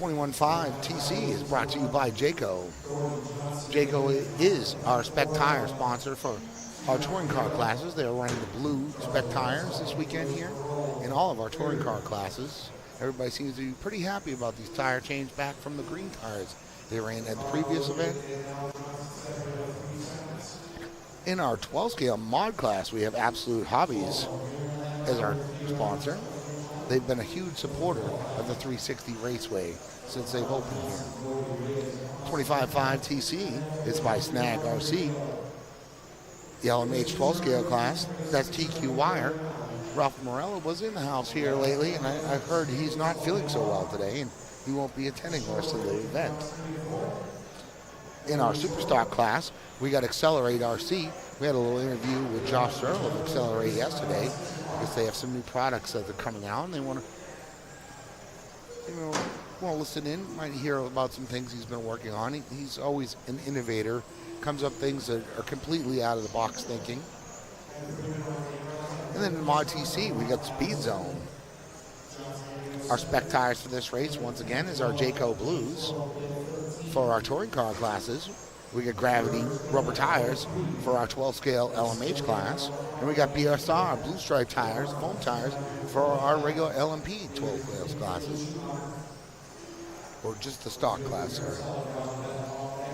21.5 TC is brought to you by Jayco. Jayco is our spec tire sponsor for our touring car classes. They are running the blue spec tires this weekend here in all of our touring car classes. Everybody seems to be pretty happy about these tire change back from the green tires they ran at the previous event. In our 12 scale mod class, we have Absolute Hobbies as our sponsor. They've been a huge supporter of the 360 Raceway since they've opened here. 25.5 TC is by Snag RC. The LMH 12 scale class, that's TQ Wire. Ralph Morello was in the house here lately, and I heard he's not feeling so well today, and he won't be attending the rest of the event. In our Superstock class, we got Accelerate RC. We had a little interview with Josh Searle of Accelerate yesterday because they have some new products that are coming out, and they want to listen in. Might hear about some things he's been working on. He's always an innovator. Comes up things that are completely out of the box thinking. And then in Mod TC, we got Speed Zone. Our spec tires for this race, once again, is our Jayco Blues. For our touring car classes, we got Gravity rubber tires for our 12 scale LMH class. And we got BSR blue stripe tires, foam tires, for our regular LMP 12 wheels classes. Or just the stock class, sorry.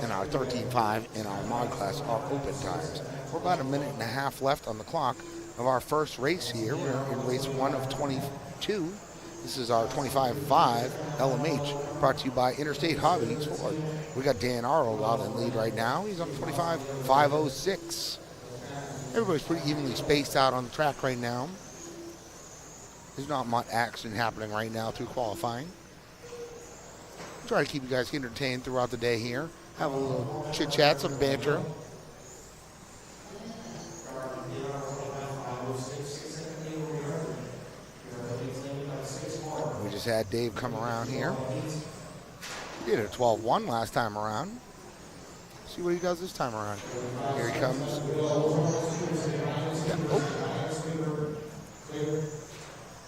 And our 13.5 and our mod class are open tires. We're about a minute and a half left on the clock of our first race here. We're in race 1 of 22. This is our 25.5 LMH, brought to you by Interstate Hobbies Ford. We got Dan Arnold out in lead right now. He's on 25.506. Everybody's pretty evenly spaced out on the track right now. There's not much action happening right now through qualifying. Try to keep you guys entertained throughout the day here. Have a little chit chat, some banter. We just had Dave come around here. He did a 12-1 last time around. See what he does this time around. Here he comes. Yeah. Oh.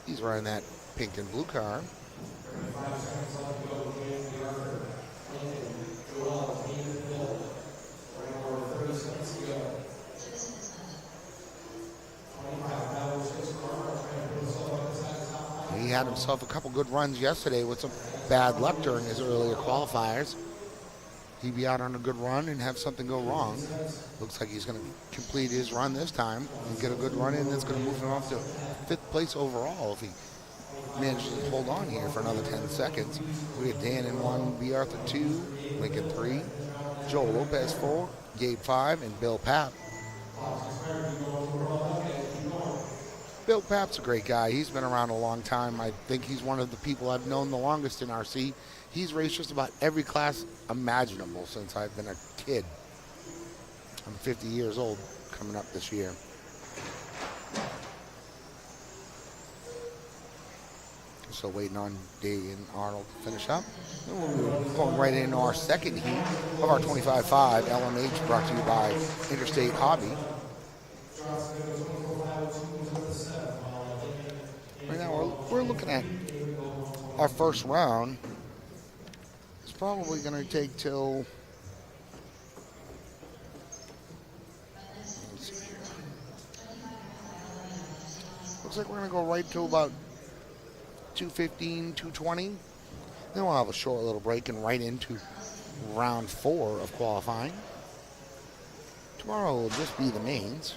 He's running that pink and blue car. He had himself a couple good runs yesterday with some bad luck during his earlier qualifiers. He'd be out on a good run and have something go wrong. Looks like he's going to complete his run this time and get a good run in that's going to move him up to 5th place overall if he manages to hold on here for another 10 seconds. We got Dan in 1, B. Arthur 2, Lincoln 3, Joel Lopez 4, Gabe 5, and Bill Papp. Bill Papp's a great guy. He's been around a long time. I think he's one of the people I've known the longest in RC. He's raced just about every class imaginable since I've been a kid. I'm 50 years old coming up this year. So waiting on Dave and Arnold to finish up. And we're going right into our second heat of our 25.5 LMH, brought to you by Interstate Hobby. Right now we're looking at our first round. It's probably going to take till, let's see here. Looks like we're going to go right till about 2:15, 2:20. Then we'll have a short little break and right into round 4 of qualifying. Tomorrow will just be the mains.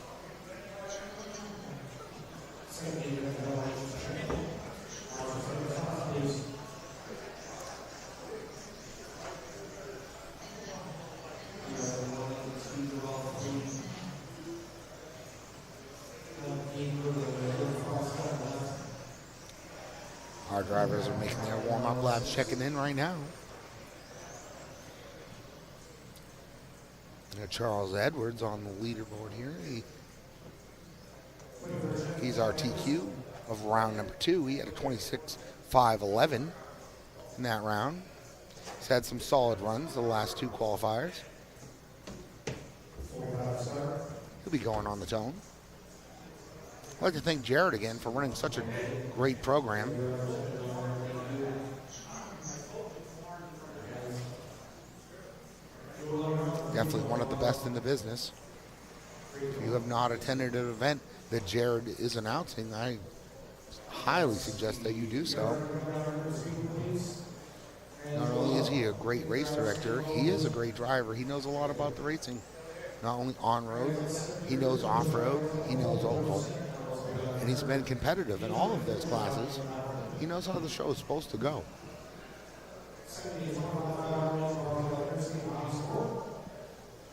Our drivers are making their warm-up laps, checking in right now. We got Charles Edwards on the leaderboard here. He's our TQ of round number 2. He had a 26.511 in that round. He's had some solid runs the last 2 qualifiers. He'll be going on the zone. I'd like to thank Jared again for running such a great program. Definitely one of the best in the business. If you have not attended an event that Jared is announcing, I highly suggest that you do so. Not only is he a great race director, he is a great driver. He knows a lot about the racing. Not only on-road, he knows off-road, he knows oval. And he's been competitive in all of those classes. He knows how the show is supposed to go.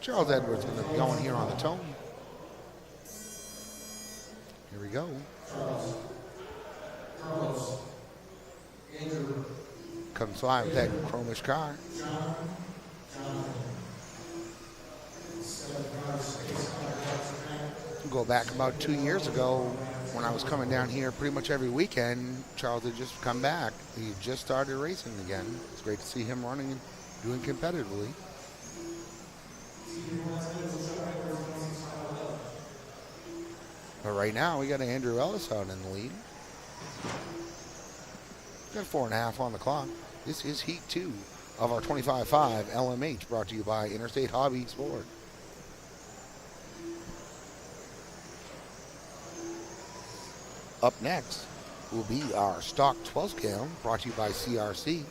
Charles Edwards going to be going here on the tone. Here we go. Comes flying with that chromish car. Go back about 2 years ago when I was coming down here pretty much every weekend. Charles had just come back. He just started racing again. It's great to see him running and doing competitively. But right now we got Andrew Ellis out in the lead. Got 4.5 on the clock. This is Heat 2 of our 25.5 LMH, brought to you by Interstate Hobby Sport. Up next will be our stock 12 scale, brought to you by CRC.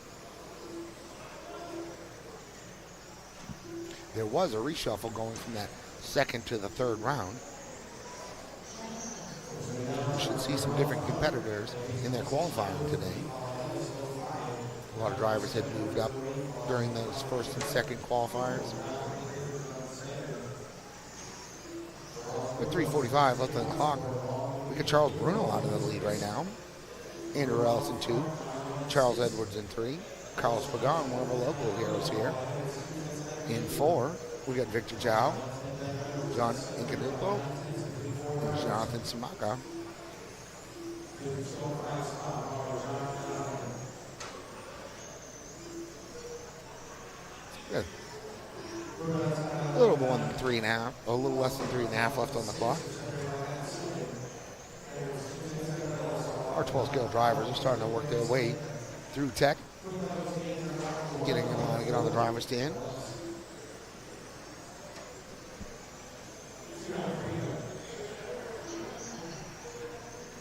There was a reshuffle going from that second to the third round. We should see some different competitors in their qualifying today. A lot of drivers had moved up during those first and second qualifiers. With 3:45 left on the clock, we got Charles Bruno out of the lead right now. Andrew Ellis in 2, Charles Edwards in 3, Carlos Pagan, one of our local heroes here, in 4. We got Victor Zhao, John Incanupo, and Jonathan Samaka. Good. A little more than 3.5, a little less than 3.5 left on the clock. Our 12 scale drivers are starting to work their way through tech, getting them to get on the driver's stand.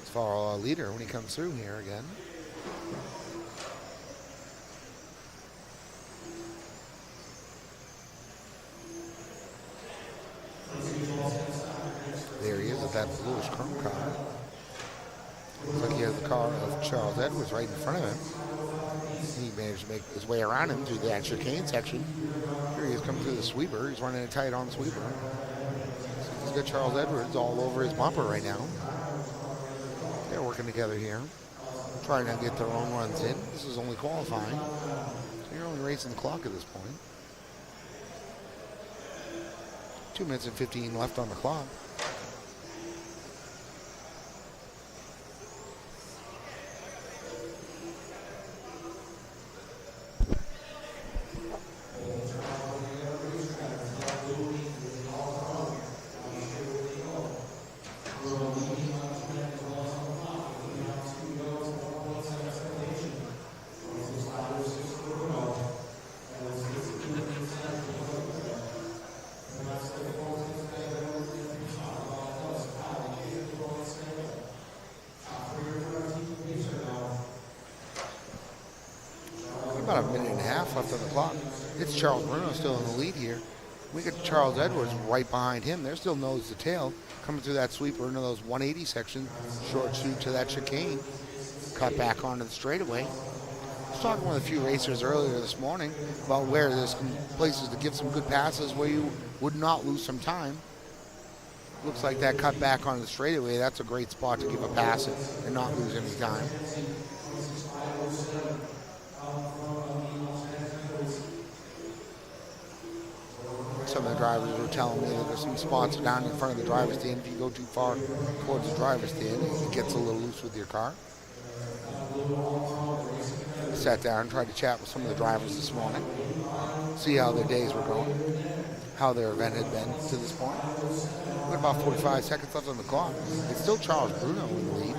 As far as our leader when he comes through here again. There he is with that bluish chrome car. Looks like he has the car of Charles Edwards right in front of him. He managed to make his way around him through that chicane section. Here he is coming through the sweeper. He's running it tight on the sweeper. He's got Charles Edwards all over his bumper right now. They're working together here, trying to get their own runs in. This is only qualifying. So you're only racing the clock at this point. 2 minutes and 15 left on the clock. About a minute and a half left on the clock. It's Charles Bruno still in the lead here. We got Charles Edwards right behind him. They're still nose to tail, coming through that sweeper into those 180 sections, short shoot to that chicane, cut back onto the straightaway. I was talking with a few racers earlier this morning about where there's some places to give some good passes where you would not lose some time. Looks like that cut back onto the straightaway, that's a great spot to give a pass and not lose any time. Some of the drivers were telling me that there's some spots down in front of the driver's stand. If you go too far towards the driver's stand, it gets a little loose with your car. Sat down and tried to chat with some of the drivers this morning, see how their days were going, how their event had been to this point. We got about 45 seconds left on the clock. It's still Charles Bruno in the lead.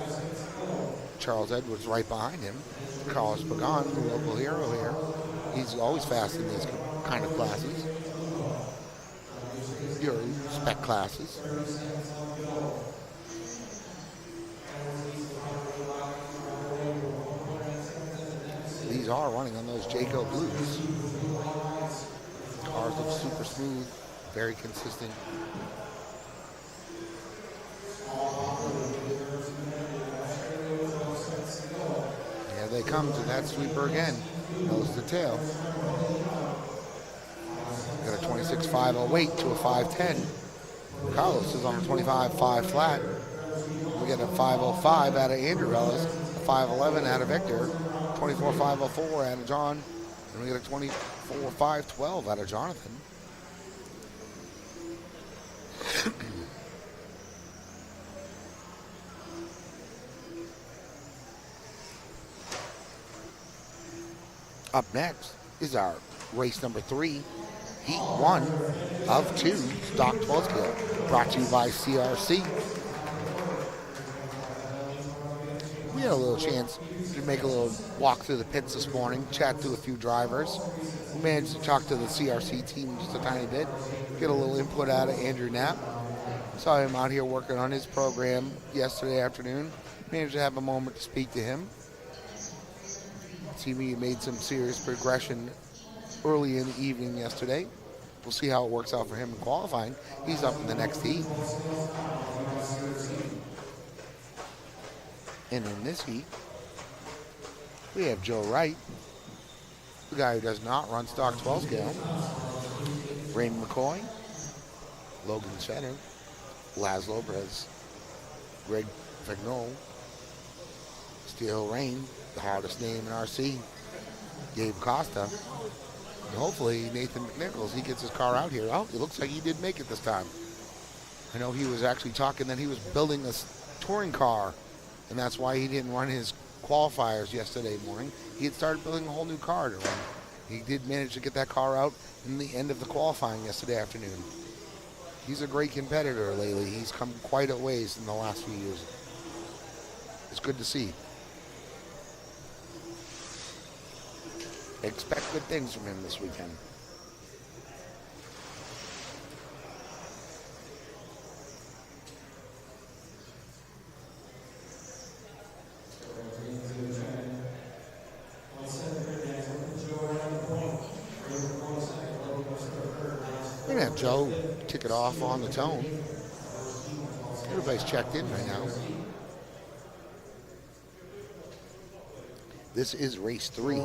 Charles Edwards right behind him. Carlos Pagan, the local hero here. He's always fast in these kind of classes. your spec classes. These are running on those Jayco Blues. Cars look super smooth, very consistent. Here they come to that sweeper again. Nose to tail. Got a 26.508 to a 510. Carlos is on a 25.5 flat. We get a 505 out of Andrew Ellis, a 511 out of Victor, 24.504 out of John, and we get a 24.512 out of Jonathan. Up next is our race number 3, Heat 1 of 2, Stock 12 scale, brought to you by CRC. We had a little chance to make a little walk through the pits this morning, chat to a few drivers. We managed to talk to the CRC team just a tiny bit, get a little input out of Andrew Knapp. Saw him out here working on his program yesterday afternoon. Managed to have a moment to speak to him. See me made some serious progression early in the evening yesterday. We'll see how it works out for him in qualifying. He's up in the next heat. And in this heat, we have Joe Wright, the guy who does not run stock 12 scale. Raymond McCoy, Logan Fenner, Laz Lopez, Greg Fagnol, Steel Rain, the hardest name in RC, Gabe Costa, and hopefully Nathan McNichols, he gets his car out here. Oh, it looks like he did make it this time. I know he was actually talking that he was building a touring car, and that's why he didn't run his qualifiers yesterday morning. He had started building a whole new car to run. He did manage to get that car out in the end of the qualifying yesterday afternoon. He's a great competitor lately. He's come quite a ways in the last few years. It's good to see. Expect good things from him this weekend. We're going to have Joe kick it off on the tone. Everybody's checked in right now. This is race 3,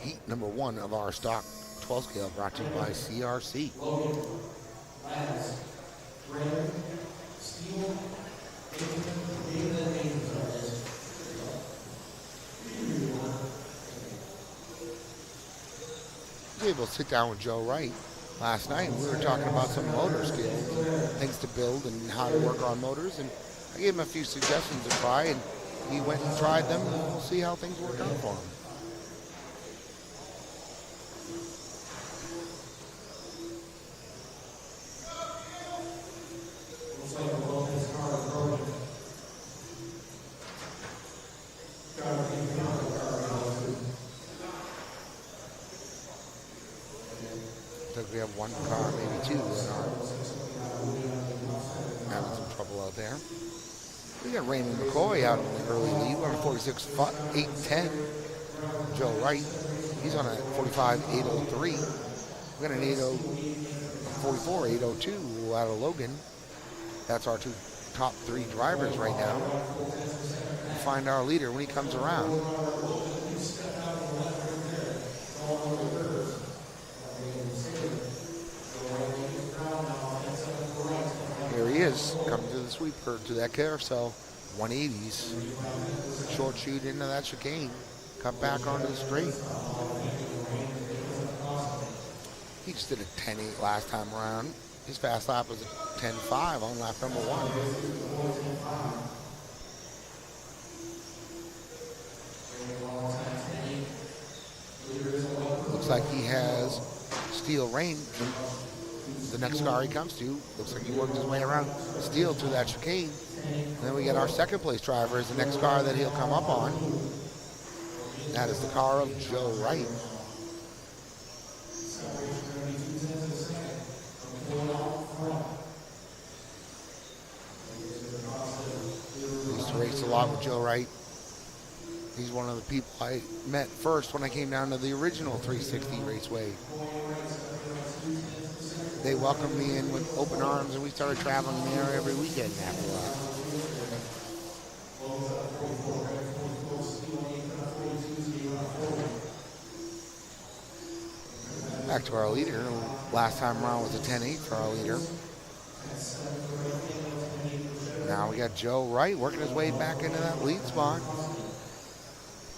heat number 1 of our stock 12 scale, brought to you by CRC. I was able to sit down with Joe Wright last night, and we were talking about some motor skills, things to build and how to work on motors, and I gave him a few suggestions to try, and he went and tried them, and we'll see how things work out for him. Looks like we have one car, maybe two, that are having some trouble out there. We got Raymond McCoy out in the early lead. We're on a 46.810. Joe Wright, he's on a 45.803. We got an 44.802 out of Logan. That's our top 3 drivers right now. We'll find our leader when he comes around. Here he is, coming to the sweeper, to that carousel, 180s. Short shoot into that chicane, cut back onto the straight. He just did a 10.8 last time around. His fast lap was a 10.5 on lap number 1. Looks like he has Steel Rain. The next car he comes to, looks like he worked his way around Steel to that chicane. And then we get our second place driver is the next car that he'll come up on. That is the car of Joe Wright. lot with Joe Wright. He's one of the people I met first when I came down to the original 360 Raceway. They welcomed me in with open arms, and we started traveling there every weekend after that. Back to our leader. Last time around was a 10-8 for our leader. Now we got Joe Wright working his way back into that lead spot.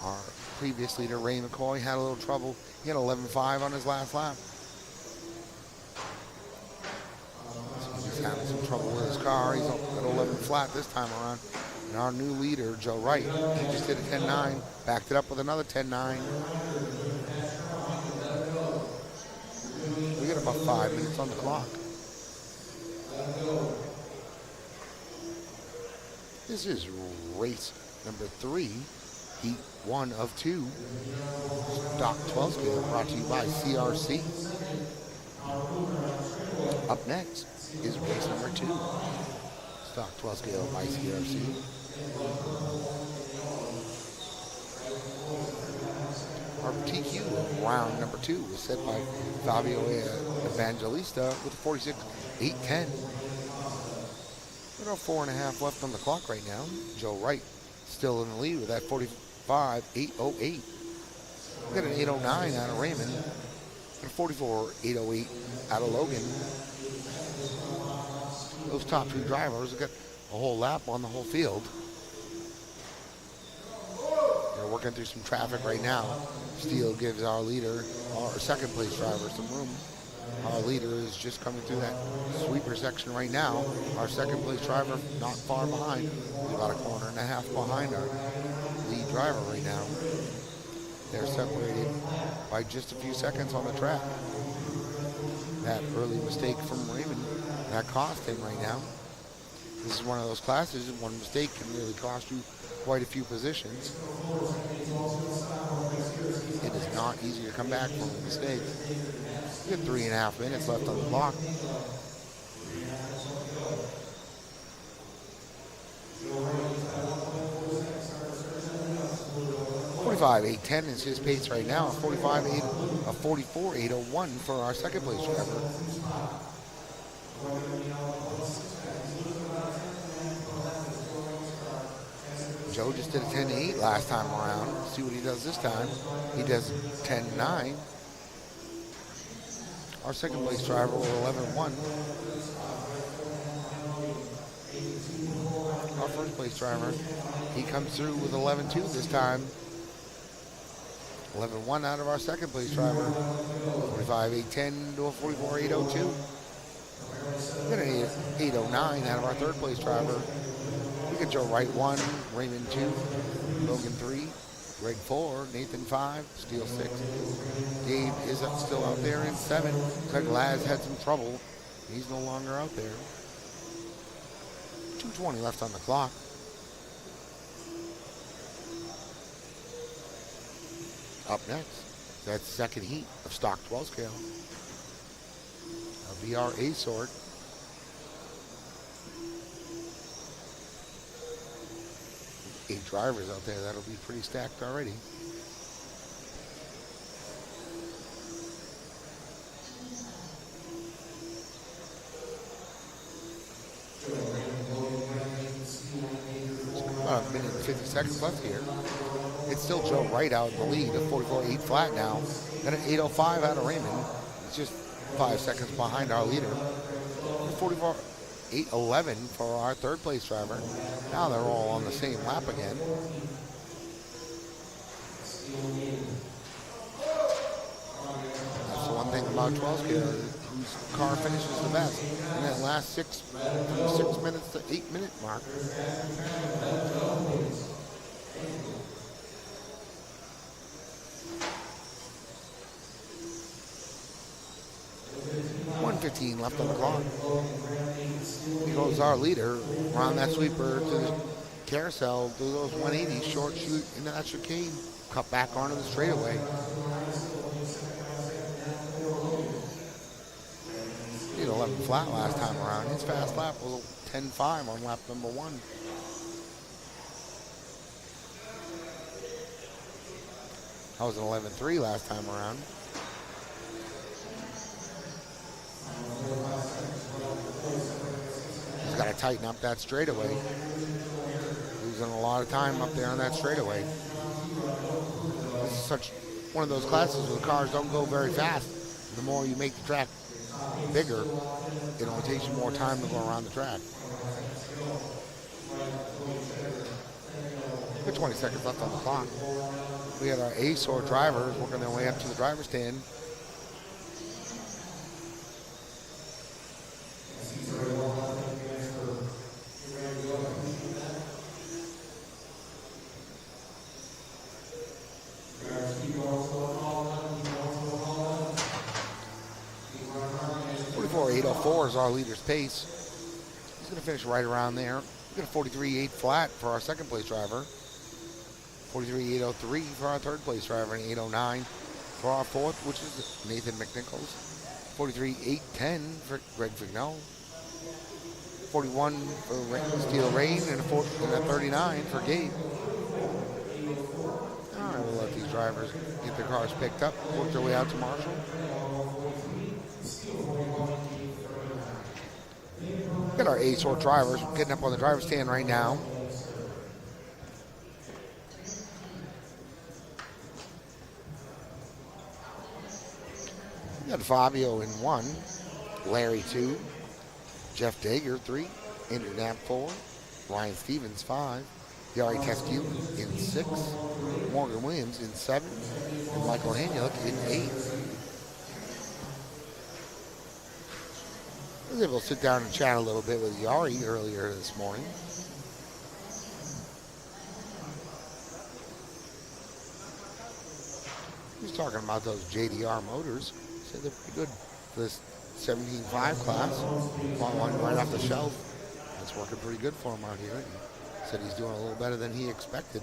Our previous leader, Ray McCoy, had a little trouble. He had 11.5 on his last lap. So he's having some trouble with his car. He's at 11 flat this time around. And our new leader, Joe Wright, he just did a 10.9, backed it up with another 10.9. We got about 5 minutes on the clock. This is race number 3, heat 1 of 2. Stock 12 scale brought to you by CRC. Up next is race number 2. Stock 12 scale by CRC. Our TQ of round number 2 was set by Fabio Evangelista with a 46.810. About 4.5 left on the clock right now. Joe Wright still in the lead with that 45.808. We got an 809 out of Raymond and a 44.808 out of Logan. Those top 2 drivers have got a whole lap on the whole field. They're working through some traffic right now. Steele gives our leader, our second place driver, some room. Our leader is just coming through that sweeper section right now. Our second place driver not far behind. He's about a corner and a half behind our lead driver right now. They're separated by just a few seconds on the track. That early mistake from Raymond, that cost him right now. This is one of those classes, one mistake can really cost you quite a few positions. It is not easy to come back from a mistake. We have 3.5 minutes left on the clock. $45.810 is his pace right now. 44.801 for our second place driver. Joe just did a 10.8 last time around. Let's see what he does this time. He does 10.9. Our second place driver with 11.1. Our first place driver, he comes through with 11.2 this time. 11.1 out of our second place driver. 45.810 to a 44.802. We got an 8.09 out of our third place driver. We got Joe Wright 1, Raymond 2, Logan 3, Greg 4, Nathan 5, Steele 6. Dave is still out there in 7. Craig Laz had some trouble. He's no longer out there. 2:20 left on the clock. Up next, that's second heat of stock 12 scale. A VRA sort. Eight drivers out there. That'll be pretty stacked already. About a minute and 50 seconds left here. It's still Joe Wright out in the lead, a 44.8 flat now. Then an 8.05 out of Raymond. It's just 5 seconds behind our leader. 44.811 for our third place driver. Now they're all on the same lap again. That's the one thing about 12 scale, whose car finishes the best in that last 6 minutes to 8 minute mark. $1:15 left on the clock. Here goes our leader around that sweeper to the carousel, do those 180, short shoot into that chicane, cut back onto the straightaway. He had 11 flat last time around. His fast lap was 10.5 on lap number 1. That was an 11.3 last time around. He's got to tighten up that straightaway. Losing a lot of time up there on that straightaway. This is such one of those classes where the cars don't go very fast. The more you make the track bigger, it only takes you more time to go around the track. We got 20 seconds left on the clock. We had our ace or drivers working their way up to the driver's stand. .804 is our leader's pace. He's going to finish right around there. We got a 43.8 flat for our second place driver. 43.803 for our third place driver, and 809 for our fourth, which is Nathan McNichols. 43.810 for Greg Fignell. 41 for Steel Rain, and a 39 for Gabe. All right, we'll let these drivers get their cars picked up, work their way out to Marshall. Got our ace or drivers getting up on the driver's stand right now. We got Fabio in 1, Larry 2, Jeff Dager 3, Andrew Knapp 4, Ryan Stevens 5, Yari Teskew in 6, Morgan Williams in 7, and Michael Hanyuk in 8. I was able to sit down and chat a little bit with Yari earlier this morning. He was talking about those JDR motors. He said they're pretty good for this 17.5 class. One right off the shelf. That's working pretty good for him out here. He said he's doing a little better than he expected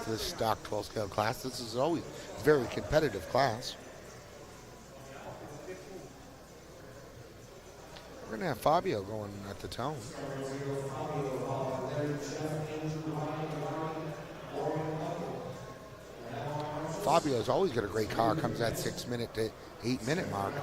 for this stock 12 scale class. This is always a very competitive class. We're going to have Fabio going at the tone. Fabio's always got a great car, comes that 6 minute to 8 minute mark.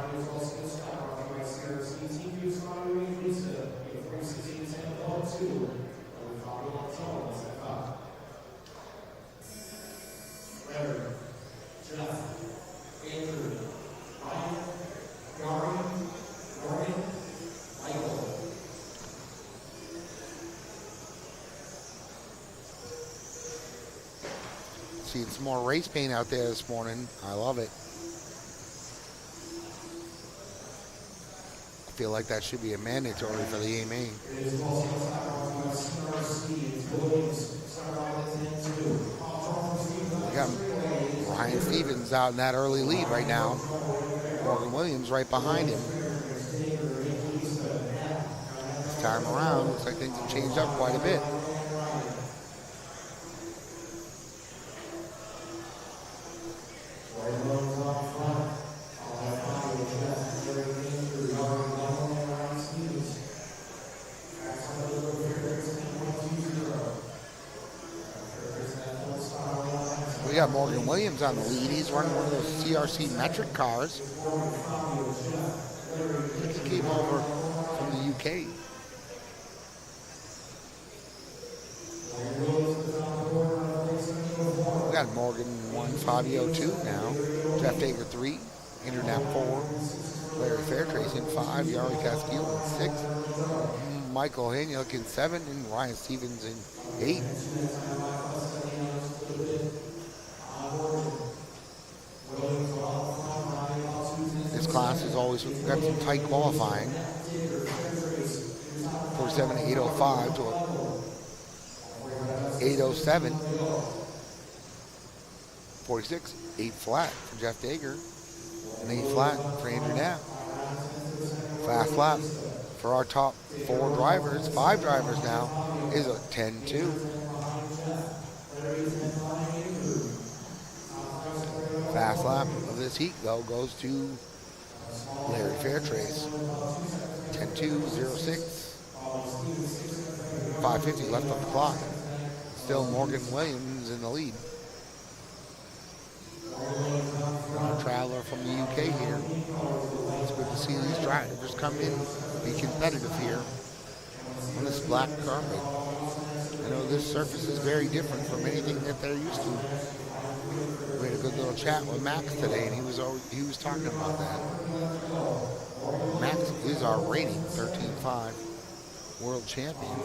Seeing some more race paint out there this morning. I love it. I feel like that should be a mandatory for the AMA. We got Ryan Stevens out in that early lead right now. Morgan Williams right behind him. This time around, looks like things have changed up quite a bit. We got Morgan Williams on the lead. He's running one of those CRC metric cars. I think he came over from the UK. We got Morgan 1, Fabio 2 now. Jeff Dager 3, Andrew Knapp 4, Larry Fairtrace in 5, Yari Casquille in 6, Michael Hanyuk in 7, and Ryan Stevens in 8. This class has always got some tight qualifying. 47.805 to 807. 46, 8 flat for Jeff Dager, and 8 flat for Andrew Knapp. Fast lap for our top 4 drivers, 5 drivers now, is a 10-2. Fast lap of this heat, though, goes to Larry Fairtrace. 10-2-06. 5:50 left on the clock. Still Morgan Williams in the lead. fella from the UK here. It's good to see these drivers come in, be competitive here on this black carpet. I know this surface is very different from anything that they're used to. We had a good little chat with Max today, and he was talking about that. Max is our reigning 13.5 world champion.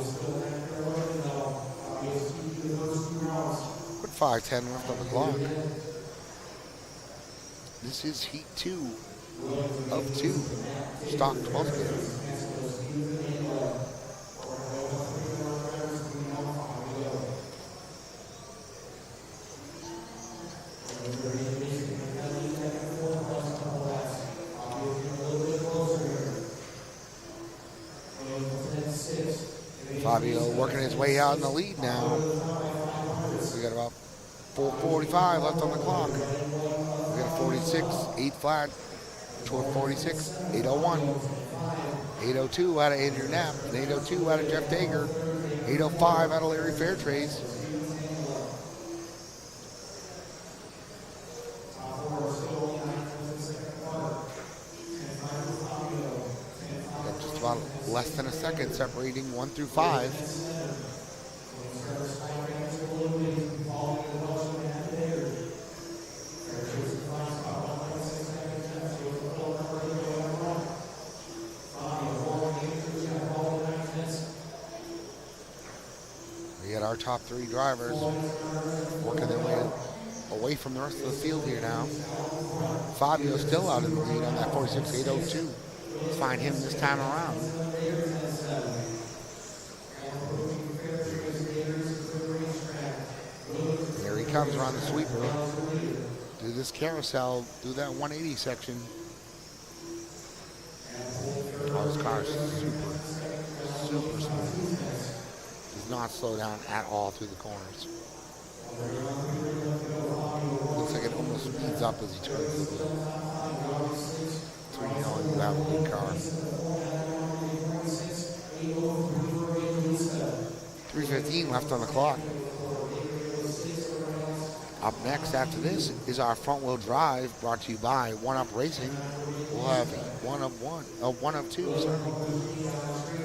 With 5:10 left on the clock. This is heat 2 of 2, stock 12 game. Fabio working his way out in the lead now. We got about 4:45 left on the clock. We got a 46, 8 flat, toward 46, 8:01. 8:02 out of Andrew Knapp, and 8:02 out of Jeff Dager, 8:05 out of Larry Fairtrace. Got just about less than a second separating 1 through 5. Our top 3 drivers working their way away from the rest of the field here now. Fabio still out in the lead on that 46, 8:02. Let's find him this time around. There he comes around the sweeper. Do this carousel, do that 180 section. Oh, this car is super smooth. Does not slow down at all through the corners. Looks like it almost speeds up as he turns the wheel. That's when you know you have a good car. 3:15 left on the clock. Up next after this is our front wheel drive brought to you by 1UP Racing. We'll have one of two, sorry.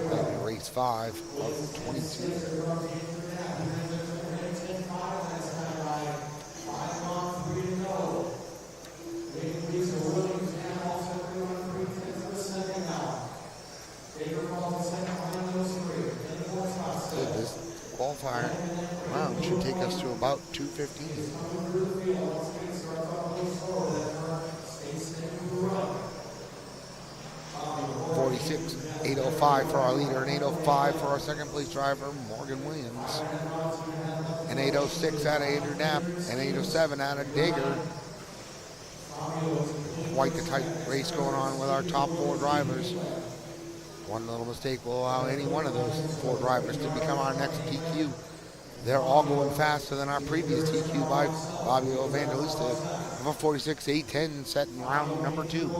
That'll be race 5 of 22. This qualifier round should take us to about 2:15. 46, 8:05 for our leader, and 8:05 for our second place driver, Morgan Williams. And 8:06 out of Andrew Knapp, and 8:07 out of Dager. Quite the tight race going on with our top 4 drivers. One little mistake will allow any one of those 4 drivers to become our next TQ. They're all going faster than our previous TQ by Fabio Evangelista of a 46, 8:10 set in round number 2.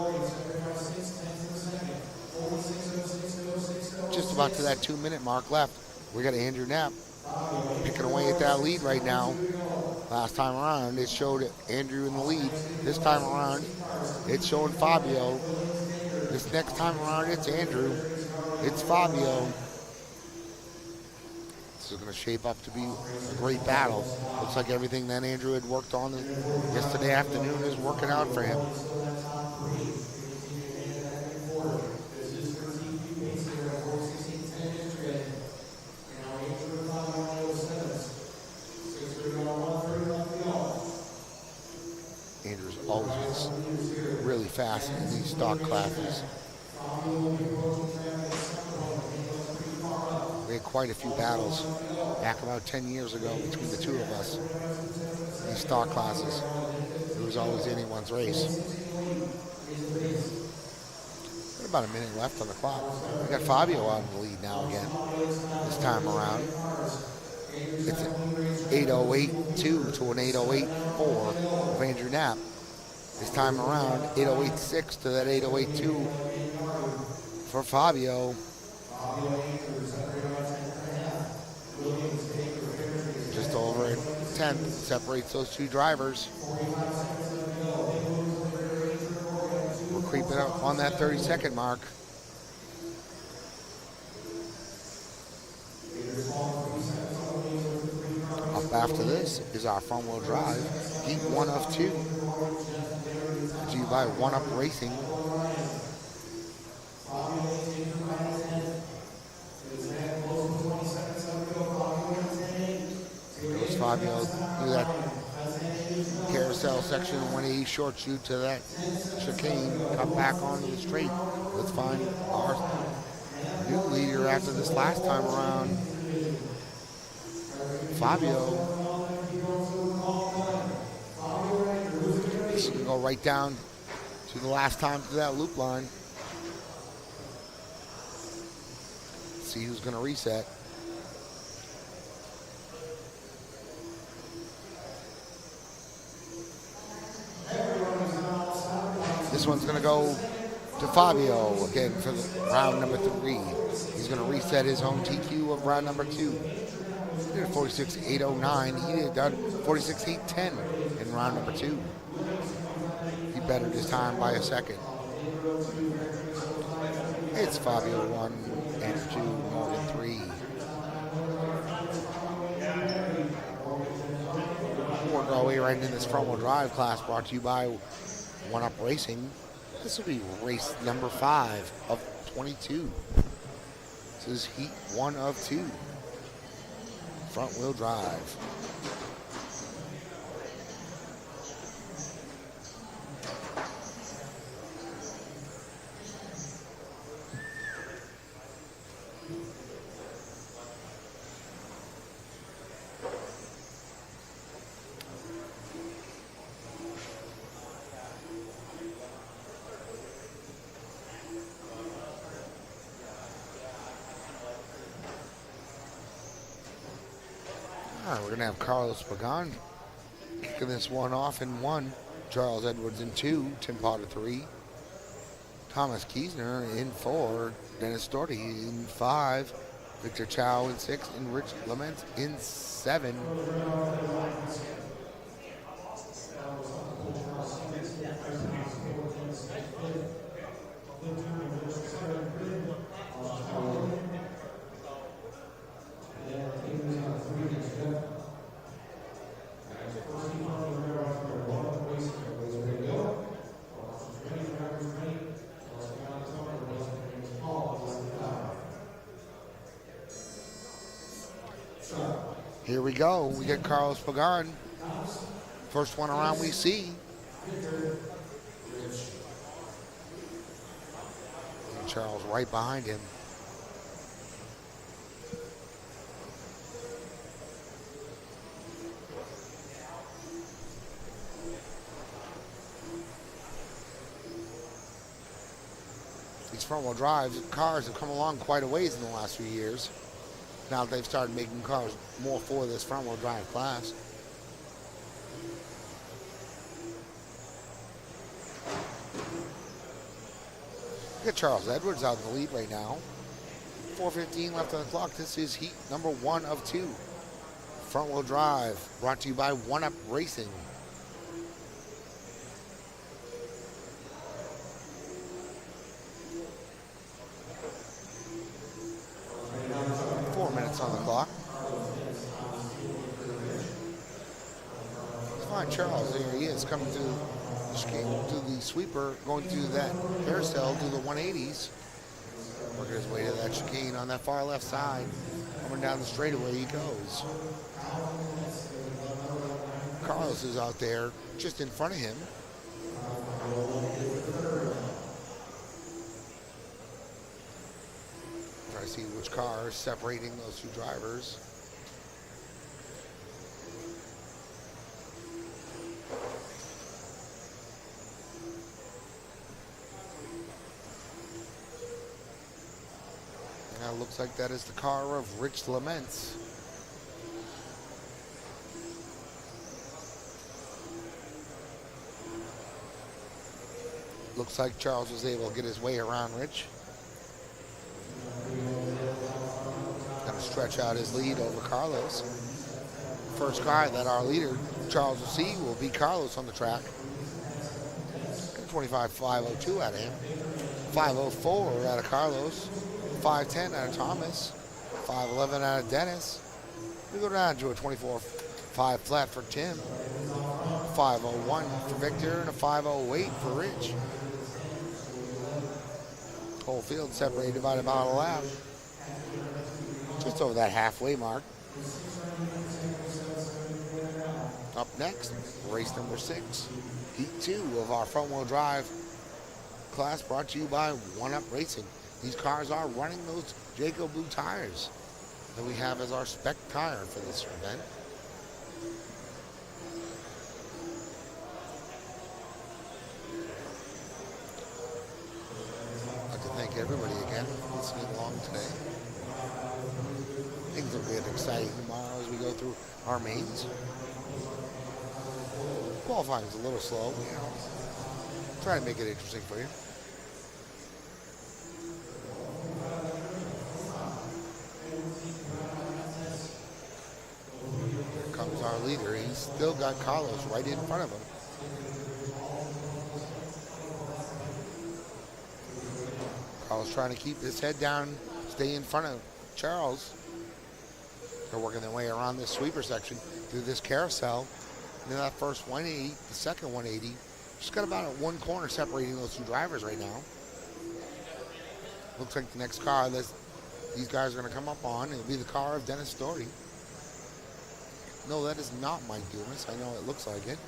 Just about to that 2-minute mark left. We got Andrew Knapp picking away at that lead right now. Last time around, it showed Andrew in the lead. This time around, it's showing Fabio. This next time around, it's Andrew. It's Fabio. This is going to shape up to be a great battle. Looks like everything that Andrew had worked on yesterday afternoon is working out for him. Andrew's always really fast in these stock classes. We had quite a few battles back about 10 years ago between the two of us. These stock classes, it was always anyone's race. Got about a minute left on the clock. We got Fabio out in the lead now again. This time around, it's an 8:08.2 to an 8:08.4 of Andrew Knapp. This time around, 8:08.6 to that 8:08.2 for Fabio. Just over a tenth separates those two drivers. creeping up on that 30-second mark. Up after this is our front-wheel drive, heat 1 of 2. G by One Up Racing. Goes Fabio through that carousel section, 180 short shoot to that chicane, cut back onto the straight. Let's find our new leader after this last time around. Fabio. He's going to go right down to the last time to that loop line. See who's going to reset. This one's going to go to Fabio again for the round number 3. He's going to reset his own TQ of round number 2. He did a 46.809. He did done 46.810 in round number 2. He bettered his time by a second. It's Fabio 1, Andrew 2, Morgan 3. We're going away right into this front-wheel drive class brought to you by One Up Racing. This will be race number 5 of 22. This is heat 1 of 2. Front-wheel drive. We're going to have Carlos Pagan kicking this one off in 1. Charles Edwards in 2. Tim Potter 3. Thomas Kiesner in 4. Dennis Storty in 5. Victor Chow in 6. And Rich Laments in 7. Here we go. We get Carlos Pagan. First one around we see. And Charles right behind him. These front-wheel drive cars have come along quite a ways in the last few years. Now they've started making cars more for this front-wheel drive class. Look at Charles Edwards out in the lead right now. 4:15 left on the clock. This is heat number 1 of 2. Front-wheel drive brought to you by One Up Racing. On the clock. Let's find Charles. There he is, coming through the sweeper, going through that carousel, through the 180s. Working his way to that chicane on that far left side. Coming down the straightaway he goes. Carlos is out there just in front of him. Try to see which car is separating those two drivers. Now it looks like that is the car of Rich Laments. Looks like Charles was able to get his way around Rich. Gonna stretch out his lead over Carlos. First car that our leader, Charles, will see will be Carlos on the track. 25.502 out of him. 504 out of Carlos. 510 out of Thomas. 511 out of Dennis. We go down to a 24.5 flat for Tim. 501 for Victor and a 508 for Rich. Whole field separated by about a lap. Just over that halfway mark. Up next, race number 6. Heat 2 of our front wheel drive class, brought to you by One Up Racing. These cars are running those Jayco Blue tires that we have as our spec tire for this event. I'd like to thank everybody again for listening along today. Things will get exciting tomorrow as we go through our mains. Qualifying is a little slow. Try to make it interesting for you. Here comes our leader. He's still got Carlos right in front of him. Carlos trying to keep his head down, stay in front of Charles. They're working their way around this sweeper section through this carousel. And then that first 180, the second 180, just got about one corner separating those two drivers right now. Looks like the next car that these guys are going to come up on, it'll be the car of Dennis Story. No, that is not Mike Dumas. I know it looks like it.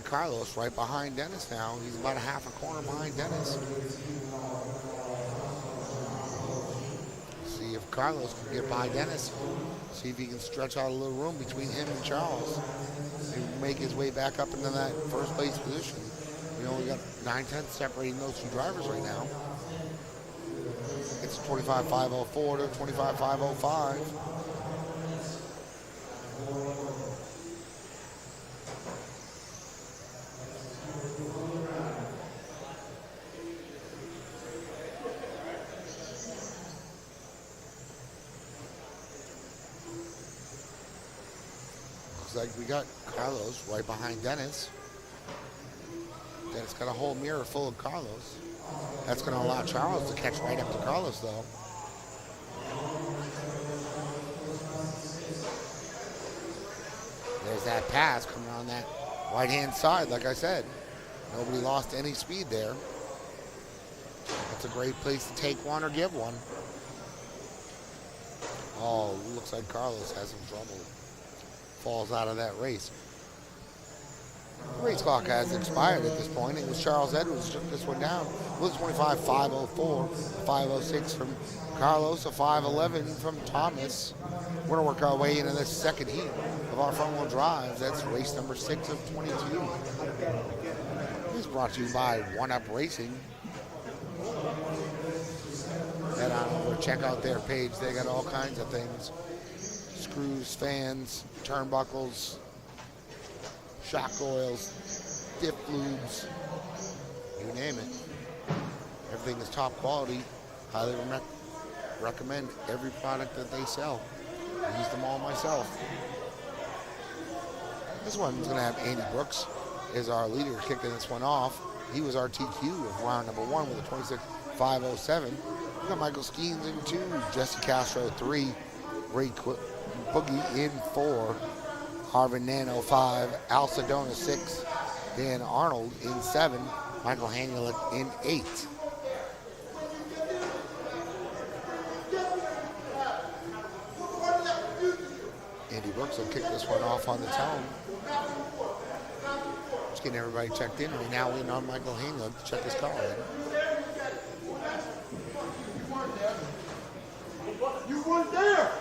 Carlos right behind Dennis now. He's about a half a corner behind Dennis. See if Carlos can get by Dennis. See if he can stretch out a little room between him and Charles and make his way back up into that first place position. We only got 9/10 separating those two drivers right now. It's 25.504 to 25.505. Like we got Carlos right behind Dennis. Dennis got a whole mirror full of Carlos. That's going to allow Charles to catch right up to Carlos, though. There's that pass coming on that right-hand side, like I said. Nobody lost any speed there. That's a great place to take one or give one. Oh, looks like Carlos has some trouble. Falls out of that race. The race clock has expired at this point. It was Charles Edwards who took this one down. It was 25.504, 506 from Carlos, a 511 from Thomas. We're going to work our way into the second heat of our front wheel drive. That's race number 6 of 22. This is brought to you by One Up Racing. Head on over, check out their page. They got all kinds of things. Screws, fans, turnbuckles, shock oils, dip lubes, you name it. Everything is top quality. Highly recommend every product that they sell. I use them all myself. This one's going to have Andy Brooks as our leader kicking this one off. He was our TQ of round number 1 with a 26.507. We got Michael Skeens in 2, Jesse Castro 3, Ray Boogie in 4, Harvin Nano 5, Al Sedona 6, Dan Arnold in 7, Michael Hanulet in 8. Andy Brooks will kick this one off on the tone. Just getting everybody checked in right now, waiting on Michael Hanulet to check his car in. You weren't there!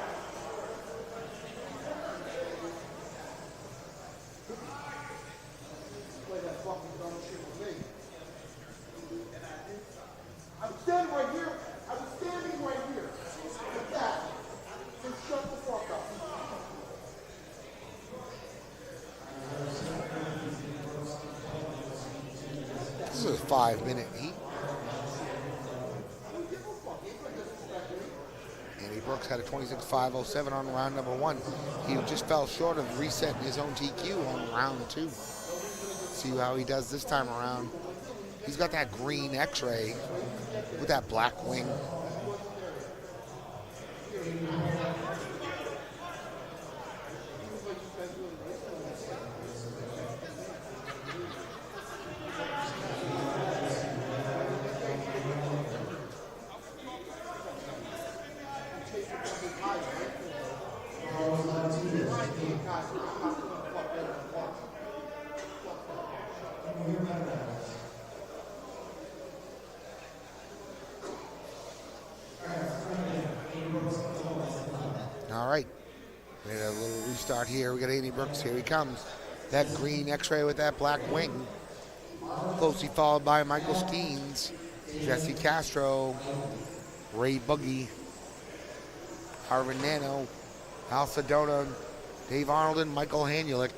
I'm standing right here. I was standing right here. Like that. So shut the fuck up. 5-minute heat. Andy Brooks had a 26.507 on round number 1. He just fell short of resetting his own TQ on round 2. See how he does this time around. He's got that green X-ray with that black wing. All right, we had a little restart here. We got Andy Brooks. Here he comes. That green X-ray with that black wing. Closely followed by Michael Skeens, Jesse Castro, Ray Boogie, Harvin Nano, Al Sedona, Dave Arnold, and Michael Hanulik.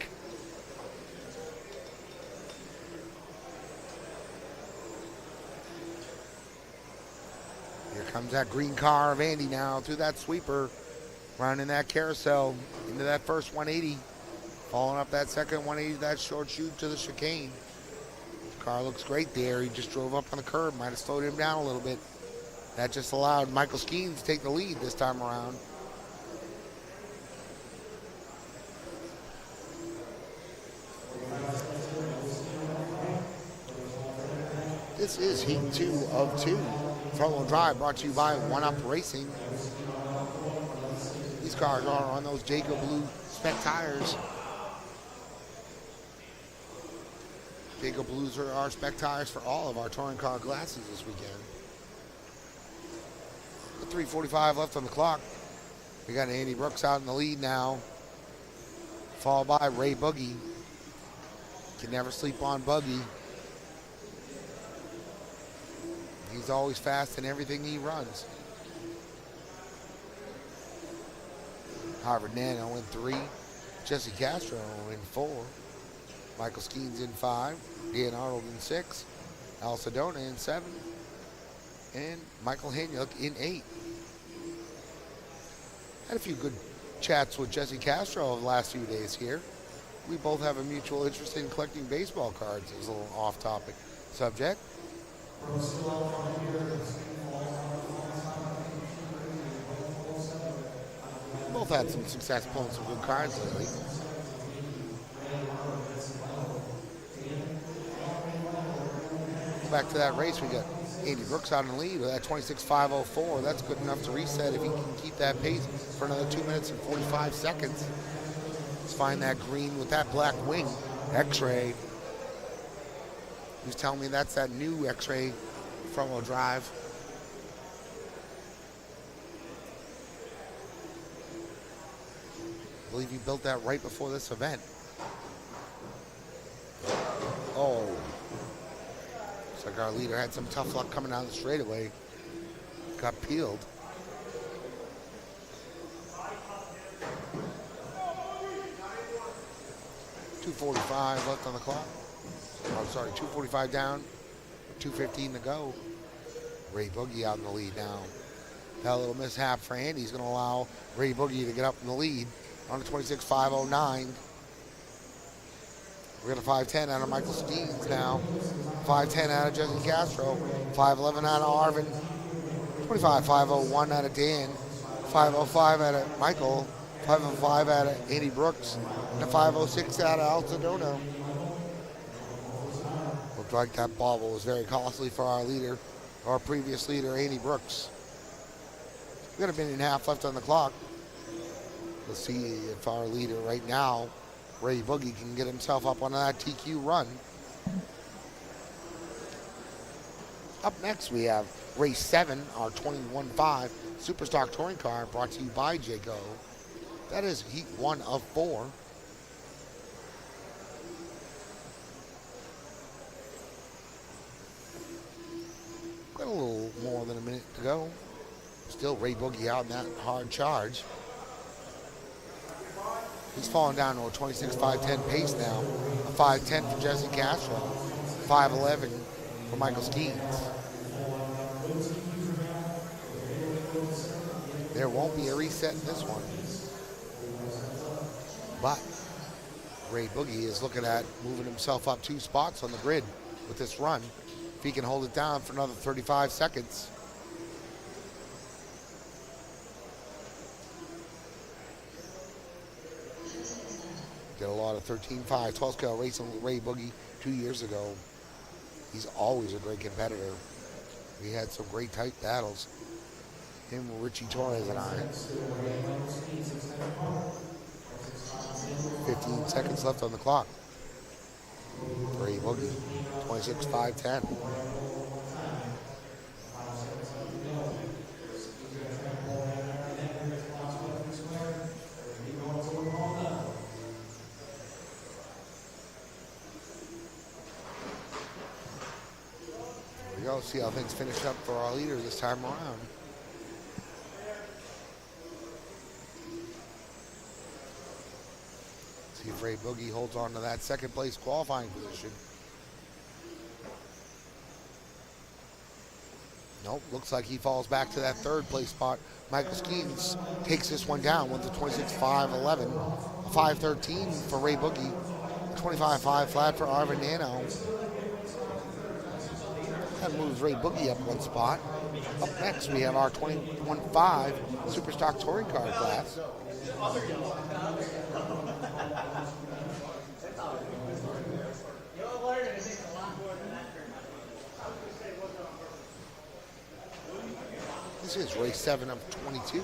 Here comes that green car of Andy now through that sweeper, running that carousel into that first 180, following up that second 180, that short shoot to the chicane. The car looks great there. He just drove up on the curb, might have slowed him down a little bit. That just allowed Michael Skeens to take the lead this time around. This is Heat 2 of 2. Front-wheel drive brought to you by One Up Racing. These cars are on those Jayco Blue spec tires. Jayco Blues are our spec tires for all of our touring car glasses this weekend. With 3:45 left on the clock. We got Andy Brooks out in the lead now, followed by Ray Boogie. Can never sleep on Buggy. He's always fast in everything he runs. Harvard Nano in 3. Jesse Castro in 4. Michael Skeens in 5. Dan Arnold in 6. Al Sedona in 7. And Michael Hanulik in 8. Had a few good chats with Jesse Castro over the last few days here. We both have a mutual interest in collecting baseball cards. It was a little off-topic subject. Both had some success pulling some good cards lately. Back to that race, we got Andy Brooks out in the lead with that 26.504. That's good enough to reset if he can keep that pace for another 2 minutes and 45 seconds. Let's find that green with that black wing. X-ray. He was telling me that's that new X-ray front-wheel drive. I believe he built that right before this event. Oh. Looks like our leader had some tough luck coming down the straightaway. Got peeled. .245 left on the clock. I'm sorry, 2:45 down, 2:15 to go. Ray Boogie out in the lead now. That little mishap for Andy is going to allow Ray Boogie to get up in the lead on the 26.509. We got a 5:10 out of Michael Skeens now. 5:10 out of Jesse Castro. 5:11 out of Arvin. 25.501 out of Dan. 5:05 out of Michael. 5:05 out of Andy Brooks. And a 5:06 out of Al Sedona. Looked like that bobble was very costly for our leader, our previous leader, Andy Brooks. We got a minute and a half left on the clock. Let's see if our leader right now, Ray Boogie, can get himself up on that TQ run. Up next, we have race 7, our 21.5 Superstock Touring Car, brought to you by Jayco. That is Heat 1 of 4. Got a little more than a minute to go. Still Ray Boogie out in that hard charge. He's falling down to a 26.510 pace now. A 5:10 for Jesse Castro. 5:11 for Michael Skeens. There won't be a reset in this one. But Ray Boogie is looking at moving himself up 2 spots on the grid with this run. If he can hold it down for another 35 seconds. Did a lot of 13.5, 12 scale racing with Ray Boogie 2 years ago. He's always a great competitor. We had some great tight battles. Him, Richie Torres, and I. 15 seconds left on the clock. Ray Boogie, 26.510. There we go. See how things finish up for our leader this time around. See if Ray Boogie holds on to that second place qualifying position. Nope, looks like he falls back to that third place spot. Michael Skeens takes this one down with the 26.511. 5.13 for Ray Boogie. 25.5 flat for Arvin Nano. That moves Ray Boogie up 1 spot. Up next, we have our 21.5 Superstock Touring Car class. This is race 7 of 22.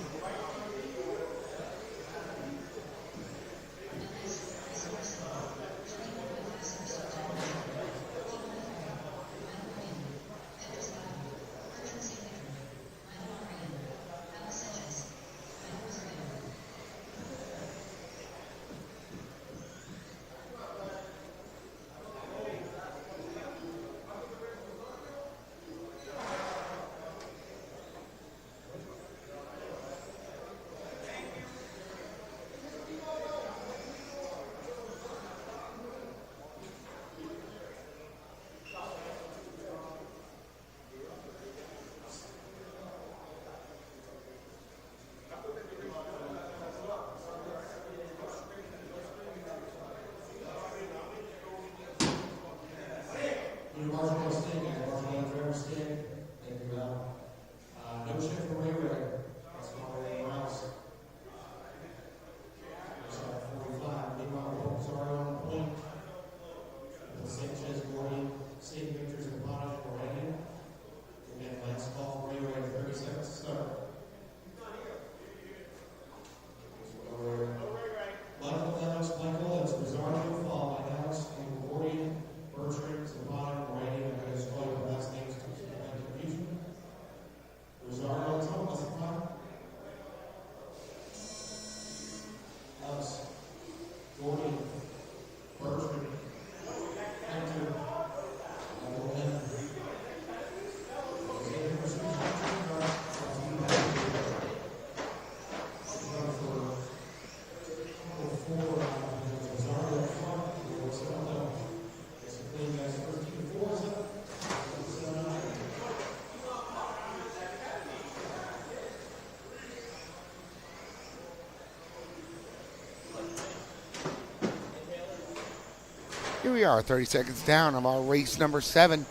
Here we are, 30 seconds down of our race number 7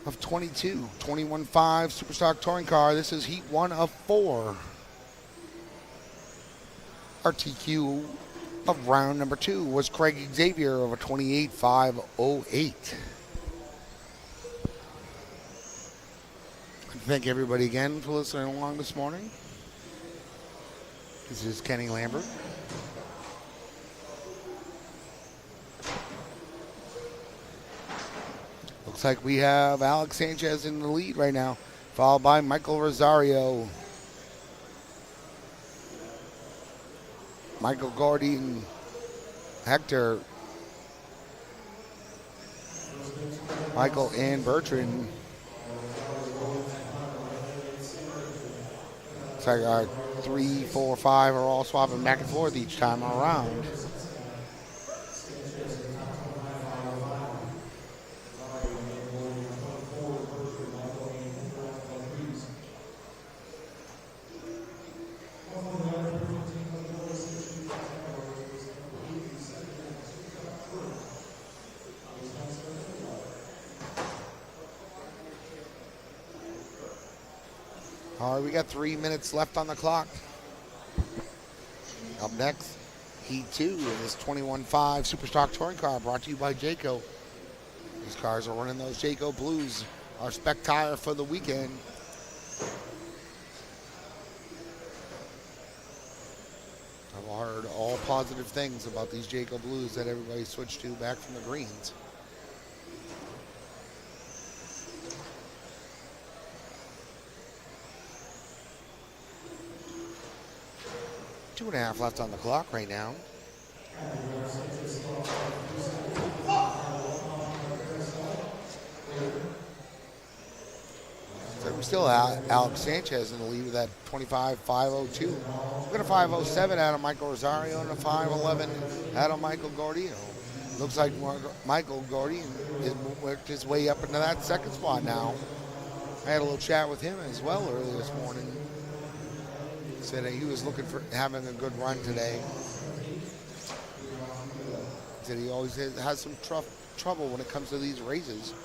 of 22. 21.5 Superstock Touring Car. This is heat 1 of 4. Our TQ of round number 2 was Craig Xavier of a 28.508. Thank everybody again for listening along this morning. This is Kenny Lambert. Looks like we have Alex Sanchez in the lead right now, followed by Michael Rosario, Michael Gordon, Hector, Michael and Bertrand. Looks like our 3, 4, 5 are all swapping back and forth each time around. All right, we got 3 minutes left on the clock. Up next, Heat 2 in this 21.5 Superstock Touring Car brought to you by Jayco. These cars are running those Jayco Blues, our spec tire for the weekend. I've heard all positive things about these Jayco Blues that everybody switched to back from the greens. Two and a half left on the clock right now. So we still have Alex Sanchez in the lead with that 25.502. We got a 507 out of Michael Rosario and a 511 out of Michael Gordillo. Looks like Michael Gordillo has worked his way up into that second spot now. I had a little chat with him as well earlier this morning. Said that he was looking for having a good run today. Said he always has some trouble when it comes to these races.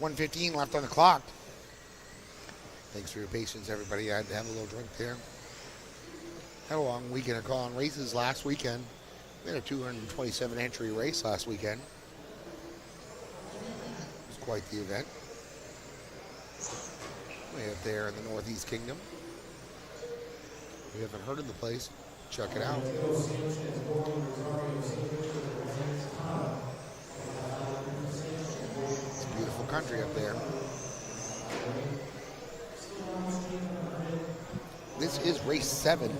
.115 left on the clock. Thanks for your patience, everybody. I had to have a little drink there. Had a long weekend of calling races last weekend. We had a 227 entry race last weekend. It was quite the event. Way up there in the Northeast Kingdom. If you haven't heard of the place, check it out. Beautiful country up there. This is race 7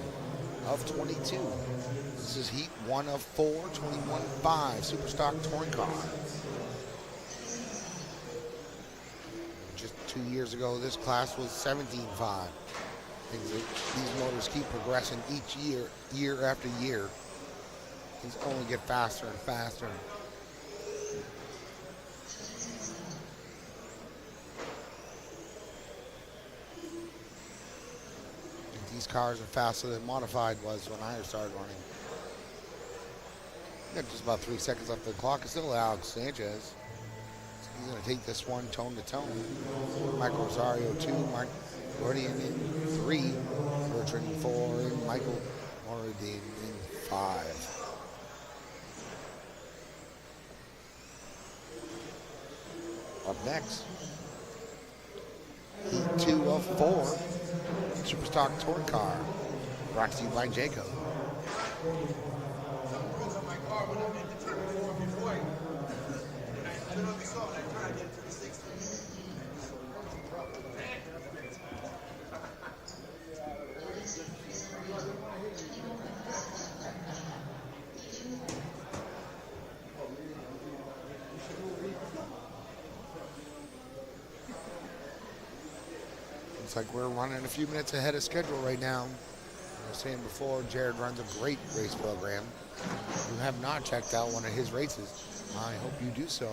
of 22. This is heat 1 of 4, 21.5 Superstock Touring Car. Just 2 years ago, this class was 17.5. These motors keep progressing each year, year after year. Things only get faster and faster. These cars are faster than modified was when I started running. Got just about 3 seconds left on the clock. It's still Alex Sanchez. He's going to take this one tone to tone. Michael Rosario 2, Mark Gordian in 3, Bertrand in 4, and Michael Moradine in 5. Up next, heat 2 of 4. Superstock Touring Car, brought to you by Jayco. Looks like we're running a few minutes ahead of schedule right now. I was saying before, Jared runs a great race program. If you have not checked out one of his races, I hope you do so.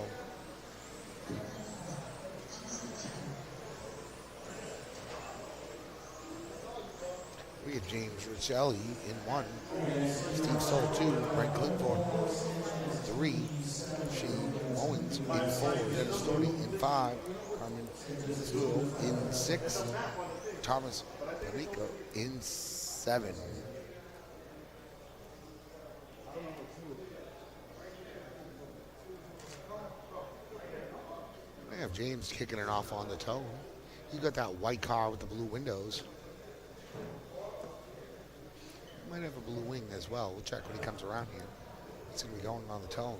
We get James Riccelli in 1, Steve Soul 2, Brent Clifford 3, Shane Owens in 4, Dennis Storey in 5, Carmen Zuo in 6, Thomas Perico in 7. I have James kicking it off on the tone. He's got that white car with the blue windows. Might have a blue wing as well. We'll check when he comes around here. It's going to be going on the tone.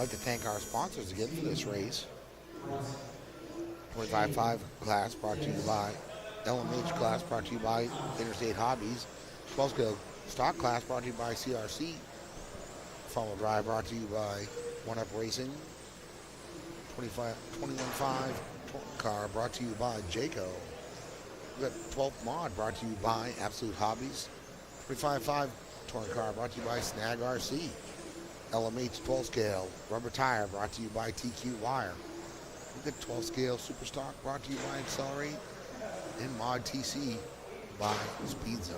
like to thank our sponsors again for this race. 25.5 class brought to you by LMH class brought to you by Interstate Hobbies. 12 scale stock class brought to you by CRC. Front-wheel drive brought to you by One Up Racing. 21.5 touring car brought to you by Jayco. We got 12th mod brought to you by Absolute Hobbies. 25.5 touring car brought to you by Snag RC. LMH 12 scale rubber tire brought to you by TQ Wire. We got 12 scale super stock brought to you by Accelerate. And Mod TC by Speed Zone.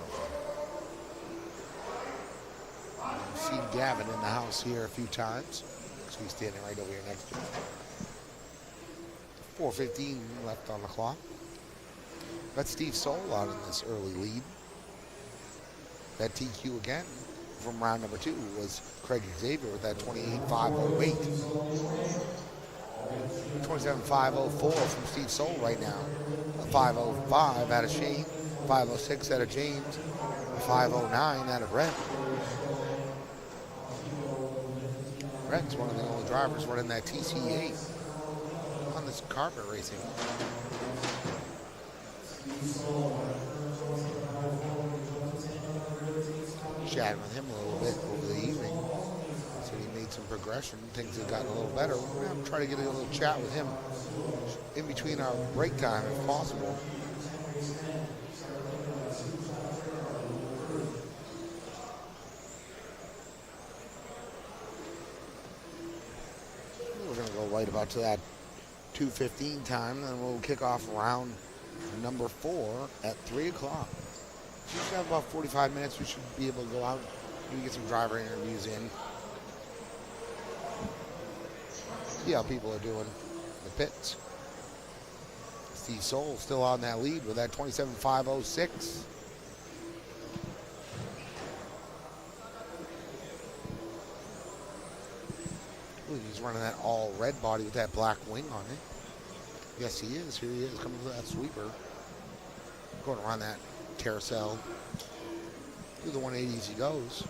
I've seen Gavin in the house here a few times. So he's standing right over here next to me. 4:15 left on the clock. Got Steve Soul out in this early lead. That TQ again from round number 2 was Craig Xavier with that 28.508. 27.504 from Steve Soul right now. A 5.05 out of Shane. 5.06 out of James. 5.09 out of Brent. Brent's one of the only drivers running that TC8 on this carpet racing. Chatting with him a little bit over the evening. So he made some progression. Things have gotten a little better. We're going to try to get a little chat with him in between our break time if possible. We're going to go right about to that 2:15 time, and we'll kick off round number 4 at 3 o'clock. We should have about 45 minutes. We should be able to go out and get some driver interviews in. See how people are doing in the pits. Steve Soul still on that lead with that 27.506. Ooh, he's running that all red body with that black wing on it. Yes, he is. Here he is coming to that sweeper. Going around that carousel. Through the 180s he goes.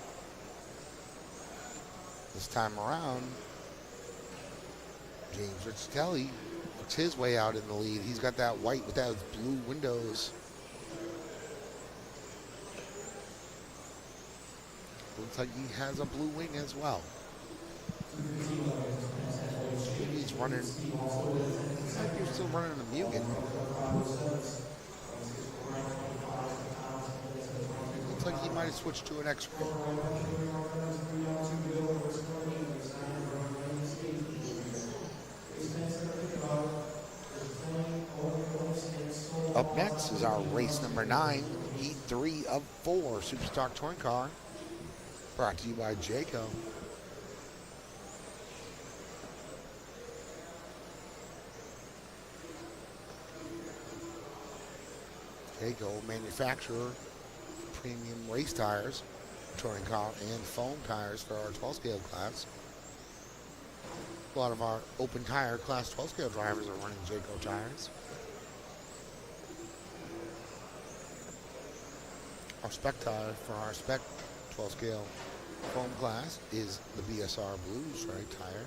This time around, James Riccitelli works his way out in the lead. He's got that white with those blue windows. Looks like he has a blue wing as well. Maybe he's running. Maybe he's still running a Mugen. Looks like he might have switched to an X-Ray. Up next is our race number 9, Heat 3 of 4 Superstock Touring Car, brought to you by Jayco. Jayco, manufacturer premium race tires, touring car, and foam tires for our 12 scale class. A lot of our open tire class 12 scale drivers are running Jayco tires. Our spec tire for our spec 12 scale foam class is the BSR Blue Stripe tire.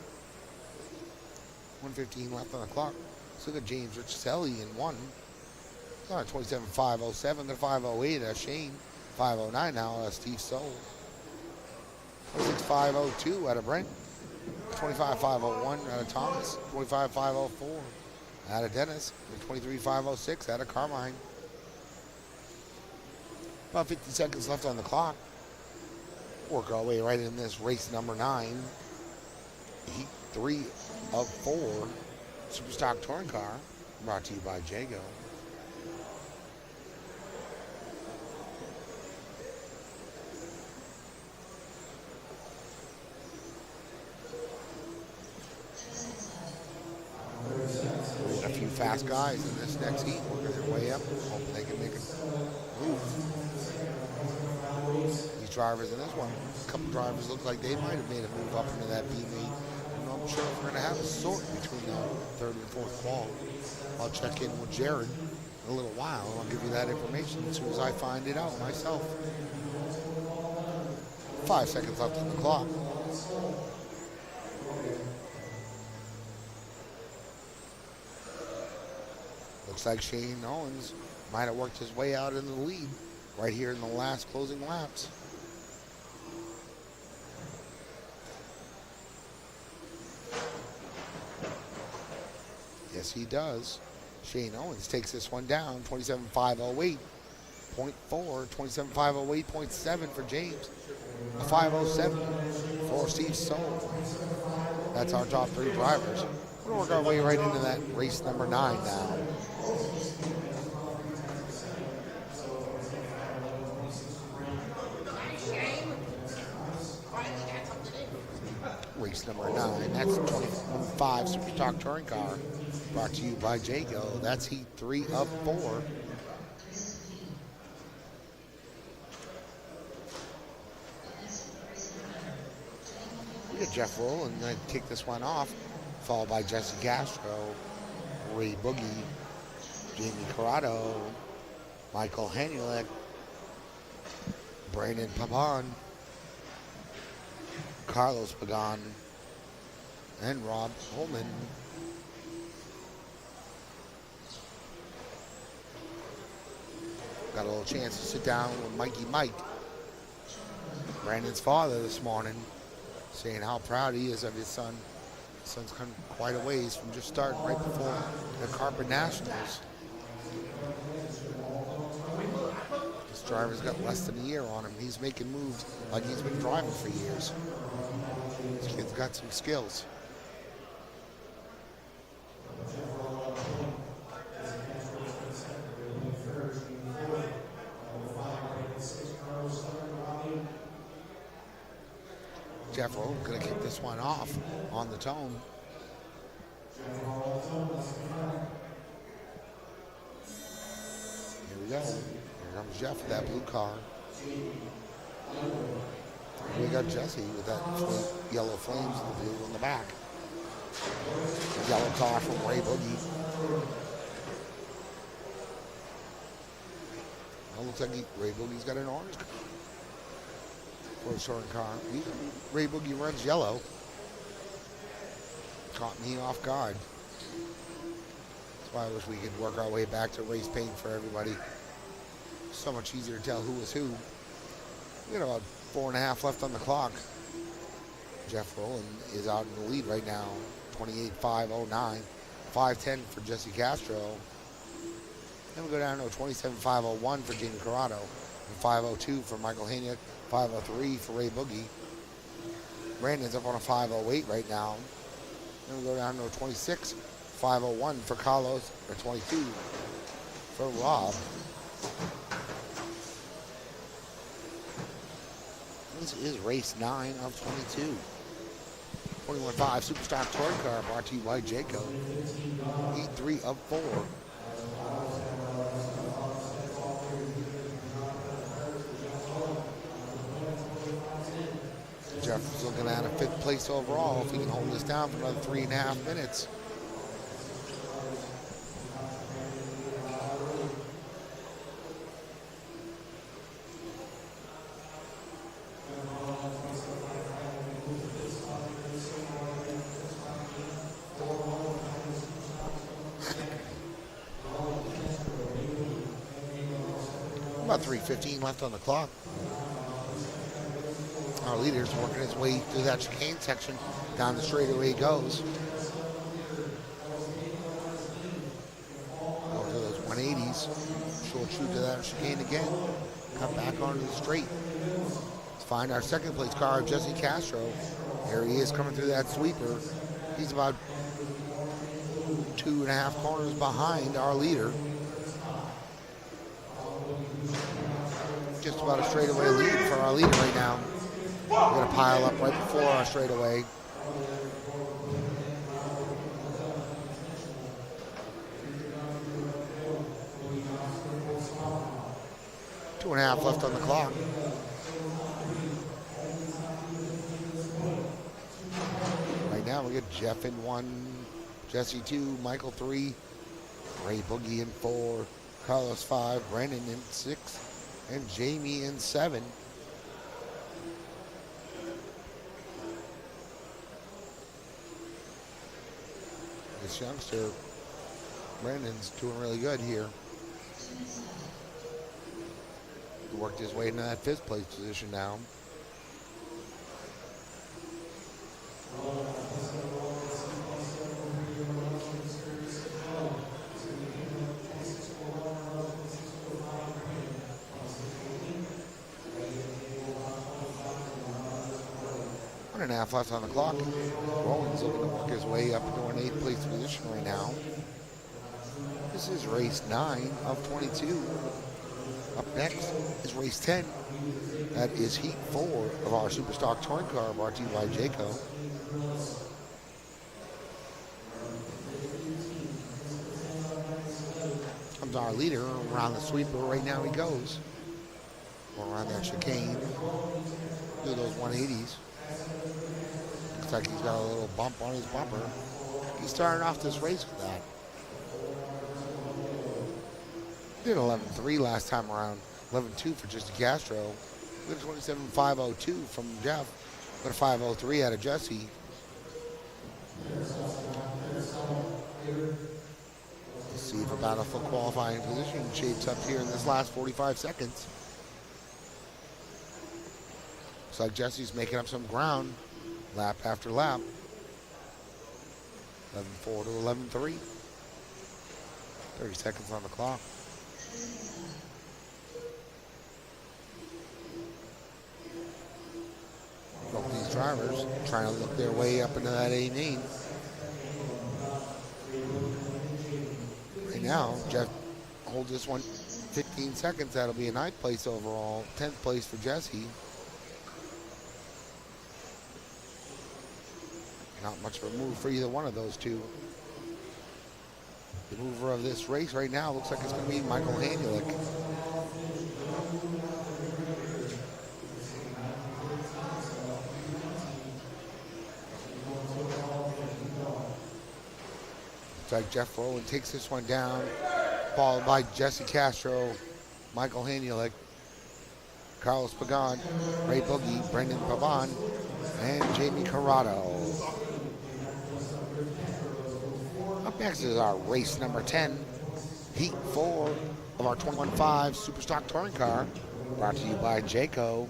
1:15 left on the clock. So look at James Riccitelli in 1. 27.507 to 5.08 at Shane. 5.09 now at Steve Soul. 26.502 out of Brent. 25.501 out of Thomas. 25.504 out of Dennis. And 23.506 out of Carmine. About 50 seconds left on the clock. Work our way right in this race number 9. Heat 3 of 4 Superstock Touring Car, brought to you by Jayco. A few fast guys in this next heat working their way up, hoping they can make a move. These drivers in this one, a couple drivers look like they might have made a move up into that B8. I'm sure if we're going to have a sort between the third and fourth qual. I'll check in with Jared in a little while. I'll give you that information as soon as I find it out myself. 5 seconds left on the clock. Looks like Shane Owens might have worked his way out in the lead right here in the last closing laps. Yes, he does. Shane Owens takes this one down, 27.508.4, 27.508.7 for James, a 507 for Steve Soul. That's our top three drivers. We're going to work our way right into that race number 9 now. Race number 9, that's 21.5 Super Stock Touring Car, brought to you by Jayco. That's heat 3 of 4. We got Jeff Roll and then kick this one off, followed by Jesse Castro, Ray Boogie, Jamie Corrado, Michael Hanulik, Brandon Paban, Carlos Pagan, and Rob Holman. Got a little chance to sit down with Mikey Mike, Brandon's father, this morning, saying how proud he is of his son. His son's come quite a ways from just starting right before the Carpet Nationals. This driver's got less than a year on him. He's making moves like he's been driving for years. This kid's got some skills. Jeff Rowe going to kick this one off on the tone. Here we go. Here comes Jeff with that blue car. We got Jesse with that yellow flames and the blue in the back. Yellow car from Ray Boogie. Well, looks like Ray Boogie's got an orange car for his touring car. Ray Boogie runs yellow. Caught me off guard. That's why I wish we could work our way back to race paint for everybody. So much easier to tell who was who. We got about 4.5 left on the clock. Jeff Rowland is out in the lead right now. 28.509. 5.10 for Jesse Castro. Then we go down to 27.501 for Jamie Corrado. And 5.02 for Michael Haniak. 5.03 for Ray Boogie. Brandon's up on a 5.08 right now. Then we go down to 26. 5.01 for Carlos. Or 22 for Rob. This is race 9 of 22. 21.5 Superstock Touring Car brought to you by Jayco. Heat 3 of 4. Jeff's looking at a 5th place overall if he can hold this down for another 3.5 minutes. About 3:15 left on the clock. Our leader's working his way through that chicane section. Down the straightaway he goes. Over to those 180s. Short shoot to that chicane again. Cut back onto the straight. Let's find our 2nd place car, Jesse Castro. There he is coming through that sweeper. He's about 2.5 corners behind our leader. Just about a straightaway lead for our leader right now. We're going to pile up right before our straightaway. Two and a half left on the clock. Right now we get Jeff in 1, Jesse 2, Michael 3, Ray Boogie in 4, Carlos 5, Brandon in 6, and Jamie in 7. This youngster Brandon's doing really good here. He worked his way into that fifth place position now. One and a half left on the clock. Rowan's looking to work his way up into an eighth place position right now. This is race 9 of 22. Up next is race 10. That is heat 4 of our Superstock Touring Car, brought to you by Jayco. Comes our leader around the sweeper. Right now he goes. Going around that chicane. Do those 180s. Looks like he's got a little bump on his bumper. He started off this race with that. Did 11.3 last time around. 11.2 for Jesse Castro. We had 27.502 from Jeff. But a 5.03 out of Jesse. Let's see if a Battlefield qualifying position shapes up here in this last 45 seconds. Looks like Jesse's making up some ground lap after lap. 11.4 to 11.3. 30 seconds on the clock. Both these drivers trying to look their way up into that A main. Right now, Jeff holds this one 15 seconds. That'll be a 9th place overall. 10th place for Jesse. Not much of a move for either one of those two. The mover of this race right now looks like it's going to be Michael Hanulik. Looks like Jeff Rowland takes this one down, followed by Jesse Castro, Michael Hanulik, Carlos Pagan, Ray Boogie, Brendan Pavon, and Jamie Corrado. Up next is our race number 10, heat 4 of our 21.5 Superstock Touring Car, brought to you by Jayco.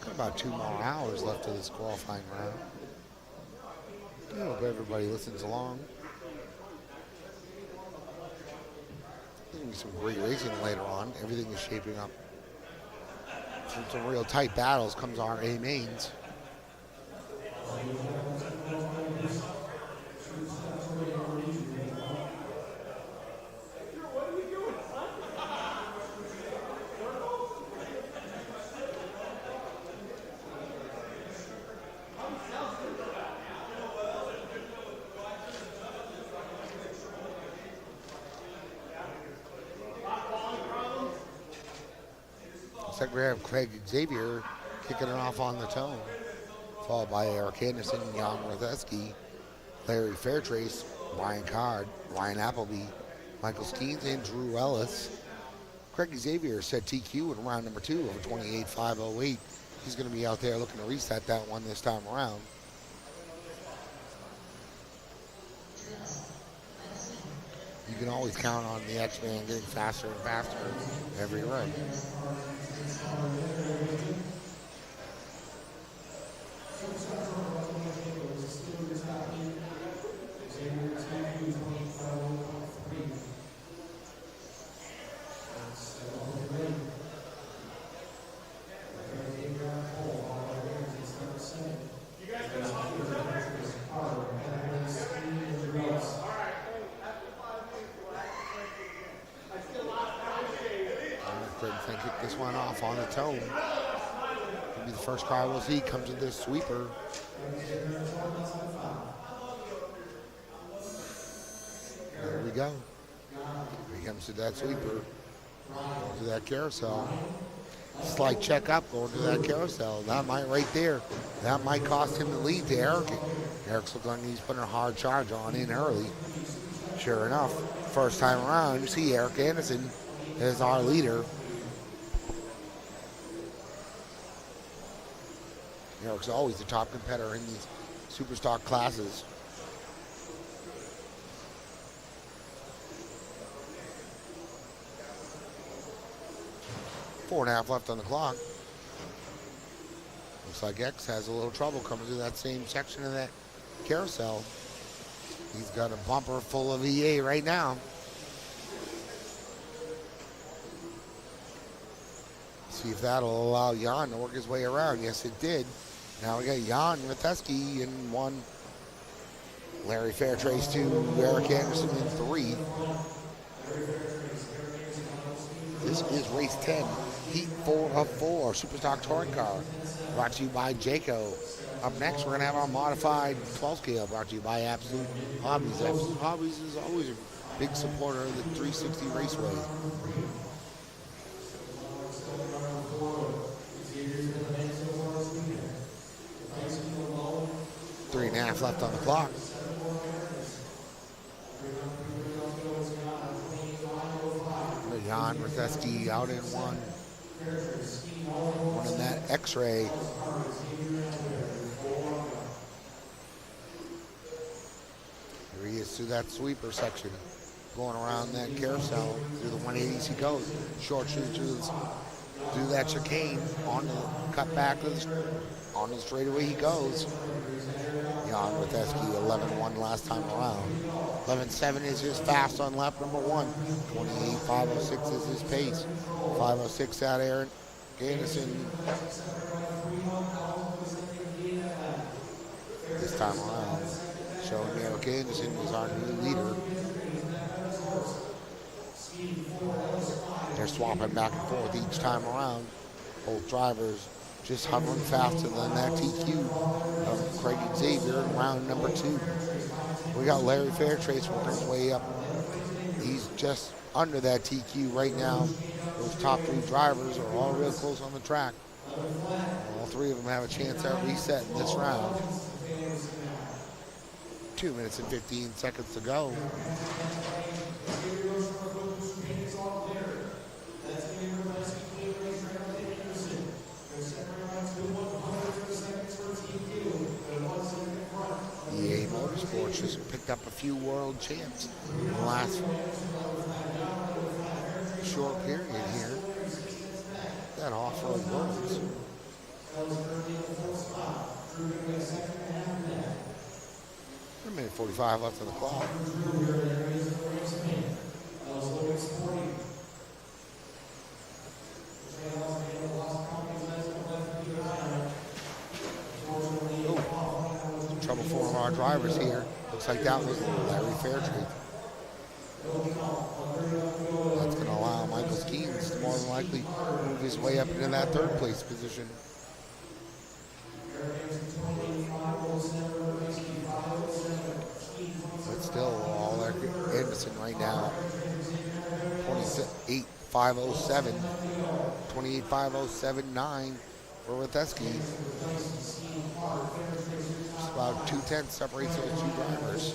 Got about 2 more hours left of this qualifying round. I hope everybody listens along. There's going to be some great racing later on. Everything is shaping up. From some real tight battles comes our A mains. Looks like we have Craig Xavier kicking it off on the tone, followed by Eric Anderson, Jan Rotheski, Larry Fairtrace, Ryan Card, Ryan Appleby, Michael Skeens, and Drew Ellis. Craig Xavier set TQ in round number 2 over 28.508. He's going to be out there looking to reset that one this time around. You can always count on the X-Man getting faster and faster every run. Kick this one off on the tone. Could be the first car we'll see come to this sweeper. There we go. Here he comes to that sweeper. Going to that carousel. Slight check up going to that carousel. That might right there. That might cost him the lead to Eric. Eric's looking like he's putting a hard charge on in early. Sure enough, first time around, you see Eric Anderson is our leader. Eric's always the top competitor in these Superstock classes. Four and a half left on the clock. Looks like X has a little trouble coming through that same section of that carousel. He's got a bumper full of EA right now. See if that'll allow Jan to work his way around. Yes, it did. Now we got Jan Ratheski in 1. Larry Fairtrace 2. Eric Anderson in 3. This is race 10. Heat 4 of 4. Superstock Touring Car. Brought to you by Jayco. Up next, we're going to have our modified 12 scale brought to you by Absolute Hobbies. Absolute Hobbies is always a big supporter of the 360 Raceway. 3.5 left on the clock. Jan Ratheski out in 1. One in that X-ray. Here he is through that sweeper section. Going around that carousel. Through the 180s he goes. Short shoot through that chicane. On the cut back on the straightaway he goes. Jan Ratheski 11-1 last time around. 11-7 is his fast on lap number 1. 28.506 is his pace. 506 out Eric Anderson. This time around, showing Eric Anderson is our new leader. They're swapping back and forth each time around. Both drivers just hovering faster than that TQ of Craig Xavier in round number 2. We got Larry Fairtrace working his way up. He's just under that TQ right now. Those top 3 drivers are all real close on the track. All 3 of them have a chance at reset in this round. 2 minutes and 15 seconds to go. EA Motorsports just picked up a few world champs in the last short period here. That off-road worlds. 1:45 left on the clock. Trouble for one of our drivers here. Looks like that was Larry Fairtree. That's going to allow Michael Skeens to more than likely move his way up into that 3rd place position. But still, all Anderson right now. 28.507. 28.507.9 for Ratheski. Just about 2/10 separates those 2 drivers.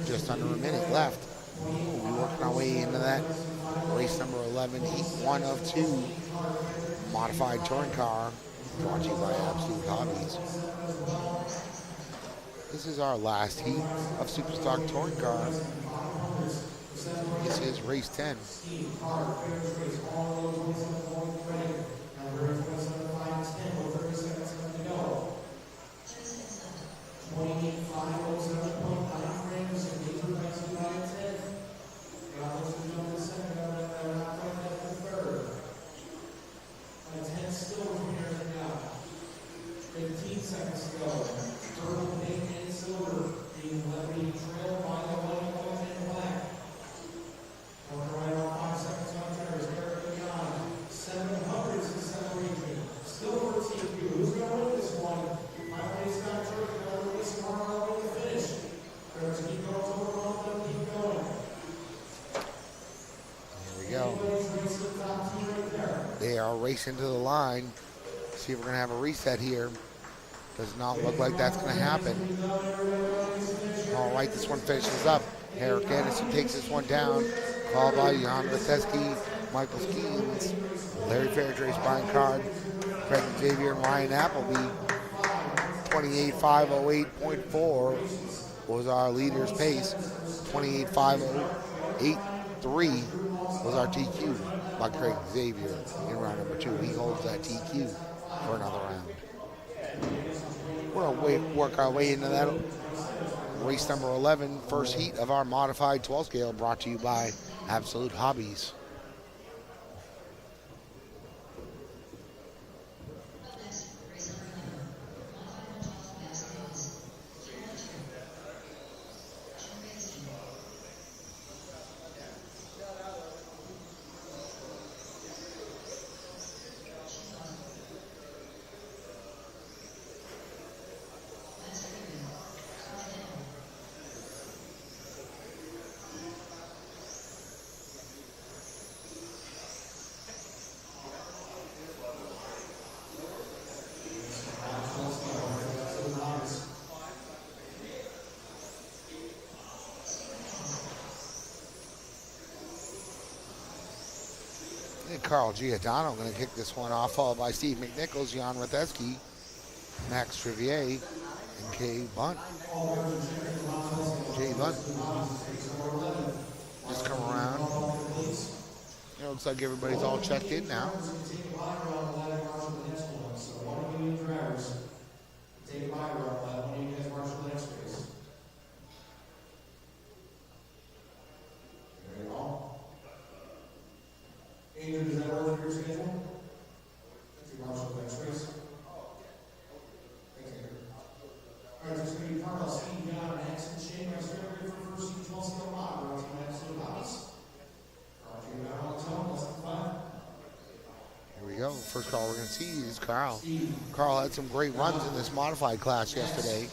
Just under a minute left. We're working our way into that race number 11, heat 1 of 2. Modified touring car, brought to you by Absolute Hobbies. This is our last heat of Superstock touring car. This is race 10. Racing to the line. See if we're going to have a reset here. Does not look like that's going to happen. All right, this one finishes up. Eric Anderson takes this one down. Called by Jan Vaseski, Michael Skeens, Larry Fairtrace, Brian Card, Craig Xavier, and Ryan Appleby. 28.508.4 was our leader's pace. 28.508.3 was our TQ by Craig Xavier in round number 2. He holds that TQ for another round. We're going to work our way into that race number 11, first heat of our modified 12 scale, brought to you by Absolute Hobbies. Carl Giordano going to kick this one off, followed by Steve McNichols, Jan Ratheski, Max Trivier, and Kay Bunt. Jay Bunt. Just come around. It looks like everybody's all checked in now. Does that work for your schedule? That's your marshal next race. Thanks, Andrew. All right, just going to be Carl, Steve, John, Max, and Shane. My straight ready for first seat 12 scale mod. We're on Team Absolute Hobbies. Carl, you got on the tone, less than 5. Here we go. First call we're going to see is Carl. Carl had some great runs in this modified class yesterday.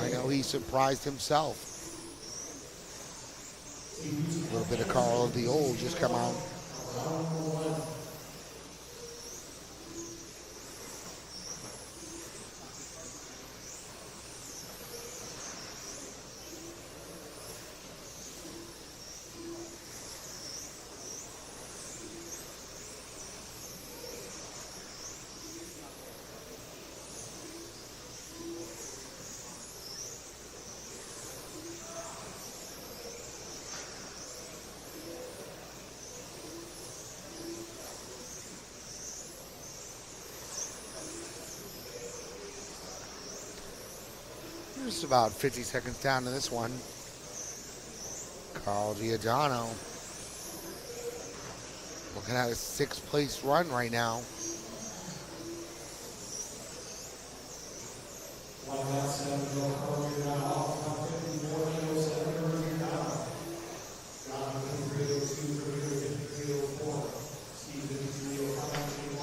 I know he surprised himself. A little bit of Carl of the old just come out. Just about 50 seconds down to this one. Carl Giordano looking at a 6th place run right now.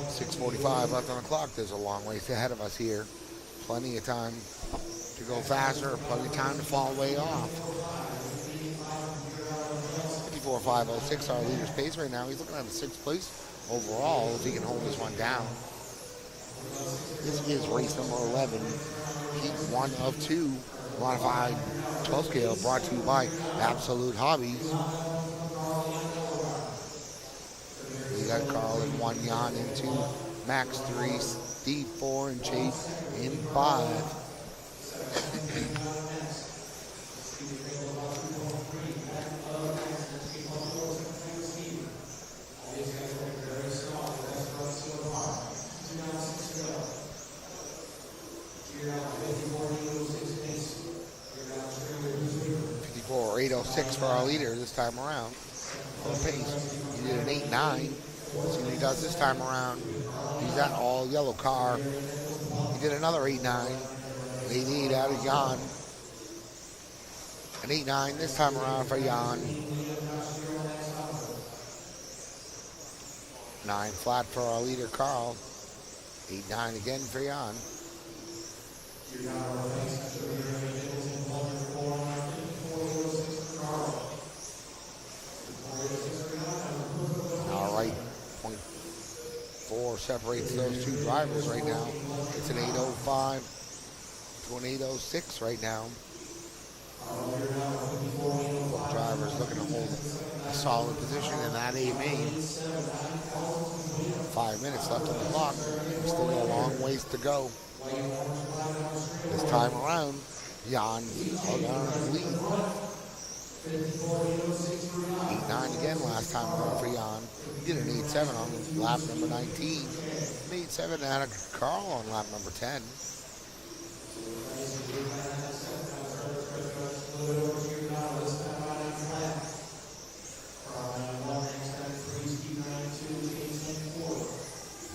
.6:45 left on the clock. There's a long ways ahead of us here. Plenty of time to go faster, plenty of time to fall way off. 54.506, our leader's pace right now. He's looking at a 6th place overall if he can hold this one down. This is race number 11, heat 1 of 2, modified 12 scale, brought to you by Absolute Hobbies. We got Carl in 1, Jan in 2, Max 3, Steve 4, and Chase in 5. .806 for our leader this time around. Full pace. He did an 8.9. Let's see what he does this time around. He's that all yellow car. He did another 8.9. 8.8 out of Jan. An 8.9 this time around for Jan. 9 flat for our leader Carl. 8.9 again for Jan. All right, 0.4 separates those two drivers right now. It's an 8.05. to an 8:06 right now. Both drivers looking to hold a solid position in that A main. 5 minutes left on the clock. We still got a long ways to go. This time around, Jan held on to the lead. 8-9 again last time around for Jan. He did an 8-7 on lap number 19. An 8-7 out of Carl on lap number 10.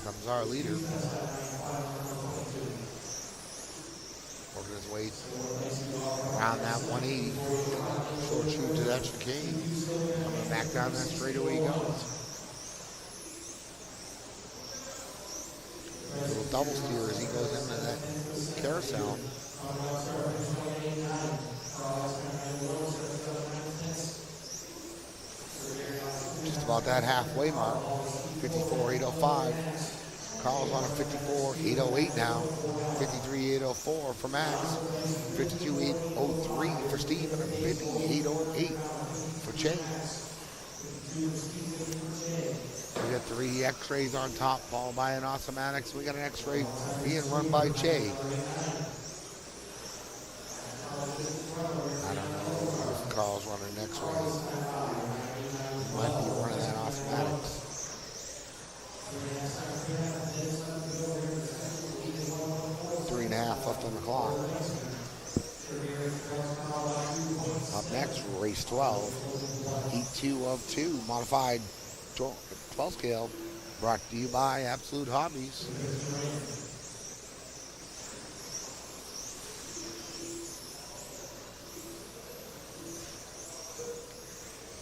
Comes our leader. Working his way around that 180. Short shoot to that chicane. Coming back down that straightaway he goes. A little double steer as he goes into that carousel. Just about that halfway mark. 54.805. Carl's on a 54.808 now. 53.804 for Max. 52.803 for Steve, and a 58.08 for Che. We got 3 X-rays on top, followed by an Automatics. We got an X-ray being run by Che. I don't know if Carl's running an X-ray. Might be running that Automatics. 3.5 left on the clock. Up next, race 12. Heat 2 of 2, modified 12 scale, brought to you by Absolute Hobbies.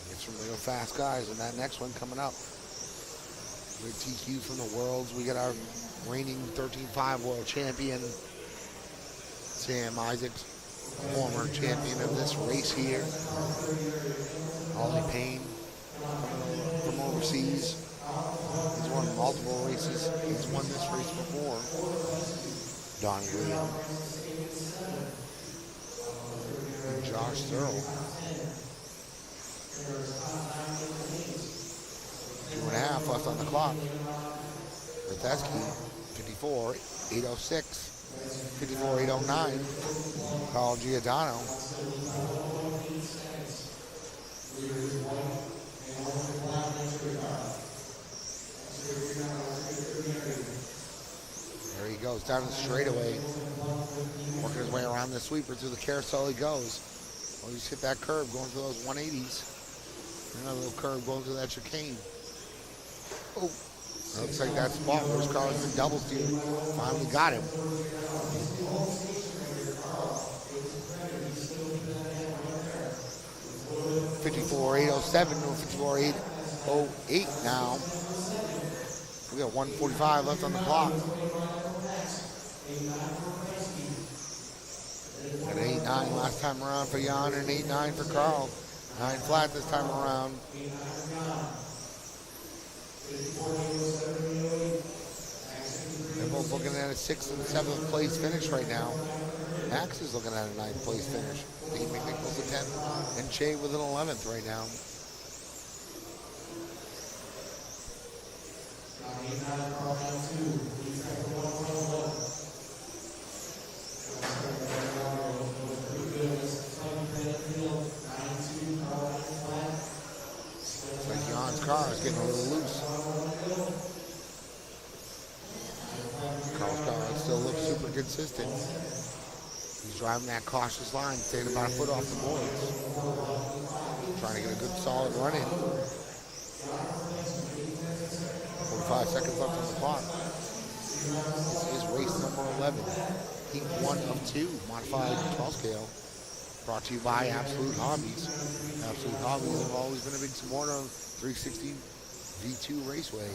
Get some real fast guys in that next one coming up. We have TQ from the Worlds. We got our reigning 13-5 world champion, Sam Isaacs, former champion of this race here. Ollie Payne from overseas. He's won multiple races. He's won this race before. Donnie Williams. And Josh Searle. 2.5 left on the clock. Rateski, 54.806. 54.809. Carl Giordano. There he goes down the straightaway. Working his way around the sweeper through the carousel he goes. Oh, he's hit that curve going through those 180s. Another little curve going through that chicane. Oh, looks like that spot where his car's been double steered. Finally got him. 54.807 or 54.808 now. We got 1:45 left on the clock. An 8-9 last time around for Jan and 8-9 for Carl. 9 flat this time around. They're both looking at a 6th and 7th place finish right now. Max is looking at a 9th place finish. Dean McNichols a 10th, and Che with an 11th right now. Looks like Jan's car is getting a little loose. Carl's car still looks super consistent. He's driving that cautious line, staying about a foot off the boards. Trying to get a good solid run in. 45 seconds left on the clock. This is race number 11. Heat 1 of 2, modified 12 scale. Brought to you by Absolute Hobbies. Absolute Hobbies have always been a big supporter of 360 V2 Raceway.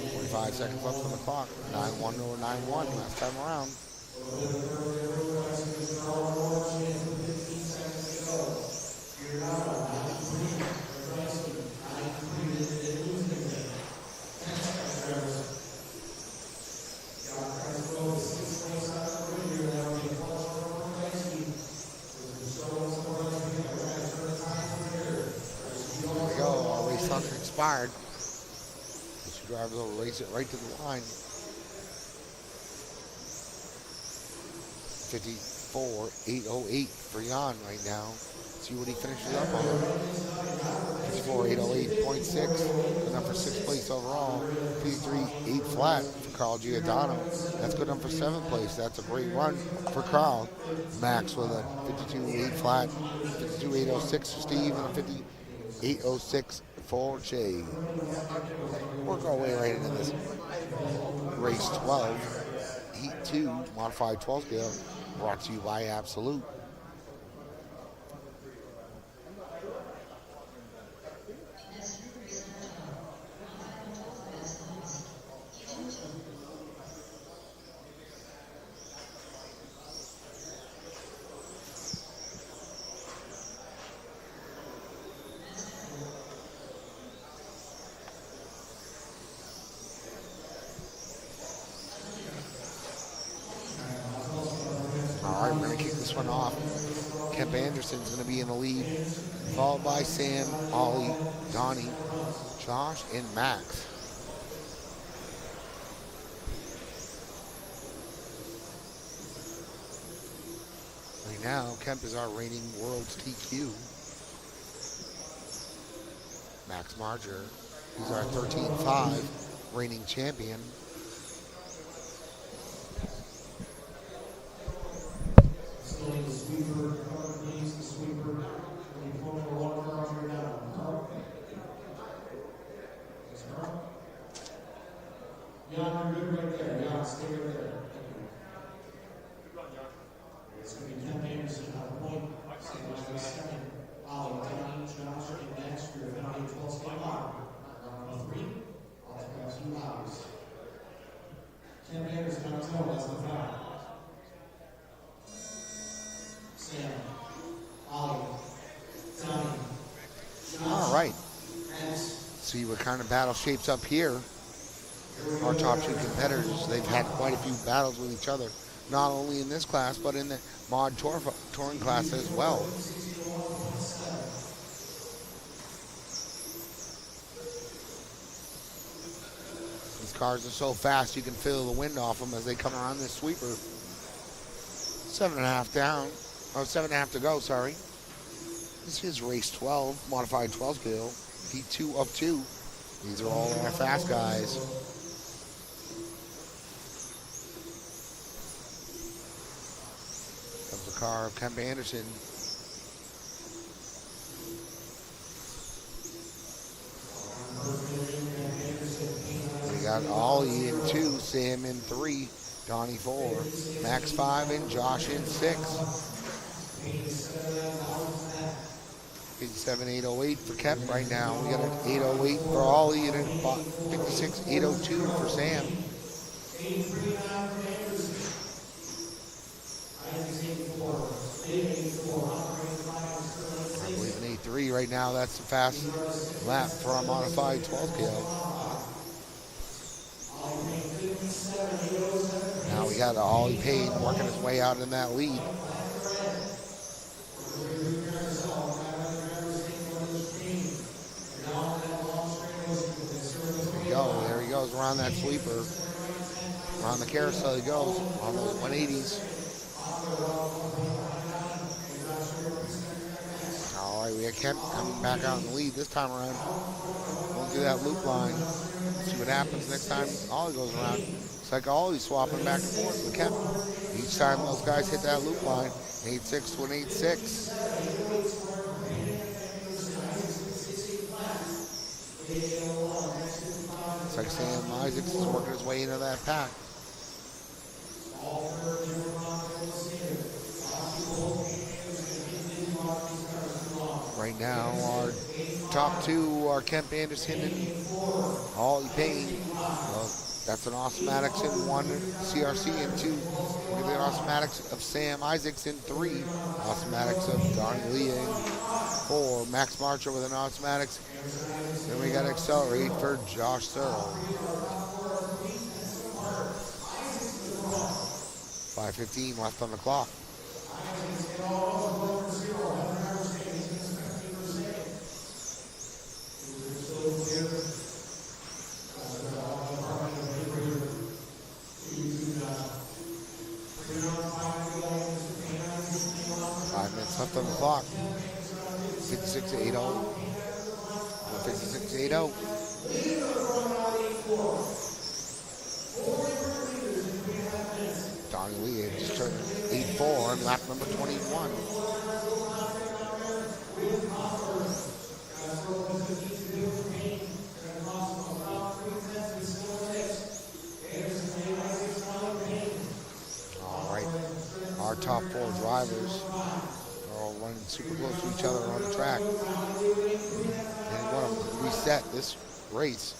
45 seconds left on the clock. 9-1 or 9-1 last time around. expired. The two drivers will race it right to the line. 54.808 for Jan right now. See what he finishes up on. 54.808.6. Good enough for 6th place overall. 53.8 flat for Carl Giordano. That's good enough for 7th place. That's a great run for Carl. Max with a 52.8 flat. 52.806 for Steve and a 58.06 for Jay. Work our way right into this race 12. Heat 2, modified 12 scale, brought to you by Absolute. All right, we're going to kick this one off. Kemp Anderson's going to be in the lead, followed by Sam, Ollie, Donnie, Josh, and Max. Right now, Kemp is our reigning World's TQ. Max Marger, he's our 13-5 reigning champion. All right. See what kind of battle shapes up here. Our top two competitors, they've had quite a few battles with each other, not only in this class, but in the mod touring class as well. These cars are so fast you can feel the wind off them as they come around this sweeper. 7.5 down, or 7.5 to go, sorry. This is race 12, modified 12 scale, heat 2 of 2. These are all our fast guys. Comes the car of Kemp Anderson. We got Ollie in 2, Sam in 3, Donnie 4, Max 5, and Josh in 6. 57.808 for Kemp right now. We got an 808 for Ollie and a 56.802 for Sam. I believe an 8.3 right now. That's the fast lap for our modified 12 scale. Now we got Ollie Payne working his way out in that lead. There he goes around that sweeper. Around the carousel he goes, on those 180s. All right, we got Kemp coming back out in the lead this time around. We'll do that loop line. See what happens next time Ollie goes around. It's like Ollie's swapping back and forth with Kemp. Each time those guys hit that loop line, 8.6 to an 8.6. It's like Sam Isaacs is working his way into that pack. Right now, our top two are Kemp Anderson and Ollie Payne. That's an Automatics in 1, CRC in 2. We're going to get Automatics of Sam Isaacs in 3. Automatics of Donnie Lee in 4. Max Marcher with an Automatics. Then we got Accelerate for Josh Searle. 5:15 left on the clock. left on the clock. 56-80. 56-80. Donnie Lee just turned 8-4 on lap number 21. All right, our top 4 drivers are all running super close to each other on the track. And we're going to reset this race.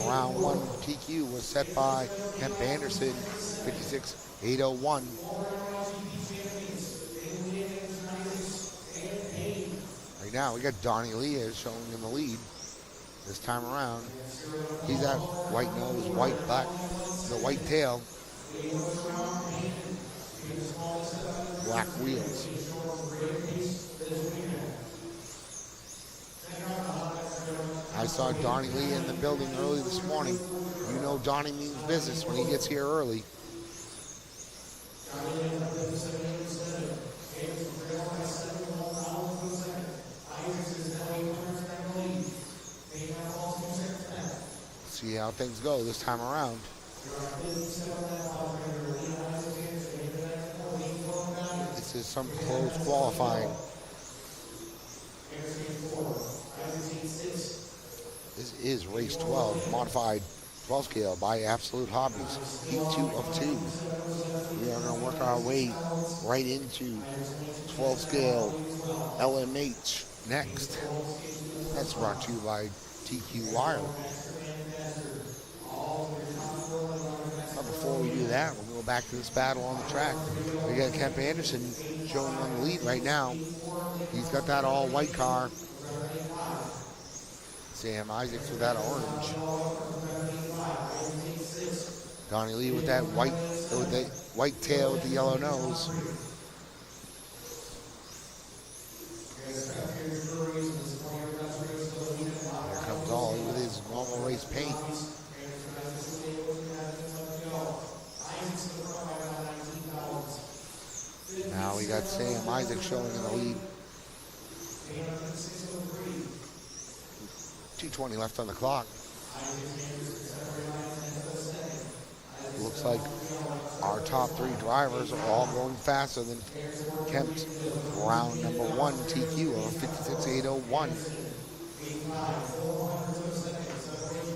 Round 1 TQ was set by Kemp Anderson, 56-801. Right now, we got Donnie Lee showing in the lead this time around. He's at white nose, white butt, the white tail, black wheels. I saw Donnie Lee in the building early this morning. You know Donnie means business when he gets here early. See how things go this time around. This is some close qualifying. This is race 12, modified 12 scale by Absolute Hobbies, heat 2 of 2. We are going to work our way right into 12 scale LMH next. That's brought to you by TQ Wire. But before we do that, we'll go back to this battle on the track. We got Kemp Anderson showing on the lead right now. He's got that all white car. Sam Isaacs with that orange. Donnie Lee with that white tail with the yellow nose. Here comes Ollie with his normal race paint. Now we got Sam Isaacs showing in the lead. 2:20 left on the clock. Looks like our top 3 drivers are all going faster than Kemp's round number 1 TQ of 56-801.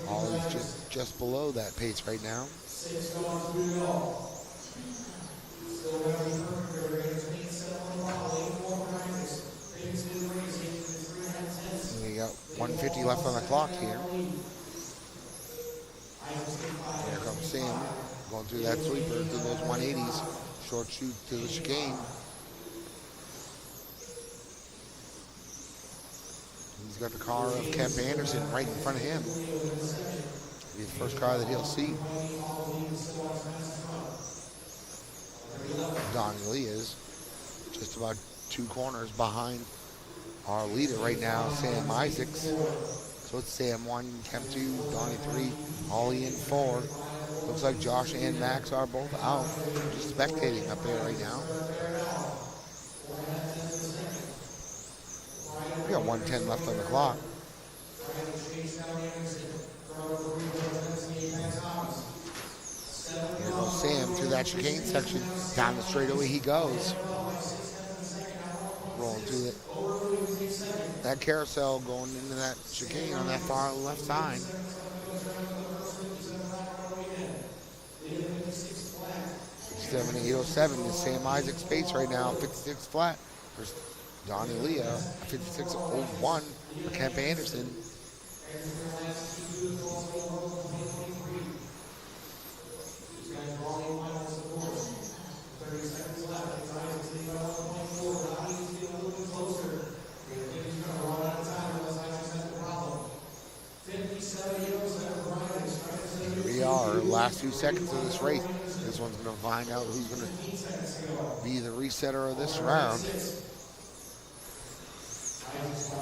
Ollie's just below that pace right now. We got 150 left on the clock here. Here comes Sam going through that sweeper to those 180s. Short shoot to the chicane. He's got the car of Kemp Anderson right in front of him. It'll be the first car that he'll see. Donnie Lee is just about 2 corners behind our leader right now, Sam Isaacs. So it's Sam 1, Kemp 2, Donnie 3, Ollie in 4. Looks like Josh and Max are both out, just spectating up there right now. We got 1:10 left on the clock. Here goes Sam through that chicane section. Down the straightaway he goes. Rolling through that carousel, going into that chicane on that far left side. 57-807 is Sam Isaacs' pace right now, 56 flat. There's Donnie Leah, 56-01 for Kemp Anderson. Here we are, last 2 seconds of this race. This one's going to find out who's going to be the resetter of this round.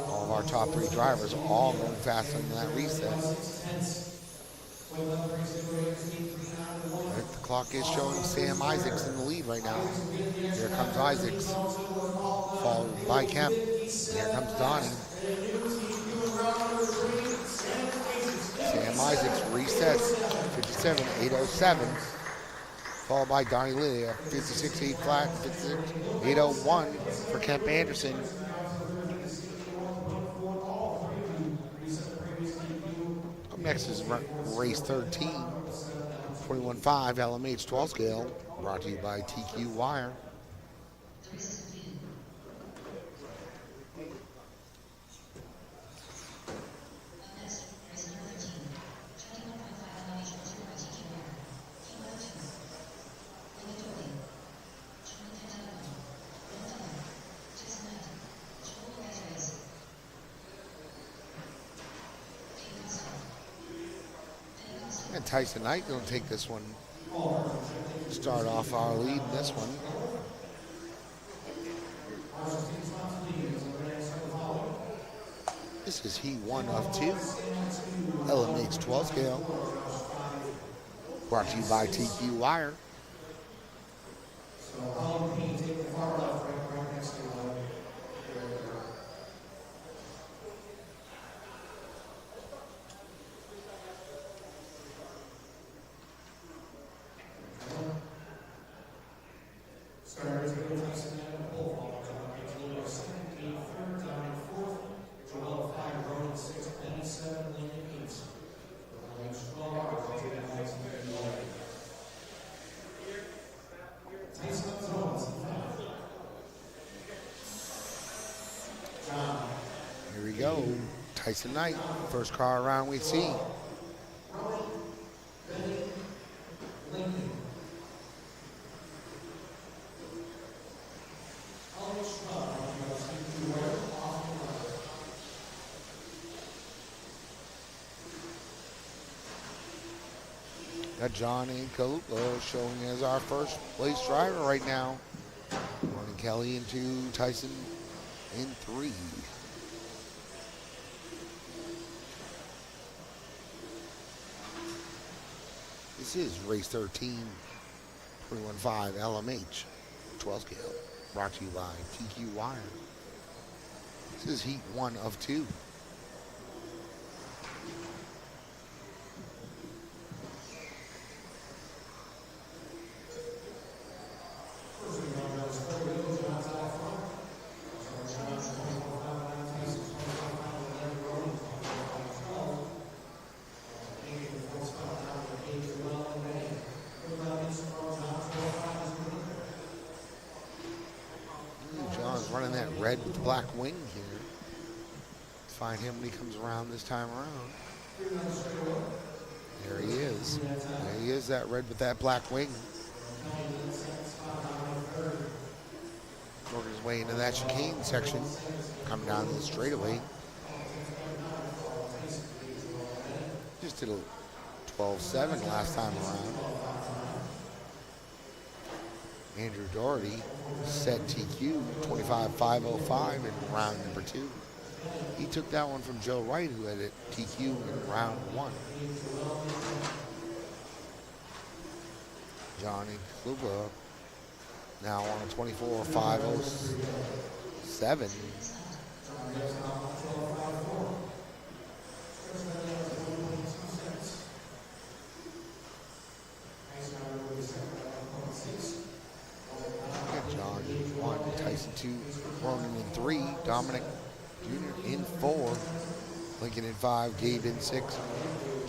All of our top 3 drivers are all going faster than that reset. At the clock is showing Sam Isaacs in the lead right now. Here comes Isaacs, followed by Kemp. Here comes Donnie. Sam Isaacs resets 57.807, followed by Donnie Lydia 56.8 flat, 56.801 for Kemp Anderson. Up next is race 13, 21.5 LMH 12 scale, brought to you by TQ Wire. And Tyson Knight going to take this one. Start off our lead in this one. This is heat 1 of 2. LMH 12 scale. Brought to you by TQ Wire. Here we go. Tyson Knight, first car around we see. Got Johnny Calupo showing as our first place driver right now. Running Kelly into Tyson in 3. This is race 13, 21.5 LMH 12 scale, brought to you by TQ Wire. This is heat 1 of 2. Running that red with black wing here. Find him when he comes around this time around. There he is. There he is, that red with that black wing. Working his way into that chicane section. Coming down the straightaway. Just did a 12.7 last time around. Andrew Doherty set TQ 25.505 in round number 2. He took that one from Joe Wright, who had it TQ in round 1. Johnny Kluba now on a 24.507. Tyson 2, Ronan in 3, Dominic Jr. in 4, Lincoln in 5, Gabe in 6,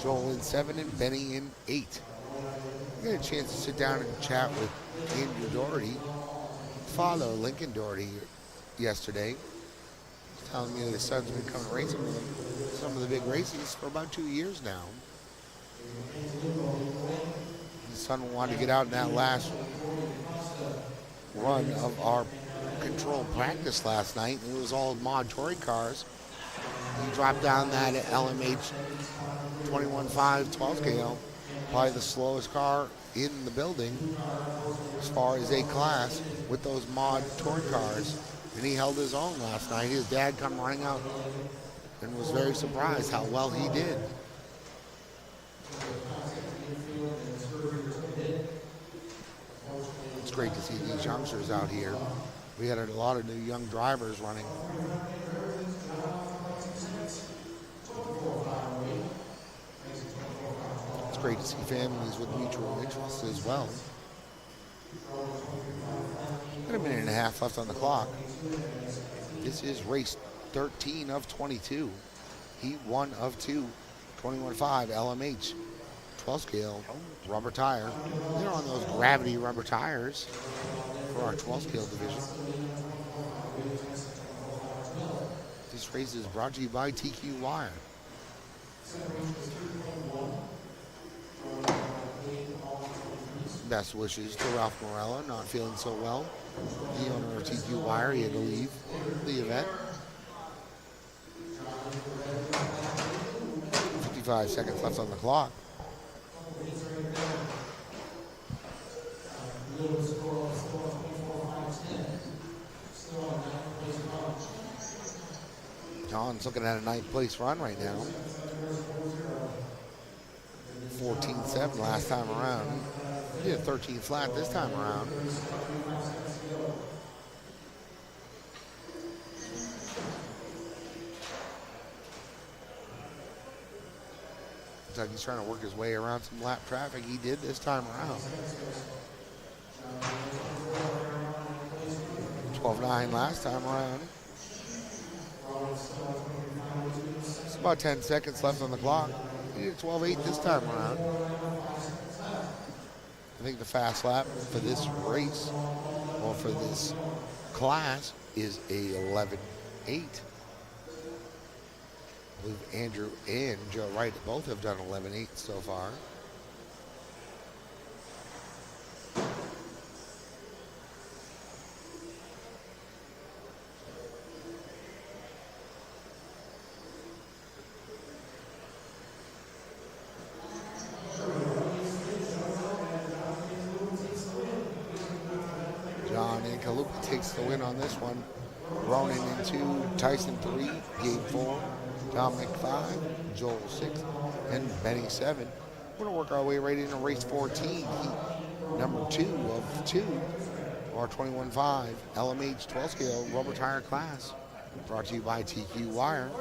Joel in 7, and Benny in 8. I got a chance to sit down and chat with Andrew Doherty, father Lincoln Doherty, yesterday. He's telling me that his son's been coming racing with him some of the big races for about 2 years now. His son wanted to get out in that last run of our controlled practice last night. It was all mod touring cars. He dropped down that LMH 21.5 12 scale, probably the slowest car in the building as far as A class with those mod touring cars, and he held his own last night. His dad come running out and was very surprised how well he did. It's great to see these youngsters out here. We had a lot of new young drivers running. It's great to see families with mutual interests as well. Got a minute and a half left on the clock. This is race 13 of 22. Heat 1 of 2. 21.5 LMH. 12 scale rubber tire. They're on those gravity rubber tires for our 12 scale division. This race is brought to you by TQ Wire. Best wishes to Ralph Morella, not feeling so well. The owner of TQ Wire, he had to leave the event. 55 seconds left on the clock. John's looking at a ninth place run right now. 14.7 last time around. He did a 13 flat this time around. Looks like he's trying to work his way around some lap traffic. He did this time around. 12.9 last time around. It's about 10 seconds left on the clock. He did 12.8 this time around. I think the fast lap for this race, or for this class, is a 11.8. I believe Andrew and Joe Wright both have done 11.8 so far. Takes the win on this one. Ronan in 2, Tyson 3, Gabe 4, Dominic 5, Joel 6, and Benny 7. We're going to work our way right into race 14, heat number 2 of 2, our 21.5 LMH 12 scale rubber tire class. Brought to you by TQ Wire.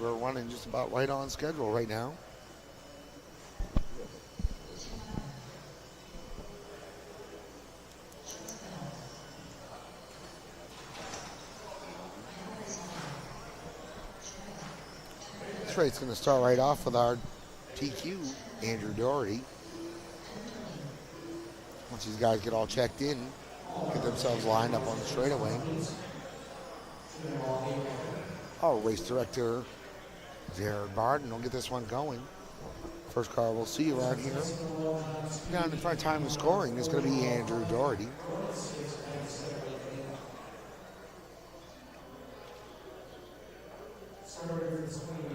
We're running just about right on schedule right now. This race's going to start right off with our TQ, Andrew Doherty. Once these guys get all checked in, get themselves lined up on the straightaway. Our race director, Jared Barden, will get this one going. First car we'll see around here. Now in the front time of scoring is going to be Andrew Doherty.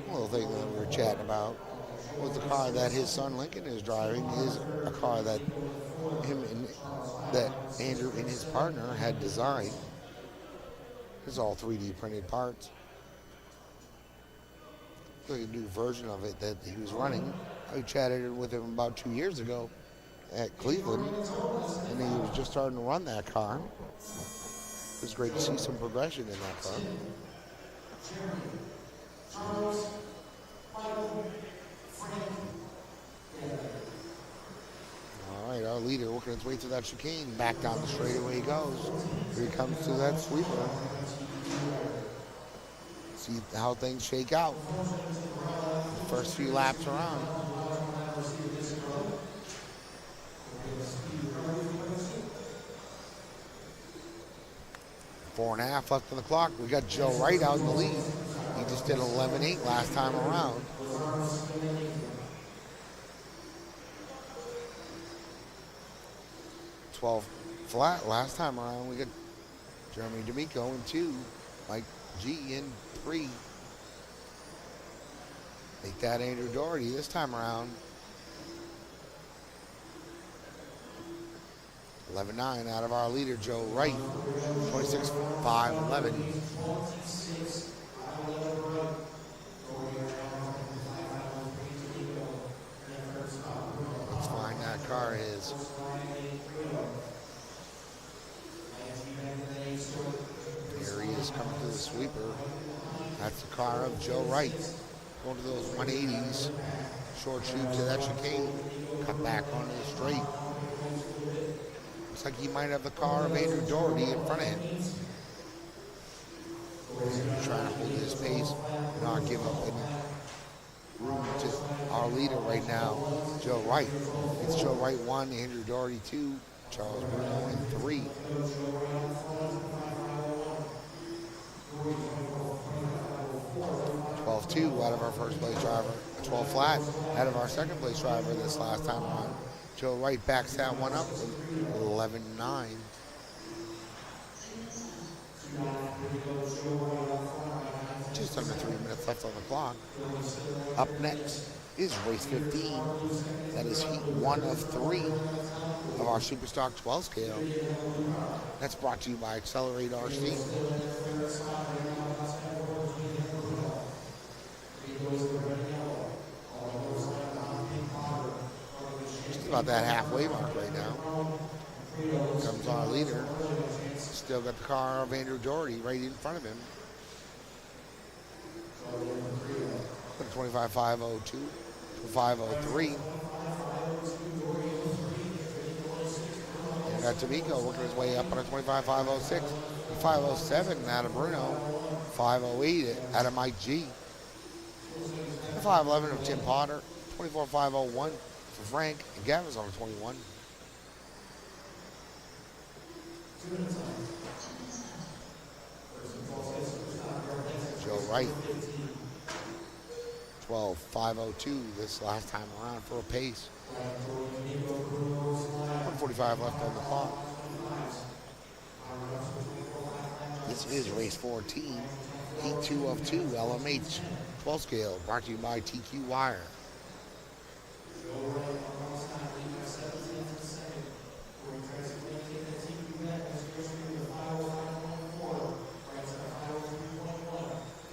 One little thing that we were chatting about was the car that his son Lincoln is driving is a car that Andrew and his partner had designed. It's all 3D printed parts. A new version of it that he was running. I chatted with him about 2 years ago at Cleveland, and he was just starting to run that car. It was great to see some progression in that car. All right, our leader working its way through that chicane. Back down the straightaway he goes. Here he comes to that sweeper. See how things shake out. The first few laps around. Four and a half left on the clock. We got Joe Wright out in the lead. He just did 11.8 last time around. $12 flat last time around. We got Jeremy D'Amico in 2. Mike G in 3. Make that Andrew Doherty this time around. 11-9 out of our leader, Joe Wright. 26-5-11. Let's find that car is. Here he is coming to the sweeper. That's the car of Joe Wright. Going to those 180s. Short shoot to that chicane. Cut back onto the straight. Looks like he might have the car of Andrew Doherty in front of him. He's trying to hold his pace and not give up any room to our leader right now, Joe Wright. It's Joe Wright 1, Andrew Doherty 2, Charles Bruno in 3. Out of our first place driver, 12 flat out of our second place driver this last time around. Joe Wright backs that one up with 11-9. Just under 3 minutes left on the clock. Up next is race 15. That is heat 1 of 3 of our Superstock 12 scale. That's brought to you by Accelerate RC. Just about that halfway mark right now. Comes our leader. Still got the car of Andrew Doherty right in front of him. 25.502 to 503. And got D'Amico working his way up on a 25.506. 507 out of Bruno. 508 out of Mike G. 511 of Tim Potter, 24.501 for Frank, and Gavin's on a 21. Joe Wright, 12.502 this last time around for a pace. 145 left on the clock. This is race 14, heat 2 of 2, LMH 12 scale, brought to you by TQ Wire.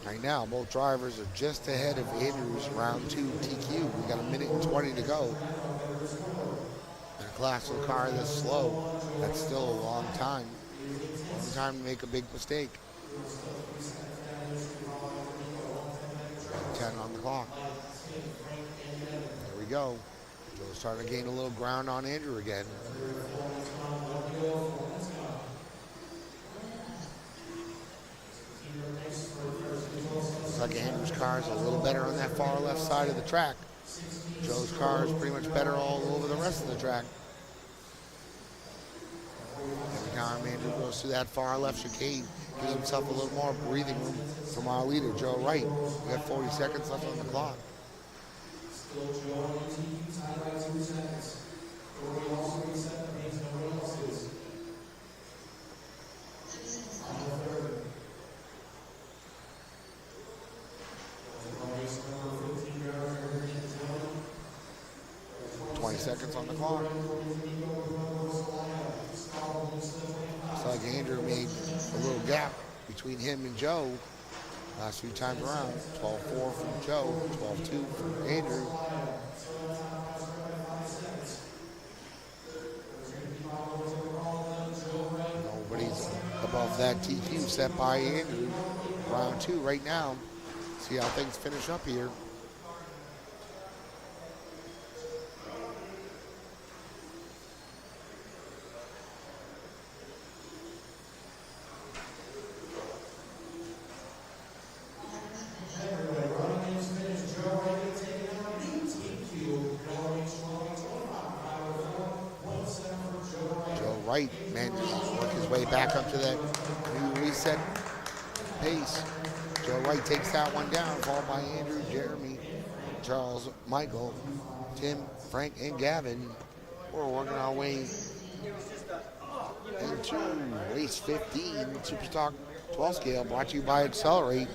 Right now, both drivers are just ahead of Andrews, round 2 TQ. We got a minute and 20 to go. In a class of a car this slow, that's still a long time. Long time to make a big mistake. 10 on the clock. There we go. Joe's starting to gain a little ground on Andrew again. Looks like Andrew's car is a little better on that far left side of the track. Joe's car is pretty much better all over the rest of the track. Every time Andrew goes through that far left chicane, gives himself a little more breathing room from our leader, Joe Wright. We have 40 seconds left on the clock. Still Joe on TQ, tied by 2 seconds. Doherty also reset, that means nobody else is. On the third. 20 seconds on the clock. Looks like Andrew made a little gap between him and Joe last few times around. 12-4 from Joe, 12-2 from Andrew. Nobody's above that TQ set by Andrew. Round 2 right now. See how things finish up here. Wright managed to work his way back up to that new reset pace. Joe Wright takes that one down, followed by Andrew, Jeremy, Charles, Michael, Tim, Frank, and Gavin. We're working our way into race 15, Superstock 12 scale, brought to you by Accelerate.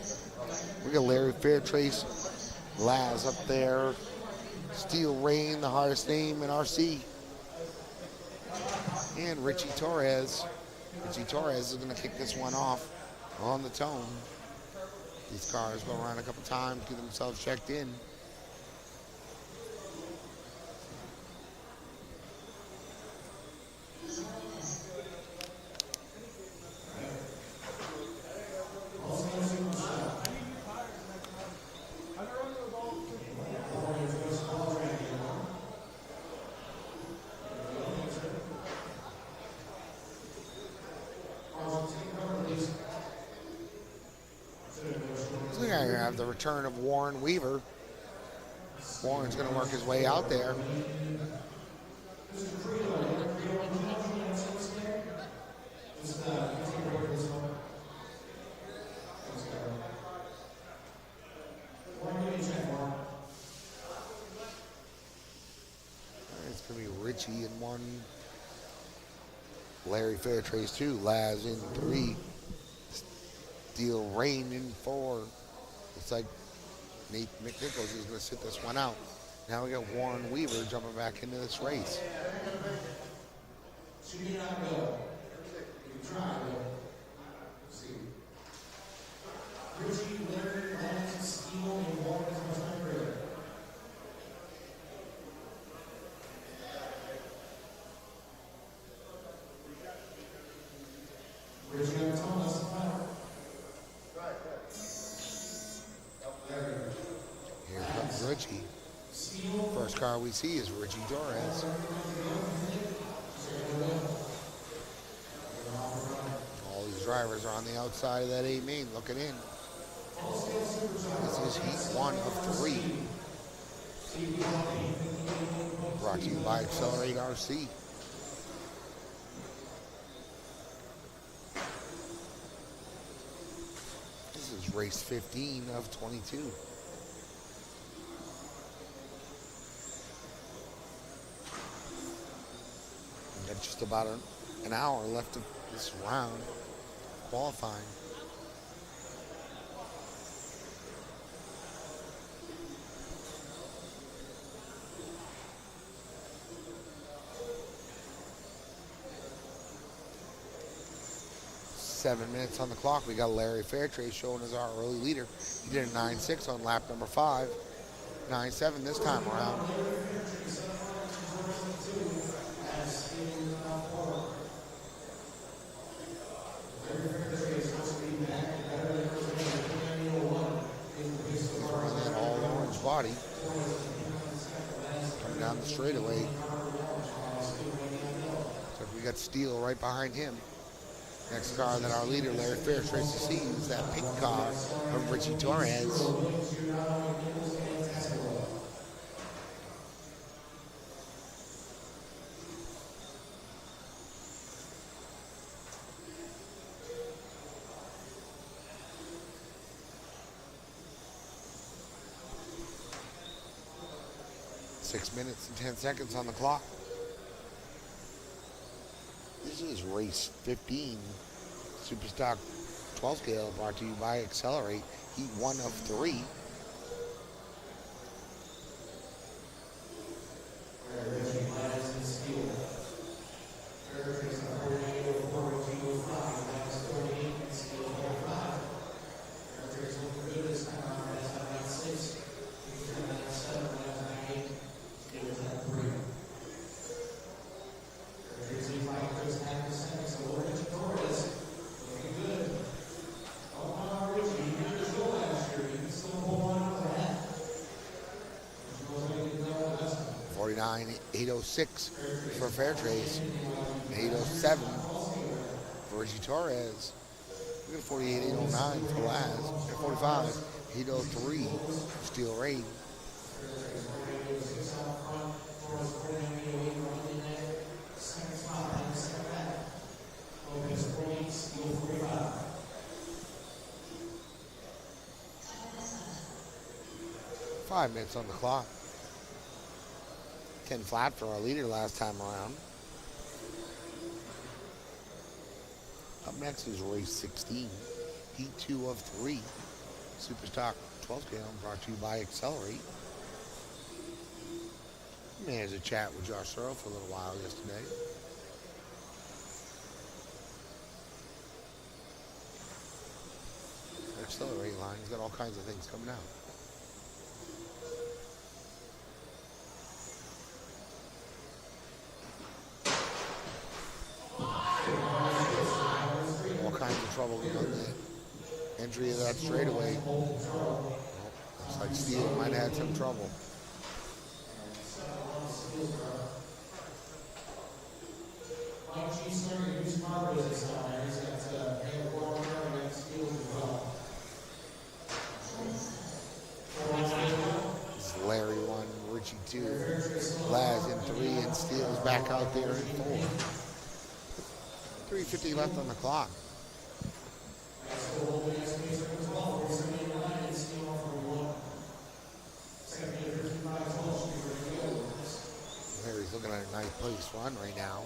We got Larry Fairtrace, Laz up there, Steel Rain, the hardest name in RC. and Richie Torres. Richie Torres is going to kick this one off on the tone. These cars go around a couple times, get themselves checked in. So we have the return of Warren Weaver. Warren's going to work his way out there. It's going to be Richie in 1. Larry Fairtrace 2. Laz in 3. Steel Rain in 4. Looks like Nate McNichols is going to sit this one out. Now we got Warren Weaver jumping back into this race. Here comes Richie. First car we see is Richie Torres. All these drivers are on the outside of that A main looking in. This is heat 1 of 3. Brought to you by Accelerate RC. This is race 15 of 22. We got just about an hour left of this round qualifying. Seven minutes on the clock. We got Larry Fairtrace showing as our early leader. He did a 9.6 on lap number 5. 9.7 this time around. Running that all orange body. Coming down the straightaway. So we got Steele right behind him. Next car that our leader, Larry Fairtrace, sees is that pink car of Richie Torres. Six minutes and 10 seconds on the clock. This is race 15, Superstock 12 scale, brought to you by Accelerate, heat 1 of 3. .49, 806 for Fairtrace, 807 for Richie Torres. We got 48, 809 for Laz, and 45, 803 for Steel Rain. Five minutes on the clock. 10 flat for our leader last time around. Up next is race 16, heat 2 of 3. Superstock 12 scale brought to you by Accelerate. We managed to chat with Josh Searle for a little while yesterday. accelerate line. He's got all kinds of things coming out. All kinds of trouble on the entry of that straightaway. Well, looks like Steele might have had some trouble. This is Larry 1, Richie 2, Laz in 3, and Steele's back out there in 4. 3:50 left on the clock. Larry's looking at a nice place run right now.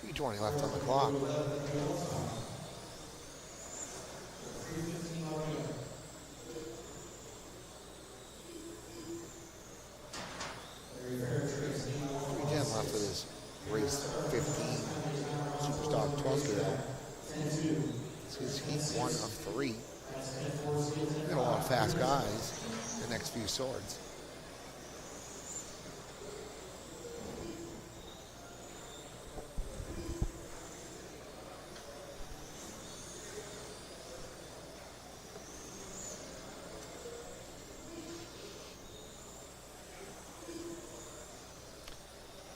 .320 left on the clock. Left of this race 15 Superstock 12 scale. This is heat 1 of 3. Got a lot of fast guys the next few swords.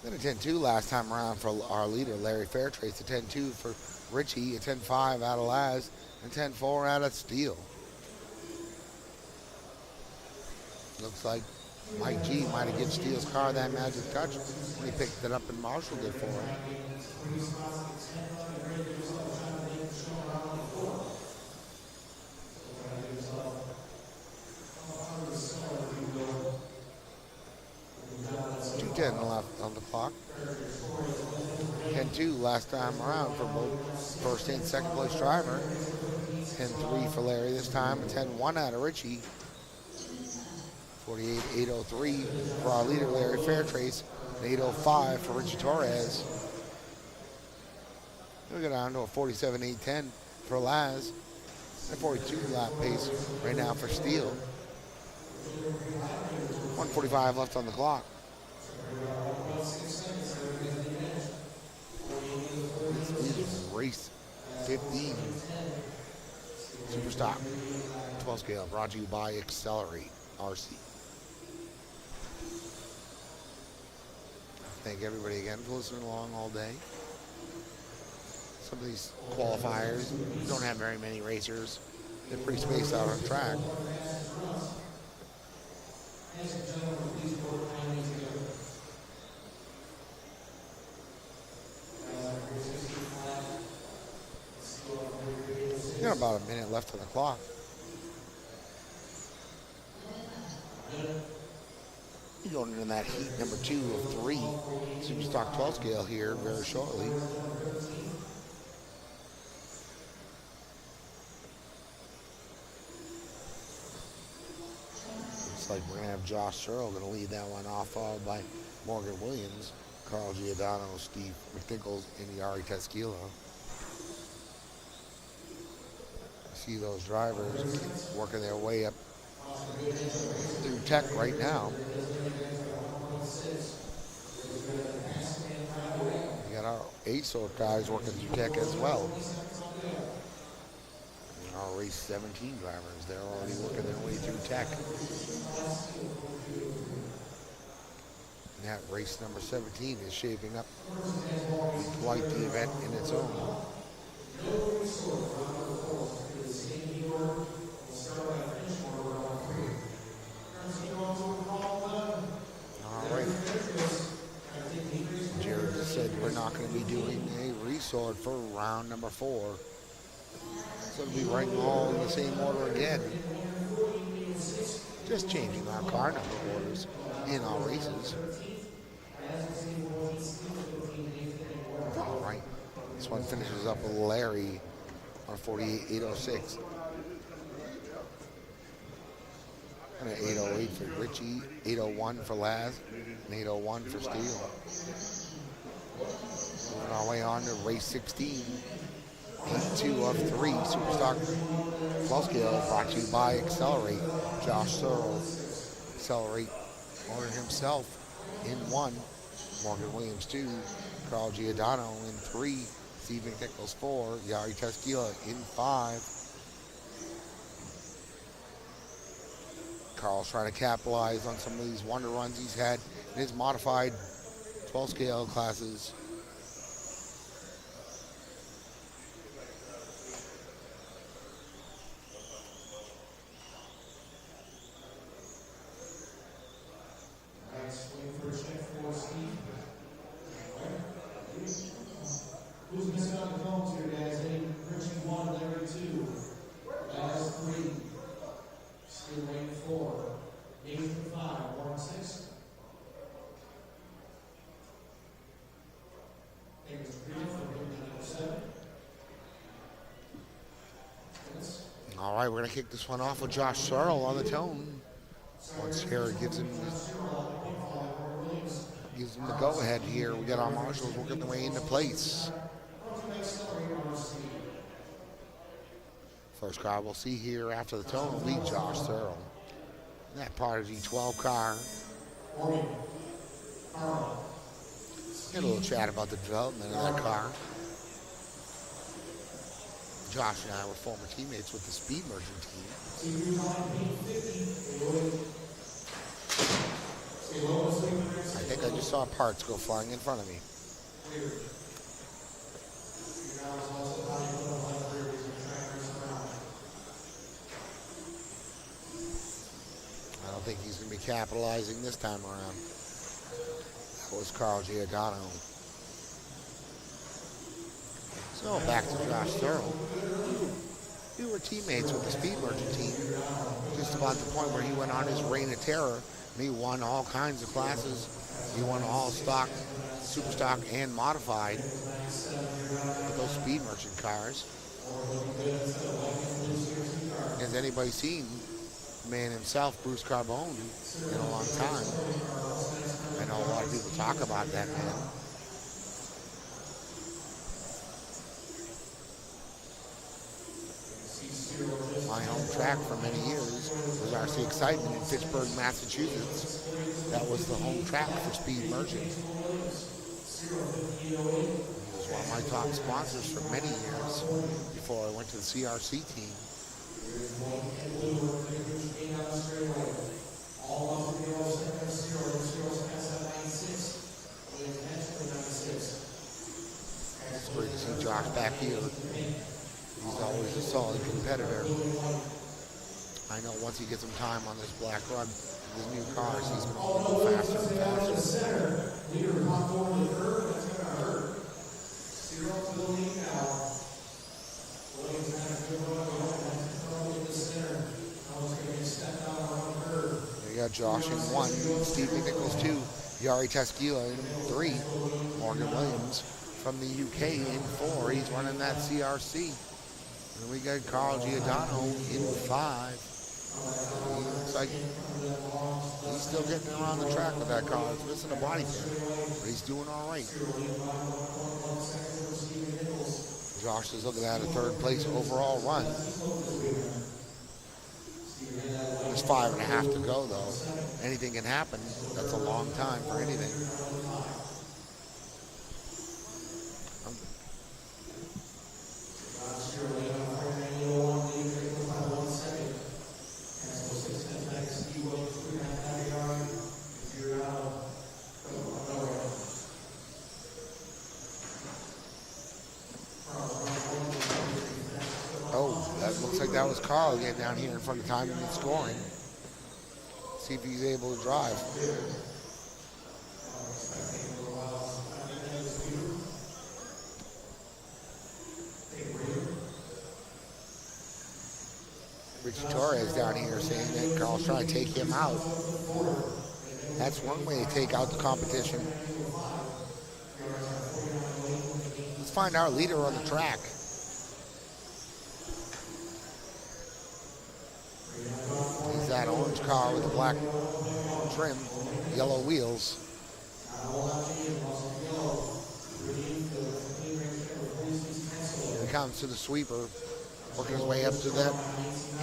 Then a 10-2 last time around for our leader, Larry Fairtrace. A 10-2 for Richie, a 10-5 out of Laz, and 10-4 out of Steele. Looks like Mike G might have given Steele's car that magic touch when he picked it up and marshaled it for him. Left on the clock. 10-2 last time around for both first and second place driver. 10-3 for Larry this time. A 10-1 out of Richie. 48.803 for our leader, Larry Fairtrace. 8.05 for Richie Torres. We go down to a 47.810 for Laz. And 42 lap pace right now for Steele. 1:45 left on the clock. This is race 15 Superstock 12 scale, brought to you by Accelerate RC. Thank everybody again for listening along all day. Some of these qualifiers don't have very many racers. They're pretty spaced out on track. Got about a minute left on the clock. Going into that heat number 2 of 3 Superstock 12 scale here very shortly. Looks like we're going to have Josh Searle going to lead that one off, followed by Morgan Williams, Carl Giordano, Steve McNichols, and Yari Teschilo. See those drivers working their way up through tech right now. We got our 8-sort guys working through tech as well. And our race 17 drivers, they're already working their way through tech. And that race number 17 is shaping up to be quite the event in its own. All right. Jared just said we're not going to be doing a resort for round number 4. So it'll be right all in the same order again. Just changing our car number orders in our races. All right. This one finishes up with Larry on 48.806. And an 808 for Richie, 801 for Laz, and 801 for Steele. Moving our way on to race 16. 8-2 of 3 Superstock 12 scale brought to you by Accelerate. Josh Searle. Accelerate ordered himself in 1. Morgan Williams 2. Carl Giordano in 3. Steve Nichols 4. Yari Teskila in 5. Carl's trying to capitalize on some of these wonder runs he's had in his modified 12 scale classes. Who's missing on the phones here, guys? Richie 1, Larry 2. Laz 3. Still waiting 4. Nathan 5. Warren 6. Davis Green for number 7. All right, we're going to kick this one off with Josh Searle on the tone. Once Herod gives him the go-ahead here, we got our marshals working their way into place. First car we'll see here after the tone will be Josh Searle. That Prodigy 12 car. Get a little chat about the development of that car. Josh and I were former teammates with the Speed Merchant team. I think I just saw parts go flying in front of me. I don't think he's going to be capitalizing this time around. That was Carl Giordano. So back to Josh Searle. We were teammates with the Speed Merchant team, just about the point where he went on his reign of terror. He won all kinds of classes. He won all stock, super stock, and modified with those Speed Merchant cars. Has anybody seen the man himself, Bruce Carbone, in a long time? I know a lot of people talk about that man. My home track for many years was RC Excitement in Fitchburg, Massachusetts. That was the home track for Speed Merchant. He was one of my top sponsors for many years before I went to the CRC team. It's great to see Josh back here. He's always a solid competitor. I know once he gets some time on this black run, his new cars, he's going to go faster and faster. We got Josh in 1, Steve Nichols 2, Yari Teskila in 3, Morgan Williams from the UK in 4. He's running that CRC. And we got Carl Giordano in 5. He looks like he's still getting around the track with that car. It's missing a body pin, but he's doing all right. Josh is looking at a 3rd place overall run. There's 5.5 to go, though. Anything can happen. That's a long time for anything. That was Carl getting down here in front of timing and scoring. See if he's able to drive. Richie Torres down here saying that Carl's trying to take him out. That's one way to take out the competition. Let's find our leader on the track. That orange car with the black trim, yellow wheels. Here he comes to the sweeper, working his way up to that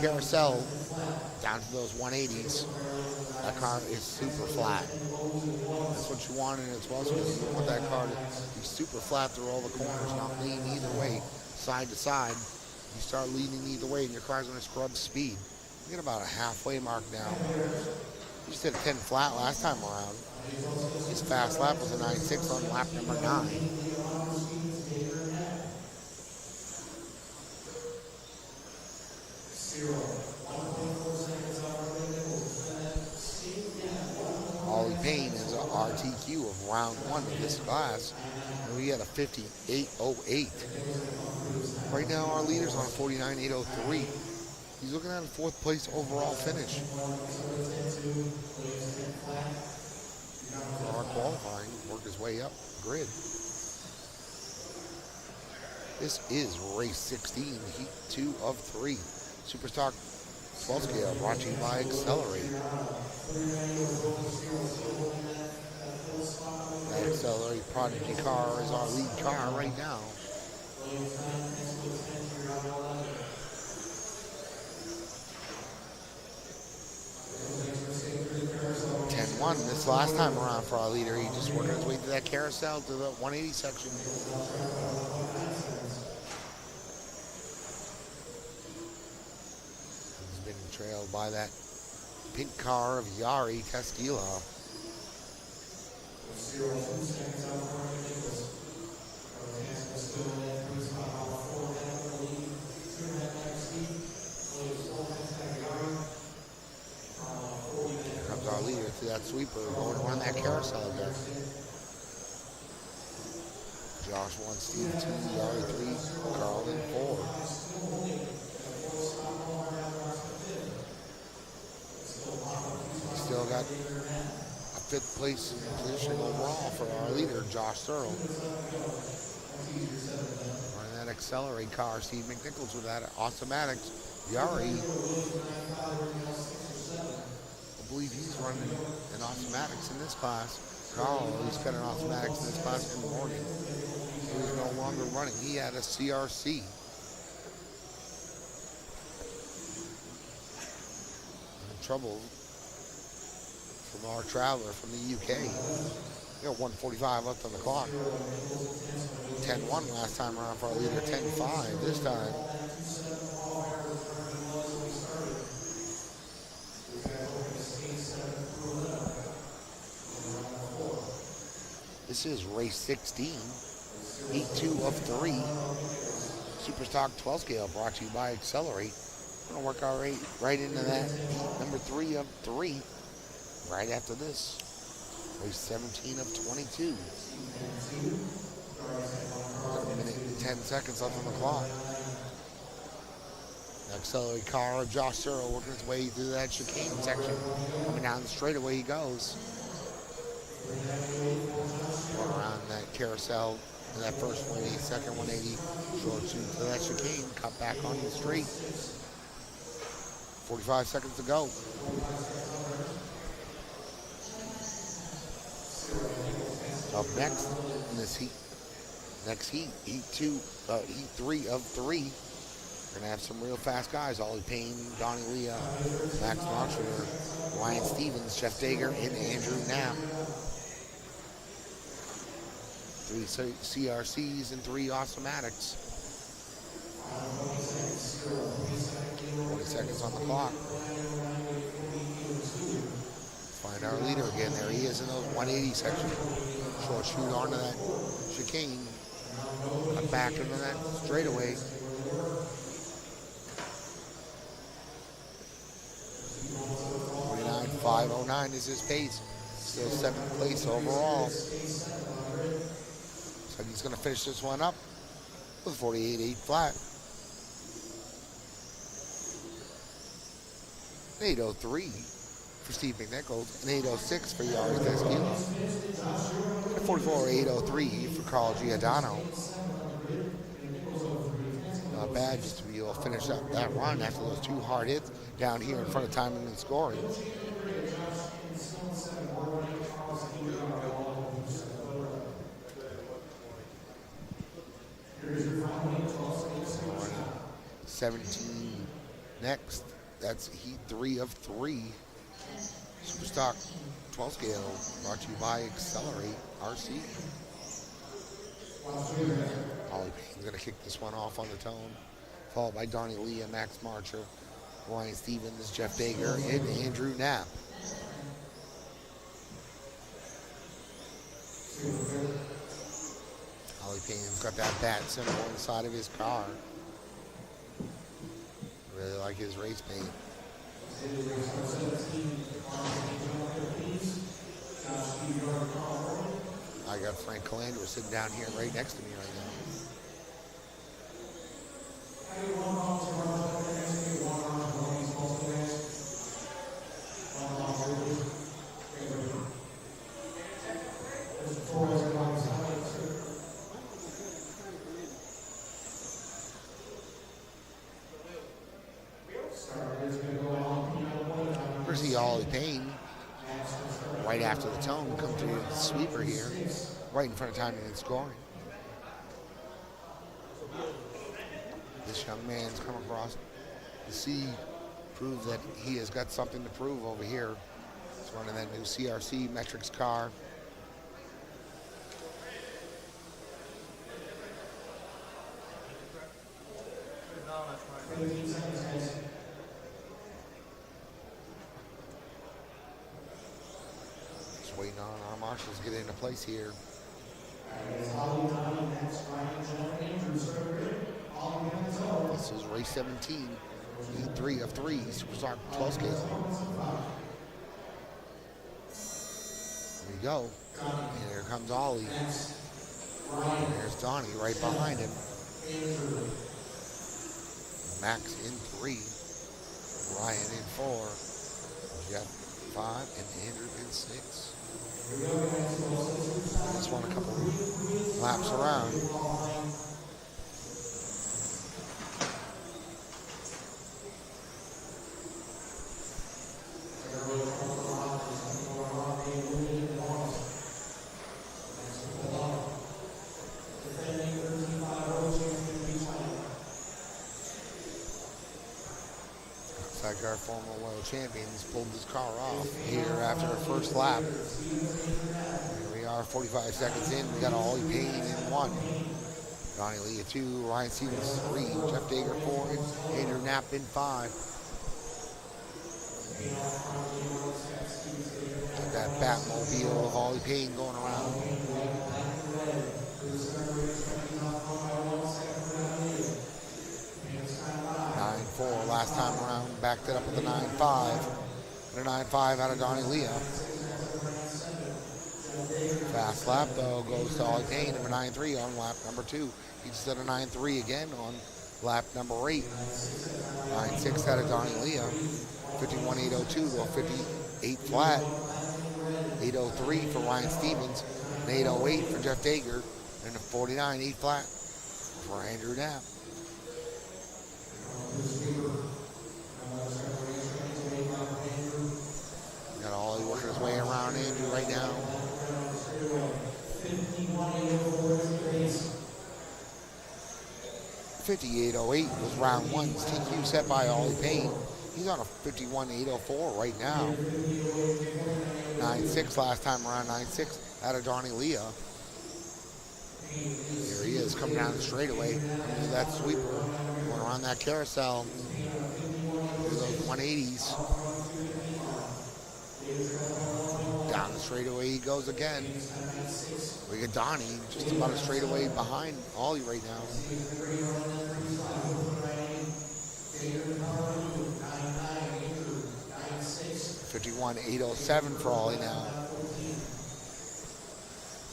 carousel, down to those 180s. That car is super flat. That's what you want in it as well, because you want that car to be super flat through all the corners, not lean either way, side to side. You start leaning either way, and your car's going to scrub speed. You get about a halfway mark now. You just did a 10 flat last time around. His fast lap was a 9.6 on lap number 9. Ollie Payne is an RTQ of round 1 of this class, and we had a 58.08. Right now our leader's on a 49.803. He's looking at a 4th place overall finish. For our qualifying, work his way up grid. This is race 16, heat 2 of 3. Superstock 12 scale brought to you by Accelerate. That Accelerate Prodigy car is our lead car right now. 10-1 this last time around for our leader. He just worked his way through that carousel to the 180 section. He's been trailed by that pink car of Yari Testila. Our leader to that sweeper going around that carousel again. Josh 1, Steve 2, Yari 3, Carlin 4. We still got a 5th place position overall for our leader, Josh Searle. Running that Accelerate car, Steve McNichols with that Automatics. Yari, I believe he's running an Automatics in this class. Carl, he's got an Automatics in this class in the morning. He was no longer running. He had a CRC. Trouble from our traveler from the UK. We got 1:45 left on the clock. 10-1 last time around for our leader. 10-5 this time. This is race 16, heat 2 of 3. Superstock 12 scale brought to you by Accelerate. We're going to work our way right into that heat number 3 of 3 right after this. Race 17 of 22. 1 minute and 10 seconds left on the clock. The Accelerate car of Josh Searle working his way through that chicane section. Coming down the straightaway he goes. Going around that carousel in that first 180, second 180, short shoot to that chicane, cut back on the straight. 45 seconds to go. Up next in this heat, heat 3 of 3. We're gonna have some real fast guys: Ollie Payne, Donnie Leah, Max Montreter, Ryan Stevens, Jeff Dager, and Andrew Knapp. 3 CRCs and 3 Automatics. 20 seconds on the clock. Find our leader again. There he is in those 180 section. Short shoot onto that chicane. Cut back into that straightaway. 49.509 is his pace. Still 7th place overall. So he's going to finish this one up with 48.8 flat. 8.03 for Steve McNichols, and 8.06 for Yari Teskila. 44.803 for Carl Giordano. Not bad just to be able to finish up that run after those 2 hard hits down here in front of timing and scoring. Alright, 17 next. That's heat 3 of 3. Superstock 12 scale brought to you by Accelerate RC. Ollie Payne's going to kick this one off on the tone, followed by Donnie Lee and Max Marcher, Ryan Stevens, Jeff Dager, and Andrew Knapp. Ollie Payne's got that bat symbol inside of his car. Really like his race paint. I got Frank Calandra sitting down here right next to me right now. Here's Ollie Payne right after the tone come through the sweeper here, right in front of timing and scoring. This young man's come across to see, prove that he has got something to prove over here. He's running that new CRC metrics car. Just waiting on our marshals to get into place here. This is race 17, heat 3 of 3, Superstock 12 scale. There you go. And here comes Ollie. And there's Donnie right behind him. Max in 3, Ryan in 4, Jeff 5, and Andrew in 6. Just want a couple laps around. Our former world champions pulled his car off here after the first lap. Here we are, 45 seconds in. We got Ollie Payne in 1. Donnie Lee at 2, Ryan Stevens 3, Jeff Dager 4, and Andrew Knapp in 5. Got that Batmobile of Ollie Payne going around. 9-4 last time around, backed it up with a 9-5. And a 9-5 out of Donnie Leah. Fast lap though goes to Ollie Payne, number 9-3 on lap number 2. He just did a 9-3 again on lap number 8. 9-6 out of Donnie Leah. 51.802 to a 58 flat. 803 for Ryan Stevens. An 808 for Jeff Dager. And a 49 8 flat for Andrew Knapp. Got Ollie working his way around Andrew right now. 58.08 was round 1's TQ set by Ollie Payne. He's on a 51.804 right now. 9-6 last time around, 9-6 out of Donnie Leah. Here he is coming down the straightaway. Into that sweeper, going around that carousel. Through those 180s. Down the straightaway he goes again. We got Donnie just about a straightaway behind Ollie right now. 51.807 for Ollie now.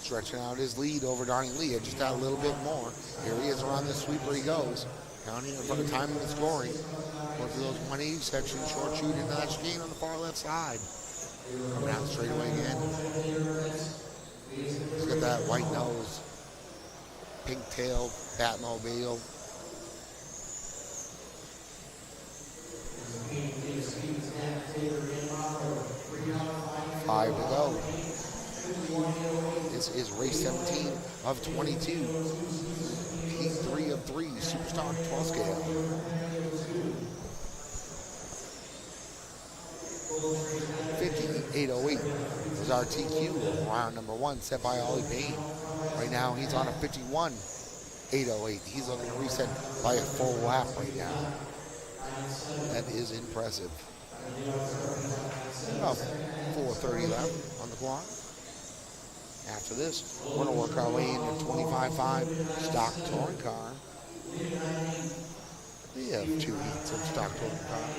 Stretching out his lead over Donnie Leah just out a little bit more. Here he is around the sweeper he goes. Counting in front of timing and scoring. Going through those 180 sections, short shoot into that chicane on the far left side. Coming out straightaway again. He's got that white nose, pink tail, Batmobile. 5 to go. This is race 17 of 22. Heat 3 of 3, Superstock 12 scale. 58.08 was our TQ of round number 1, set by Ollie Payne. Right now he's on a 51.808. He's looking to reset by a full lap right now. That is impressive. About 4:30 left on the clock. After this, we're going to work our way into 25.5 stock touring car. We have 2 heats of stock touring car.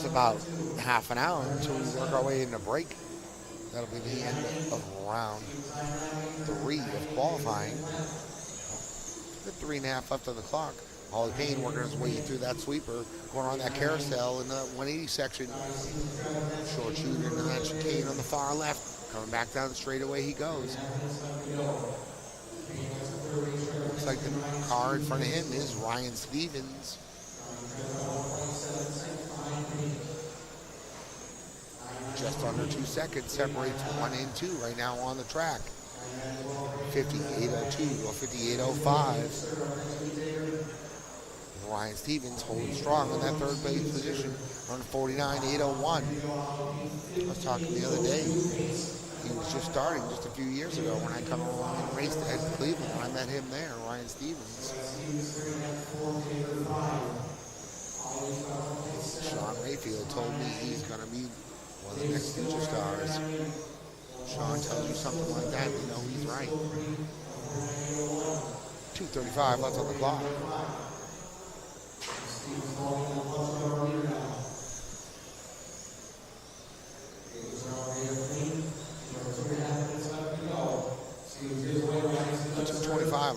About half an hour until we work our way into break. That'll be the end of round 3 of qualifying. With 3.5 left on the clock. Ollie Payne working his way through that sweeper, going on that carousel in the 180 section. Short shooter into that chicane on the far left. Coming back down the straightaway he goes. Looks like the car in front of him is Ryan Stevens. Just under 2 seconds separates 1 and 2 right now on the track. 58.02 or 58.05. Ryan Stevens holding strong in that third place position on 49.801. I was talking the other day. He was just starting just a few years ago when I come along and raced at Cleveland. I met him there, Ryan Stevens. Sean Rayfield told me he's going to be one of the next future stars. Sean tells you something like that, you know he's right. 2:35 left on the clock.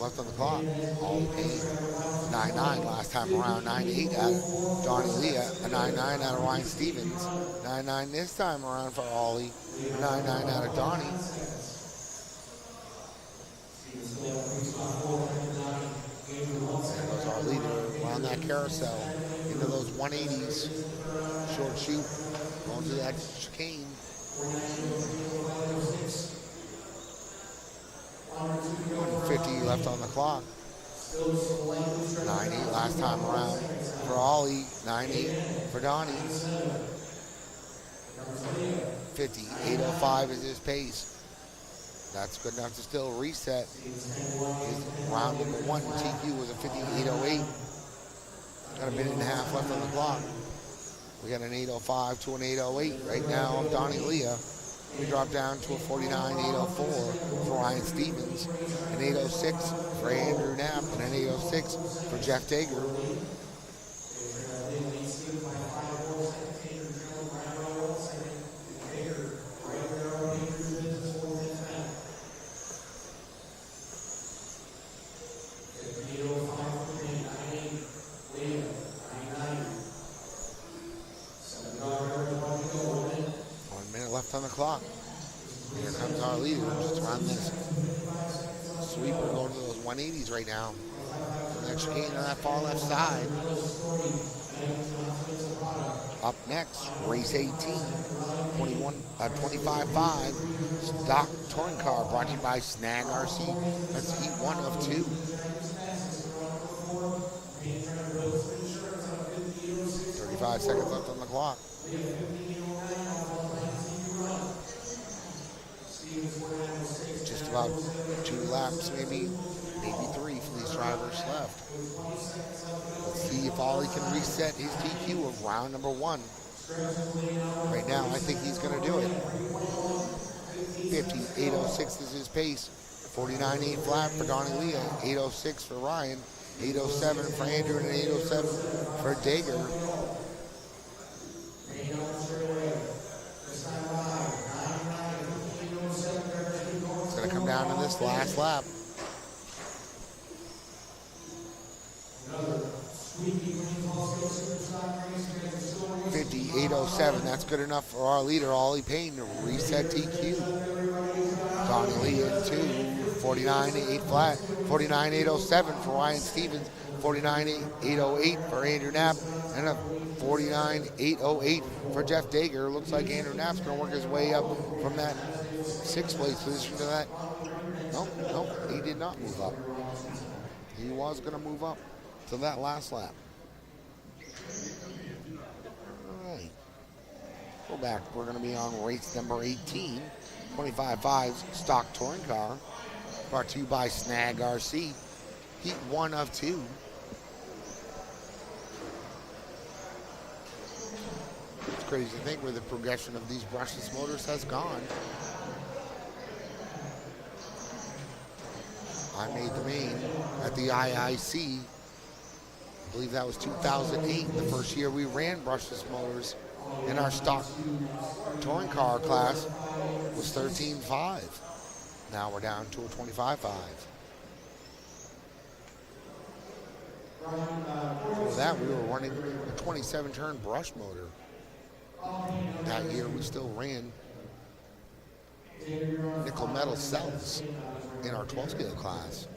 Left on the clock. All Payne 9.9 last time around, 9.8 out of Donnie Leah, a 9.9 out of Ryan Stevens, 9.9 this time around for Ollie, 9.9 out of Donnie. There goes our leader around that carousel into those 180s. Short shoot, going to that chicane. 150 left on the clock. 9.8 last time around for Ollie. 9.8 for Donnie. 58.05 is his pace. That's good enough to still reset. His round number 1 TQ was a 58.08. Got a minute and a half left on the clock. We got an 8.05 to an 8.08 right now of Donnie Leah. We drop down to a 49.804 for Ryan Stevens, an 8.06 for Andrew Knapp, and an 8.06 for Jeff Dager. On the clock. Here comes our leader just around this sweeper going to those 180s right now. So that chicane on that far left side. Up next, race 18, 25.5 stock touring car brought to you by Snag RC. That's heat 1 of 2. 35 seconds left on the clock. Just about 2 laps, maybe 3 for these drivers left. Let's see if Ollie can reset his TQ of round number 1. Right now, I think he's going to do it. 58.06 is his pace. 49.8 flat for Donnie Leah. 8.06 for Ryan. 8.07 for Andrew and 8.07 for Dager. this last lap. 58.07. That's good enough for our leader, Ollie Payne, to reset TQ. Donnie Lee in 2. 49.8 flat. 49.807 for Ryan Stevens. 49.808 for Andrew Knapp. And a 49.808 for Jeff Dager. Looks like Andrew Knapp's going to work his way up from that 6th place position to that. Nope, he did not move up. He was going to move up to that last lap. All right. Go back. We're going to be on race number 18. 25.5 stock touring car. Brought to you by Snag RC. Heat 1 of 2. It's crazy to think where the progression of these brushless motors has gone. I made the main at the IIC. I believe that was 2008, the first year we ran brushless motors in our stock touring car class was 13.5. Now we're down to a 25.5. Before that, we were running a 27-turn brush motor. That year, we still ran nickel metal cells in our 12-scale class.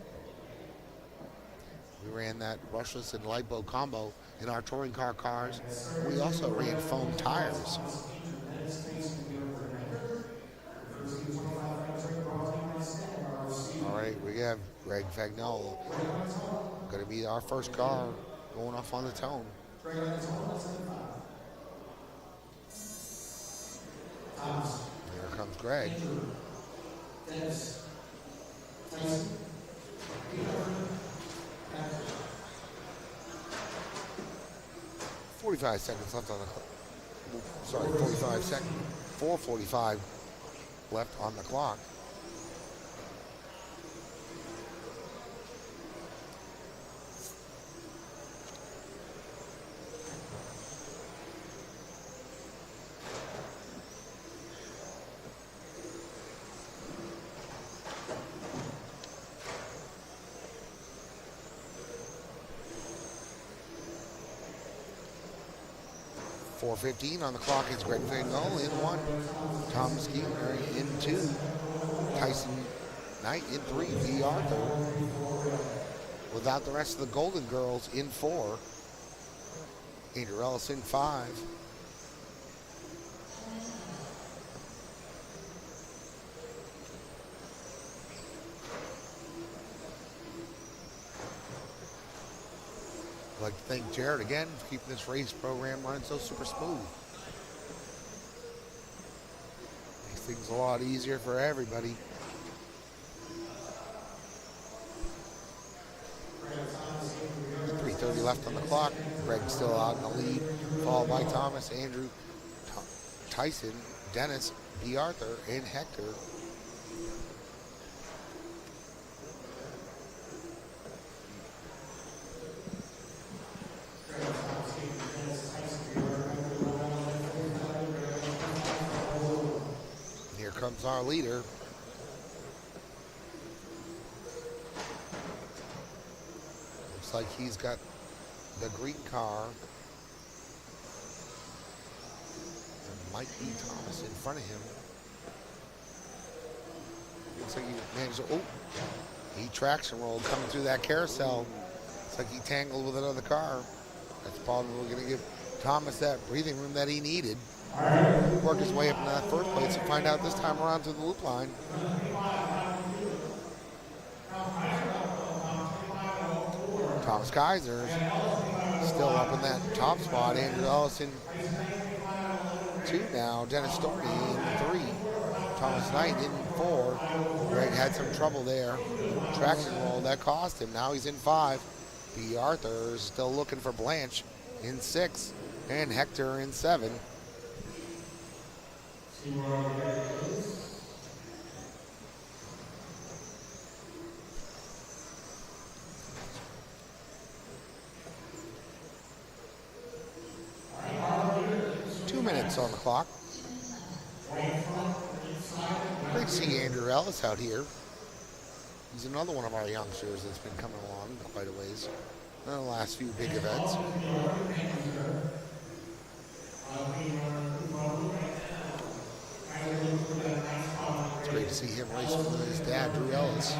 We ran that brushless and lipo combo in our touring car cars. We also ran foam tires. All right, we have Greg Fagnolo. Going to be our first car going off on the tone. Here comes Greg. 45 seconds left on the, sorry, 45 seconds, 4:45 left on the clock. .4:15 on the clock is Greg Fagnolo in 1. Thomas Keeler in 2. Tyson Knight in 3. B. Arthur. Without the rest of the Golden Girls in 4. Andrew Ellis in 5. I'd like to thank Jared again for keeping this race program running so super smooth. Makes things a lot easier for everybody. .330 left on the clock. Greg's still out in the lead, followed by Thomas, Andrew, Tyson, Dennis, B. Arthur, and Hector. Comes our leader. Looks like he's got the green car. There might be Thomas in front of him. Looks like he managed to, oh, he traction rolled coming through that carousel. Looks like he tangled with another car. That's probably going to give Thomas that breathing room that he needed. Work his way up into that first place and find out this time around to the loop line. Thomas Kaiser still up in that top spot. Andrew Ellison 2 now. Dennis Storney in 3. Thomas Knight in 4. Greg had some trouble there. Traction roll, that cost him. Now he's in 5. B. Arthur is still looking for Blanche in 6. And Hector in 7. On the clock. Great to see Andrew Ellis out here. He's another one of our youngsters that's been coming along quite a ways in the last few big events. It's great to see him racing with his dad, Drew Ellis.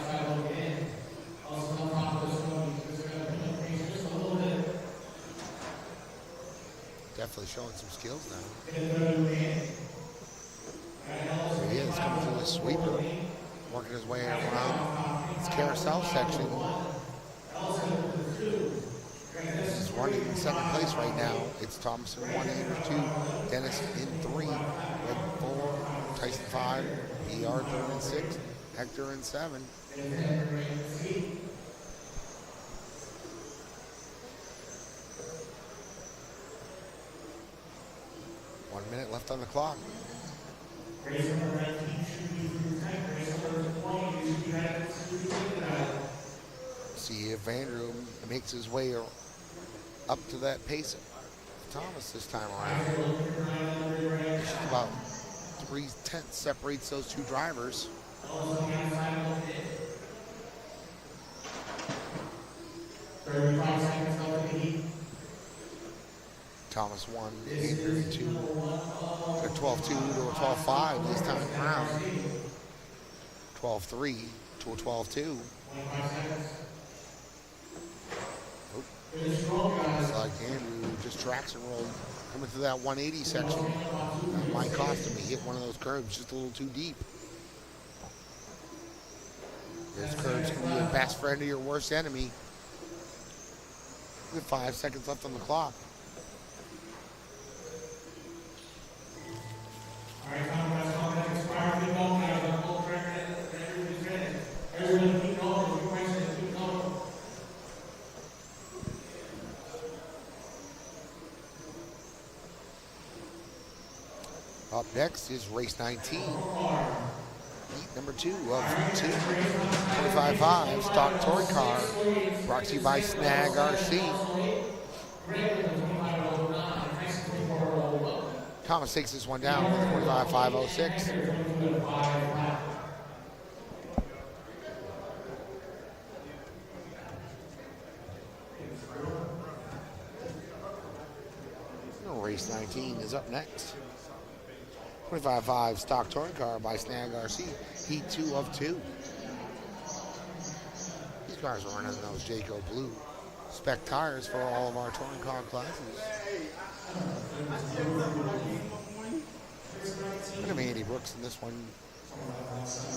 Definitely showing some skills now. There he is, coming through the sweeper, working his way around his carousel section. He's running in second place right now. It's Thompson 1, Andrews 2, Dennis in 3, Red 4, Tyson 5, ER 3 and 6, Hector in 7. 1 minute left on the clock. See if Andrew makes his way up to that pace of Thomas this time around. It's just about 3/10 separates those two drivers. Thomas 1, Andrew 2, a 12-2 to a 12-5 this time around. 12-3 to a 12-2. Looks like Andrew just tracks and rolled coming through that 180 section. That might cost him. He hit one of those curbs just a little too deep. Those curbs can be your best friend or your worst enemy. With 5 seconds left on the clock. Up next is race 19, heat number 2 of 2, 25.5 stock touring car, brought to you by Snag RC. Thomas takes this one down with 25.506. Race 19 is up next. 25.5 stock touring car by Snag RC, heat 2 of 2. These cars are running those Jayco Blue spec tires for all of our touring car classes. We're going to be Andy Brooks in this one.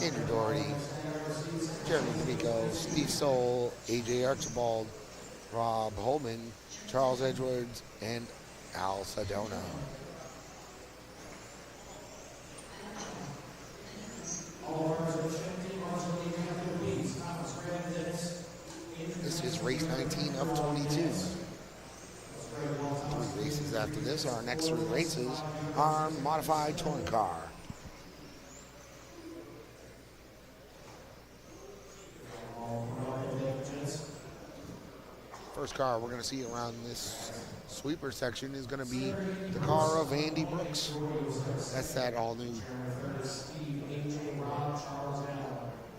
Andrew Doherty, Jeremy D'Amico, Steve Soule, AJ Archibald, Rob Holman, Charles Edwards, and Al Sedona. This is race 19 of 22. 3 races after this. Our next 3 races are modified touring car. First car we're going to see around this sweeper section is going to be the car of Andy Brooks. That's that all new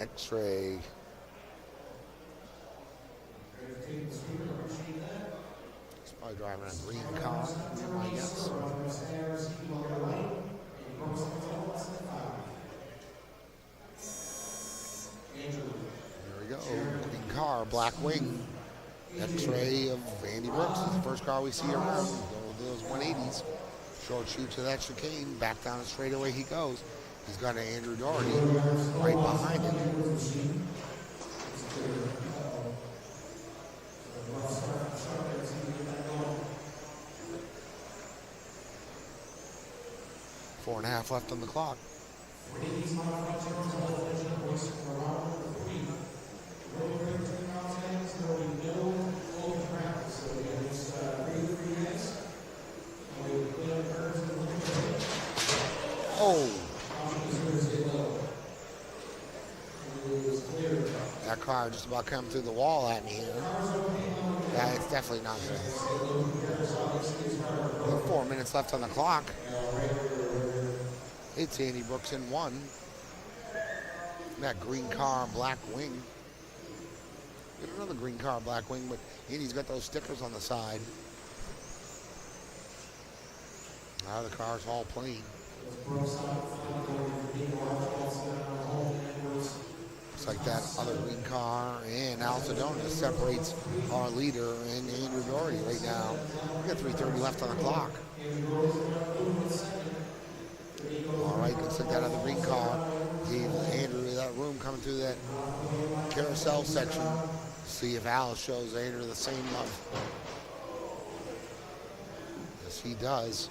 X-Ray. He's probably driving a green car, I guess. There we go. Green car, black wing. X-Ray of Andy Brooks is the first car we see around. Go with those 180s. Short shoot to that chicane. Back down the straightaway he goes. He's got an Andrew Doherty right behind him. Four and a half left on the clock. Oh! That car just about come through the wall at me here. Yeah, it's definitely not good. 4 minutes left on the clock. It's Andy Brooks in 1. That green car, black wing. the green car, Blackwing, but Andy's got those stickers on the side. Now the car's all plain. Looks like that other green car and Al Sedona separates our leader and Andrew Doherty right now. We got 3:30 left on the clock. All right, looks like that other green car gave Andrew that room coming through that carousel section. See if Al shows Andrew the same love. Yes, he does.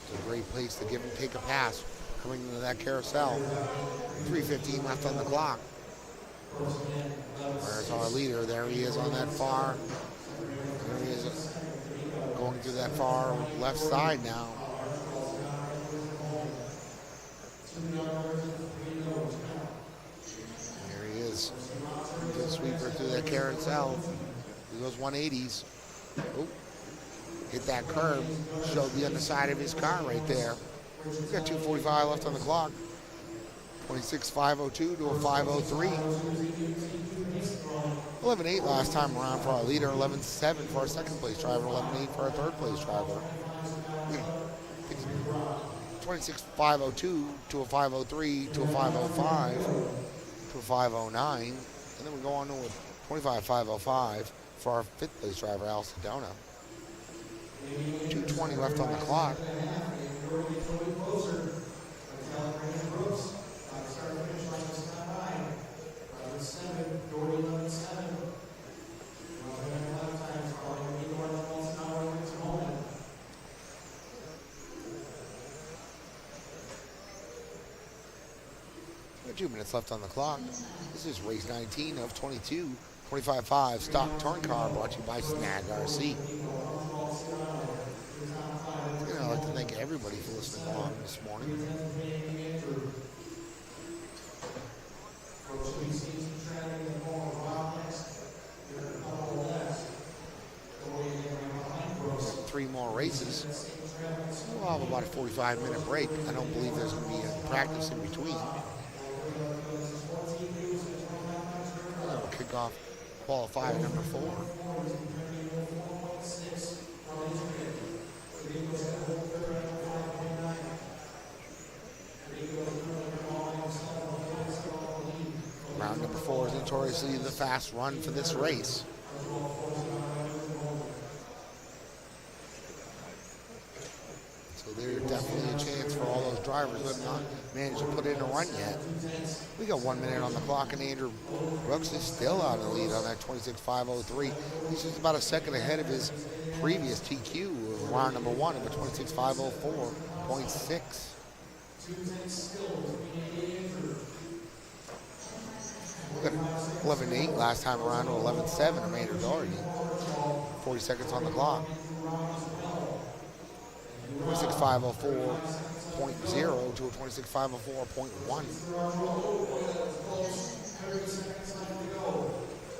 It's a great place to give him take a pass coming into that carousel. 3:15 left on the clock. Where's our leader? There he is on that far. There he is going through that far left side now. There he is. Good sweeper through that carousel. Through those 180s. Oh. Hit that curb, showed the underside of his car right there. We've got 2:45 left on the clock. 26.502 to a 5:03. 11.8 last time around for our leader, 11.7 for our second place driver, 11.8 for our third place driver. 26.502 to a 5:03 to a 5:05 to a 5:09. And then we go on to a 25.505 for our fifth place driver, Al Sedona. 2:20 left on the clock. We got 2 minutes left on the clock. This is race 19 of 22. 25.5 stock touring car brought to you by Snag RC. I'd like to thank everybody for listening along this morning. Three more races. We'll have about a 45-minute break. I don't believe there's going to be a practice in between. We'll kick off qualifier number 4. Round number 4 is notoriously the fast run for this race. So there's definitely a chance for all those drivers who have not managed to put in a run yet. We got 1 minute on the clock, and Andrew Brooks is still out in the lead on that 26.503. He's just about a second ahead of his previous TQ of round number 1 of a 26.504.6. We got 11.8 last time around to 11.7 of Andrew Doherty. 40 seconds on the clock. 26.504.0 to a 26.504.1.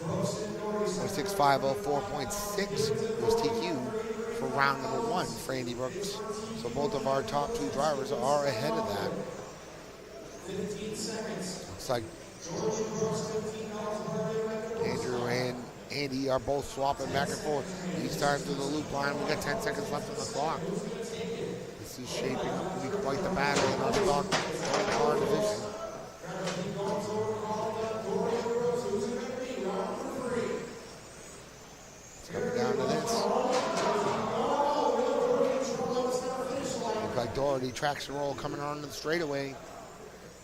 26.504.6 was TQ for round number 1 for Andy Brooks. So both of our top 2 drivers are ahead of that. Looks like Andrew and Andy are both swapping back and forth. Each time through the loop line. We got 10 seconds left on the clock. This is shaping up to be quite the battle in our stock car division. It's coming down to this. Looks like Doherty traction roll coming on the straightaway.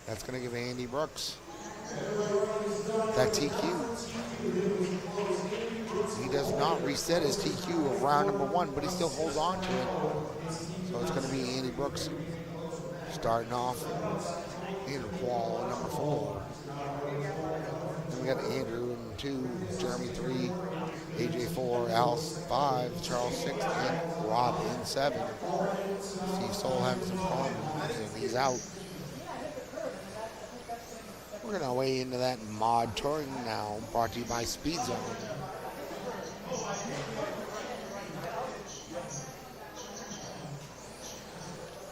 That's going to give Andy Brooks that TQ. He does not reset his TQ of round number 1, but he still holds on to it. So it's going to be Andy Brooks starting off in qual number 4. Then we got Andrew in 2, Jeremy 3, AJ 4, Al 5, Charles 6, and Rob in 7. Steve Soul having some problems, and he's out. We're going to weigh into that mod touring now, brought to you by Speed Zone.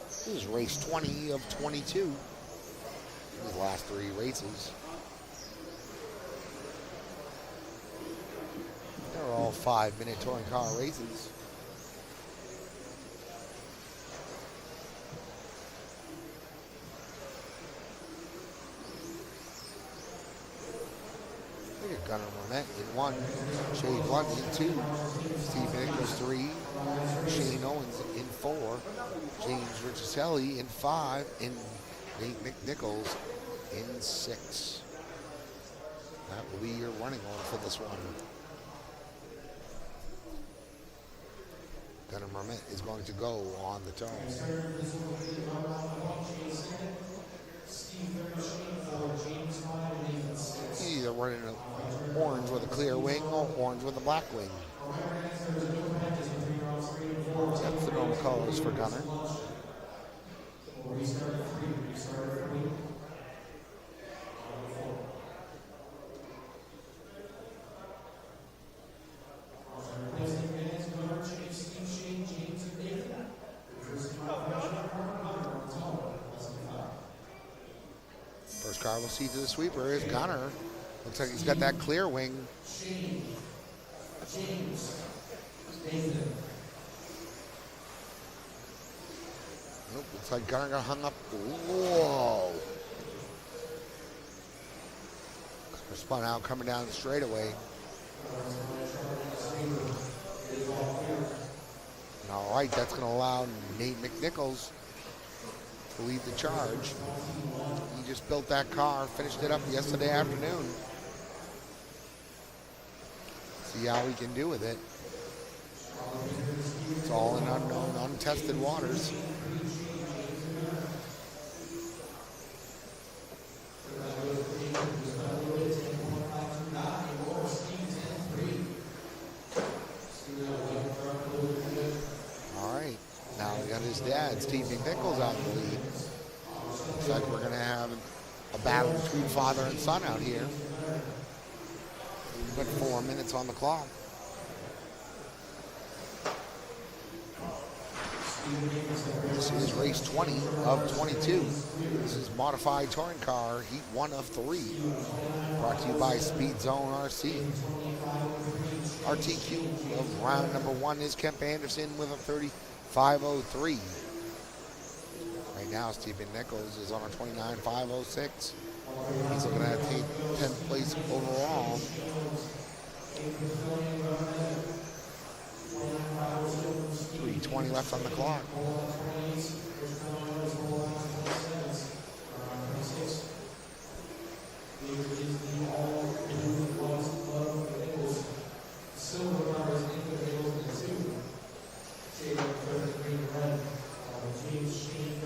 This is race 20 of 22. These last 3 races. 5-minute touring car races. Look at Gunnar Mormet in 1, Shea Blunt in 2, Steve Nichols 3, Shane Owens in 4, James Riccicelli in 5, and Nate McNichols in 6. That will be your running order for this one. Gunnar Mormet is going to go on the turn. Either running an orange with a clear wing or orange with a black wing. That's the normal colors for Gunnar. First car we'll see to the sweeper is Gunnar. Looks like he's got that clear wing. Nope, looks like Gunnar got hung up. Whoa. Spun out coming down the straightaway. And all right, that's going to allow Nate McNichols to lead the charge. He just built that car, finished it up yesterday afternoon. See how he can do with it. It's all in unknown, untested waters. All right, now we got his dad, Steve McNichols, out in the lead. Looks like we're going to have a battle between father and son out here. We've got 4 minutes on the clock. This is race 20 of 22. This is modified touring car, heat 1 of 3. Brought to you by Speed Zone RC. RTQ of round number 1 is Kemp Anderson with a 35.03. Right now, Stephen Nichols is on a 29.506. He's looking at 10th place overall. .320 left on the clock.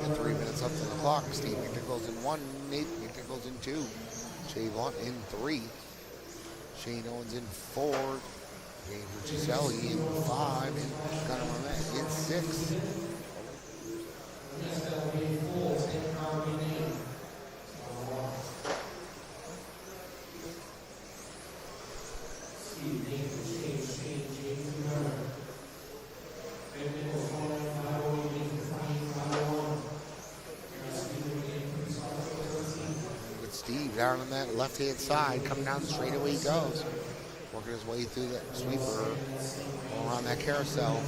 And 3 minutes left on the clock. Steve McNichols in 1, Nate McNichols in 2, Shea Blunt in 3, Shane Owens in 4, James Riccicelli in 5, and Gunnar Mormet in 6. With Steve down on that left-hand side, coming down the straightaway he goes. Working his way through that sweeper, around that carousel.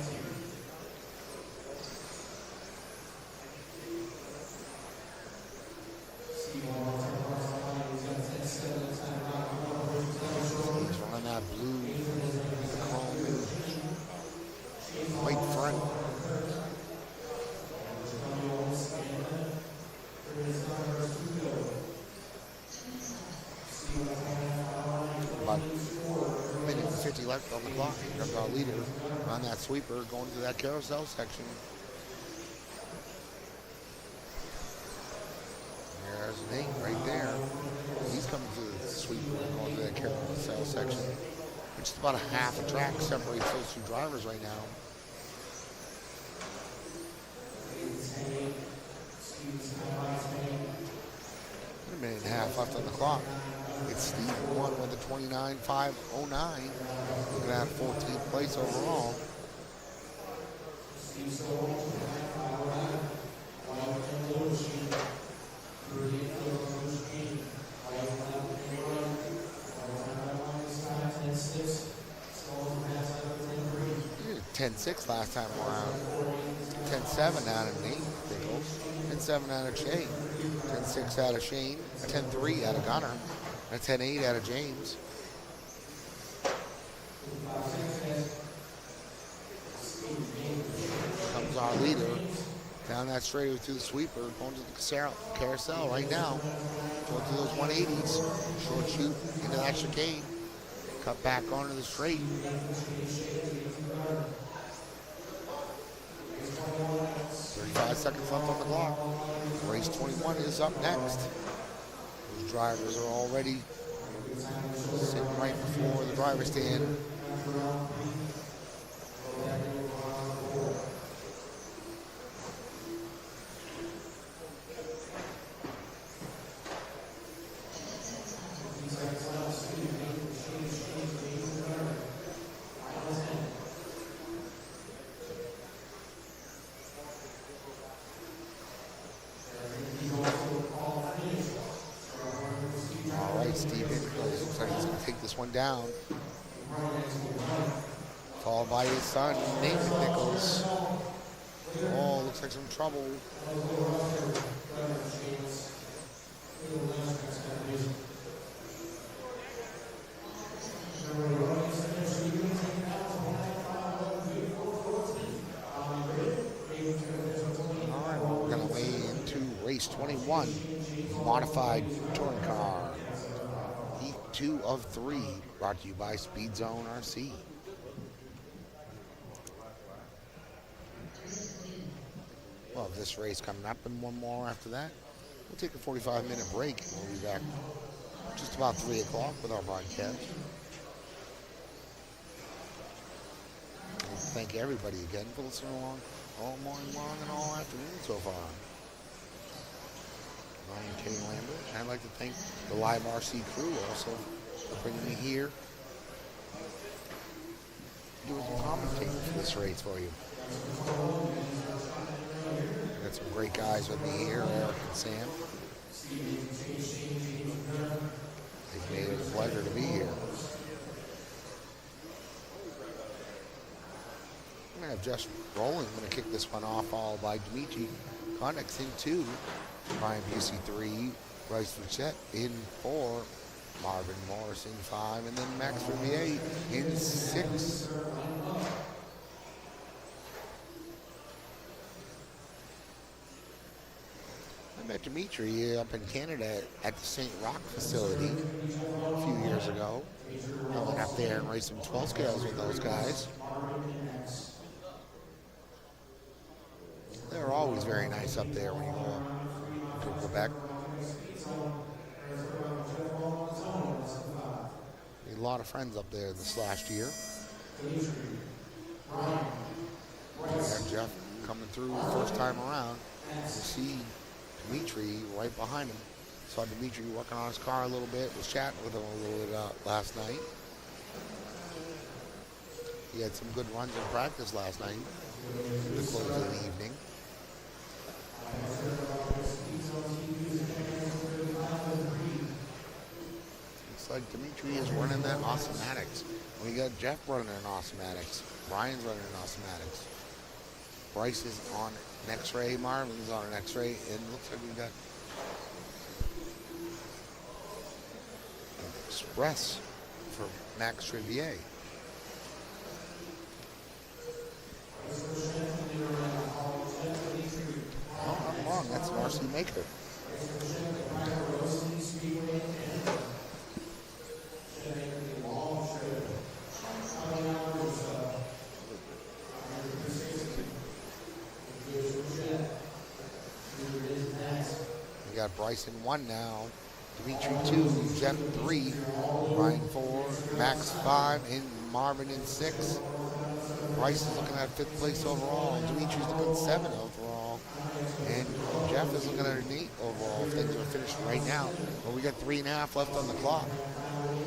He's running that blue, chrome, and white front. About 50 left on the clock. Here comes our leader on that sweeper going to that carousel section. There's Nate right there. He's coming to the sweeper going to that carousel section, which is about a half a track separates those two drivers right now. A minute and a half left on the clock. It's Steve 1 with a 29.509. Looking at 14th place overall. 10-6 last time around. 10-7 out of Nate Nichols. 10-7 out of Shane. 10-6 out of Shane. 10-3 out of Gunner. And 10-8 out of James. Comes our leader down that straightaway through the sweeper, going to the carousel right now. Going to those 180s. Short shoot into that chicane. Cut back onto the straight. 35 seconds left on the clock. Race 21 is up next. Those drivers are already sitting right before the driver's stand. One down, followed by his son, Nathan Nichols. Oh, looks like some trouble. All right, we're going to weigh into race 21, modified touring car. 2 of 3, brought to you by Speed Zone RC. Well, this race coming up and one more after that. We'll take a 45-minute break and we'll be back just about 3 o'clock with our broadcast. And thank everybody again for listening along all morning long and all afternoon so far. I'm Kenny Lambert, and I'd like to thank the Live RC crew also for bringing me here, doing some commentating for this race for you. Got some great guys with me here, Eric and Sam. They've made it a pleasure to be here. I'm going to have Josh rolling. I'm going to kick this one off, followed by Dimitri Kondex in 2. Brian Busey 3, Bryce Richette in 4, Marvin Morris in 5, and then Max Riviere in 6. I met Dimitri up in Canada at the St. Rock facility a few years ago. I went up there and raced some 12 scales with those guys. They're always very nice up there when you go up to Quebec. Made a lot of friends up there this last year. We had Jeff coming through the first time around. You see Dimitri right behind him. Saw Dimitri working on his car a little bit, was chatting with him a little bit last night. He had some good runs in practice last night, the close of the evening. Looks like Dimitri is running that Awesomatics. We got Jeff running an Awesomatics. Brian's running an Awesomatics. Bryce is on an X-ray. Marvin's on an X-ray. And it looks like we got Express for Max Riviere. Oh, I'm wrong. That's an RC Maker. We got Bryson 1 now. Dimitri 2, Jeff 3, Ryan 4, Max 5, and Marvin in 6. Bryce is looking at 5th place overall. Dimitri's looking at 7 overall. And Jeff is looking at an 8 overall. Things are finished right now. But we got 3.5 left on the clock.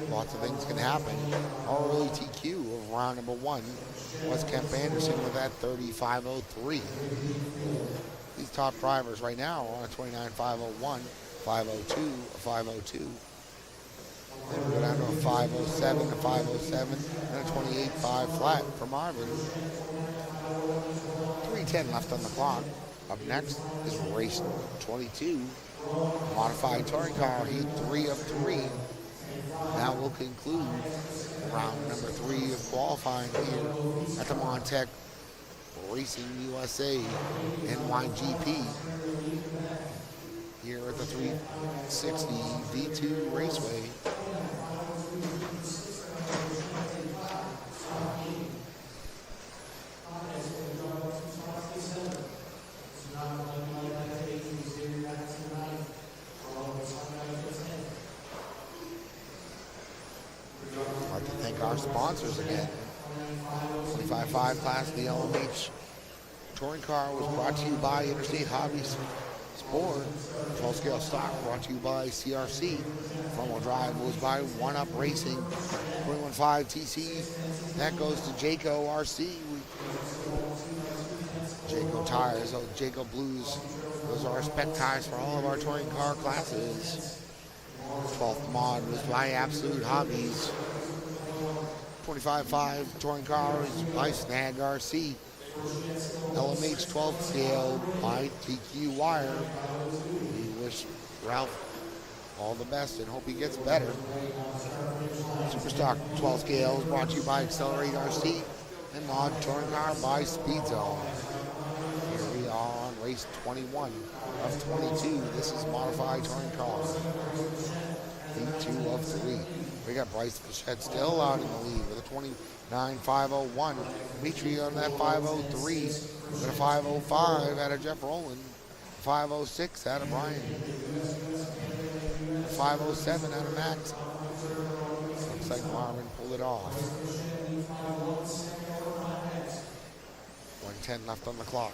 Lots of things can happen. Our early TQ of round number 1 was Kemp Anderson with that 35.03. These top drivers right now are on a 29.501, 502, a 502. Then we go down to a 507, a 507, and a 28.5 flat for Marvin. 3:10 left on the clock. Up next is race 22. Modified touring car, heat 3 of 3. That will conclude round number 3 of qualifying here at the MonTech Racing USA NYGP here at the 360 V2 Raceway. I'd like to thank our sponsors again. 25.5 class, the LMH touring car was brought to you by Interstate Hobbies Sport. 12 scale stock brought to you by CRC. Front wheel drive goes by One Up Racing. 21.5 TC, that goes to Jayco RC. Jayco tires, Jayco Blues. Those are our spec tires for all of our touring car classes. 12th mod was by Absolute Hobbies. 25.5 touring cars by Snag RC. LMH 12th scale by TQ Wire. We wish Ralph all the best and hope he gets better. Superstock 12 scales brought to you by Accelerate RC and Mod Touring Car by Speed Zone. Here we are on race 21 of 22. This is modified touring car. Heat 2 of 3. We got Bryce Fichette still out in the lead with a 29.501. Dimitri on that 503. We got a 505 out of Jeff Rowland. 506 out of Brian. 507 out of Max. Looks like Marvin pulled it off. 1:10 left on the clock.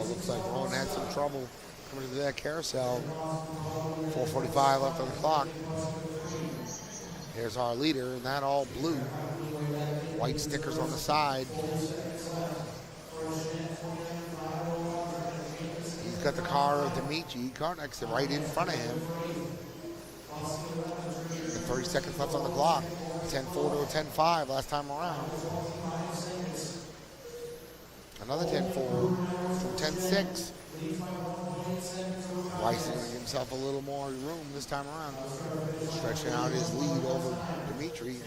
Looks like Ron had some trouble coming into that carousel. 4:45 left on the clock. Here's our leader, and that all blue. White stickers on the side. He's got the car of Dimitri. Car next to right in front of him. And 30 seconds left on the clock. 10-4 to a 10-5 last time around. Another 10-4 from 10-6. Bryce giving himself a little more room this time around. Stretching out his lead over Dimitri.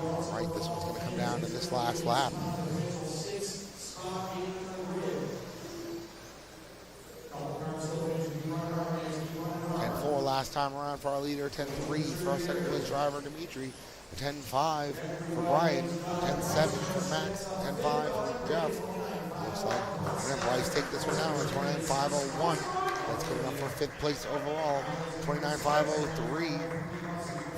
All right, this one's going to come down to this last lap. 10-4 last time around for our leader. 10-3 for our second place driver, Dimitri. 10-5 for Brian. 10-7 for Max. 10-5 for Jeff. Looks like we're going to Bryce take this one down. 29.501. That's good enough for 5th place overall. 29.503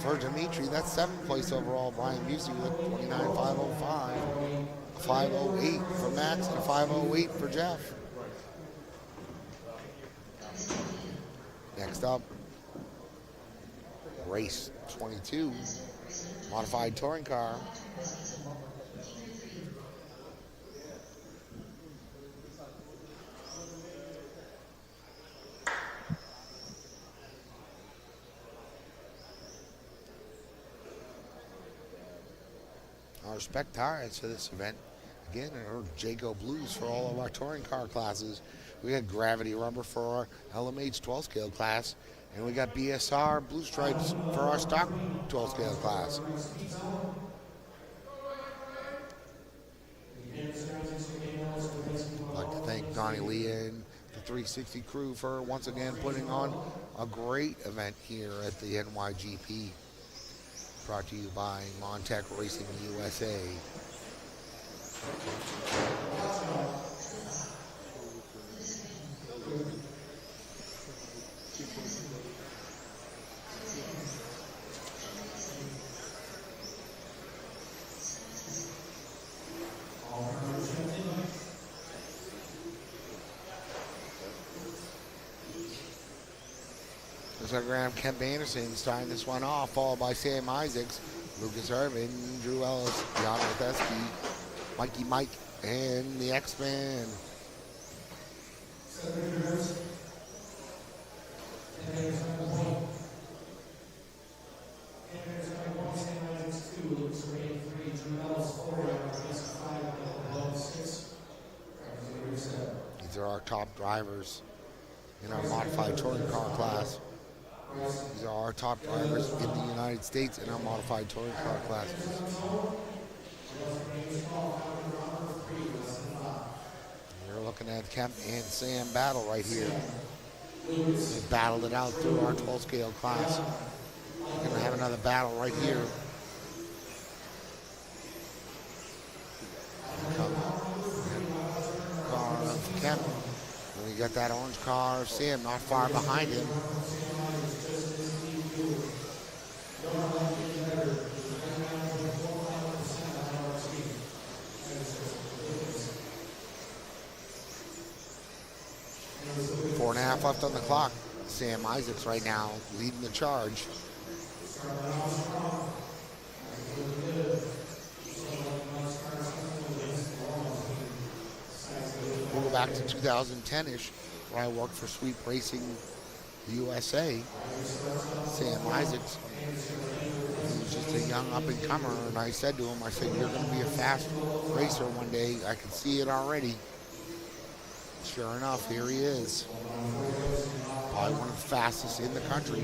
for Dimitri. That's 7th place overall. Brian Busey with 29.505. 508 for Max and a 508 for Jeff. Next up, race 22, modified touring car. Our spec tires for this event, again, are Jayco Blues for all of our touring car classes. We got Gravity Rubber for our LMH 12 scale class, and we got BSR Blue Stripes for our stock 12 scale class. I'd like to thank Donnie Lee and the 360 crew for once again putting on a great event here at the NYGP. Brought to you by MonTech Racing USA. gonna grab Kemp Anderson starting this one off, followed by Sam Isaacs, Lucas Urban, Drew Ellis, John Letheski, Mikey Mike, and the X-Man. These are our top drivers in our modified touring car class. These are our top drivers in the United States in our modified touring car classes. We're looking at Kemp and Sam battle right here. They battled it out through our 12 scale class. We're going to have another battle right here. Car of Kemp. And we got that orange car of Sam not far behind him. Four and a half left on the clock. Sam Isaacs right now leading the charge. We'll go back to 2010-ish, where I worked for Sweep Racing USA. Sam Isaacs, he was just a young up-and-comer, and I said to him, I said, you're going to be a fast racer one day. I can see it already. Sure enough, here he is. Probably one of the fastest in the country.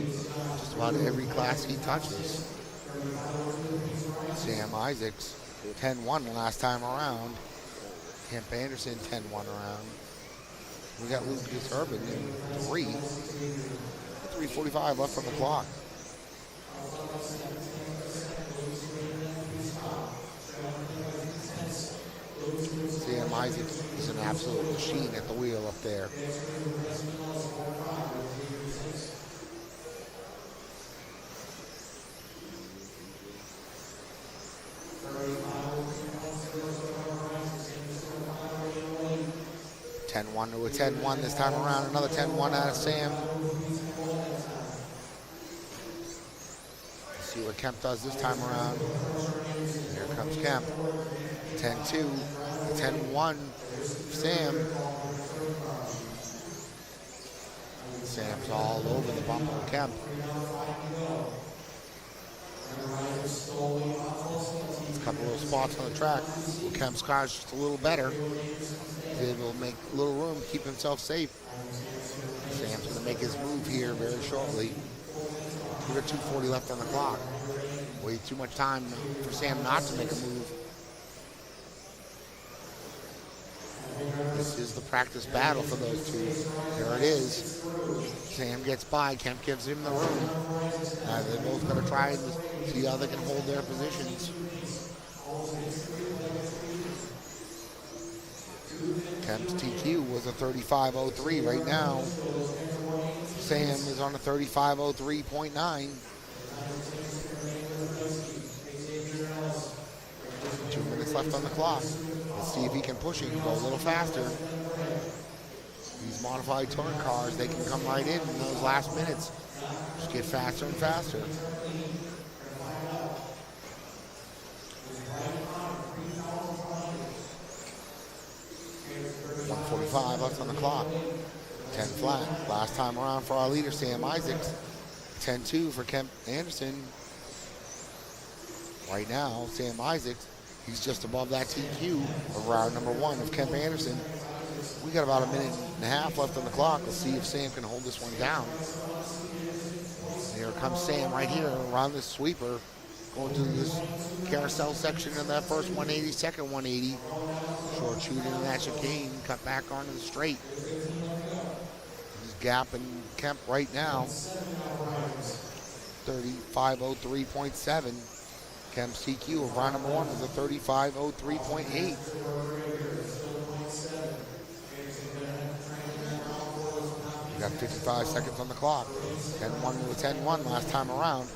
Just about every class he touches. Sam Isaacs, 10-1 the last time around. Kemp Anderson, 10-1 around. We got Lucas Urban in 3. 3:45 left on the clock. Sam Isaacs is an absolute machine at the wheel up there. (10-1) to a 10-1 this time around. Another 10-1 out of Sam. Let's see what Kemp does this time around. Here comes Kemp. 10-2. 10-1, Sam. Sam's all over the bumper of Kemp. There's a couple little spots on the track. Well, Kemp's car's just a little better. He's able to make a little room, keep himself safe. Sam's going to make his move here very shortly. We got 2:40 left on the clock. Way too much time for Sam not to make a move. This is the practice battle for those two. There it is. Sam gets by. Kemp gives him the room. They're both going to try and see how they can hold their positions. Kemp's TQ was a 35.03 right now. Sam is on a 35.03.9. 2 minutes left on the clock. Let's see if he can push it and go a little faster. These modified touring cars, they can come right in those last minutes. Just get faster and faster. .145 left on the clock. 10 flat. Last time around for our leader, Sam Isaacs. 10-2 for Kemp Anderson. Right now, Sam Isaacs, he's just above that TQ of round number 1 of Kemp Anderson. We got about a minute and a half left on the clock. Let's see if Sam can hold this one down. Here comes Sam right here around this sweeper, going through this carousel section in that first 180, second 180. Short shooting in that chicane, cut back onto the straight. He's gapping Kemp right now. 35.03.7. Kemp's TQ of round number 1 is a 35.03.8. We got 55 seconds on the clock. 10-1 to a 10-1 last time around.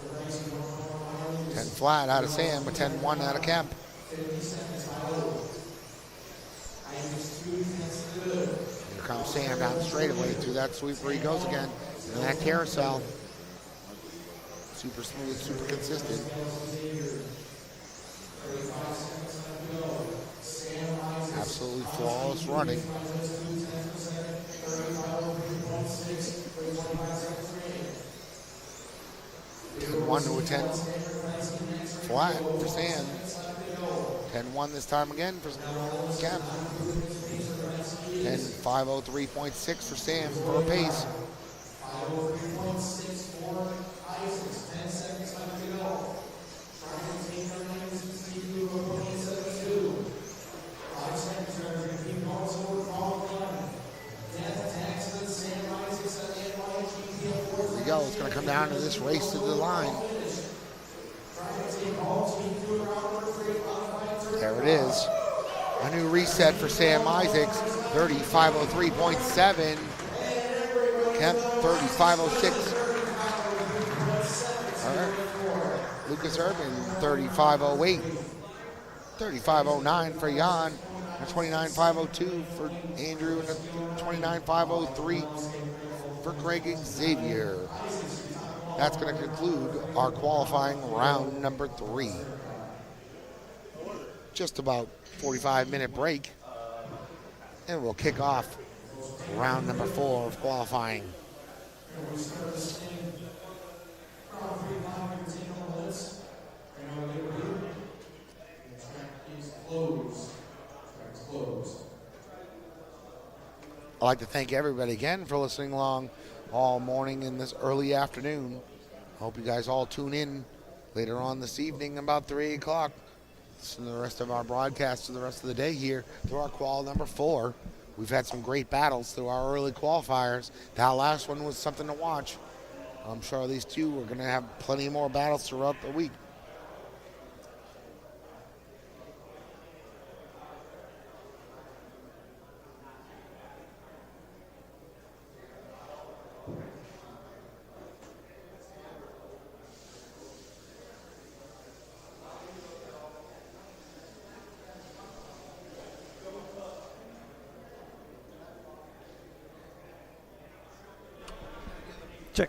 10 flat out of Sam, a 10-1 out of Kemp. Here comes Sam down the straightaway through that sweeper he goes again. And that carousel. Super smooth, super consistent. Absolutely flawless running. 10-1 to a 10 flat for Sam. 10-1 this time again for Kemp. 10-503.6 for Sam for a pace. 503.6 for Isaacs. 10 seconds left to go. Trying to take our lanes and speed to a 0.72. 5 seconds are going to keep going toward ball line. Death tax to Sam Isaacs at the NYGP. Here we go. It's going to come down to this race to the line. There it is. A new reset for Sam Isaacs. 35:03.7. Kemp 35:06. All right. Lucas Urban 35:08. 35:09 for Jan. 29:502 for Andrew, and 29:503 for Greg Xavier. That's going to conclude our qualifying round number 3. Just about 45-minute break, and we'll kick off round number 4 of qualifying. I'd like to thank everybody again for listening along all morning and this early afternoon. Hope you guys all tune in later on this evening about 3 o'clock. Listen to the rest of our broadcast for the rest of the day here through our qual number 4. We've had some great battles through our early qualifiers. That last one was something to watch. I'm sure these two are going to have plenty more battles throughout the week. Check.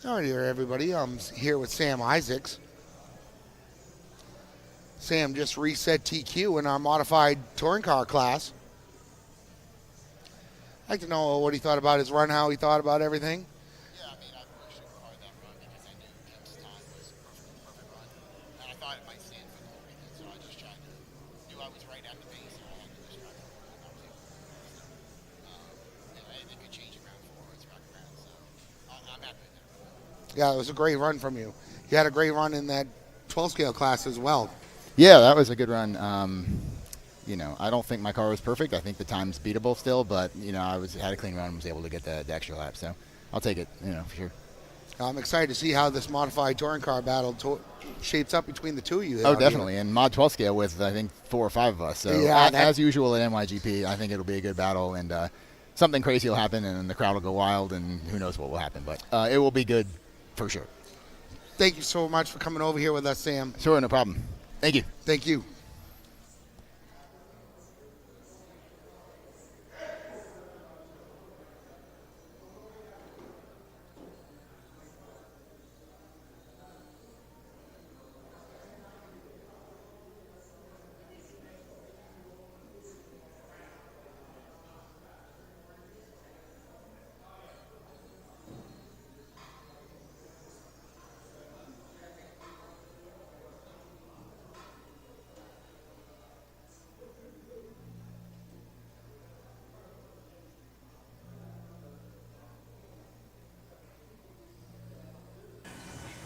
All right, here, everybody. I'm here with Sam Isaacs. Sam just reset TQ in our modified touring car class. I'd like to know what he thought about his run, how he thought about everything. Yeah, I mean, I really shouldn't call that run because I knew Kemp's time was a perfect run. And I thought it might stand for the whole weekend, so I just knew I was right at the pace, and all I had to just track it. And I was able to do it. So, anything could change around 4 or it's back around, so I'm happy with that. Yeah, it was a great run from you. You had a great run in that 12 scale class as well. Yeah, that was a good run. I don't think my car was perfect. I think the time's beatable still, but I had a clean run and was able to get the extra lap. So I'll take it, for sure. I'm excited to see how this modified touring car battle shapes up between the two of you. Oh, definitely. And Mod 12 scale with, I think, 4 or 5 of us. So yeah, as usual at NYGP, I think it'll be a good battle, and something crazy will happen, and the crowd will go wild, and who knows what will happen. But it will be good for sure. Thank you so much for coming over here with us, Sam. Sure, no problem. Thank you. Thank you.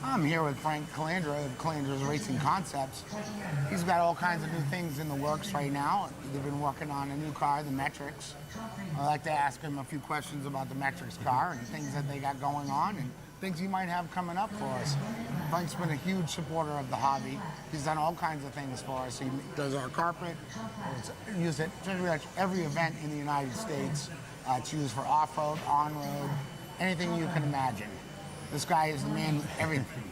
I'm here with Frank Calandra of Calandra's Racing Concepts. He's got all kinds of new things in the works right now. They've been working on a new car, the Metrics. I'd like to ask him a few questions about the Metrics car and things that they got going on and things he might have coming up for us. Frank's been a huge supporter of the hobby. He's done all kinds of things for us. He does our carpet. It's used at pretty much every event in the United States. It's used for off-road, on-road, anything you can imagine. This guy is the man with everything.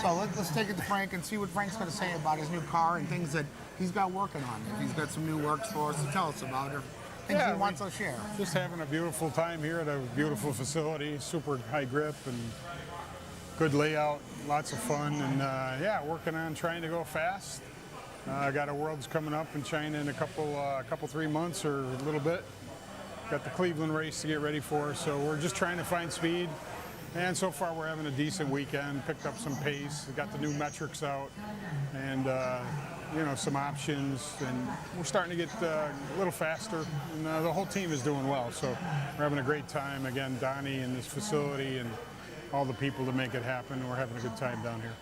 So let's take it to Frank and see what Frank's going to say about his new car and things that he's got working on. If he's got some new works for us to tell us about or things he wants to share. Just having a beautiful time here at a beautiful facility, super high grip and good layout, lots of fun, and working on trying to go fast. I got a Worlds coming up in China in a couple 3 months or a little bit. Got the Cleveland race to get ready for, so we're just trying to find speed. And so far we're having a decent weekend, picked up some pace, got the new metrics out, and some options, and we're starting to get a little faster, and the whole team is doing well, so we're having a great time. Again, Donnie and this facility and all the people to make it happen, we're having a good time down here.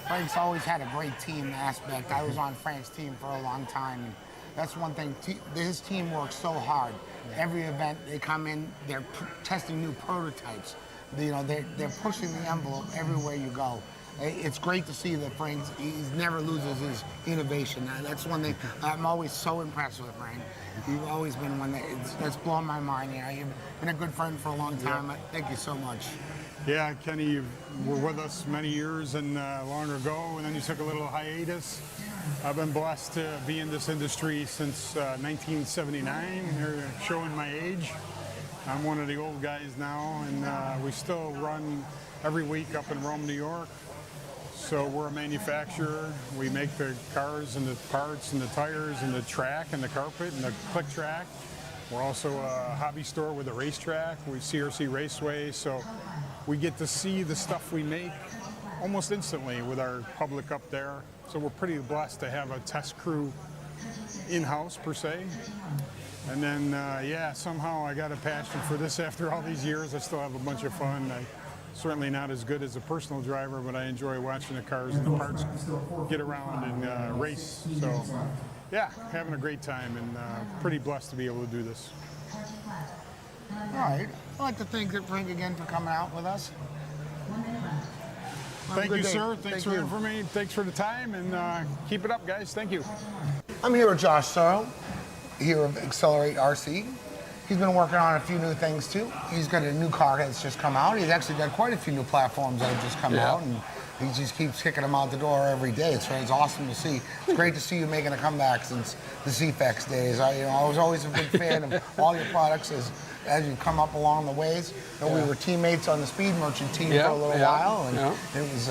Frank's always had a great team aspect. I was on Frank's team for a long time. And that's one thing. His team works so hard. Every event they come in, they're testing new prototypes. They're pushing the envelope everywhere you go. It's great to see that Frank, he never loses his innovation. That's one thing I'm always so impressed with, Frank. You've always been one that's blown my mind. You've been a good friend for a long time. Yeah. Thank you so much. Yeah, Kenny, you were with us many years and longer ago, and then you took a little hiatus. I've been blessed to be in this industry since 1979. They're showing my age. I'm one of the old guys now, and we still run every week up in Rome, New York. So we're a manufacturer. We make the cars and the parts and the tires and the track and the carpet and the click track. We're also a hobby store with a racetrack. We CRC Raceway, so we get to see the stuff we make almost instantly with our public up there. So we're pretty blessed to have a test crew in-house per se. And then, somehow I got a passion for this after all these years. I still have a bunch of fun. Certainly not as good as a personal driver, but I enjoy watching the cars and the parts get around and race. So, having a great time and pretty blessed to be able to do this. All right. I'd like to thank Frank again for coming out with us. Thank you, sir. Thanks for me. Thanks for the time, and keep it up, guys. Thank you. I'm here with Josh Sorrow, here of Accelerate RC. He's been working on a few new things too. He's got a new car that's just come out. He's actually got quite a few new platforms that have just come out, and he just keeps kicking them out the door every day. It's awesome to see. It's great to see you making a comeback since the CFEX days. I was always a big fan of all your products as you come up along the ways. We were teammates on the Speed Merchant team for a little while, and it was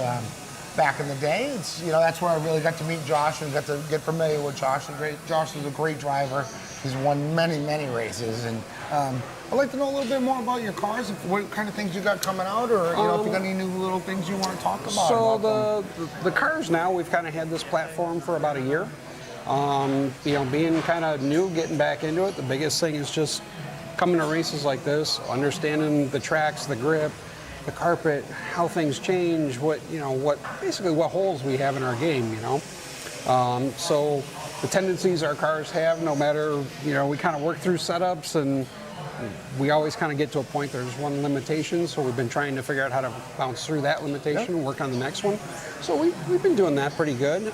back in the day. It's that's where I really got to meet Josh and got to get familiar with Josh. Josh is a great driver. He's won many races, and I'd like to know a little bit more about your cars. What kind of things you got coming out, or if you got any new little things you want to talk about. So the cars now, we've kind of had this platform for about a year. Being kind of new, getting back into it. The biggest thing is just coming to races like this, understanding the tracks, the grip, the carpet, how things change, what holes we have in our game. So the tendencies our cars have, no matter, we kind of work through setups, and we always kind of get to a point there's one limitation, so we've been trying to figure out how to bounce through that limitation and work on the next one. So we've been doing that pretty good.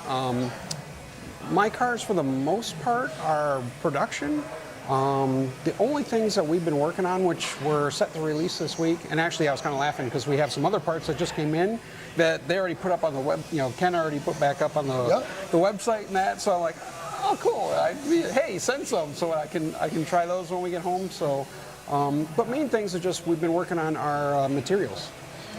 My cars, for the most part, are production. The only things that we've been working on, which we're set to release this week, and actually I was kind of laughing because we have some other parts that just came in that they already put up on the web, Ken already put back up on the website and that, so I'm like, oh cool, hey, send some so I can try those when we get home. So, but main things are just we've been working on our materials.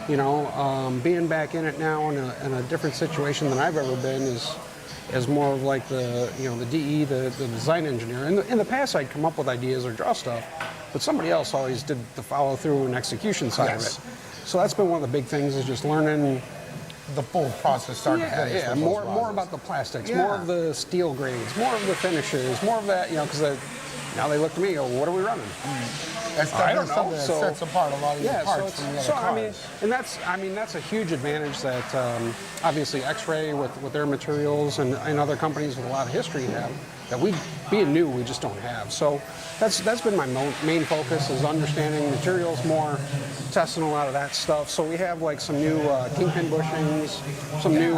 Being back in it now in a different situation than I've ever been is more of like the DE, the design engineer. In the past, I'd come up with ideas or draw stuff, but somebody else always did the follow through and execution side of it. So that's been one of the big things, is just learning the full process, start to finish. Yeah, more about the plastics, more of the steel grades, more of the finishes, more of that. Because now they look to me and go, what are we running? That's something that sets apart a lot of your parts from the other cars. That's a huge advantage that obviously X-Ray with their materials and other companies with a lot of history have, that we, being new, we just don't have. So that's been my main focus, is understanding materials more, testing a lot of that stuff. So we have like some new kingpin bushings, some new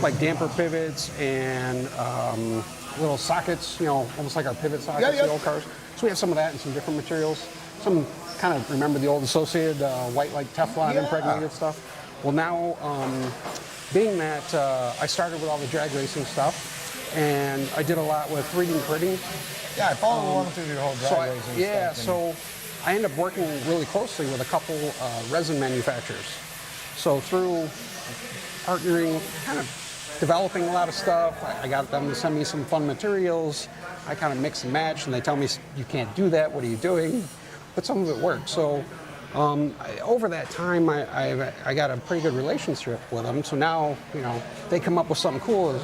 like damper pivots and little sockets, almost like our pivot sockets, the old cars. So we have some of that and some different materials. Some kind of remember the old Associated white like Teflon impregnated stuff. Well, now being that I started with all the drag racing stuff, and I did a lot with 3D printing. Yeah, I followed along through your whole drag racing stuff. So I ended up working really closely with a couple resin manufacturers. So through partnering, kind of developing a lot of stuff, I got them to send me some fun materials. I kind of mix and match, and they tell me, you can't do that, what are you doing? But some of it worked. So over that time, I got a pretty good relationship with them. So now, they come up with something cool.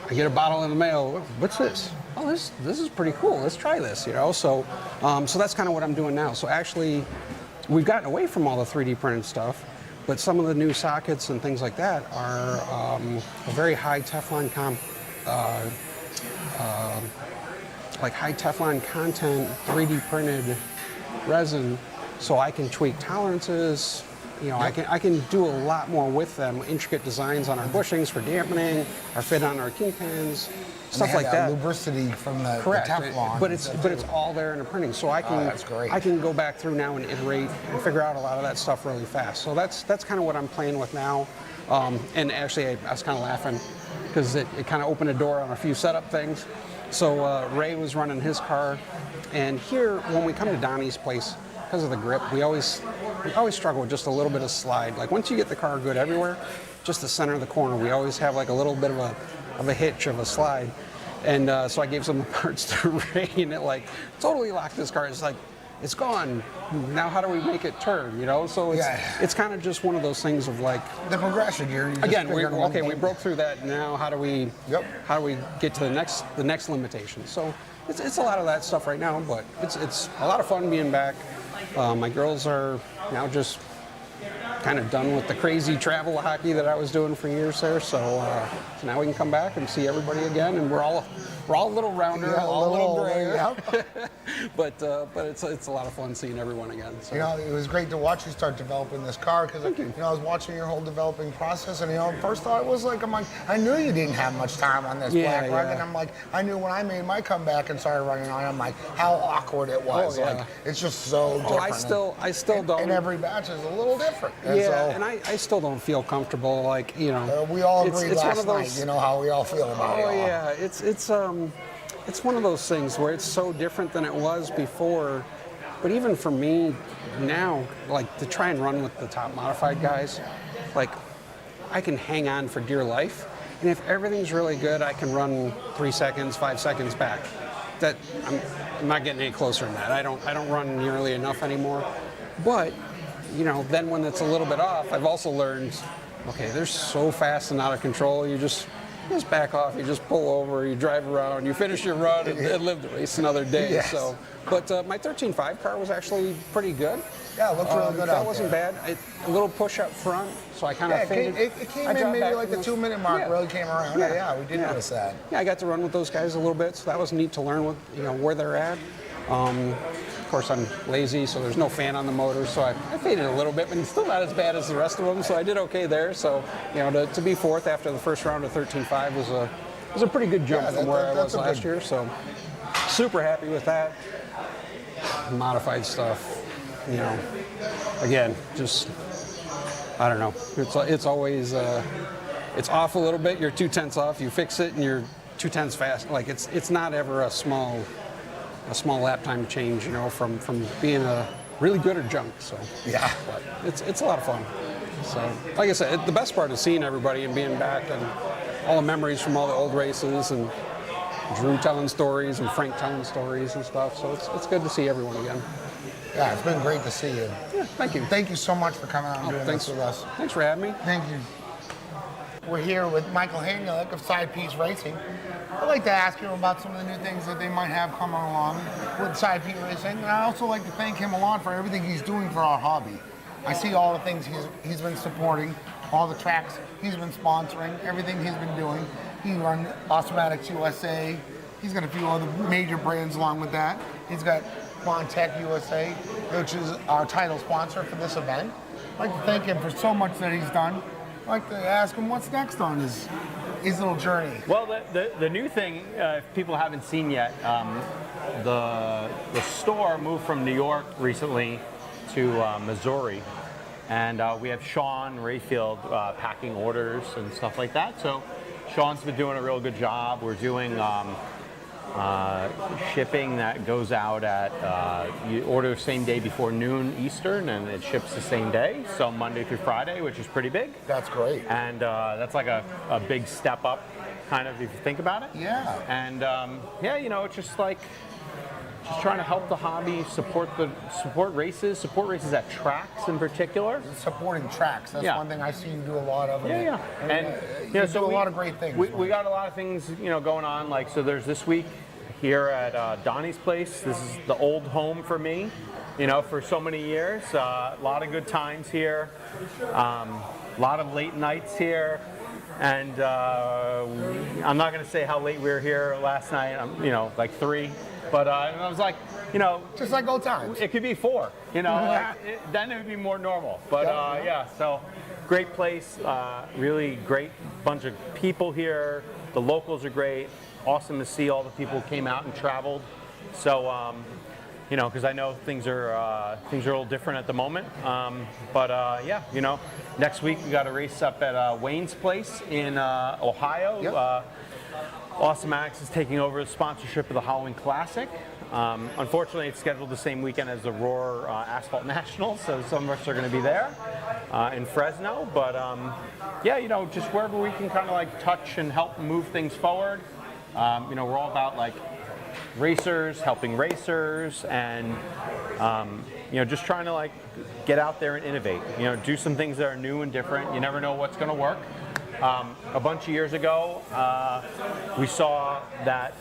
I get a bottle in the mail. What's this? Oh, this is pretty cool. Let's try this, So that's kind of what I'm doing now. So actually, we've gotten away from all the 3D printed stuff, but some of the new sockets and things like that are a very high Teflon like high Teflon content 3D printed resin, so I can tweak tolerances. I can do a lot more with them. Intricate designs on our bushings for dampening, our fit on our kingpins, stuff like that. Lubricity from the Teflon. But it's all there in the printing, so I can that's great. I can go back through now and iterate and figure out a lot of that stuff really fast. So that's kind of what I'm playing with now. And actually, I was kind of laughing because it kind of opened a door on a few setup things. So Ray was running his car, and here when we come to Donnie's place, because of the grip, we always struggle with just a little bit of slide. Like once you get the car good everywhere, just the center of the corner, we always have like a little bit of a hitch, of a slide. And so I gave some parts to Ray, and it like totally locked this car. It's like, it's gone. Now how do we make it turn? So it's kind of just one of those things of like the progression. We broke through that. Now how do we get to the next limitation? So it's a lot of that stuff right now, but it's a lot of fun being back. My girls are now just kind of done with the crazy travel hockey that I was doing for years there. So now we can come back and see everybody again, and we're all a little rounder, a little grayer. but it's a lot of fun seeing everyone again. So. It was great to watch you start developing this car, because I was watching your whole developing process, and first thought was like, I knew you didn't have much time on this black rug, and I'm like, I knew when I made my comeback and started running on it, I'm like, how awkward it was. Like it's just so different. I still don't. And every batch is a little different. And Yeah, and I still don't feel comfortable. Like, you know, we all it's agreed one last of those. night. You know how we all feel about it. Oh all. yeah, it's one of those things where it's so different than it was before. But even for me now, like to try and run with the top modified guys, like I can hang on for dear life. And if everything's really good, I can run 3 seconds, 5 seconds back. That I'm not getting any closer than that. I don't run nearly enough anymore. But you know, then when it's a little bit off, I've also learned, okay, they're so fast and out of control. You just back off. You just pull over. You drive around. You finish your run and live the race another day. Yes. So, but my 13.5 car was actually pretty good. Yeah, it looked really good out That wasn't there. bad. A little push up front, so I kind of faded. It came I in dropped maybe back like the from 2 minute mark. Yeah. Really came around. Yeah, we did notice that. Yeah, I got to run with those guys a little bit, so that was neat to learn what, you know, where they're at. Of course, I'm lazy, so there's no fan on the motor, so I faded a little bit, but still not as bad as the rest of them. So I did okay there. So you know, to be fourth after the first round of 13.5 was a pretty good jump from where I was last year. So super happy with that. Modified stuff, you know. Again, just I don't know. It's always it's off a little bit. You're 2/10 off. You fix it, and you're 2/10 fast. Like it's not ever a small lap time change, you know, from being a really good or junk. So Yeah. but it's a lot of fun. So like I said, the best part is seeing everybody and being back and all the memories from all the old races and Drew telling stories and Frank telling stories and stuff. So it's good to see everyone again. Yeah, it's been great to see you. Yeah, thank you. Thank you so much for coming out and doing Thanks this with us. Thanks for having me. Thank you. We're here with Michael Hanulik of Side Piece Racing. I'd like to ask him about some of the new things that they might have coming along with Side Piece Racing. And I'd also like to thank him a lot for everything he's doing for our hobby. I see all the things he's been supporting, all the tracks he's been sponsoring, everything he's been doing. He runs Automatics USA. He's got a few other major brands along with that. He's got MonTech USA, which is our title sponsor for this event. I'd like to thank him for so much that he's done. I'd like to ask him what's next on his little journey. Well, the new thing, if people haven't seen yet, the store moved from New York recently to Missouri, and we have Sean Rayfield packing orders and stuff like that. So Sean's been doing a real good job. We're doing shipping that goes out at, you order same day before noon Eastern, and it ships the same day, so Monday through Friday, which is pretty big. That's great. And that's like a big step up, kind of, if you think about it. Yeah. And yeah, you know, it's just like, just trying to help the hobby, support races at tracks in particular. Supporting tracks. That's Yeah. one thing I see you do a lot of. Yeah, yeah. And you know, do so a we, lot of great things. We got a lot of things, you know, going on. Like, so there's this week here at Donnie's place. This is the old home for me, you know, for so many years. A lot of good times here. A lot of late nights here. And I'm not going to say how late we were here last night. You know, like 3. But I was like, you know, Just like old times. it could be 4, you know, then it would be more normal. But yeah, so great place, really great bunch of people here. The locals are great. Awesome to see all the people who came out and traveled. So, you know, because I know things are a little different at the moment. But yeah, you know, next week we got a race up at Wayne's Place in Ohio. Yep. Awesome Max is taking over the sponsorship of the Halloween Classic. Unfortunately, it's scheduled the same weekend as the Roar Asphalt Nationals, so some of us are going to be there in Fresno. But yeah, you know, just wherever we can kind of like touch and help move things forward. You know, we're all about like racers, helping racers, and you know, just trying to like get out there and innovate. You know, do some things that are new and different. You never know what's going to work. A bunch of years ago, we saw that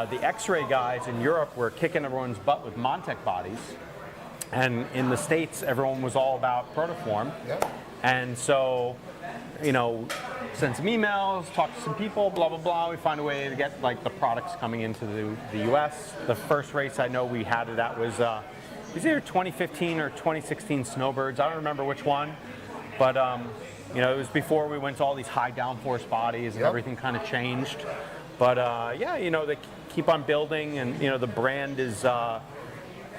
the X-ray guys in Europe were kicking everyone's butt with MonTech bodies, and in the States, everyone was all about protoform. Yep. And so, you know, send some emails, talk to some people, blah blah blah. We find a way to get like the products coming into the U.S. The first race I know we had it at was either 2015 or 2016 Snowbirds. I don't remember which one, but. You know, it was before we went to all these high downforce bodies and Yep. everything kind of changed. But yeah, you know, they keep on building, and you know, the brand is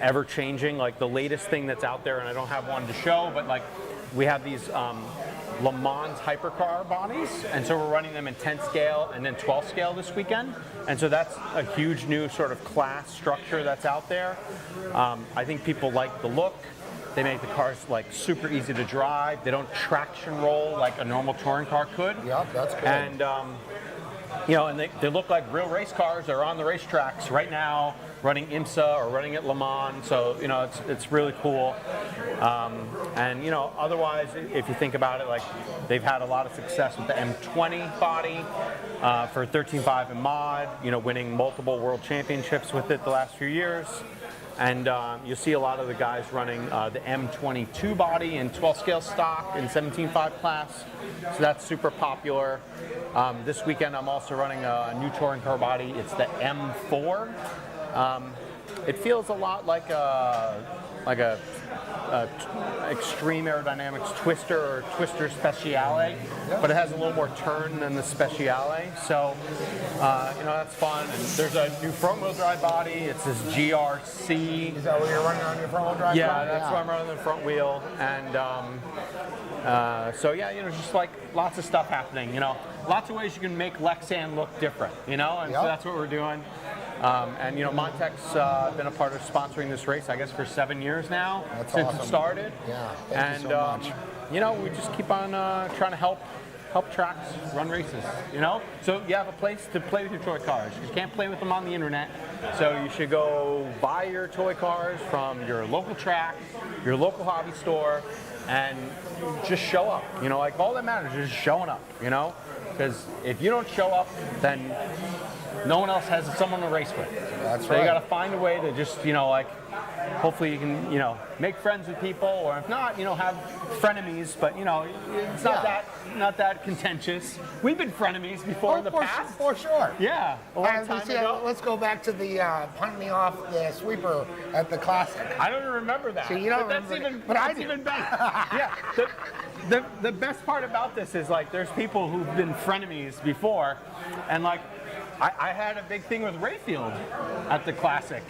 ever changing. Like the latest thing that's out there, and I don't have one to show, but like we have these Le Mans hypercar bodies, and so we're running them in 10 scale and then 12 scale this weekend. And so that's a huge new sort of class structure that's out there. I think people like the look. They make the cars like super easy to drive. They don't traction roll like a normal touring car could. Yep, that's good. And you know, and they look like real race cars. They're on the racetracks right now, running IMSA or running at Le Mans. So you know, it's really cool. And you know, otherwise, if you think about it, like they've had a lot of success with the M20 body for 13.5 in mod. You know, winning multiple world championships with it the last few years. And you'll see a lot of the guys running the M22 body in 12 scale stock in 17.5 class. So that's super popular. This weekend I'm also running a new touring car body. It's the M4. It feels a lot like a extreme aerodynamics twister or twister speciale, but it has a little more turn than the speciale. So you know, that's fun. And there's a new front wheel drive body. It's this GRC. Is that what you're running on your front wheel drive? Yeah, that's why I'm running the front wheel. And so yeah, you know, just like lots of stuff happening. You know, lots of ways you can make Lexan look different. You know, and so that's what we're doing. And you know, MonTech's been a part of sponsoring this race, I guess, for 7 years now, since it started. Yeah, thank you so much. You know, we just keep on trying to help tracks run races. You know, so you have a place to play with your toy cars. You can't play with them on the internet, so you should go buy your toy cars from your local track, your local hobby store, and just show up. You know, like all that matters is just showing up. You know, because if you don't show up, then no one else has someone to race with. That's so right. You got to find a way to just, you know, like, hopefully you can, you know, make friends with people, or if not, you know, have frenemies. But you know, it's not that contentious. We've been frenemies before in the past. For sure. Yeah, a long time ago. Let's go back to the punt me off the sweeper at the Classic. I don't remember that. So you don't but remember that's even, but I that's do. even better. Yeah. The best part about this is like there's people who've been frenemies before, and like I had a big thing with Rayfield at the Classic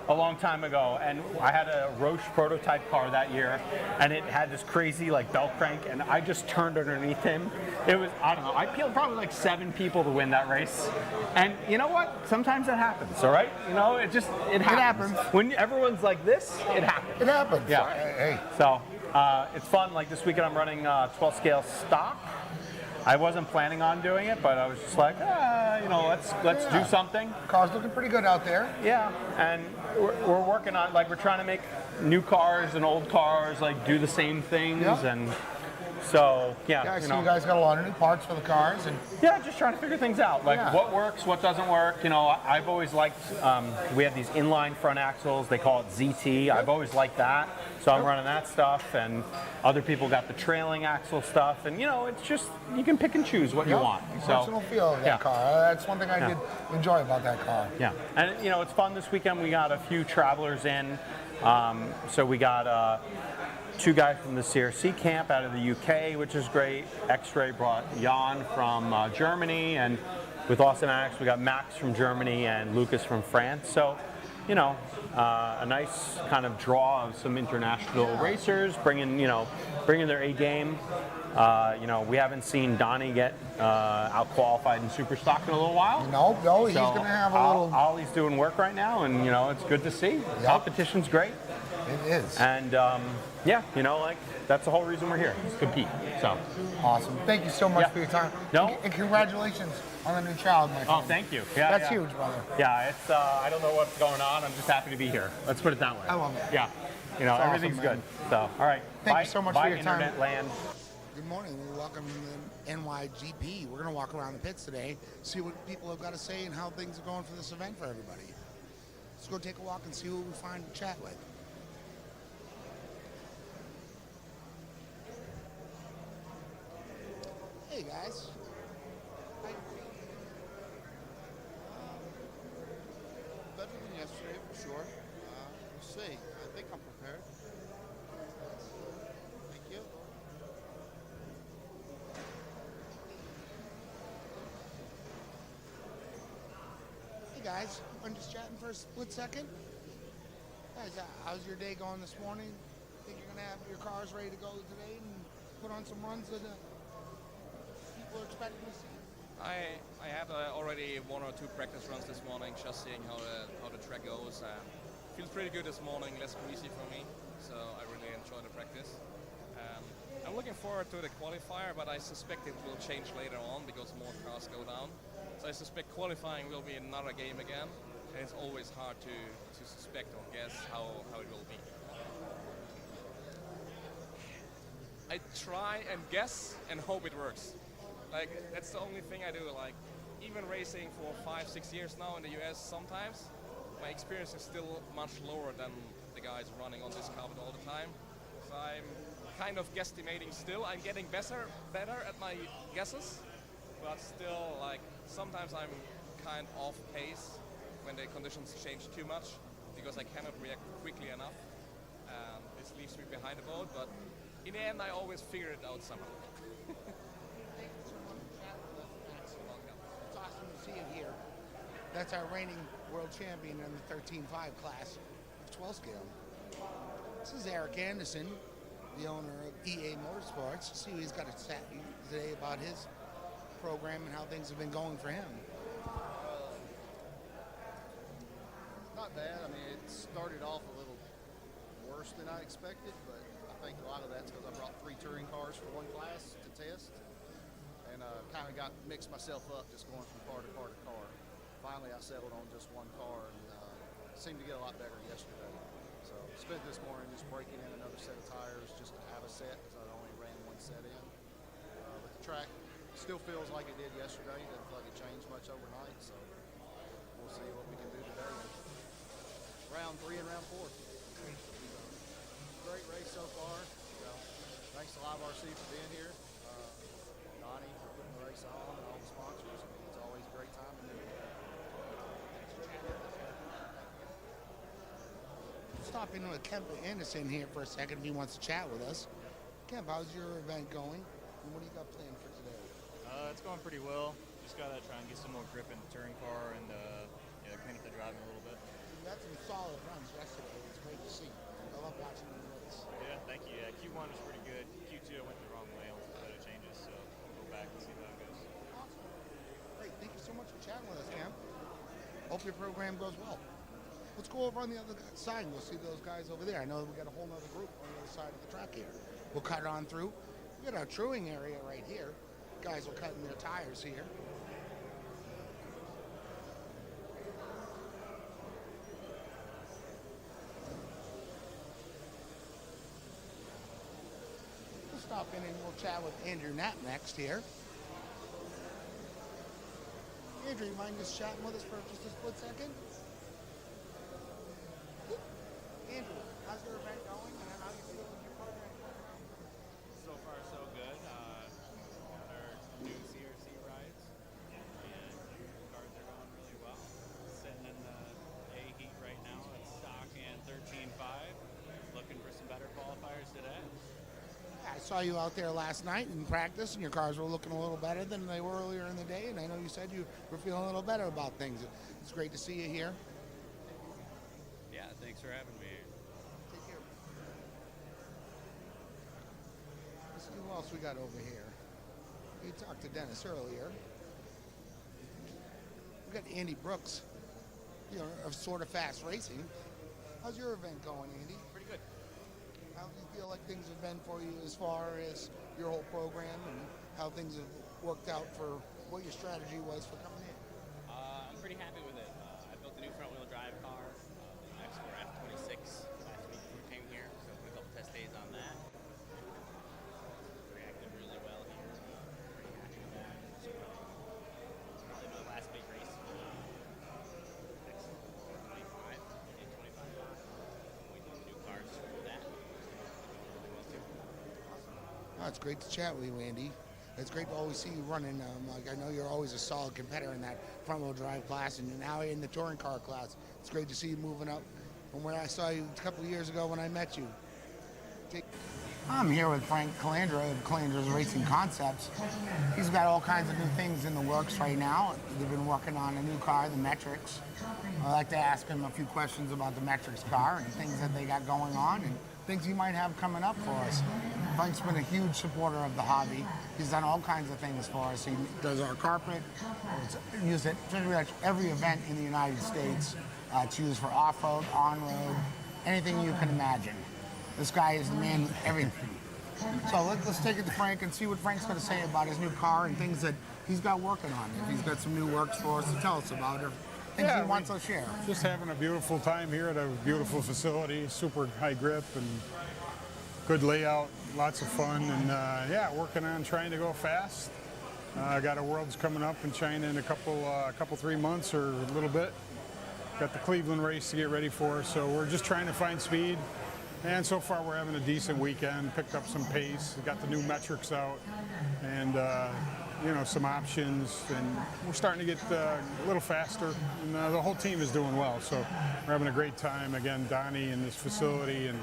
a long time ago, and I had a Roche prototype car that year, and it had this crazy like belt crank, and I just turned underneath him. It was, I don't know, I peeled probably like 7 people to win that race, and you know what? Sometimes that happens, all right? You know, it happens. When everyone's like this, it happens. It happens. Yeah. Hey. So it's fun. Like this weekend, I'm running 12 scale stock. I wasn't planning on doing it, but I was just like, you know, let's do something. Car's looking pretty good out there. Yeah, and we're working on, like, we're trying to make new cars and old cars like do the same things, and so Yeah, I see you guys got a lot of new parts for the cars, and yeah, just trying to figure things out, like what works, what doesn't work. You know, I've always liked, we have these inline front axles, they call it ZT. I've always liked that, so I'm running that stuff, and other people got the trailing axle stuff, and you know, it's just, you can pick and choose what you want. So, personal feel of that car. That's one thing I did enjoy about that car. Yeah, and you know, it's fun this weekend. We got a few travelers in, so we got 2 guys from the CRC camp out of the UK, which is great. X-Ray brought Jan from Germany, and with Awesome Max, we got Max from Germany and Lucas from France. So, you know, a nice kind of draw of some international racers, bringing their A game. You know, we haven't seen Donnie get out-qualified in Super Stock in a little while. No, he's going to have a little... Ollie's doing work right now, and, you know, it's good to see. Competition's great. It is. And, yeah, you know, like, that's the whole reason we're here, is compete. So awesome. Thank you so much for your time. No. And congratulations on the new child, my friend. Oh, thank you. Yeah, That's huge, brother. Yeah, it's, I don't know what's going on. I'm just happy to be here. Let's put it that way. I love it. Yeah. You know, It's everything's awesome, good. So, all right. Thank you so much for your time. Internet land. Good morning. Welcome to the NYGP. We're going to walk around the pits today, see what people have got to say and how things are going for this event for everybody. Let's go take a walk and see who we find to chat with. Hey guys. Hi. Better than yesterday, for sure. We'll see. I think I'm prepared. Thank you. Hey guys. I'm just chatting for a split second. Guys, how's your day going this morning? Think you're going to have your cars ready to go today and put on some runs that people are expecting to see? I had already 1 or 2 practice runs this morning, just seeing how the track goes. Feels pretty good this morning, less greasy for me, so I really enjoy the practice. I'm looking forward to the qualifier, but I suspect it will change later on because more cars go down. So I suspect qualifying will be another game again, and it's always hard to suspect or guess how it will be. I try and guess and hope it works. Like, that's the only thing I do. Like, even racing for 5-6 years now in the US, sometimes my experience is still much lower than the guys running on this carpet all the time. So I'm kind of guesstimating still. I'm getting better at my guesses, but still, like, sometimes I'm kind of off pace when the conditions change too much because I cannot react quickly enough. This leaves me behind the boat, but in the end, I always figure it out somehow. Thank you so much for chatting with us, Max. It's awesome to see you here. That's our reigning world champion in the 13.5 class of 12 scale. This is Eric Anderson, the owner of EA Motorsports. See what he's got to say today about his program and how things have been going for him. Not bad. I mean, it started off a little worse than I expected, but I think a lot of that's because I brought 3 touring cars for one class to test, and kind of got mixed myself up just going from car to car to car. Finally, I settled on just one car, and seemed to get a lot better yesterday. So spent this morning just breaking in another set of tires just to have a set, because I only ran one set in. But the track still feels like it did yesterday. Doesn't feel like it changed much overnight, so we'll see what we can do today. Round 3 and round 4. Great race so far. Thanks to Live RC for being here. Donnie for putting the race on, and all the sponsors. It's always a great time to be here. Stop in with Kemp Anderson here for a second if he wants to chat with us. Kemp, how's your event going? And what do you got planned for today? It's going pretty well. Just got to try and get some more grip in the touring car and clean up the driving a little bit. You had some solid runs yesterday. It's great to see. I love watching you race. Yeah, thank you. Yeah, Q1 was pretty good. Q2 I went the wrong way on some better changes, so we'll go back and see how it goes. Awesome. Great. Thank you so much for chatting with us, Kemp. Hope your program goes well. Let's go over on the other side and we'll see those guys over there. I know we got a whole other group on the other side of the track here. We'll cut on through. We got our truing area right here. Guys are cutting their tires here. We'll stop in and we'll chat with Andrew Knapp next here. Andrew, you mind just chatting with us for just a split second? Andrew, how's your event going and how do you feel with your program? So far, so good. Got our new CRC rides, and cars are going really well. Sitting in the A heat right now at stock and 13.5. Looking for some better qualifiers today. I saw you out there last night in practice and your cars were looking a little better than they were earlier in the day, and I know you said you were feeling a little better about things. It's great to see you here. Yeah, thanks for having me here. Take care. Let's see who else we got over here. You talked to Dennis earlier. We got Andy Brooks, of Sort of Fast Racing. How's your event going, Andy? Pretty good. How do you feel like things have been for you as far as your whole program and how things have worked out for what your strategy was for coming in? I'm pretty happy with it. I built a new front-wheel drive car, X4 F26, last week we came here, so we did a couple test days on that. Reacted really well here. Pretty happy with that. It's probably my last big race. X4 25, we did 25 miles. We did the new cars for that. Really well too. Oh, it's great to chat with you, Andy. It's great to always see you running. I know you're always a solid competitor in that front-wheel drive class, and now in the touring car class. It's great to see you moving up from where I saw you a couple of years ago when I met you. I'm here with Frank Calandra of Calandra's Racing Concepts. He's got all kinds of new things in the works right now. They've been working on a new car, the Metrics. I'd like to ask him a few questions about the Metrics car and things that they got going on and things he might have coming up for us. Frank's been a huge supporter of the hobby. He's done all kinds of things for us. He does our carpet. It's used at pretty much every event in the United States. It's used for off-road, on-road, anything you can imagine. This guy is the man with everything. So let's take it to Frank and see what Frank's going to say about his new car and things that he's got working on. If he's got some new works for us to tell us about, or things he wants to share. Just having a beautiful time here at a beautiful facility, super high grip and good layout, lots of fun, and yeah, working on trying to go fast. I got a Worlds coming up in China in a couple 3 months or a little bit. Got the Cleveland race to get ready for, so we're just trying to find speed. And so far we're having a decent weekend, picked up some pace, got the new metrics out, and you know, some options, and we're starting to get a little faster, and the whole team is doing well, so we're having a great time. Again, Donnie and this facility and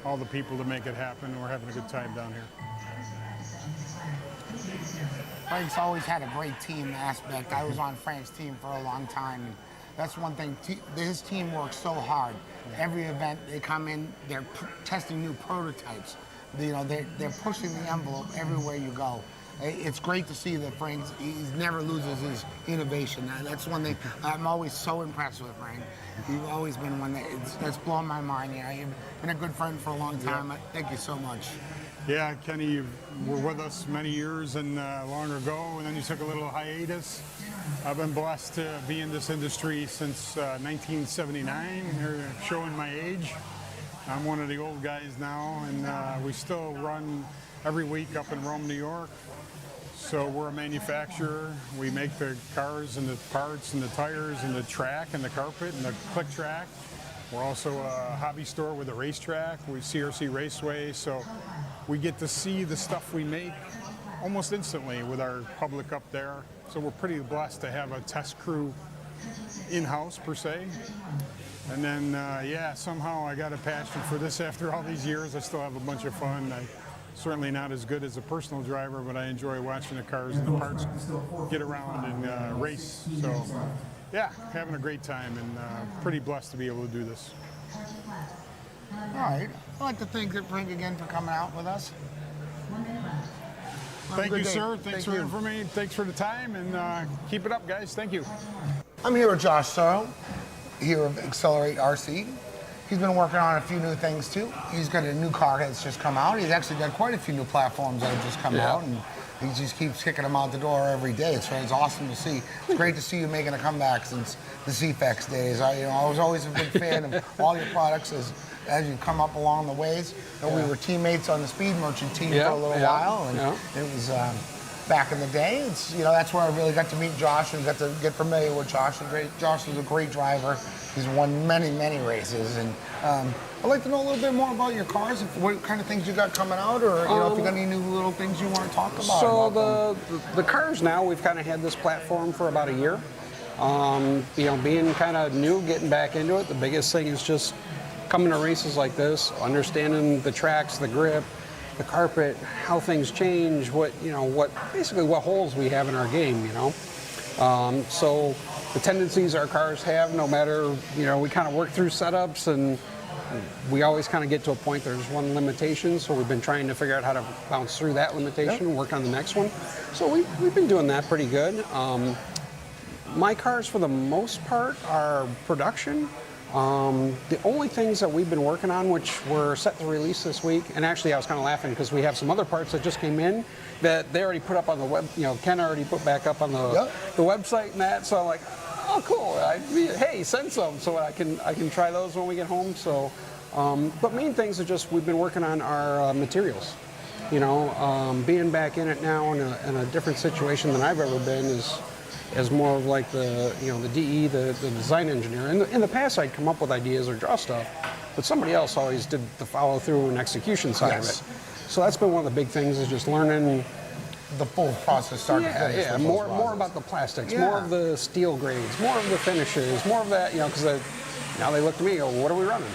all the people to make it happen. We're having a good time down here. Frank's always had a great team aspect. I was on Frank's team for a long time. And that's one thing. His team works so hard. Every event they come in, they're testing new prototypes. You know, they're pushing the envelope everywhere you go. It's great to see that Frank, he never loses his innovation. That's one thing I'm always so impressed with, Frank. You've always been one that's blown my mind. You know, you've been a good friend for a long time. Yeah. Thank you so much. Yeah, Kenny, you were with us many years and long ago, and then you took a little hiatus. I've been blessed to be in this industry since 1979. They're showing my age. I'm one of the old guys now, and we still run every week up in Rome, New York. So we're a manufacturer. We make the cars and the parts and the tires and the track and the carpet and the click track. We're also a hobby store with a racetrack. We CRC Raceway, so we get to see the stuff we make almost instantly with our public up there. So we're pretty blessed to have a test crew in-house per se. And then, yeah, somehow I got a passion for this after all these years. I still have a bunch of fun. Certainly not as good as a personal driver, but I enjoy watching the cars and the parts get around and race. So, yeah, having a great time and pretty blessed to be able to do this. All right. I'd like to thank Frank again for coming out with us. Thank you, sir. Thanks for me. Thanks for the time, and keep it up, guys. Thank you. I'm here with Josh Sorrow, here of Accelerate RC. He's been working on a few new things too. He's got a new car that's just come out. He's actually got quite a few new platforms that have just come out, and he just keeps kicking them out the door every day. So it's awesome to see. It's great to see you making a comeback since the CFEX days. I was always a big fan of all your products as you come up along the ways. We were teammates on the Speed Merchant team for a little while, and it was back in the day. It's, you know, that's where I really got to meet Josh and got to get familiar with Josh. Josh is a great driver. He's won many, many races, and I'd like to know a little bit more about your cars. What kind of things you got coming out, or you know, if you got any new little things you want to talk about. So the cars now, we've kind of had this platform for about a year. You know, being kind of new, getting back into it. The biggest thing is just coming to races like this, understanding the tracks, the grip, the carpet, how things change, basically what holes we have in our game, you know. So the tendencies our cars have, no matter, you know, we kind of work through setups, and we always kind of get to a point there's one limitation, so we've been trying to figure out how to bounce through that limitation and work on the next one. So we've been doing that pretty good. My cars, for the most part, are production. The only things that we've been working on, which we're set to release this week, and actually I was kind of laughing because we have some other parts that just came in that they already put up on the web, you know, Ken already put back up on the website and that, so I'm like, oh cool, hey, send some so I can try those when we get home. So, but main things are just we've been working on our materials. You know, being back in it now in a different situation than I've ever been is more of like the DE, the design engineer. In the past, I'd come up with ideas or draw stuff, but somebody else always did the follow through and execution side of it. So that's been one of the big things, is just learning the full process, start to finish. Yeah, more about the plastics, more of the steel grades, more of the finishes, more of that, you know, because now they look to me and go, what are we running?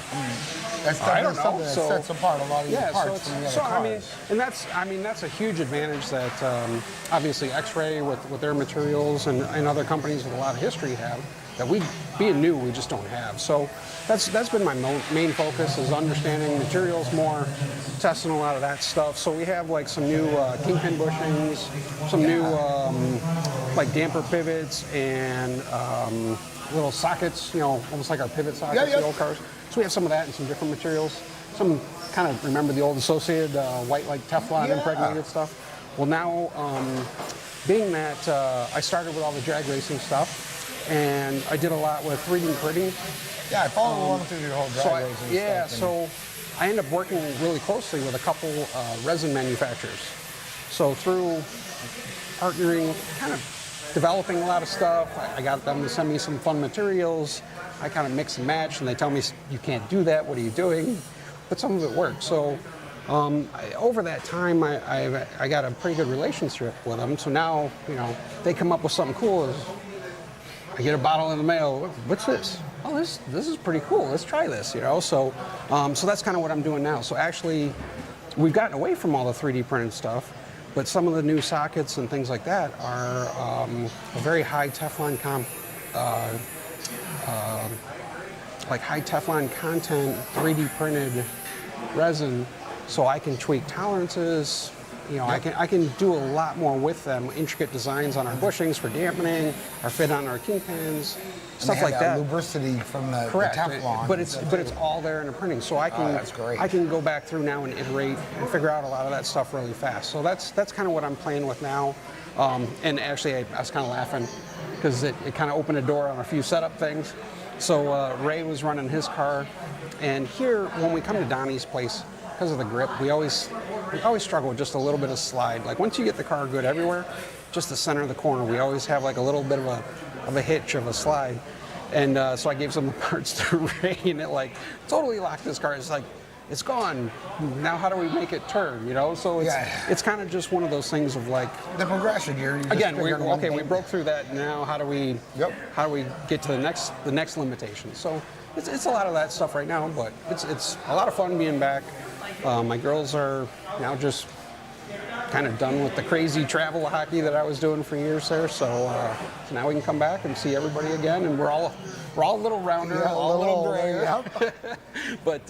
That's something that sets apart a lot of your parts from the other cars. I mean, that's a huge advantage that obviously X-Ray with their materials and other companies with a lot of history have. that we, being new, we just don't have. So that's been my main focus, is understanding materials more, testing a lot of that stuff. So we have like some new kingpin bushings, some new like damper pivots and little sockets, you know, almost like our pivot sockets, the old cars. So we have some of that and some different materials. Some kind of remember the old Associated white like Teflon impregnated stuff. Well, now being that I started with all the drag racing stuff, and I did a lot with 3D printing. Yeah, I followed along through your whole drag racing stuff. Yeah, so I ended up working really closely with a couple resin manufacturers. So through partnering, kind of developing a lot of stuff, I got them to send me some fun materials. I kind of mix and match, and they tell me, you can't do that, what are you doing? But some of it worked. So over that time, I got a pretty good relationship with them. So now, you know, they come up with something cool. I get a bottle in the mail. What's this? Oh, this is pretty cool. Let's try this, you know. So that's kind of what I'm doing now. So actually, we've gotten away from all the 3D printed stuff, but some of the new sockets and things like that are a very high Teflon like high Teflon content 3D printed resin. So I can tweak tolerances, you know, I can do a lot more with them, intricate designs on our bushings for dampening, our fit on our kingpins, stuff like that. Lubricity from the Correct. Teflon. But it's all there in the printing. So I can that's great. I can go back through now and iterate and figure out a lot of that stuff really fast. So that's kind of what I'm playing with now. And actually I was kind of laughing because it kind of opened a door on a few setup things. So Ray was running his car, and here when we come to Donnie's place, because of the grip, we always struggle with just a little bit of slide. Like once you get the car good everywhere, just the center of the corner, we always have like a little bit of a hitch of a slide. And so I gave some of the parts to Ray, and it like totally locked this car. It's like, it's gone. Now how do we make it turn? You know, so it's kind of just one of those things of like the progression. Again, we broke through that. Now how do we get to the next limitation? So it's a lot of that stuff right now, but it's a lot of fun being back. My girls are now just kind of done with the crazy travel hockey that I was doing for years there. So now we can come back and see everybody again, and we're all a little rounder, all a little grayer. but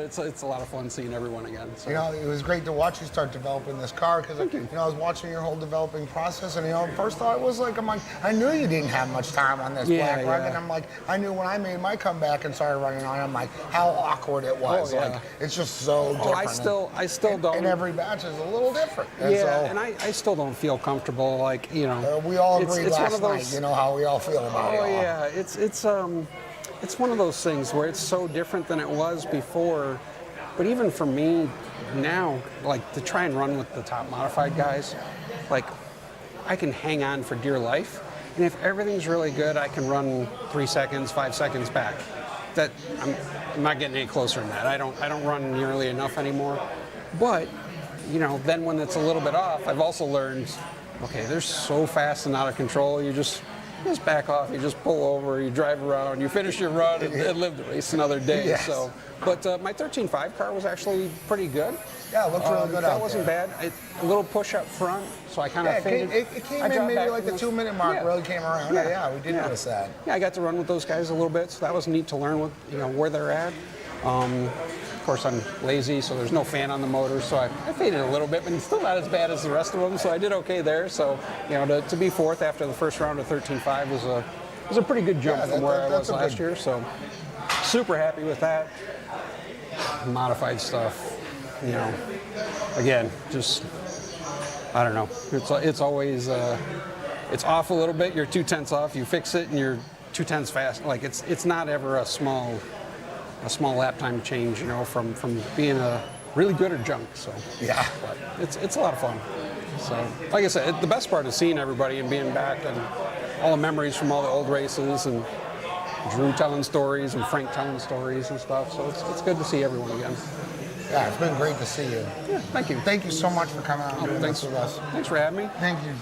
it's a lot of fun seeing everyone again. So. You know, it was great to watch you start developing this car because I was watching your whole developing process, and first thought was like, I knew you didn't have much time on this black rug, and I'm like, I knew when I made my comeback and started running on it, I'm like, how awkward it was. Like it's just so different. I still don't. And every batch is a little different. And I still don't feel comfortable. Like we all agreed last night. You know how we all feel about it. Oh yeah, it's one of those things where it's so different than it was before. But even for me now, like to try and run with the top modified guys, like I can hang on for dear life. And if everything's really good, I can run 3 seconds, 5 seconds back. That I'm not getting any closer than that. I don't run nearly enough anymore. But then when it's a little bit off, I've also learned, okay, they're so fast and out of control. You just back off, you just pull over, you drive around, you finish your run, and live the race another day. Yes. So, but my 13.5 car was actually pretty good. Yeah, it looked really good out there. That wasn't bad. A little push up front, so I kind of faded. It came in maybe like the 2-minute mark, really came around. Yeah, we did notice that. Yeah, I got to run with those guys a little bit, so that was neat to learn where they're at. Of course, I'm lazy, so there's no fan on the motor, so I faded a little bit, but still not as bad as the rest of them, so I did okay there. So, to be fourth after the first round of 13.5 was a pretty good jump from where I was last year, so super happy with that. Modified stuff, again, just, I don't know. It's always, it's off a little bit, you're 2/10 off, you fix it, and you're 2/10 fast. Like, it's not ever a small lap time change, from being a really good or junk. So yeah, but it's a lot of fun. So like I said, the best part is seeing everybody and being back and all the memories from all the old races and Drew telling stories and Frank telling stories and stuff. So it's good to see everyone again. Yeah, it's been great to see you. Yeah, thank you. Thank you so much for coming out and doing this with us. Thanks for having me. Thank you.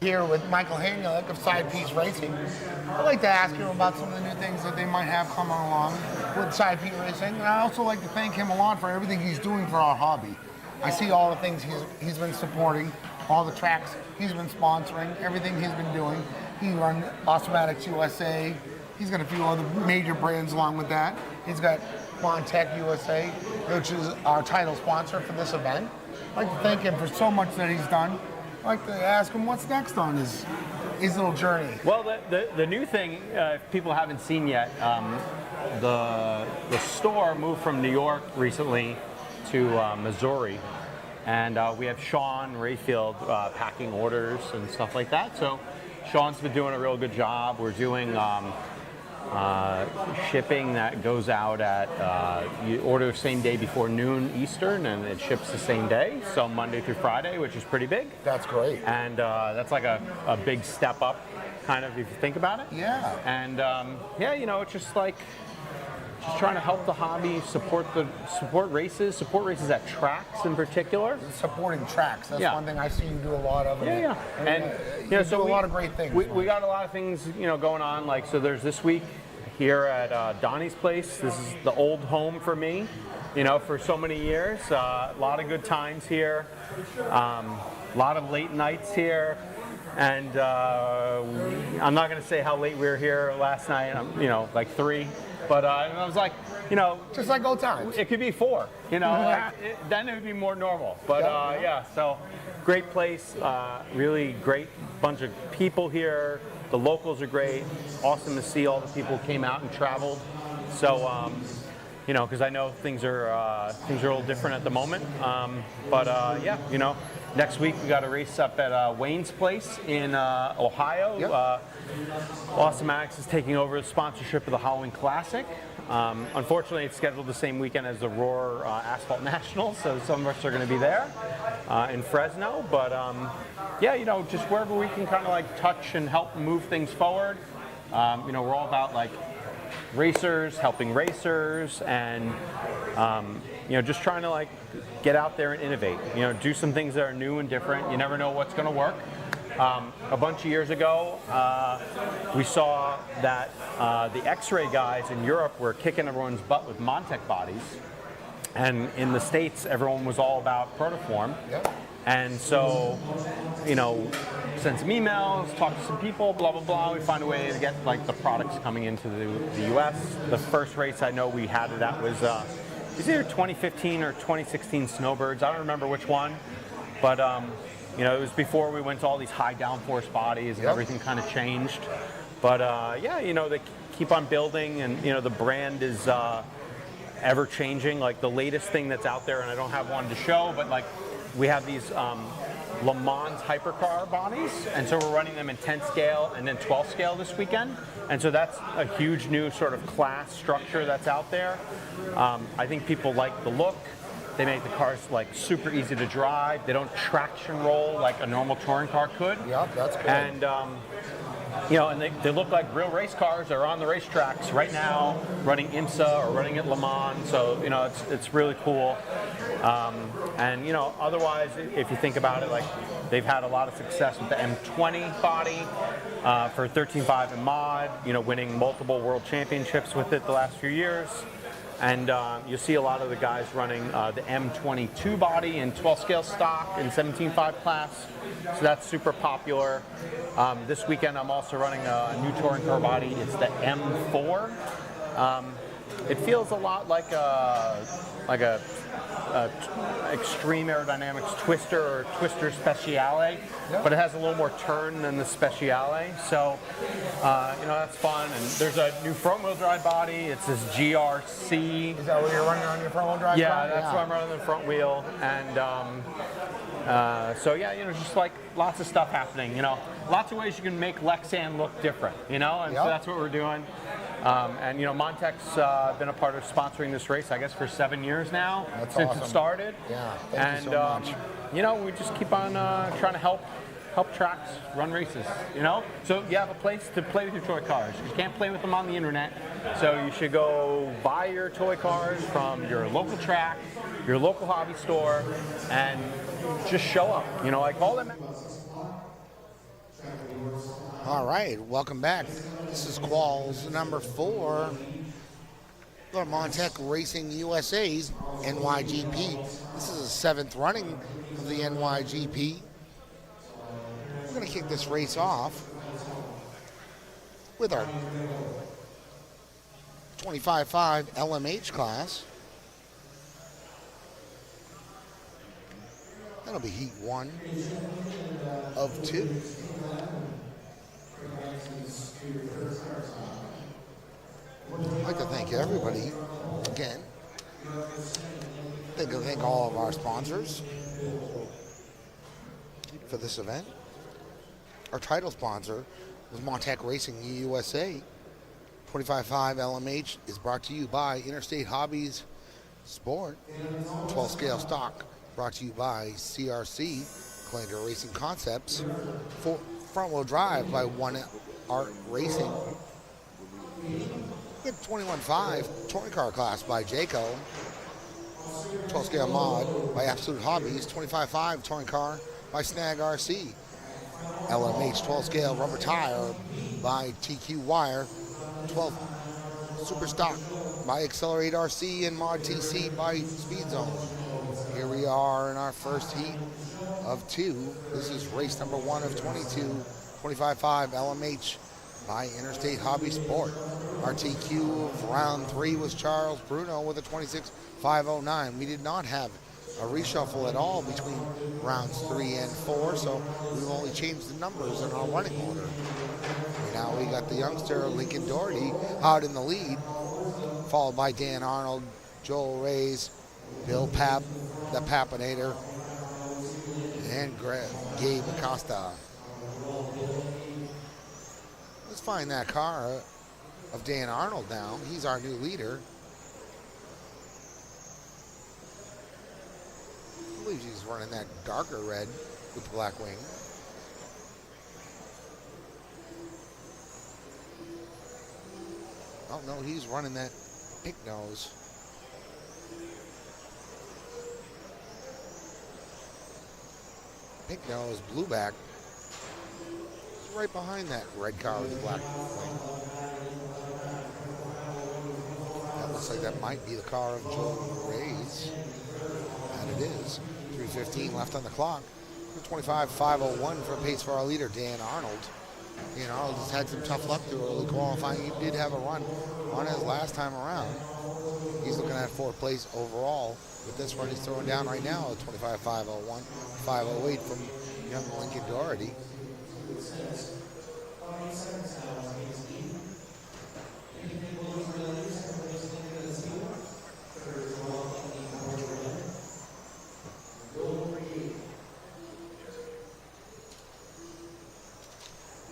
Here with Michael Haniuk of Side Piece Racing. I'd like to ask him about some of the new things that they might have coming along with Side Piece Racing, and I also like to thank him a lot for everything he's doing for our hobby. I see all the things he's been supporting, all the tracks he's been sponsoring, everything he's been doing, He runs Automatics USA. He's got a few other major brands along with that. He's got MonTech USA, which is our title sponsor for this event. I'd like to thank him for so much that he's done. I'd like to ask him what's next on his little journey. Well, the new thing, if people haven't seen yet, the store moved from New York recently to Missouri, and we have Sean Rayfield packing orders and stuff like that. So Sean's been doing a real good job. We're doing shipping that goes out at, you order same day before noon Eastern, and it ships the same day, so Monday through Friday, which is pretty big. That's great. And that's like a big step up, kind of, if you think about it. Yeah. And yeah, you know, it's just like, just trying to help the hobby, support races at tracks in particular. Supporting tracks, that's one thing I see you do a lot of. Yeah. And you know, so do a lot of great things. We got a lot of things, you know, going on. Like, so there's this week here at Donnie's place. This is the old home for me, you know, for so many years. A lot of good times here, a lot of late nights here. And I'm not going to say how late we were here last night, you know, like 3. But I was like, you know, just like old times. It could be 4, you know, then it would be more normal. But yeah, so great place, really great bunch of people here. The locals are great. Awesome to see all the people who came out and traveled. So, you know, because I know things are a little different at the moment. But yeah, you know, next week we got a race up at Wayne's Place in Ohio. Yep. Automatics is taking over the sponsorship of the Halloween Classic. Unfortunately, it's scheduled the same weekend as the Roar Asphalt Nationals, so some of us are going to be there in Fresno. But yeah, you know, just wherever we can kind of like touch and help move things forward. You know, we're all about like racers, helping racers, and you know, just trying to like get out there and innovate. You know, do some things that are new and different. You never know what's going to work. A bunch of years ago, we saw that the X-ray guys in Europe were kicking everyone's butt with MonTech bodies, and in the States, everyone was all about protoform. Yep. And so, you know, send some emails, talk to some people, blah blah blah. We find a way to get like the products coming into the U.S. The first race I know we had it at was either 2015 or 2016 Snowbirds. I don't remember which one, but. You know, it was before we went to all these high downforce bodies and everything kind of changed. But yeah, you know, they keep on building, and you know, the brand is ever changing. Like the latest thing that's out there, and I don't have one to show, but like we have these Le Mans hypercar bodies, and so we're running them in 10 scale and then 12 scale this weekend. And so that's a huge new sort of class structure that's out there. I think people like the look. They make the cars like super easy to drive. They don't traction roll like a normal touring car could. Yeah, that's good. And you know, and they look like real race cars. They're on the racetracks right now, running IMSA or running at Le Mans. So you know, it's really cool. And you know, otherwise, if you think about it, like they've had a lot of success with the M20 body for 13.5 and mod. You know, winning multiple world championships with it the last few years. And you'll see a lot of the guys running the M22 body in 12 scale stock and 17.5 class. So that's super popular. This weekend I'm also running a new touring car body. It's the M4. It feels a lot like a extreme aerodynamics twister or twister speciale, but it has a little more turn than the speciale. So you know, that's fun. And there's a new front wheel drive body. It's this GRC. Is that what you're running on your front wheel drive? Yeah, that's what I'm running the front wheel. And so yeah, you know, just like lots of stuff happening. You know, lots of ways you can make Lexan look different. You know, and so that's what we're doing. And you know, MonTech's been a part of sponsoring this race, I guess, for 7 years now. That's since awesome. It started. Yeah, thank you so much. You know, we just keep on trying to help tracks run races. You know, so you have a place to play with your toy cars. You can't play with them on the internet, so you should go buy your toy cars from your local track, your local hobby store, and just show up. You know, like all them. All right, welcome back. This is Qualls number 4 for MonTech Racing USA's NYGP. This is the 7th running of the NYGP. We're going to kick this race off with our 25.5 LMH class. That'll be heat 1 of 2. I'd like to thank everybody again. I'd like to thank all of our sponsors for this event. Our title sponsor was MonTech Racing USA. 25.5 LMH is brought to you by Interstate Hobbies Sport. 12 scale stock brought to you by CRC, Challenger Racing Concepts. Front wheel drive by One Art Racing. We have 21.5 touring car class by Jayco. 12 scale mod by Absolute Hobbies. 25.5 touring car by Snag RC. LMH 12 scale rubber tire by TQ Wire. 12 super stock by Accelerate RC and Mod TC by Speed Zone. Here we are in our first heat of 2. This is race number 1 of 22. 25.5 LMH by Interstate Hobby Sport. Our TQ of round 3 was Charles Bruno with a 26.509. We did not have a reshuffle at all between rounds 3 and 4, so we've only changed the numbers in our running order. Now we got the youngster Lincoln Doherty out in the lead, followed by Dan Arnold, Joel Reyes, Bill Papp, the Papinator, and Gabe Acosta. Let's find that car of Dan Arnold now. He's our new leader. I believe he's running that darker red with the black wing. Oh no, he's running that pink nose. Pink nose, blue back. He's right behind that red car with the black wing. That looks like that might be the car of Joe Reyes. And it is. 3:15 left on the clock. 25.501 for pace for our leader, Dan Arnold. Dan Arnold has had some tough luck through early qualifying. He did have a run on his last time around. He's looking at 4th place overall. With this run he's throwing down right now at 25.501, 508 from young Lincoln Doherty.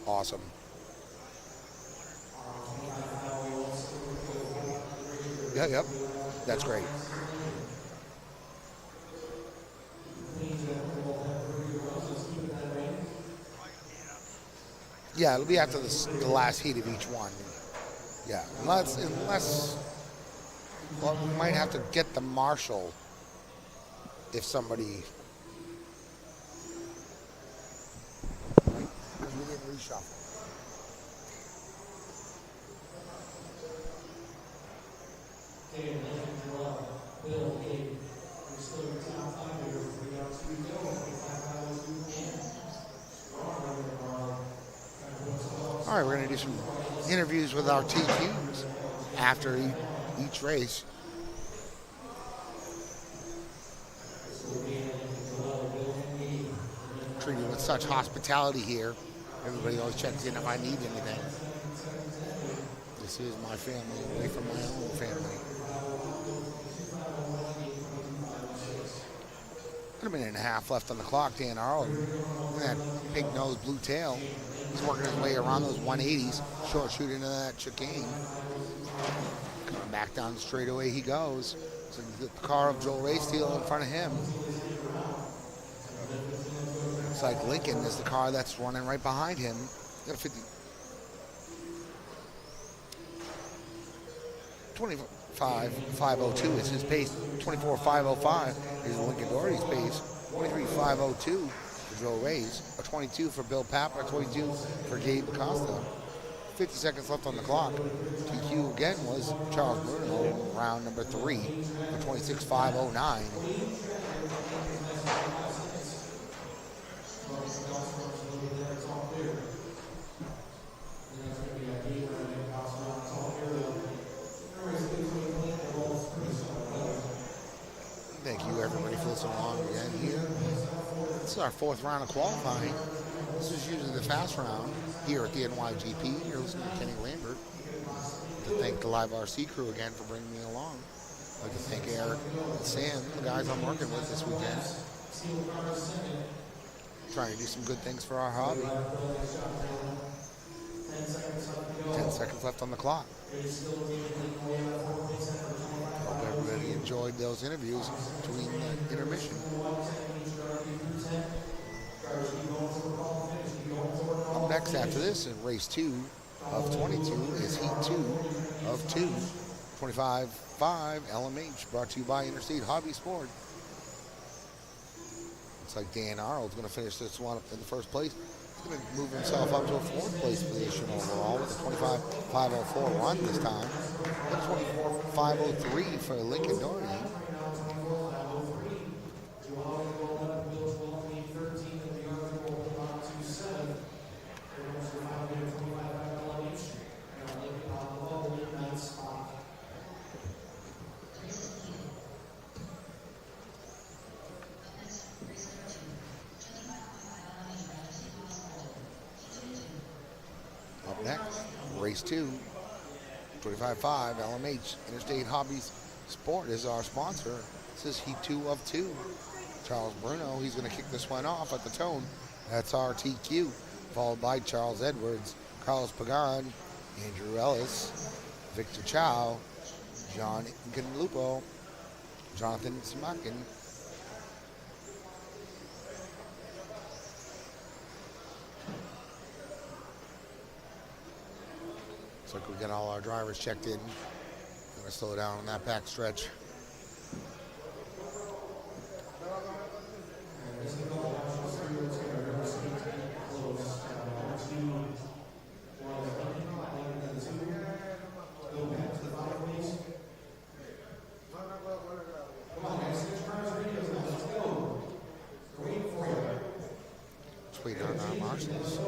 Awesome. Yep. That's great. Yeah, it'll be after the last heat of each one. Yeah, unless well, we might have to get the marshal if somebody. We didn't reshuffle. All right, we're going to do some interviews with our TQs after each race. Treated with such hospitality here. Everybody always checks in if I need anything. This is my family away from my own family. Got a minute and a half left on the clock. Dan Arnold, that pink nose, blue tail. He's working his way around those 180s, short shoot into that chicane. Coming back down the straightaway he goes. So the car of Joel Reyes still in front of him. Looks like Lincoln is the car that's running right behind him. Got a 50. 25.502 is his pace. 24.505 is Lincoln Doherty's pace. 23.502 for Joe Reyes. A 22 for Bill Papp. A 22 for Gabe Acosta. 50 seconds left on the clock. TQ again was Charles Bruno, round number 3 for 26.509. This is our fourth round of qualifying. This is usually the fast round here at the NYGP. You're listening to Kenny Lambert. To thank the Live RC crew again for bringing me along. I'd like to thank Eric and Sam, the guys I'm working with this weekend. Trying to do some good things for our hobby. 10 seconds left on the clock. Hope everybody enjoyed those interviews between the intermission. Up next after this in race 2 of 22 is heat 2 of 2. 25.5 LMH, brought to you by Interstate Hobby Sport. Looks like Dan Arnold's going to finish this one up in the first place. He's going to move himself up to a fourth place position overall with a 25.504 run this time. And 24.503 for Lincoln Doherty. Up next, race 2, 25.5 LMH. Interstate Hobbies Sport is our sponsor. This is heat 2 of 2. Charles Bruno, he's going to kick this one off at the tone. That's our TQ, followed by Charles Edwards, Carlos Pagan, Andrew Ellis, Victor Chow, John Incanlupo, Jonathan Smakin. Looks like we got all our drivers checked in. Gonna slow down on that back stretch. Just waiting on our marshals.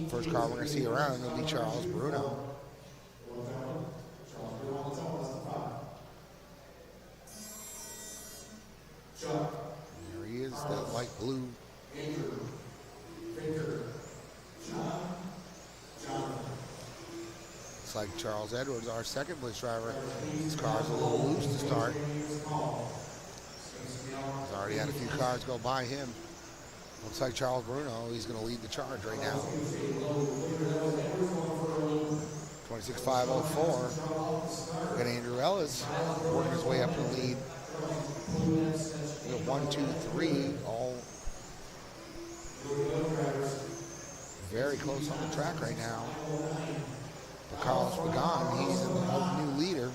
First car we're going to see around will be Charles Bruno. There he is, that light blue. Looks like Charles Edwards, our second place driver. His car's a little loose to start. He's already had a few cars go by him. Looks like Charles Bruno, he's going to lead the charge right now. 26.504. We've got Andrew Ellis working his way up the lead. We got 1, 2, 3, all very close on the track right now. But Carlos Pagan, he's in the new leader.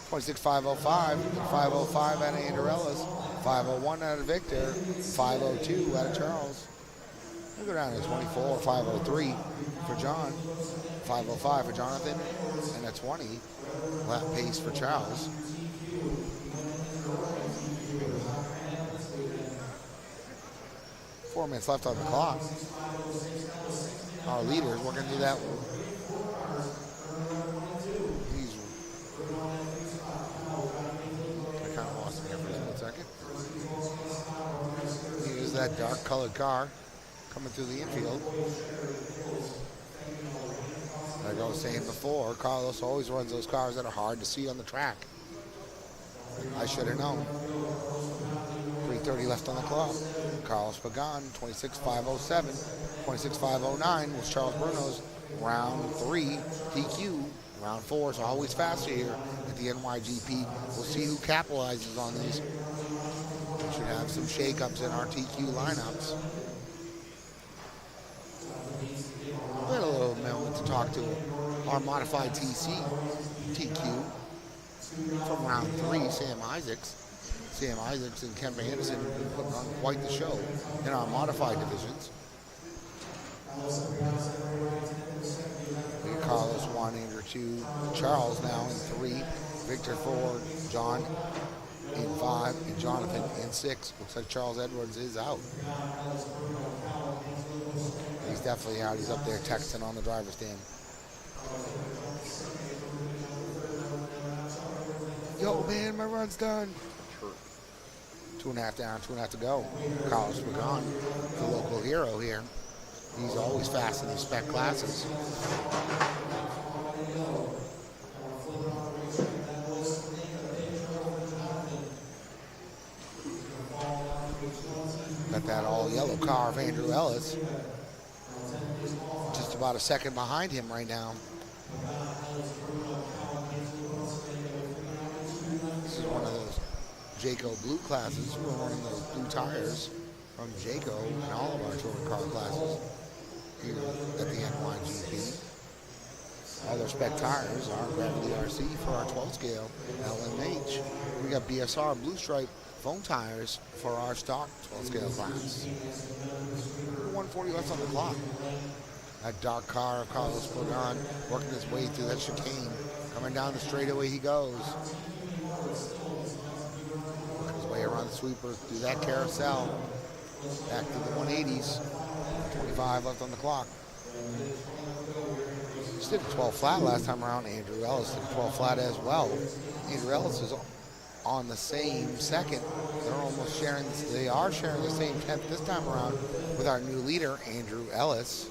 26.505, 505 out of Andrew Ellis, 501 out of Victor, 502 out of Charles. We'll go down to 24, 503 for John, 505 for Jonathan, and a 20 lap pace for Charles. Four minutes left on the clock. Our leader is working through that. I kind of lost him there for a second. Here's that dark colored car coming through the infield. Like I was saying before, Carlos always runs those cars that are hard to see on the track. I should have known. 3:30 left on the clock. Carlos Pagan, 26.507. 26.509 was Charles Bruno's round 3 DQ. Round 4 is always faster here at the NYGP. We'll see who capitalizes on these. should have some shakeups in our TQ lineups. We had a little moment to talk to our modified TQ from round 3, Sam Isaacs. Sam Isaacs and Kemp Anderson have been putting on quite the show in our modified divisions. We got Carlos 1, Andrew 2, Charles now in 3, Victor 4, John in 5, and Jonathan in 6. Looks like Charles Edwards is out. He's definitely out. He's up there texting on the driver's stand. Yo, man, my run's done. 2.5 down, 2.5 to go. Carlos Pagan, the local hero here. He's always fast in the spec classes. Got that all yellow car of Andrew Ellis. Just about a second behind him right now. This is one of those Jayco blue classes. We're running those blue tires from Jayco in all of our touring car classes here at the NYGP. All their spec tires are Gravity RC for our 12 scale LMH. We got BSR blue stripe foam tires for our stock 12 scale class. 140 left on the clock. That dark car of Carlos Pagan working his way through that chicane. Coming down the straightaway he goes. Working his way around the sweeper through that carousel. Back to the 180s. 25 left on the clock. Just did a 12 flat last time around. Andrew Ellis did a 12 flat as well. Andrew Ellis is on the same second. They are sharing the same 10th this time around with our new leader, Andrew Ellis.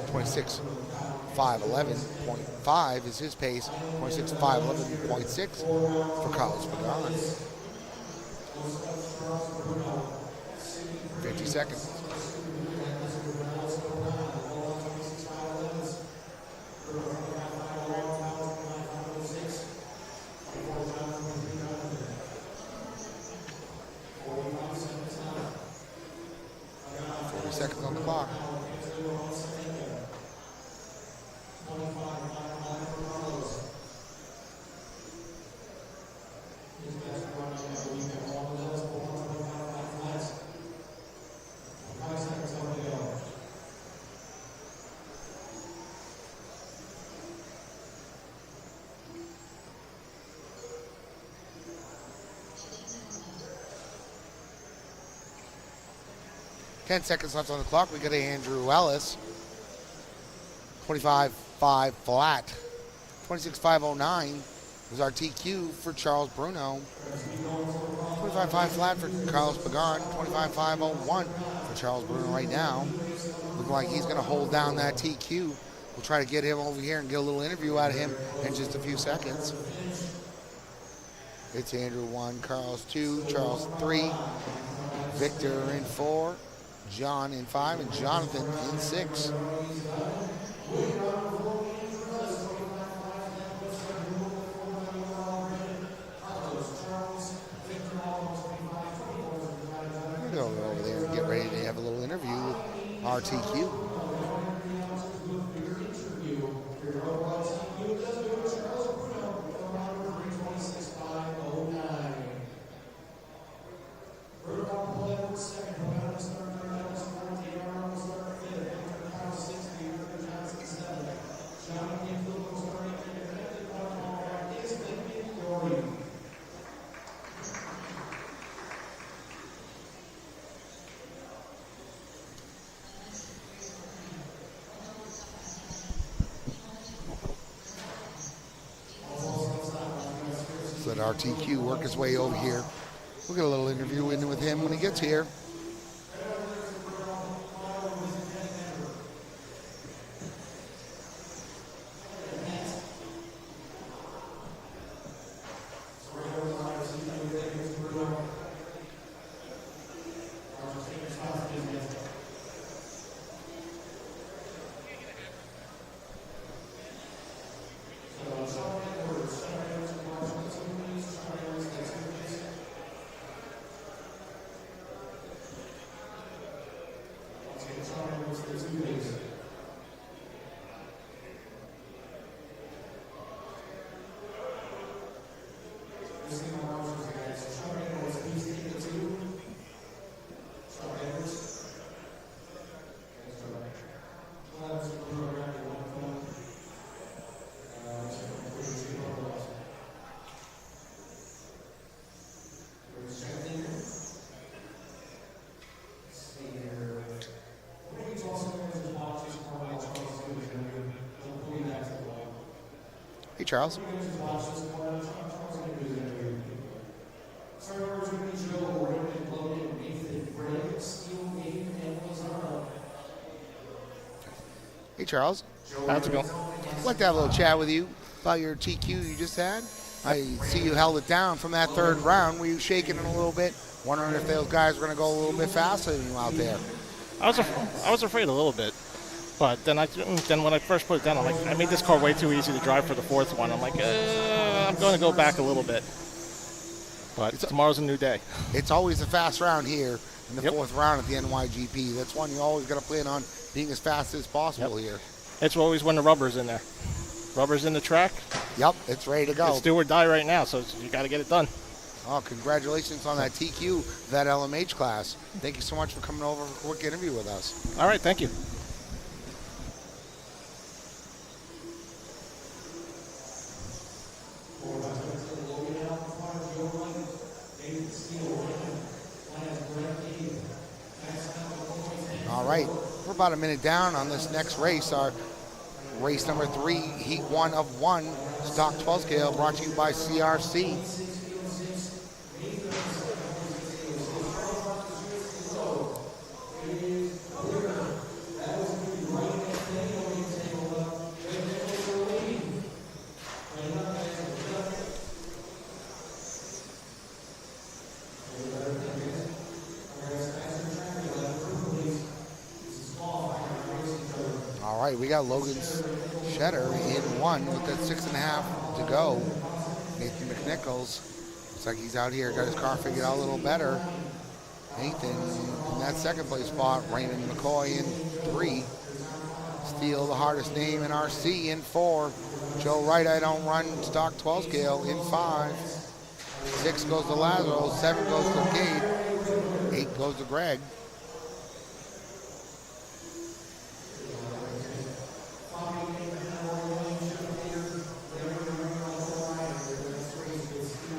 26.511.5 is his pace. 26.511.6 for Carlos Pagan. 50 seconds. Seconds on the clock. Ten seconds left on the clock. We got Andrew Ellis. 25.5 flat. 26.509 was our TQ for Charles Bruno. 25.5 flat for Carlos Pagan. 25.501 for Charles Bruno right now. Looking like he's going to hold down that TQ. We'll try to get him over here and get a little interview out of him in just a few seconds. It's Andrew 1, Carlos 2, Charles 3, Victor in 4, John in 5, and Jonathan in 6. We're going to go over there and get ready to have a little interview with RTQ. Let RTQ work his way over here. We'll get a little interview in with him when he gets here. Hey, Charles. Hey, Charles. How's it going? I'd like to have a little chat with you about your TQ you just had. I see you held it down from that third round. Were you shaking it a little bit, wondering if those guys were going to go a little bit faster than you out there? I was afraid a little bit, but then when I first put it down, I'm like, I made this car way too easy to drive for the fourth one. I'm like, I'm going to go back a little bit. But tomorrow's a new day. It's always a fast round here in the fourth round at the NYGP. That's one you always got to plan on being as fast as possible here. It's always when the rubber's in there. Rubber's in the track. Yep, it's ready to go. It's do or die right now, so you got to get it done. Oh, congratulations on that TQ, that LMH class. Thank you so much for coming over for a quick interview with us. All right, thank you. All right, we're about a minute down on this next race. Our race number 3, heat 1 of 1, stock 12 scale, brought to you by CRC. All right, we got Logan Shetter in 1 with that 6.5 to go. Nathan McNichols looks like he's out here, got his car figured out a little better. Nathan in that second place spot. Raymond McCoy in 3. Steele, the hardest name in RC, in 4. Joe Wright, I don't run stock 12 scale, in 5. 6 goes to Lazaro, 7 goes to Gabe, 8 goes to Greg.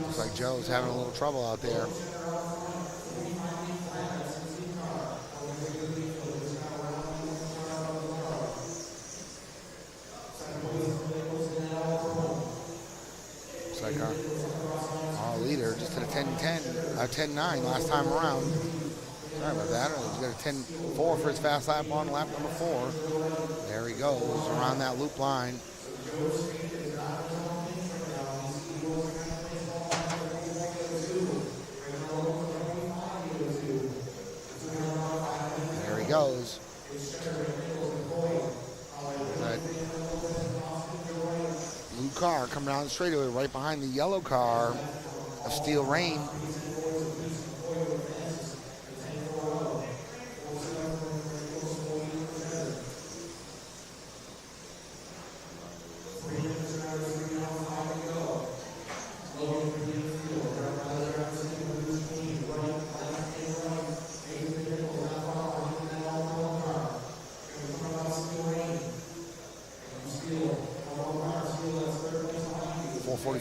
Looks like Joe's having a little trouble out there. Looks like our leader just did a 10-9 last time around. Sorry about that. He's got a 10-4 for his fast lap on lap number 4. There he goes around that loop line. There he goes. That blue car coming down the straightaway right behind the yellow car of Steel Rain.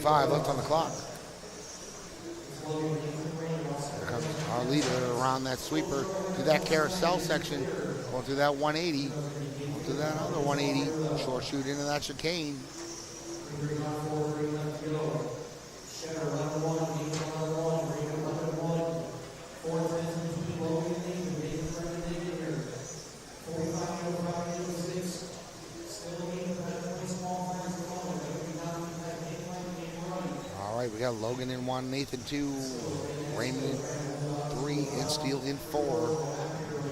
Left on the clock. Here comes our leader around that sweeper to that carousel section, going through that 180, to that other 180, short shoot into that chicane. We got Logan in 1, Nathan 2, Raymond in 3, and Steele in 4,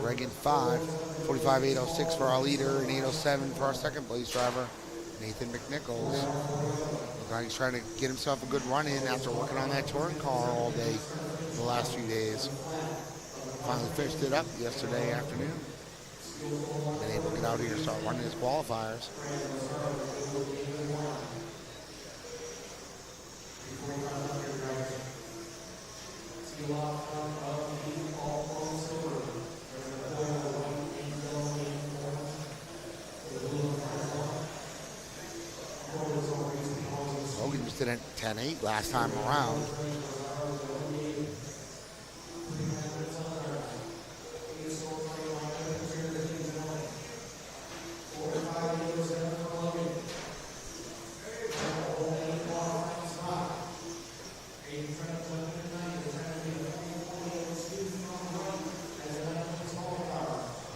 Greg in 5, 45.806 for our leader, and 807 for our second place driver, Nathan McNichols. Looks like he's trying to get himself a good run in after working on that touring car all day the last few days. Finally finished it up yesterday afternoon. Been able to get out here and start running his qualifiers. Logan just did a 10-8 last time around.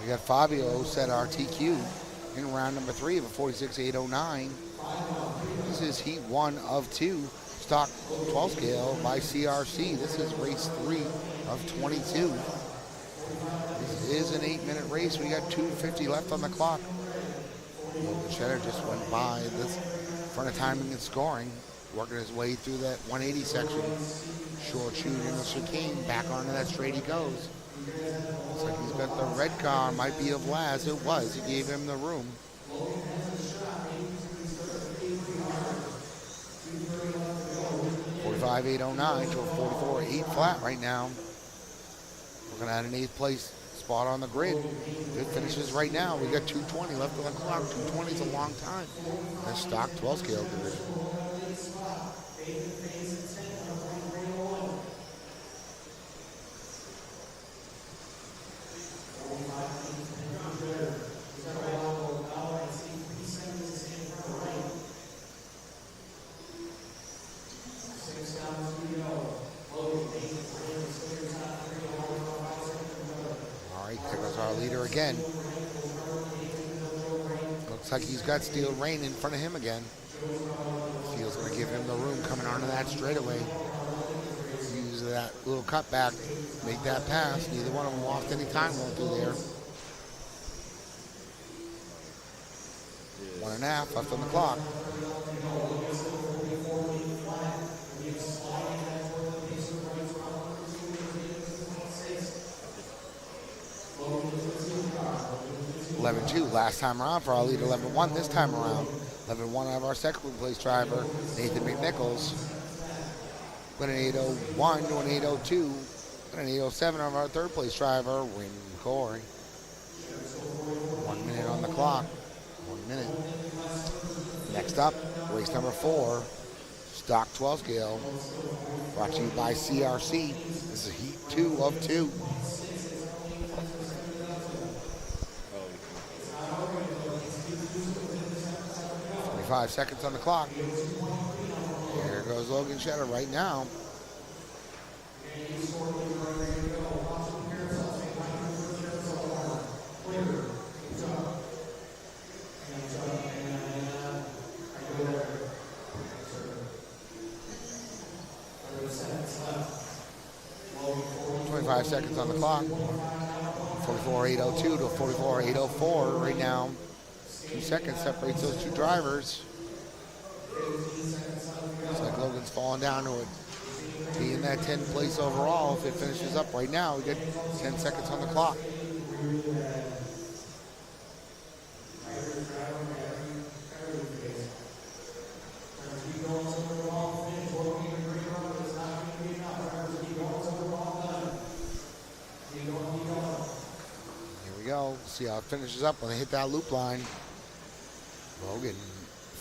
We got Fabio set our TQ in round number 3 of a 46.809. This is heat 1 of 2, stock 12 scale by CRC. This is race 3 of 22. This is an 8-minute race. We got 2:50 left on the clock. The Cheddar just went by this front of timing and scoring, working his way through that 180 section. Short shoot in the chicane, back onto that straight he goes. Looks like he's got the red car, might be of Laz. It was, he gave him the room. 45.809 to a 44.8 flat right now. Looking at an 8th place spot on the grid. Good finishes right now. We got 2:20 left on the clock. 2:20 is a long time. That's stock 12 scale division. Again. Looks like he's got Steel Rain in front of him again. Steel's going to give him the room coming onto that straightaway. Use that little cutback, make that pass. Neither one of them lost any time won't do there. 1.5 left on the clock. $11.2 last time around for our lead. 11.1 this time around. 11.1 of our second place driver, Nathan McNichols. Went an 8.01 to an 8.02. And an 8.07 of our third place driver, Wayne Corey. 1 minute on the clock. 1 minute. Next up, race number 4, stock 12 scale. Brought to you by CRC. This is heat 2 of 2. 5 seconds on the clock. Here goes Logan Cheddar right now. .5 seconds on the clock. 44.802 to 44.804 right now. 2 seconds separates those two drivers. Looks like Logan's falling down to it. Be in that 10th place overall if it finishes up right now. We get 10 seconds on the clock. Here we go. See how it finishes up when they hit that loop line. Logan,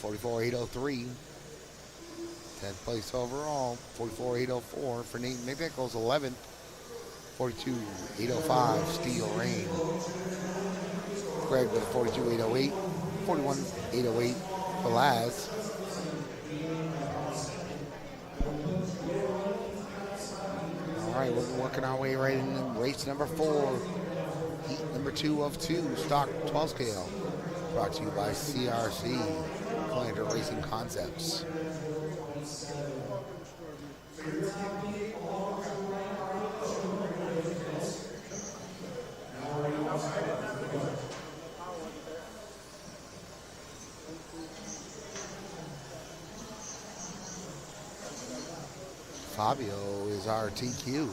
44.803. 10th place overall. 44.804 for Nate McNichols. 11th. 42.805. Steel Rain. Greg with 42.808. 41.808 for Laz. All right, we're working our way right into race number 4. Heat number 2 of 2. Stock 12 scale. Brought to you by CRC, Planter Racing Concepts. Fabio is our TQ,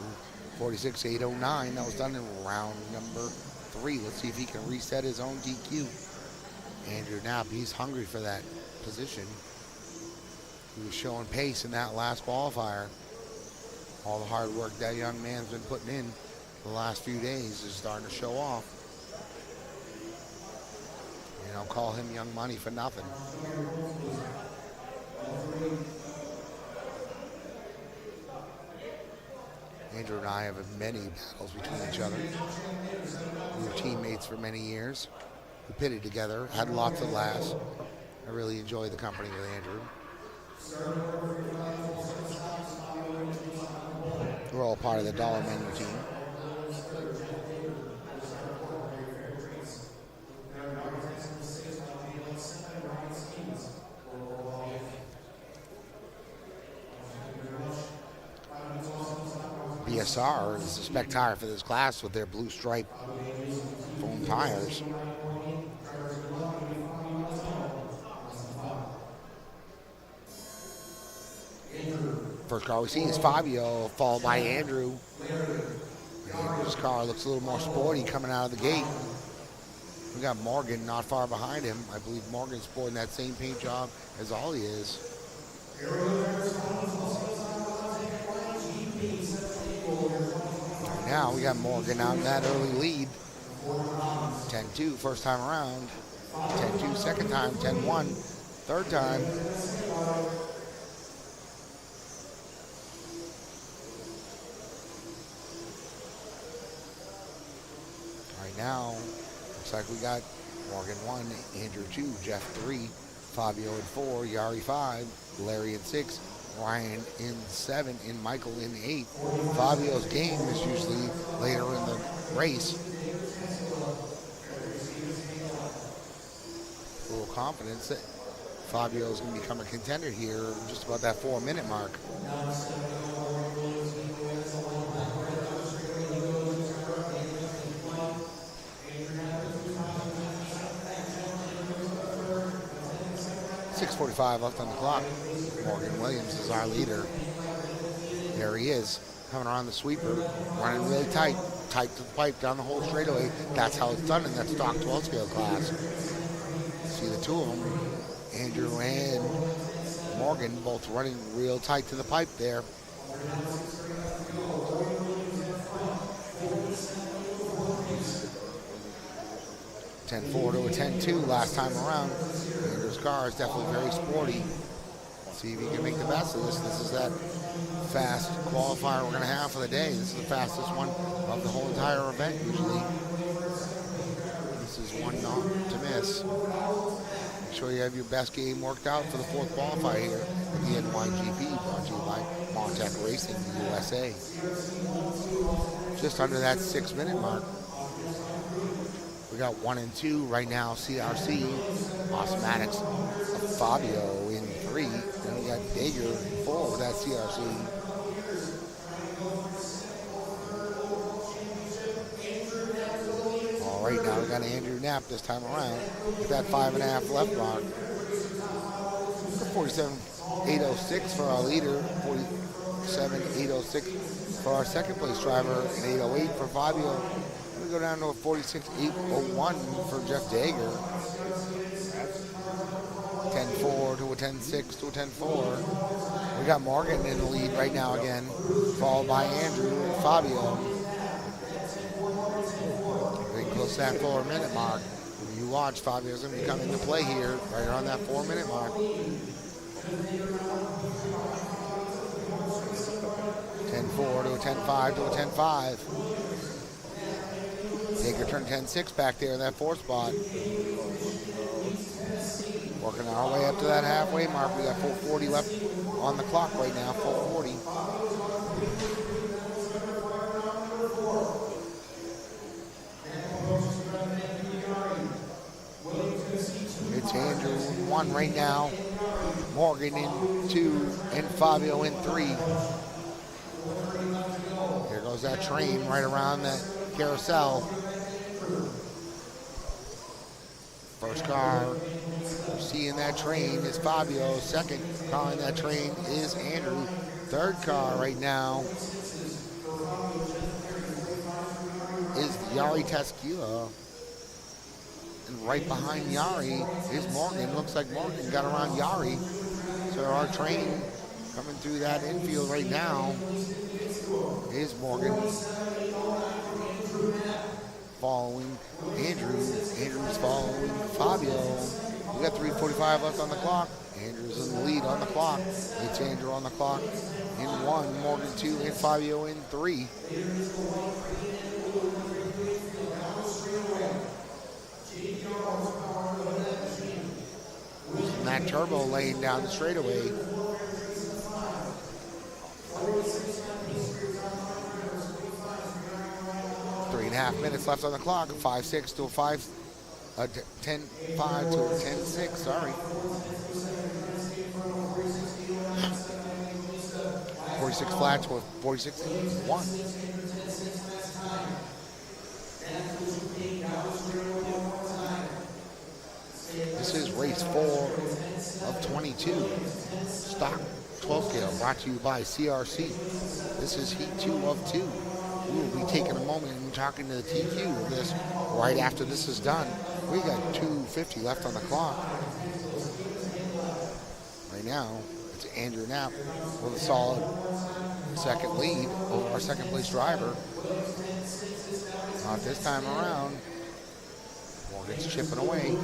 46.809. That was done in round number 3. Let's see if he can reset his own DQ. Andrew Knapp, he's hungry for that position. He was showing pace in that last qualifier. All the hard work that young man's been putting in the last few days is starting to show off. You don't call him young money for nothing. Andrew and I have had many battles between each other. We were teammates for many years. We pitted together, had lots of laughs. I really enjoyed the company with Andrew. We're all part of the Dollar Menu team. BSR is the spec tire for this class with their blue stripe foam tires. First car we see is Fabio, followed by Andrew. Andrew's car looks a little more sporty coming out of the gate. We got Morgan not far behind him. I believe Morgan's sporting that same paint job as Ollie is. Now we got Morgan out in that early lead. 10-2 first time around. 10-2 second time. 10-1 third time. Right now, looks like we got Morgan 1, Andrew 2, Jeff 3, Fabio in 4, Yari 5, Larry in 6, Ryan in 7, and Michael in 8. Fabio's game is usually later in the race. A little confidence that Fabio's going to become a contender here just about that 4-minute mark. .6:45 left on the clock. Morgan Williams is our leader. There he is, coming around the sweeper, running really tight to the pipe down the whole straightaway. That's how it's done in that stock 12 scale class. See the two of them, Andrew and Morgan, both running real tight to the pipe there. .10.4 to a .10.2 last time around. Andrew's car is definitely very sporty. See if he can make the best of this. This is that fast qualifier we're going to have for the day. This is the fastest one of the whole entire event usually. This is one not to miss. Make sure you have your best game worked out for the fourth qualifier here at the NYGP, brought to you by MonTech Racing USA. Just under that 6-minute mark. We got 1 and 2 right now, CRC, Osmatics, Fabio in 3, and we got Dager in 4 with that CRC. All right, now we got Andrew Knapp this time around with that 5.5 left mark. 47.806 for our leader, 47.806 for our second place driver, and 808 for Fabio. We go down to a 46.801 for Jeff Dager. 10.4 to a 10.6 to a 10.4. We got Morgan in the lead right now again, followed by Andrew and Fabio. Getting close to that 4-minute mark. When you watch, Fabio's going to be coming into play here, right around that 4-minute mark. 10.4 to a 10.5 to a 10.5. Dager turned 10.6 back there in that 4th spot. Working our way up to that halfway mark. We got 4:40 left on the clock right now, 4:40. It's Andrew in 1 right now, Morgan in 2, and Fabio in 3. Here goes that train right around that carousel. First car seeing that train is Fabio. Second car in that train is Andrew. Third car right now is Yari Tasquila. And right behind Yari is Morgan. Looks like Morgan got around Yari. So our train coming through that infield right now is Morgan. Following Andrew. Andrew's following Fabio. We got 3:45 left on the clock. Andrew's in the lead on the clock. It's Andrew on the clock in 1, Morgan 2, and Fabio in 3. Losing that turbo laying down the straightaway. 3.5 minutes left on the clock. 5-6 to a 5. 10-5 to a 10-6, sorry. 46 flat to a 46-1. This is race 4 of 22. Stock 12 scale brought to you by CRC. This is heat 2 of 2. We will be taking a moment and talking to the TQ of this right after this is done. We got 2:50 left on the clock. Right now, it's Andrew Knapp with a solid second lead over our second place driver. Not this time around. Morgan's chipping away.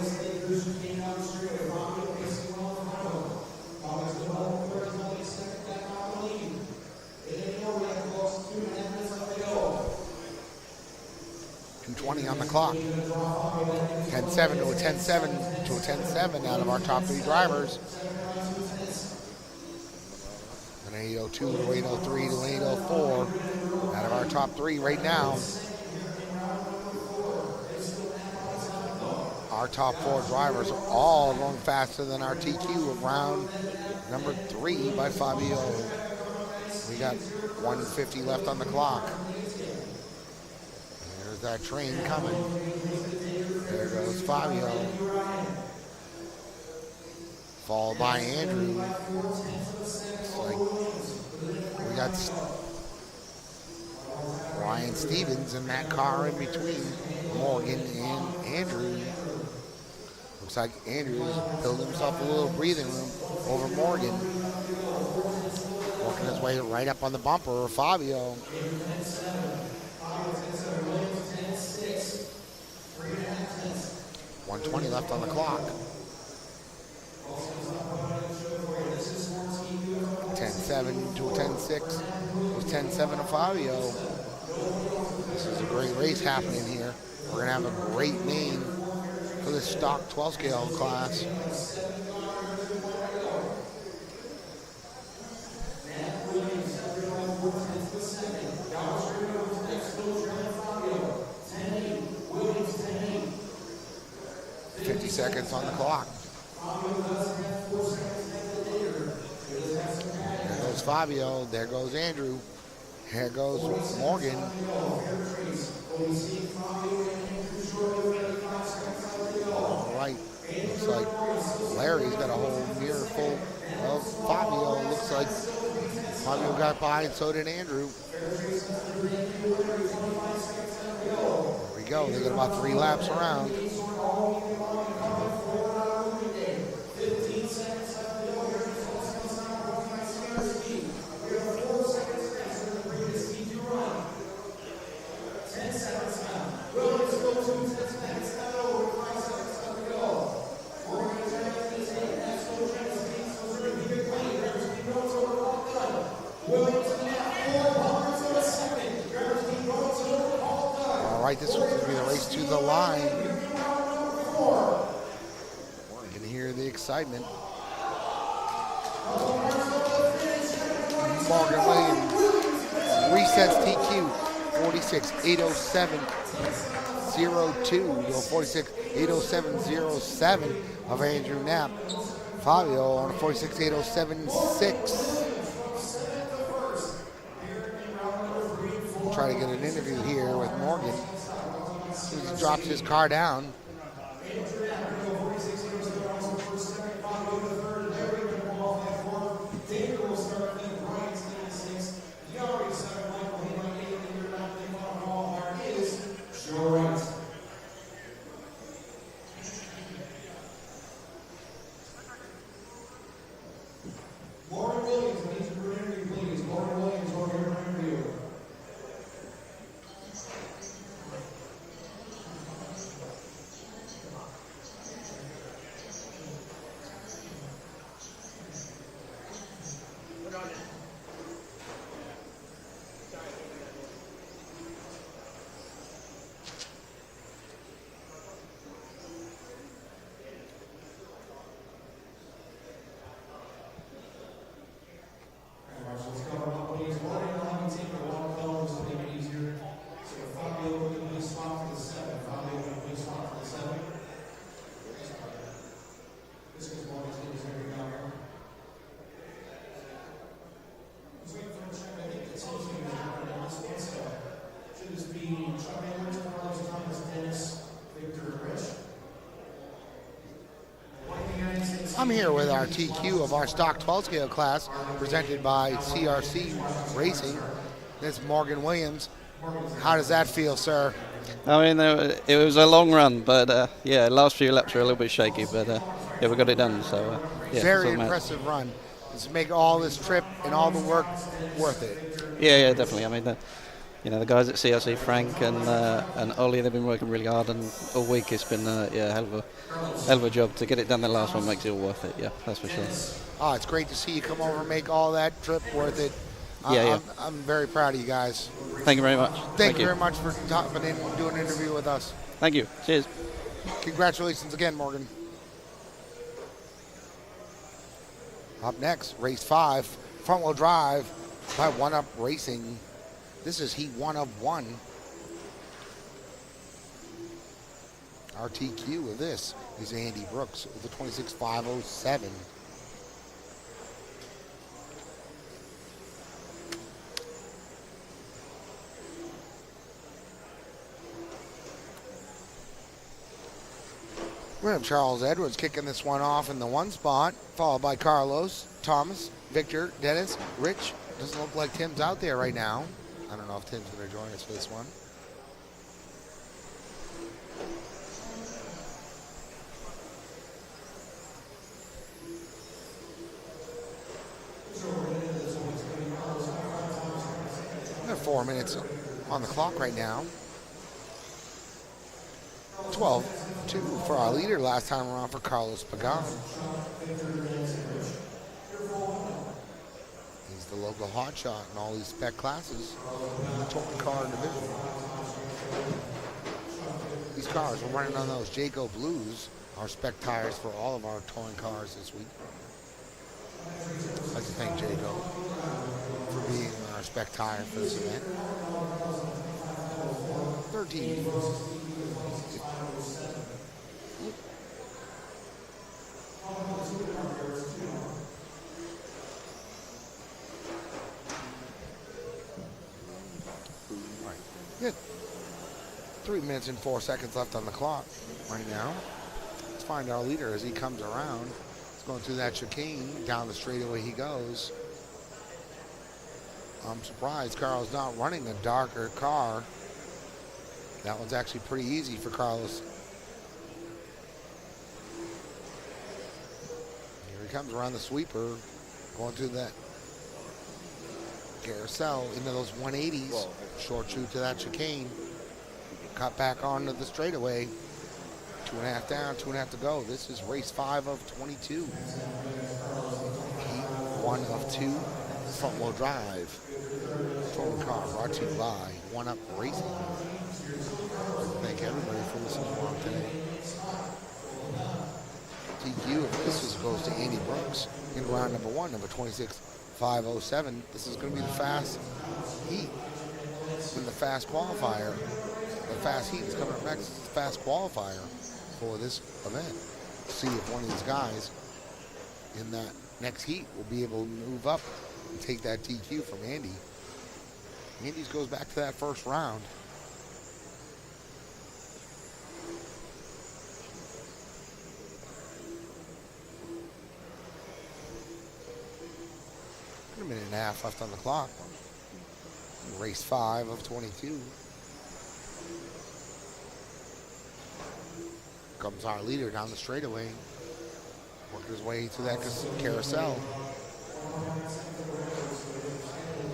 .220 on the clock. 10-7 to a 10-7 to a 10-7 out of our top 3 drivers. An 8:02 to 8:03 to 8:04 out of our top 3 right now. Our top 4 drivers are all going faster than our TQ of round number 3 by Fabio. We got 1:50 left on the clock. There's that train coming. There goes Fabio. Followed by Andrew. It's like we got Ryan Stevens in that car in between Morgan and Andrew. Looks like Andrew's building himself a little breathing room over Morgan. Working his way right up on the bumper of Fabio. 1:20 left on the clock. 10-7 to a 10-6. With 10-7 to Fabio. This is a great race happening here. We're going to have a great main for the stock 12 scale class. Seconds on the clock. There goes Fabio. There goes Andrew. Here goes Morgan. All right. Looks like Larry's got a whole mirror full of Fabio. Looks like Fabio got by and so did Andrew. There we go. They got about 3 laps around. This one's going to be the race to the line. You can hear the excitement. Morgan Williams resets TQ 46-807-02 to a 46-807-07 of Andrew Knapp. Fabio on a 46-807-6. We'll try to get an interview here with Morgan. He drops his car down. I'm here with our TQ of our stock 12 scale class presented by CRC Racing. That's Morgan Williams. How does that feel, sir? I mean, it was a long run, but yeah, last few laps were a little bit shaky, but yeah, we got it done. So yeah, Very that's all that impressive run. Just make all this trip and all the work worth it. matters. Yeah, definitely. I mean, the guys at CRC, Frank and Ollie, they've been working really hard, and all week it's been yeah, hell of a job to get it done. The last one makes it all worth it. Yeah, that's for sure. Oh, it's great to see you come over and make all that trip worth it. I'm very proud of you guys. Thank you very much. Thank you very much for stopping in and doing an interview with us. Thank you. Cheers. Congratulations again, Morgan. Up next, race 5, front wheel drive by One Up Racing. This is heat 1 of 1. Our TQ of this is Andy Brooks with the 26.507. We have Charles Edwards kicking this one off in the 1 spot, followed by Carlos, Thomas, Victor, Dennis, Rich. Doesn't look like Tim's out there right now. I don't know if Tim's going to join us for this one. We have 4 minutes on the clock right now. 12-2 for our leader last time around for Carlos Pagan. He's the local hotshot in all these spec classes in the touring car division. These cars, we're running on those Jayco Blues, our spec tires for all of our touring cars this week. I'd like to thank Jayco for being our spec tire for this event. 13. Good. 3 minutes and 4 seconds left on the clock right now. Let's find our leader as he comes around. He's going through that chicane. Down the straightaway he goes. I'm surprised Carl's not running a darker car. That one's actually pretty easy for Carlos. Here he comes around the sweeper, going through that carousel into those 180s. Short shoot to that chicane. Cut back onto the straightaway. 2.5 down, 2.5 to go. This is race 5 of 22. Heat 1 of 2. Front wheel drive. Touring car brought to you by One Up Racing. I'd like to thank everybody for listening along today. TQ of this goes to Andy Brooks in round number 1, number 26.507. This is going to be the fast heat in the fast qualifier. The fast heat is coming up next. It's the fast qualifier for this event. See if one of these guys in that next heat will be able to move up and take that TQ from Andy. Andy's goes back to that first round. A minute and a half left on the clock. Race 5 of 22. Comes our leader down the straightaway. Working his way through that carousel.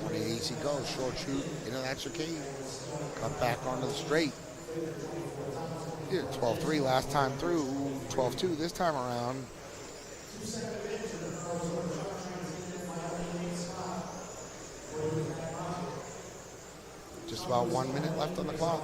180 he goes. Short shoot into that chicane. Cut back onto the straight. Did 12.3 last time through. 12.2 this time around. Just about 1 minute left on the clock.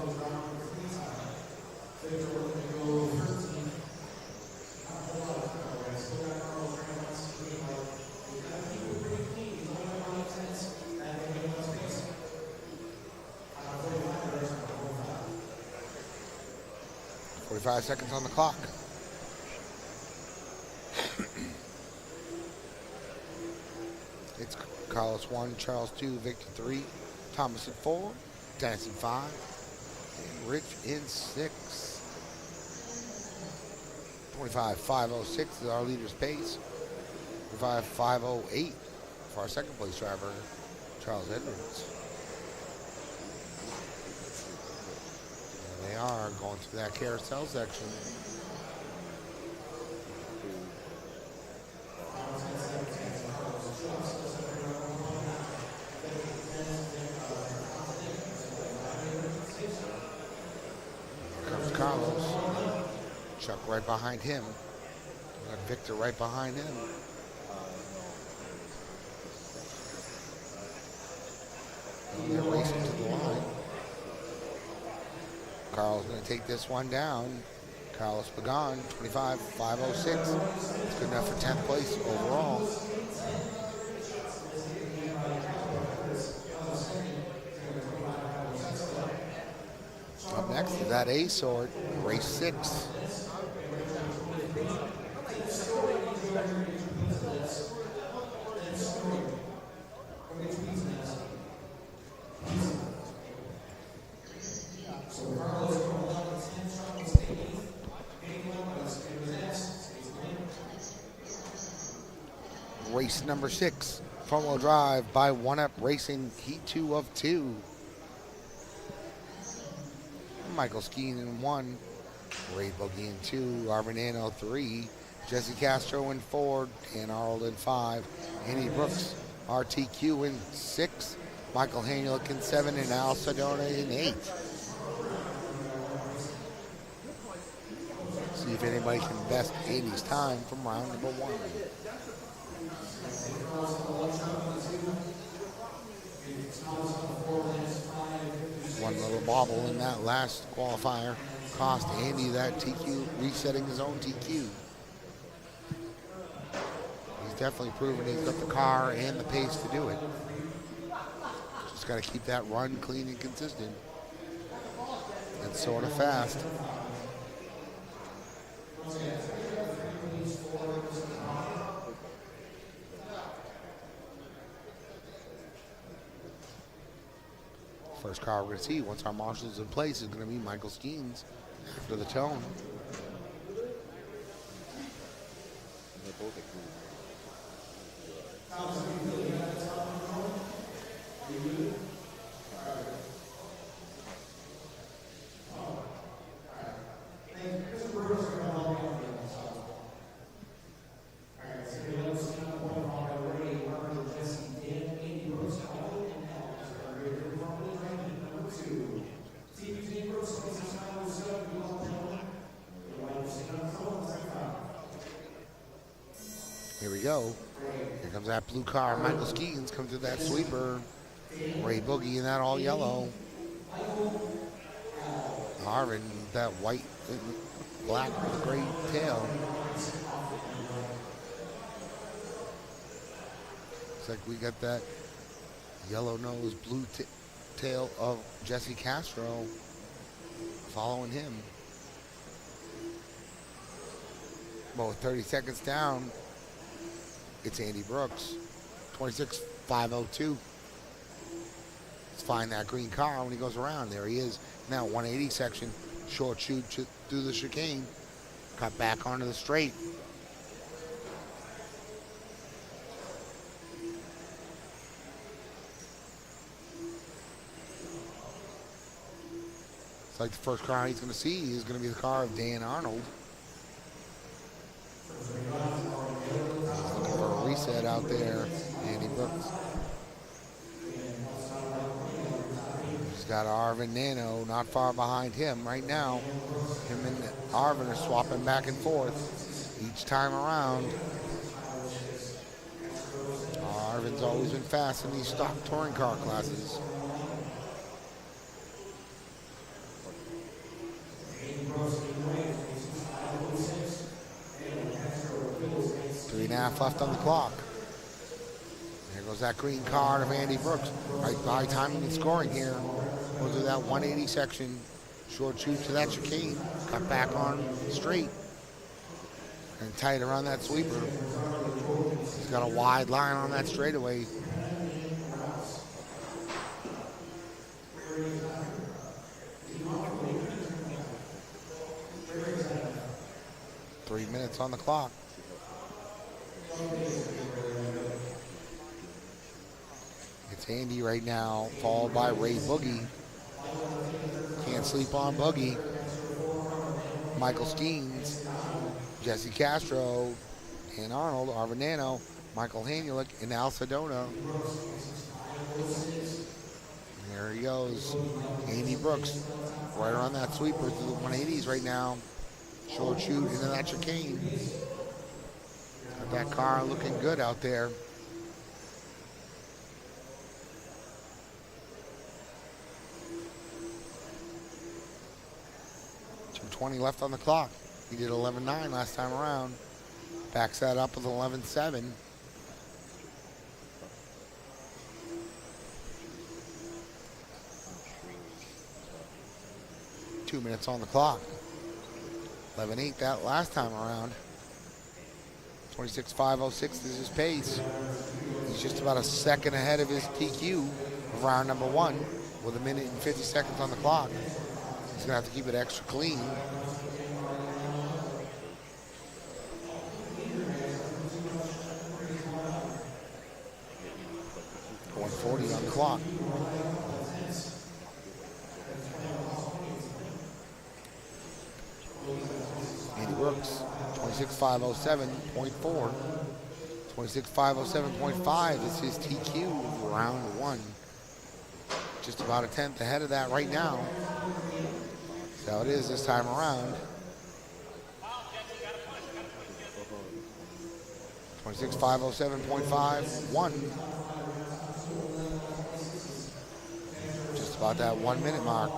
Five seconds on the clock. It's Carlos 1, Charles 2, Victor 3, Thomas at 4, Dennis at 5, and Rich in 6. 25.506 is our leader's pace. 25.508 for our second place driver, Charles Edwards. There they are going through that carousel section. Here comes Carlos. Chuck right behind him. We got Victor right behind him. And they're racing to the line. Carl's going to take this one down. Carlos Pagan, 25.506. It's good enough for 10th place overall. Up next is that A sort, race 6. Race number 6, front-wheel drive by One Up Racing, Heat 2 of 2. Michael Skeen in 1, Ray Boogie in 2, Arvinano 3, Jesse Castro in 4, Dan Arnold in 5, Andy Brooks, RTQ in 6, Michael Hanilik in 7, and Al Sedona in 8. See if anybody can best Andy's time from round number 1. One little bobble in that last qualifier cost Andy that TQ, resetting his own TQ. He's definitely proven he's got the car and the pace to do it. Just got to keep that run clean and consistent. And sort of fast. First car we're going to see once our marshal's in place is going to be Michael Skeens after the tone. Here we go. Here comes that blue car. Michael Skeens comes to that sweeper. Ray Boogie in that all yellow. Harvin, that white, black with a gray tail. Looks like we got that yellow nose, blue tail of Jesse Castro following him. About 30 seconds down, it's Andy Brooks, 26.502. Let's find that green car when he goes around. There he is. Now 180 section, short shoot through the chicane. Cut back onto the straight. It's like the first car he's going to see is going to be the car of Dan Arnold. Looking for a reset out there, Andy Brooks. He's got Arvin Nano not far behind him right now. Him and Arvin are swapping back and forth each time around. Arvin's always been fast in these stock touring car classes. Three and a half left on the clock. There goes that green card of Andy Brooks. Right by timing and scoring here. We'll do that 180 section. Short shoot to that chicane. Cut back on straight. And tight around that sweeper. He's got a wide line on that straightaway. 3 minutes on the clock. It's Andy right now, followed by Ray Boogie. Can't Sleep on Boogie. Michael Skeens, Jesse Castro, Dan Arnold, Arvin Nano, Michael Hanulik, and Al Sedona. There he goes. Andy Brooks, right around that sweeper to the 180s right now. Short shoot into that chicane. Got that car looking good out there. 2:20 left on the clock. He did 11.9 last time around. Backs that up with 11.7. Two minutes on the clock. 11.8 that last time around. 26.506 is his pace. He's just about a second ahead of his TQ of round number 1 with 1 minute and 50 seconds on the clock. He's gonna have to keep it extra clean. .140 on the clock. Andy Brooks, 26.507.4. 26.507.5 is his TQ of round 1. Just about a tenth ahead of that right now. That's how it is this time around. 26.507.5, 1. Just about that 1 minute mark.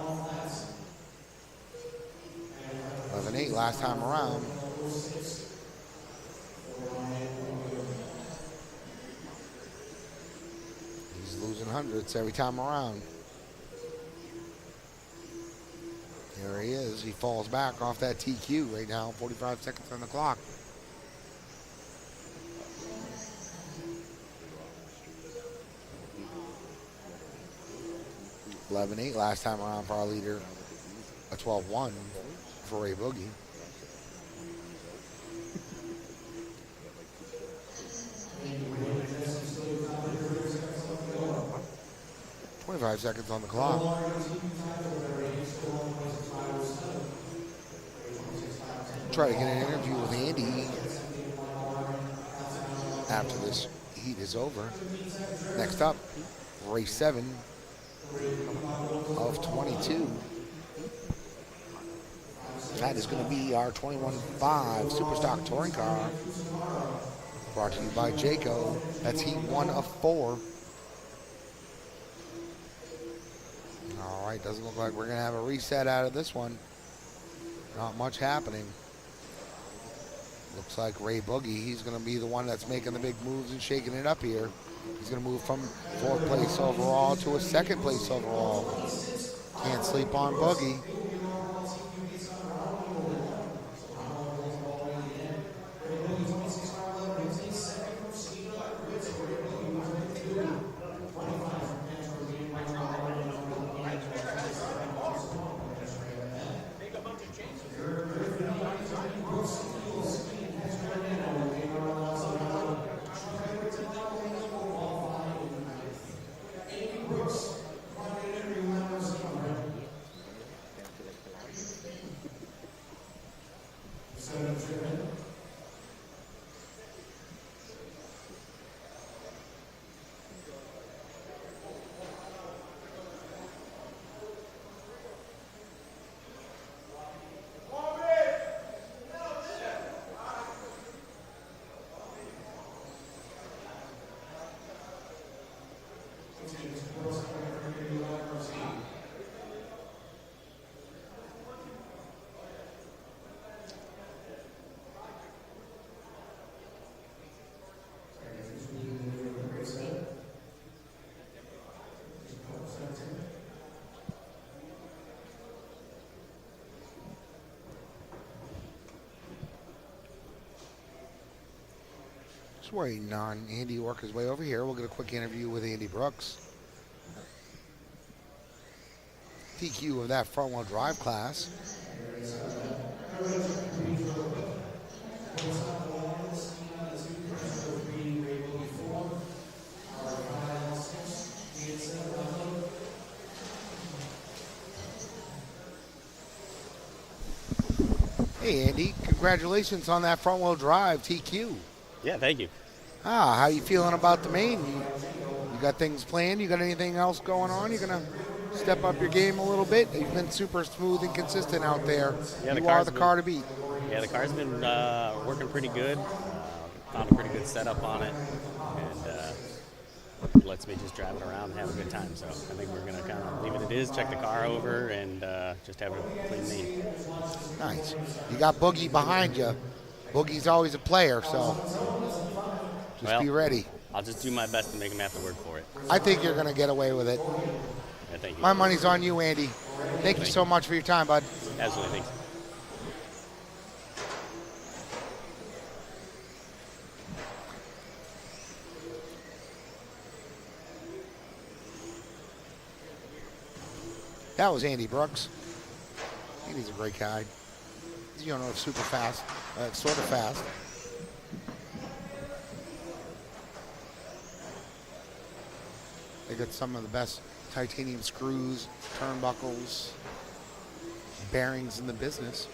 11.8 last time around. He's losing hundredths every time around. There he is. He falls back off that TQ right now. 45 seconds on the clock. .11.8 last time around for our leader. A 12.1 for Ray Boogie. .25 seconds on the clock. Try to get an interview with Andy after this heat is over. Next up, race 7 of 22. That is going to be our 21.5 Superstock Touring Car. Brought to you by Jayco. That's heat 1 of 4. All right, doesn't look like we're going to have a reset out of this one. Not much happening. Looks like Ray Boogie, he's going to be the one that's making the big moves and shaking it up here. He's going to move from 4th place overall to a 2nd place overall. Can't Sleep on Boogie. Just waiting on Andy to work his way over here. We'll get a quick interview with Andy Brooks. TQ of that front-wheel drive class. Hey, Andy, congratulations on that front-wheel drive TQ. Yeah, thank you. How you feeling about the main? You got things planned? You got anything else going on? You gonna step up your game a little bit? You've been super smooth and consistent out there. Yeah, You are the car to beat. Yeah, the car's been working pretty good. Found a pretty good setup on it, and lets me just drive it around and have a good time. So I think we're gonna kind of leave it as is, check the car over, and just have a clean main. Nice. You got Boogie behind you. Boogie's always a player, so just be ready. I'll just do my best to make him have to work for it. I think you're going to get away with it. Yeah, thank you. My money's on you, Andy. Thank you so much for your time, bud. Absolutely, thanks. That was Andy Brooks. Andy's a great guy. You know, super fast, sort of fast. They got some of the best titanium screws, turnbuckles, bearings in the business.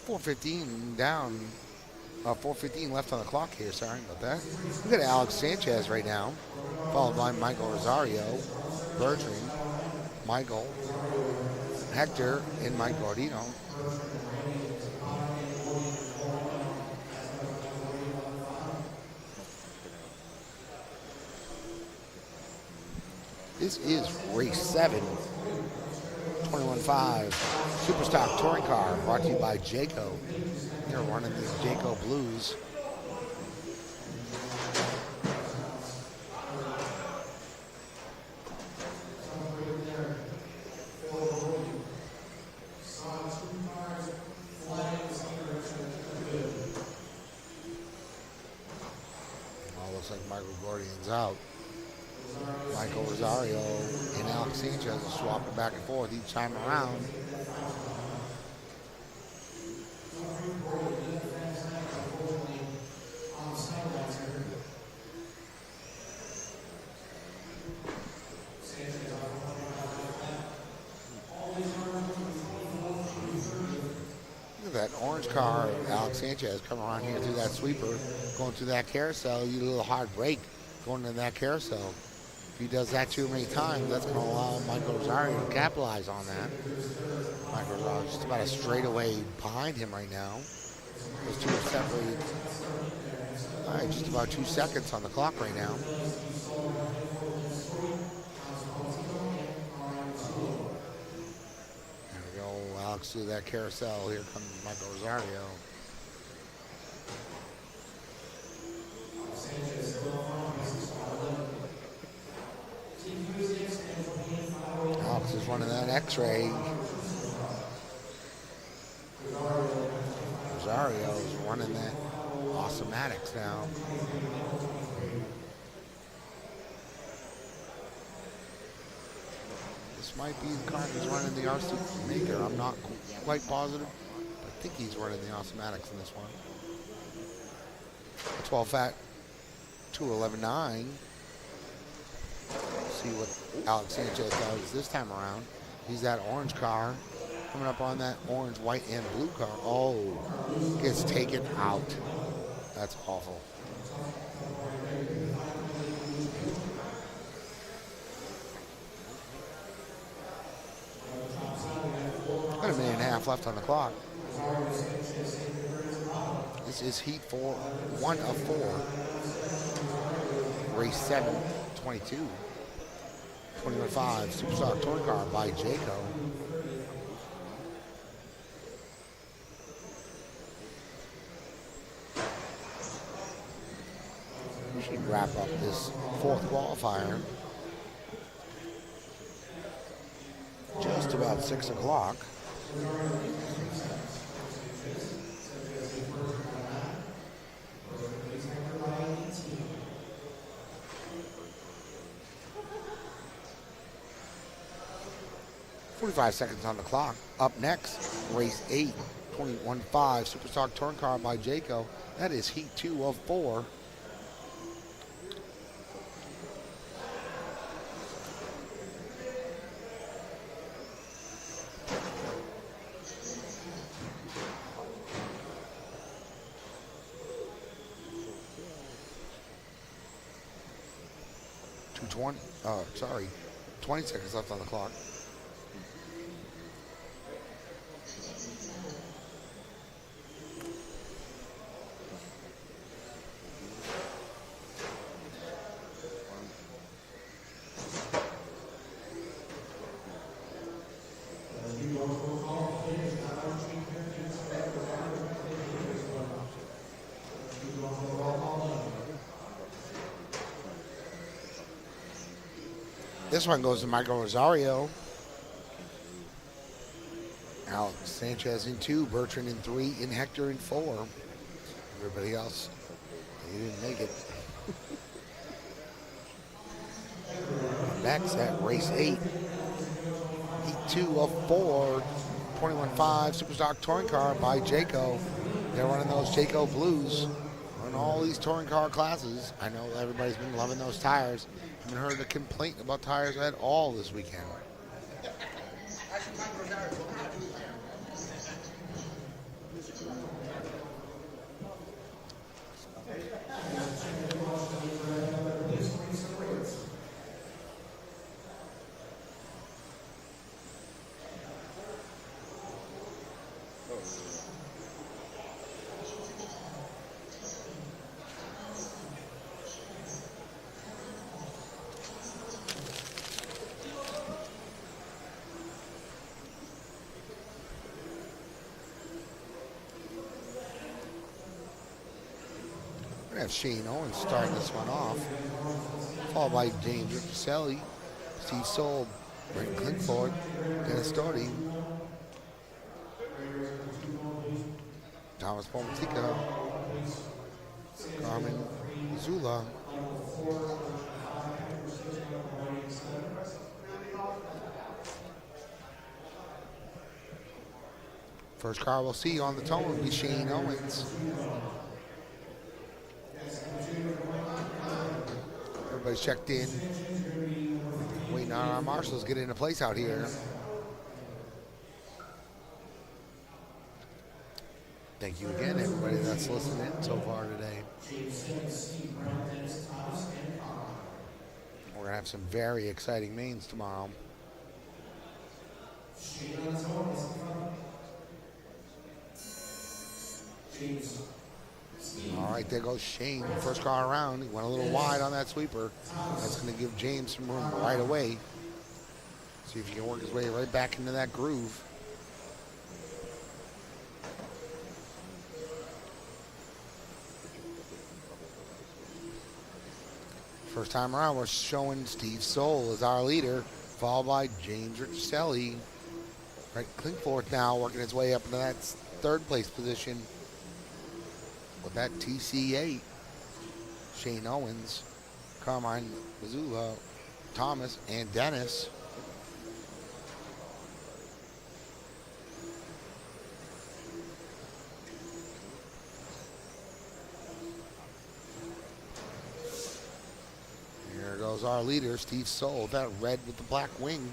.415 down. 4:15 left on the clock here. Sorry about that. Look at Alex Sanchez right now, followed by Michael Rosario, Bertrand, Michael, Hector, and Mike Gordino. This is race 7, 21.5 Superstock Touring Car, brought to you by Jayco. They're running the Jayco Blues. Looks like Michael Gordian's out. Michael Rosario and Alex Sanchez are swapping back and forth each time around. Look at that orange car, Alex Sanchez, coming around here through that sweeper, going through that carousel. You a little hard break going into that carousel. If he does that too many times, that's going to allow Michael Rosario to capitalize on that. Michael Rosario just about a straightaway behind him right now. Those two are separated. All right, just about 2 seconds on the clock right now. There we go, Alex through that carousel. Here comes Michael Rosario. Alex is running that X-ray. Rosario is running that Awesomatics now. This might be the car he's running the RC Maker. I'm not quite positive. I think he's running the Awesomatics in this one. 12 fat 211.9. See what Alex Sanchez does this time around. He's that orange car coming up on that orange, white, and blue car. Oh, gets taken out. That's awful. Got a minute and a half left on the clock. This is heat 4, 1 of 4. Race 7, 22. 21.5 Superstock Touring Car by Jayco. We should wrap up this 4th qualifier just about 6 o'clock. 45 seconds on the clock. Up next, race 8, 21.5, Superstock Touring Car by Jayco. That is heat 2 of 4. Sorry, 20 seconds left on the clock. This one goes to Michael Rosario. Alex Sanchez in 2, Bertrand in 3, and Hector in 4. Everybody else, they didn't make it. Next at race 8, heat 2 of 4, 21.5, Superstock Touring Car by Jayco. They're running those Jayco Blues on all these touring car classes. I know everybody's been loving those tires. Haven't heard a complaint about tires at all this weekend. We're going to have Shane Owens starting this one off, followed by James Ricciselli, Steve Soul, Brent Clinkford, Dennis Doherty, Thomas Pomatica, Carmen Zula, first car we'll see on the tone will be Shane Owens. Everybody's checked in. Waiting on our marshals to get into place out here. Thank you again, everybody that's listening so far today. We're going to have some very exciting mains tomorrow. All right, there goes Shane. First car around. He went a little wide on that sweeper. That's going to give James some room right away. See if he can work his way right back into that groove. First time around, we're showing Steve Soul as our leader, followed by James Ricciselli. Right, Clinkforth now working his way up into that third place position with that TC8. Shane Owens, Carmine Mazzulla, Thomas, and Dennis. Here goes our leader, Steve Soul, that red with the black wing.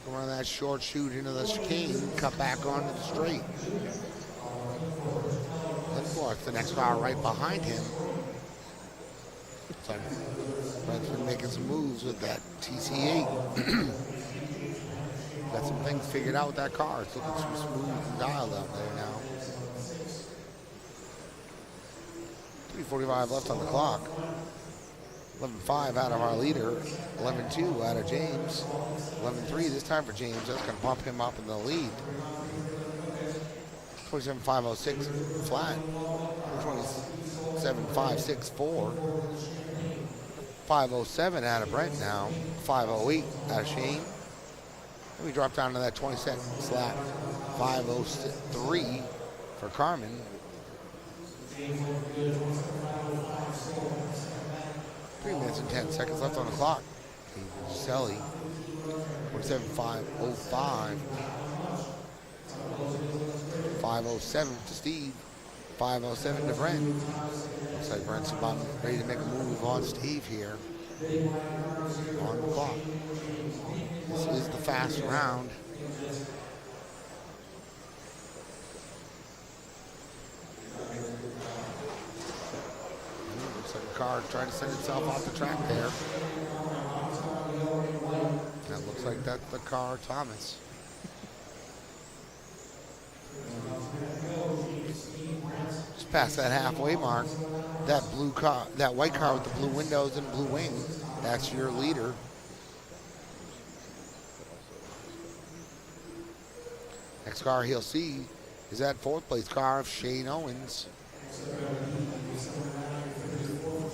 Going on that short shoot into the chicane, cut back onto the straight. The next car right behind him. So Brent's been making some moves with that TC8. Got some things figured out with that car. It's looking smooth and dialed out there now. 3:45 left on the clock. 11.5 out of our leader. 11.2 out of James. 11.3 this time for James. That's going to bump him up in the lead. 27.506 flat. 27.564. 507 out of Brent now. 508 out of Shane. And we drop down to that 22nd slap. 503 for Carmen. 3 minutes and 10 seconds left on the clock. Selly. 27.505. 507 to Steve. 507 to Brent. Looks like Brent's about ready to make a move on Steve here. On the clock. This is the fast round. Looks like the car trying to send itself off the track there. That looks like that's the car, Thomas. Just past that halfway mark. That blue car, that white car with the blue windows and blue wing, that's your leader. Next car he'll see is that fourth place car of Shane Owens.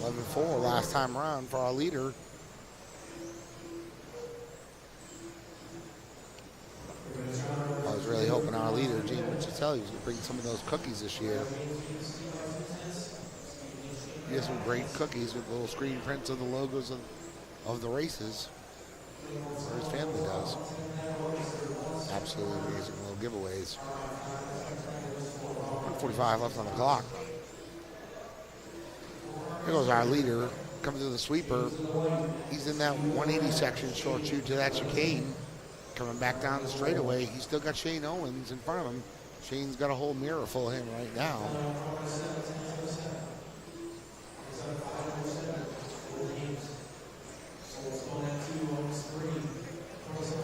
11-4 last time around for our leader. I was really hoping our leader, Gene Richatelli, was going to bring some of those cookies this year. He has some great cookies with little screen prints of the logos of the races. Or his family does. Absolutely amazing little giveaways. 1:45 left on the clock. Here goes our leader. Comes to the sweeper. He's in that 180 section, short shoot to that chicane. Coming back down the straightaway. He's still got Shane Owens in front of him. Shane's got a whole mirror full of him right now.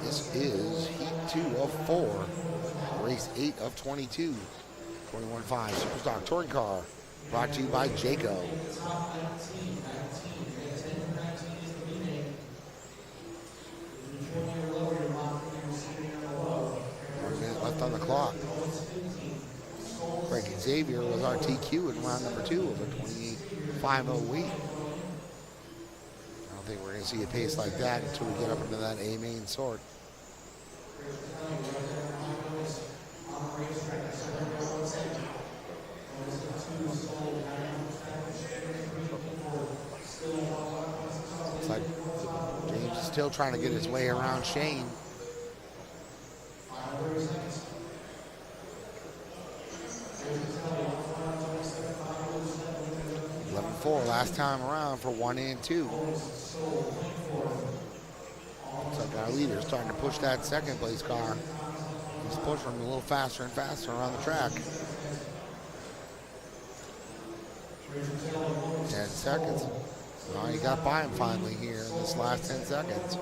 This is Heat 2 of 4. Race 8 of 22. 21.5 Superstock Touring Car. Brought to you by Jayco. 1 minute left on the clock. Frank Xavier was our TQ in round number 2 of a 28.508. I don't think we're going to see a pace like that until we get up into that A main sort. Looks like James is still trying to get his way around Shane. Last time around for 1 and 2. Looks like our leader is starting to push that second place car. He's pushing him a little faster and faster around the track. 10 seconds. Now he got by him finally here in this last 10 seconds.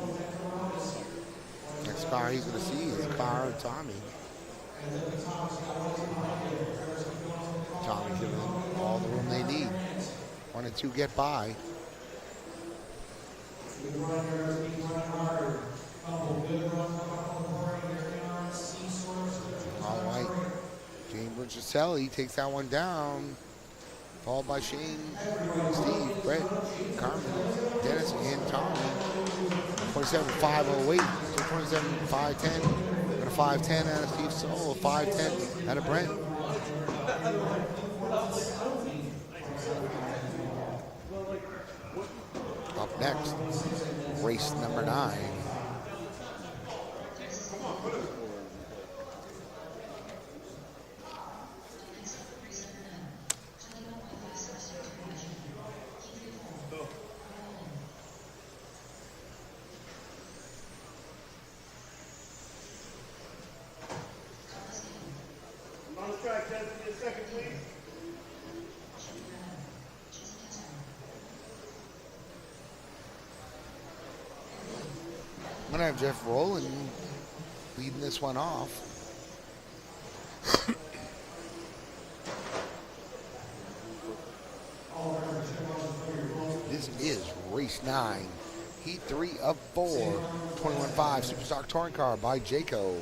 Next car he's going to see is the car of Tommy. Tommy giving them all the room they need. 1 and 2 get by. All right. James Richatelli takes that one down. Followed by Shane, Steve, Brett, Carmen, Dennis, and Tommy. 27.508 to 27.510. And a 510 out of Steve Solo. A 510 out of Brent. Up next, race number 9. On the track, 10 a second, please. I'm going to have Jeff Rowland leading this one off. This is race 9. Heat 3 of 4. 21.5 Superstock Touring Car by Jayco.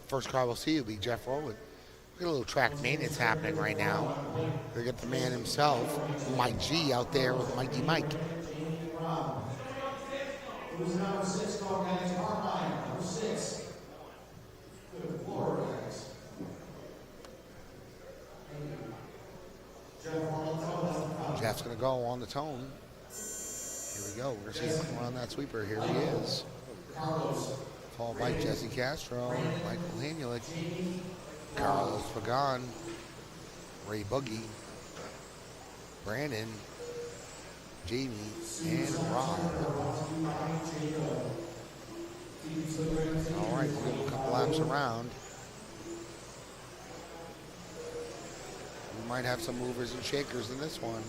First car we'll see will be Jeff Rowland. Look at a little track maintenance happening right now. They got the man himself, Mike G, out there with Mikey Mike. Who's number 6 going guys? Carmine, number 6. Good Lord, guys. Jeff's going to go on the tone. Here we go. We're going to see him come around that sweeper. Here he is. Followed by Jesse Castro, Michael Hanulik, Carlos Pagan, Ray Boogie, Brandon, Jamie, and Rob. All right, we'll give him a couple laps around. We might have some movers and shakers in this one.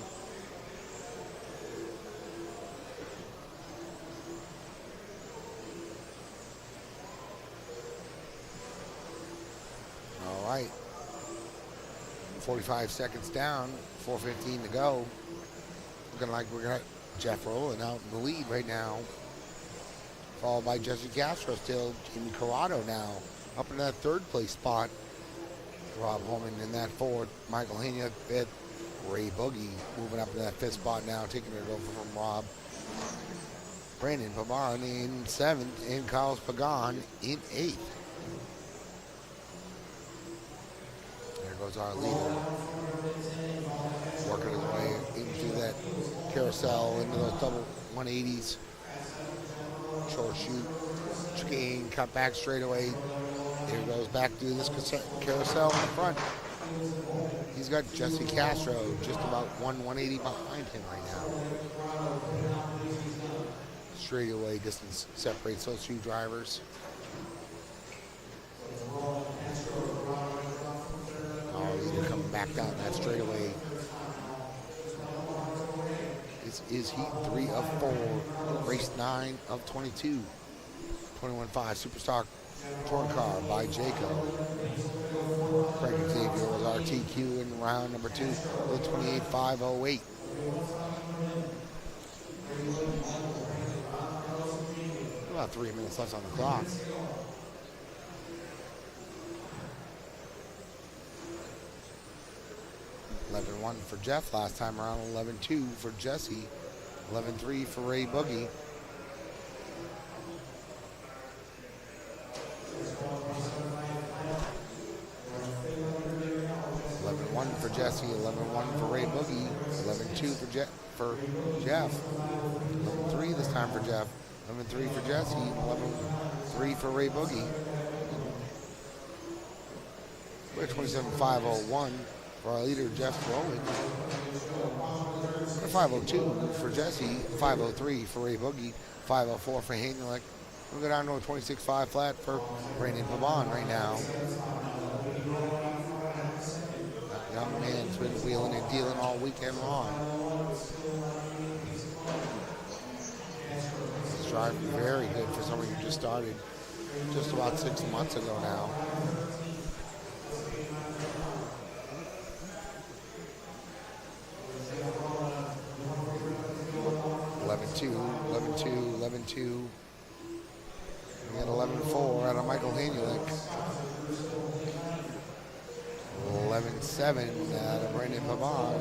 All right. 45 seconds down, 4:15 to go. Looking like we're going to Jeff Rowland out in the lead right now. Followed by Jesse Castro still. Jimmy Corrado now up in that third place spot. Rob Holman in that fourth. Michael Hanulik fifth. Ray Boogie moving up in that fifth spot now, taking it over from Rob. Brandon Paban in seventh and Carlos Pagan in eighth. There goes our leader. Working his way into that carousel, into those double 180s. Short shoot, chicane, cut back straightaway. There he goes back to this carousel in the front. He's got Jesse Castro just about 180 behind him right now. Straightaway distance separates those two drivers. Our leader coming back down that straightaway. This is heat 3 of 4, race 9 of 22. 21.5 Superstock touring car by Jayco. Craig Xavier was RTQ in round number 2 with 28.508. About 3 minutes left on the clock. $11.1 for Jeff last time around, $11.2 for Jesse, $11.3 for Ray Boogie. $11.1 for Jesse, $11.1 for Ray Boogie, $11.2 for Jeff. $11.3 this time for Jeff, $11.3 for Jesse, $11.3 for Ray Boogie. We're at 27.501 for our leader, Jeff Rowland. 5:02 for Jesse, 5:03 for Ray Boogie, 5:04 for Hanulik. We'll go down to a 26.5 flat for Brandon Paban right now. That young man's been wheeling and dealing all weekend long. He's driving very good for someone who just started just about 6 months ago now. $11.2. We got $11.4 out of Michael Hanulik. $11.7 out of Brandon Paban.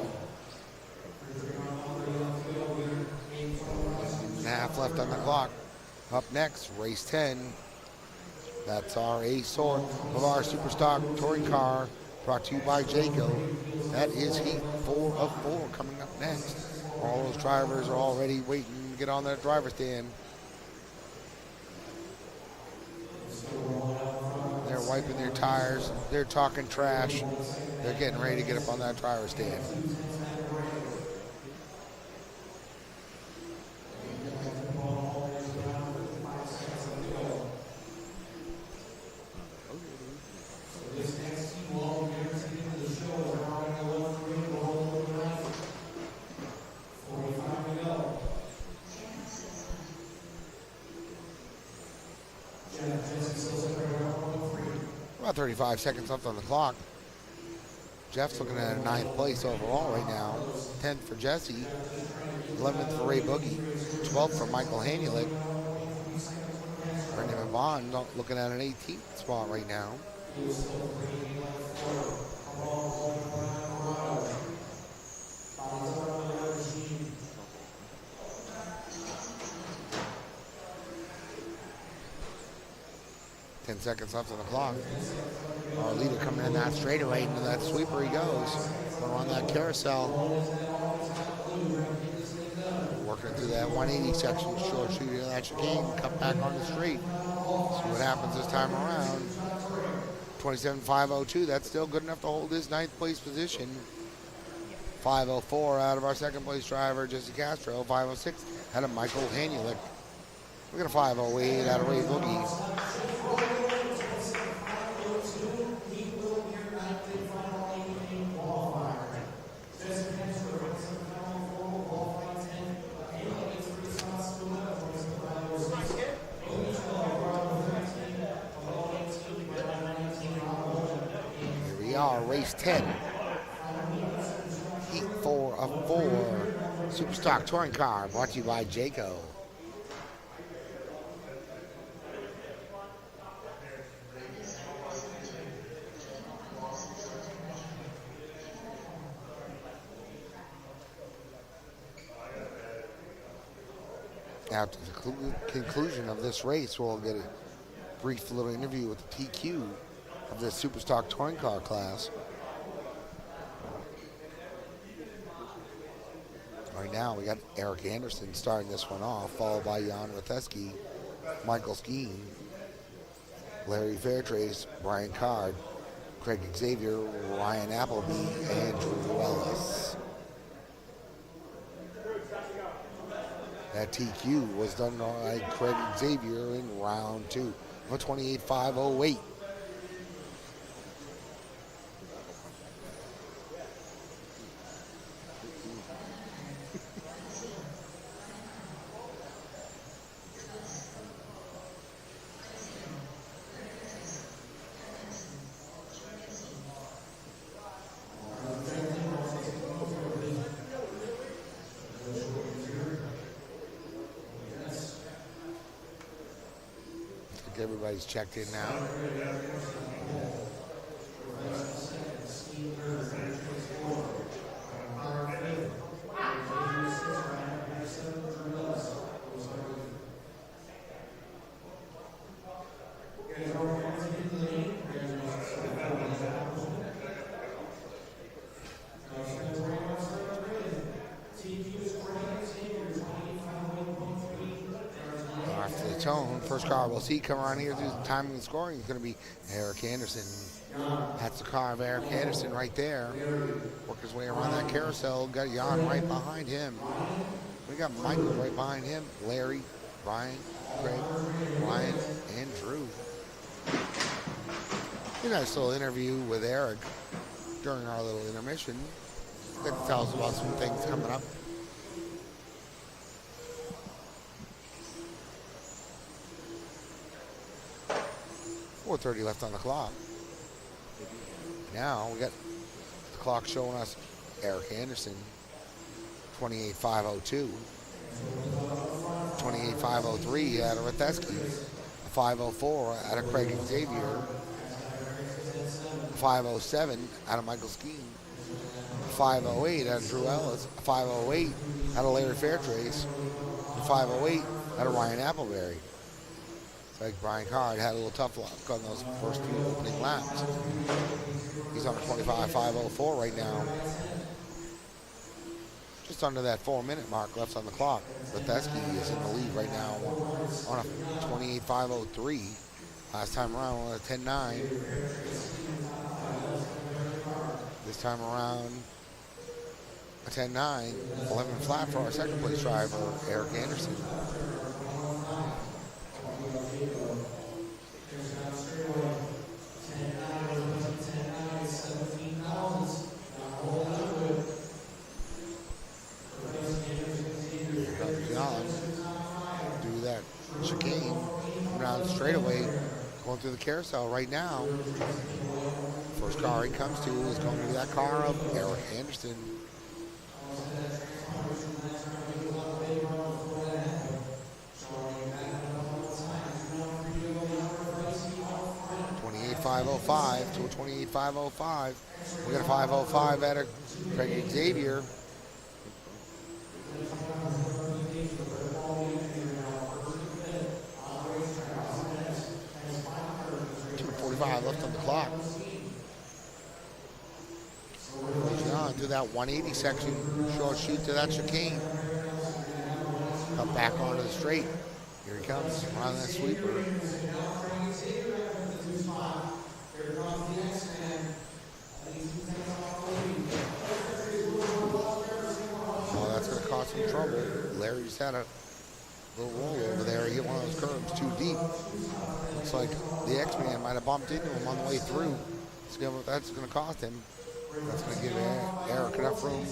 1.5 left on the clock. Up next, race 10. That's our ace sort of our Superstock touring car, brought to you by Jayco. That is heat 4 of 4 coming up next. All those drivers are already waiting to get on their driver stand. They're wiping their tires. They're talking trash. They're getting ready to get up on that driver stand. About 35 seconds left on the clock. Jeff's looking at a 9th place overall right now. 10th for Jesse. 11th for Ray Boogie. 12th for Michael Hanulik. Brendan Vaughn looking at an 18th spot right now. 10 seconds left on the clock. Our leader coming in that straightaway, into that sweeper he goes. Going on that carousel. Working through that 180 section, short shooting of that chicane, cut back on the straight. See what happens this time around. 27.502, that's still good enough to hold his 9th place position. 504 out of our 2nd place driver, Jesse Castro. 506 out of Michael Hanulik. Look at a 508 out of Ray Boogie. Here we are, race 10. Heat 4 of 4. Superstock Touring Car, brought to you by Jayco. After the conclusion of this race, we'll get a brief little interview with the TQ of the Superstock Touring Car class. Right now, we got Eric Anderson starting this one off, followed by Jan Ratheski, Michael Skeen, Larry Fairtrace, Brian Card, Craig Xavier, Ryan Appleby, and Drew Ellis. That TQ was done by Craig Xavier in round 2 of 28.508. Everybody's checked in now. First car we'll see come around here through the timing and scoring is going to be Eric Anderson. That's the car of Eric Anderson right there. Work his way around that carousel. Got Jan right behind him. We got Michael right behind him. Larry, Brian, Craig, Ryan, and Drew. A nice little interview with Eric during our little intermission. That tells us about some things coming up. 4:30 left on the clock. Now we got the clock showing us Eric Anderson, 28.502. 28.503 out of Ratheski. 504 out of Craig Xavier. 507 out of Michael Skeen. 508 out of Drew Ellis. 508 out of Larry Fairtrace. 508 out of Ryan Appleberry. Like Brian Card had a little tough luck on those first few opening laps. He's on a 25.504 right now. Just under that 4-minute mark left on the clock. Ratheski is in the lead right now on a 28.503. Last time around on a 10.9. This time around a 10.9. 11 flat for our 2nd place driver, Eric Anderson. Chicane around the straightaway, going through the carousel right now. First car he comes to is going to be that car of Eric Anderson. 28.505 to a 28.505. We got a 505 out of Craig Xavier. Left on the clock. Goes on to that 180 section. Short shoot to that chicane. Up back onto the straight. Here he comes. Around that sweeper. Oh, that's going to cause some trouble. Larry just had a little roll over there. He hit one of those curves too deep. Looks like the X-Man might have bumped into him on the way through. That's going to cost him. That's going to give Eric enough room.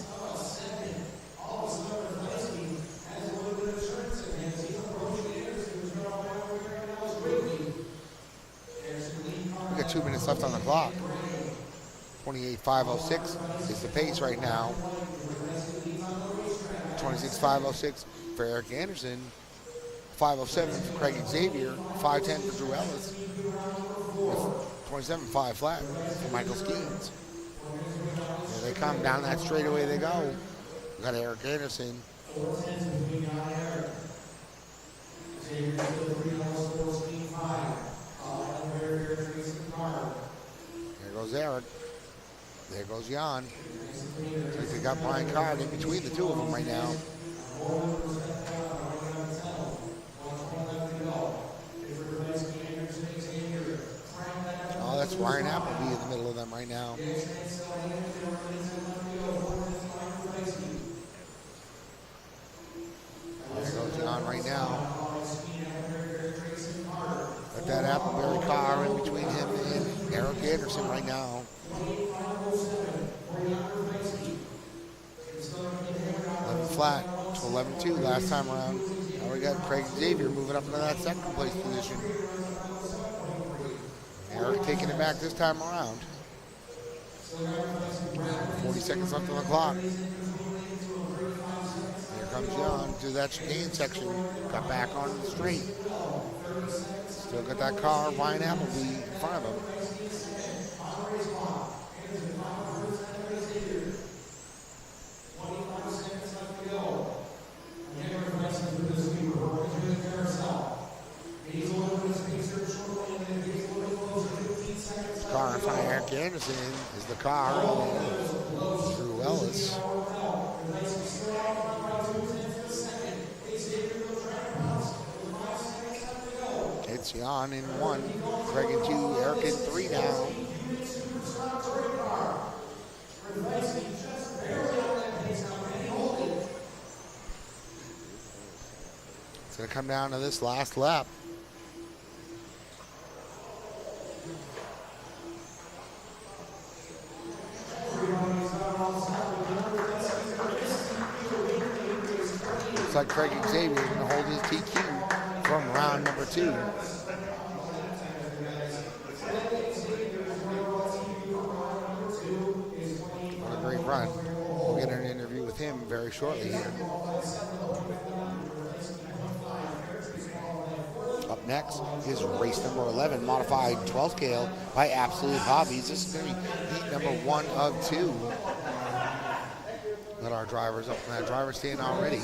We got 2 minutes left on the clock. 28.506 is the pace right now. 26.506 for Eric Anderson. 507 for Craig Xavier, 510 for Drew Ellis, 27.5 flat for Michael Skeens. Here they come down that straightaway they go. We got Eric Anderson. There goes Eric. There goes Jan. Looks like they got Brian Card in between the two of them right now. Oh, that's Ryan Appleby in the middle of them right now. There goes Jan right now. Got that Appleberry car in between him and Eric Anderson right now. 11 flat to 11-2 last time around. Now we got Craig Xavier moving up into that second place position. Eric taking it back this time around. 40 seconds left on the clock. Here comes Jan to that chicane section. Got back on the straight. Still got that car, Ryan Appleby, in front of him. Car in front of Eric Anderson is the car of Drew Ellis. It's Jan in 1, Craig in 2, Eric in 3 now. It's going to come down to this last lap. Looks like Craig Xavier is going to hold his TQ from round number 2. What a great run. We'll get an interview with him very shortly here. Up next is race number 11, modified 12 scale by Absolute Hobbies. This is going to be heat number 1 of 2. Got our drivers up in that driver's stand already.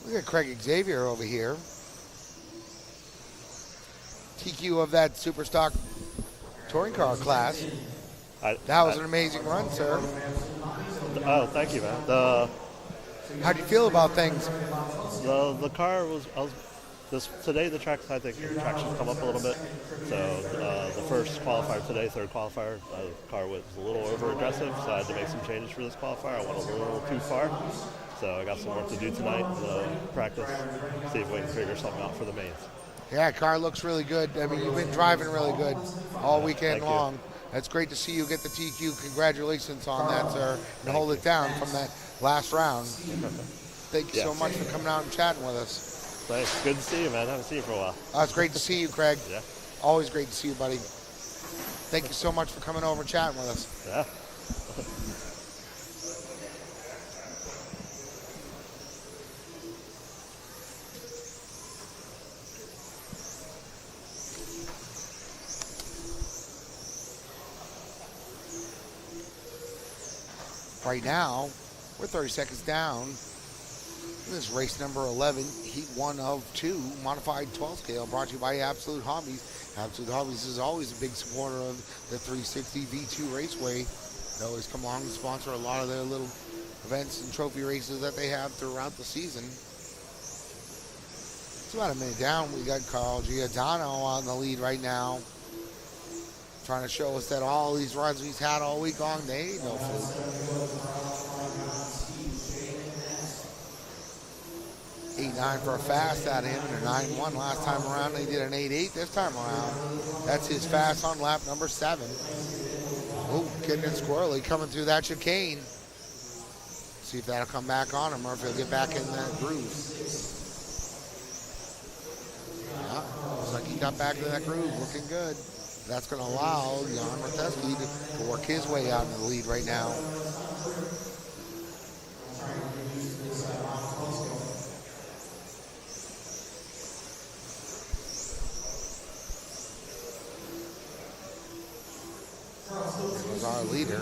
We got Craig Xavier over here. TQ of that super stock touring car class. That was an amazing run, sir. Oh, thank you, man. How do you feel about things? The car was Today the track, I think the traction's come up a little bit. So the first qualifier today, third qualifier, the car was a little over aggressive, so I had to make some changes for this qualifier. I went a little too far, so I got some work to do tonight, practice, see if we can figure something out for the mains. Yeah, car looks really good. I mean, you've been driving really good all weekend thank you. long. It's great to see you get the TQ. Congratulations on that, sir, and hold it down from that last round. Thank you so much for coming out and chatting with us. Thanks. Good to see you, man. I haven't seen you for a while. It's great to see you, Craig. Yeah. Always great to see you, buddy. Thank you so much for coming over and chatting with us. Yeah. Right now, we're 30 seconds down. This is race number 11, heat 1 of 2, modified 12 scale, brought to you by Absolute Hobbies. Absolute Hobbies is always a big supporter of the 360 V2 Raceway. They always come along and sponsor a lot of their little events and trophy races that they have throughout the season. It's about a minute down. We got Carl Giordano on the lead right now, trying to show us that all these runs he's had all week long, they ain't no fluke. 8.9 for a fast out of him and a 9.1 last time around. They did an 8.8 this time around. That's his fast on lap number 7. Ooh, getting it squirrely coming through that chicane. See if that'll come back on him or if he'll get back in that groove. Yeah, looks like he got back to that groove, looking good. That's going to allow Jan Marteski to work his way out in the lead right now. There's our leader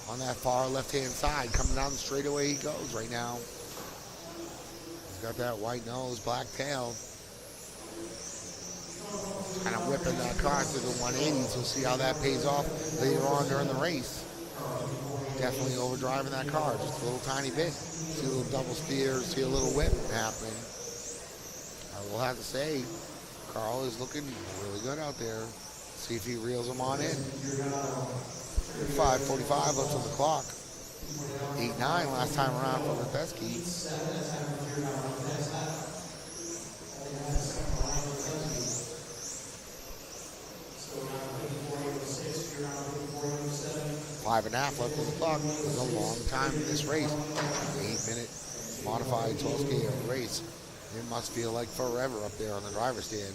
on that far left-hand side. Coming down the straightaway he goes right now. He's got that white nose, black tail. Kind of whipping that car through the 180s. We'll see how that pays off later on during the race. Definitely overdriving that car just a little tiny bit. See a little double steer, see a little whip happening. I will have to say, Carl is looking really good out there. See if he reels them on in. 5:45 left on the clock. 8.9 last time around for Radetzky. Five and a half left on the clock. It's a long time in this race. 8-minute modified 12 scale race. It must feel like forever up there on the driver's stand.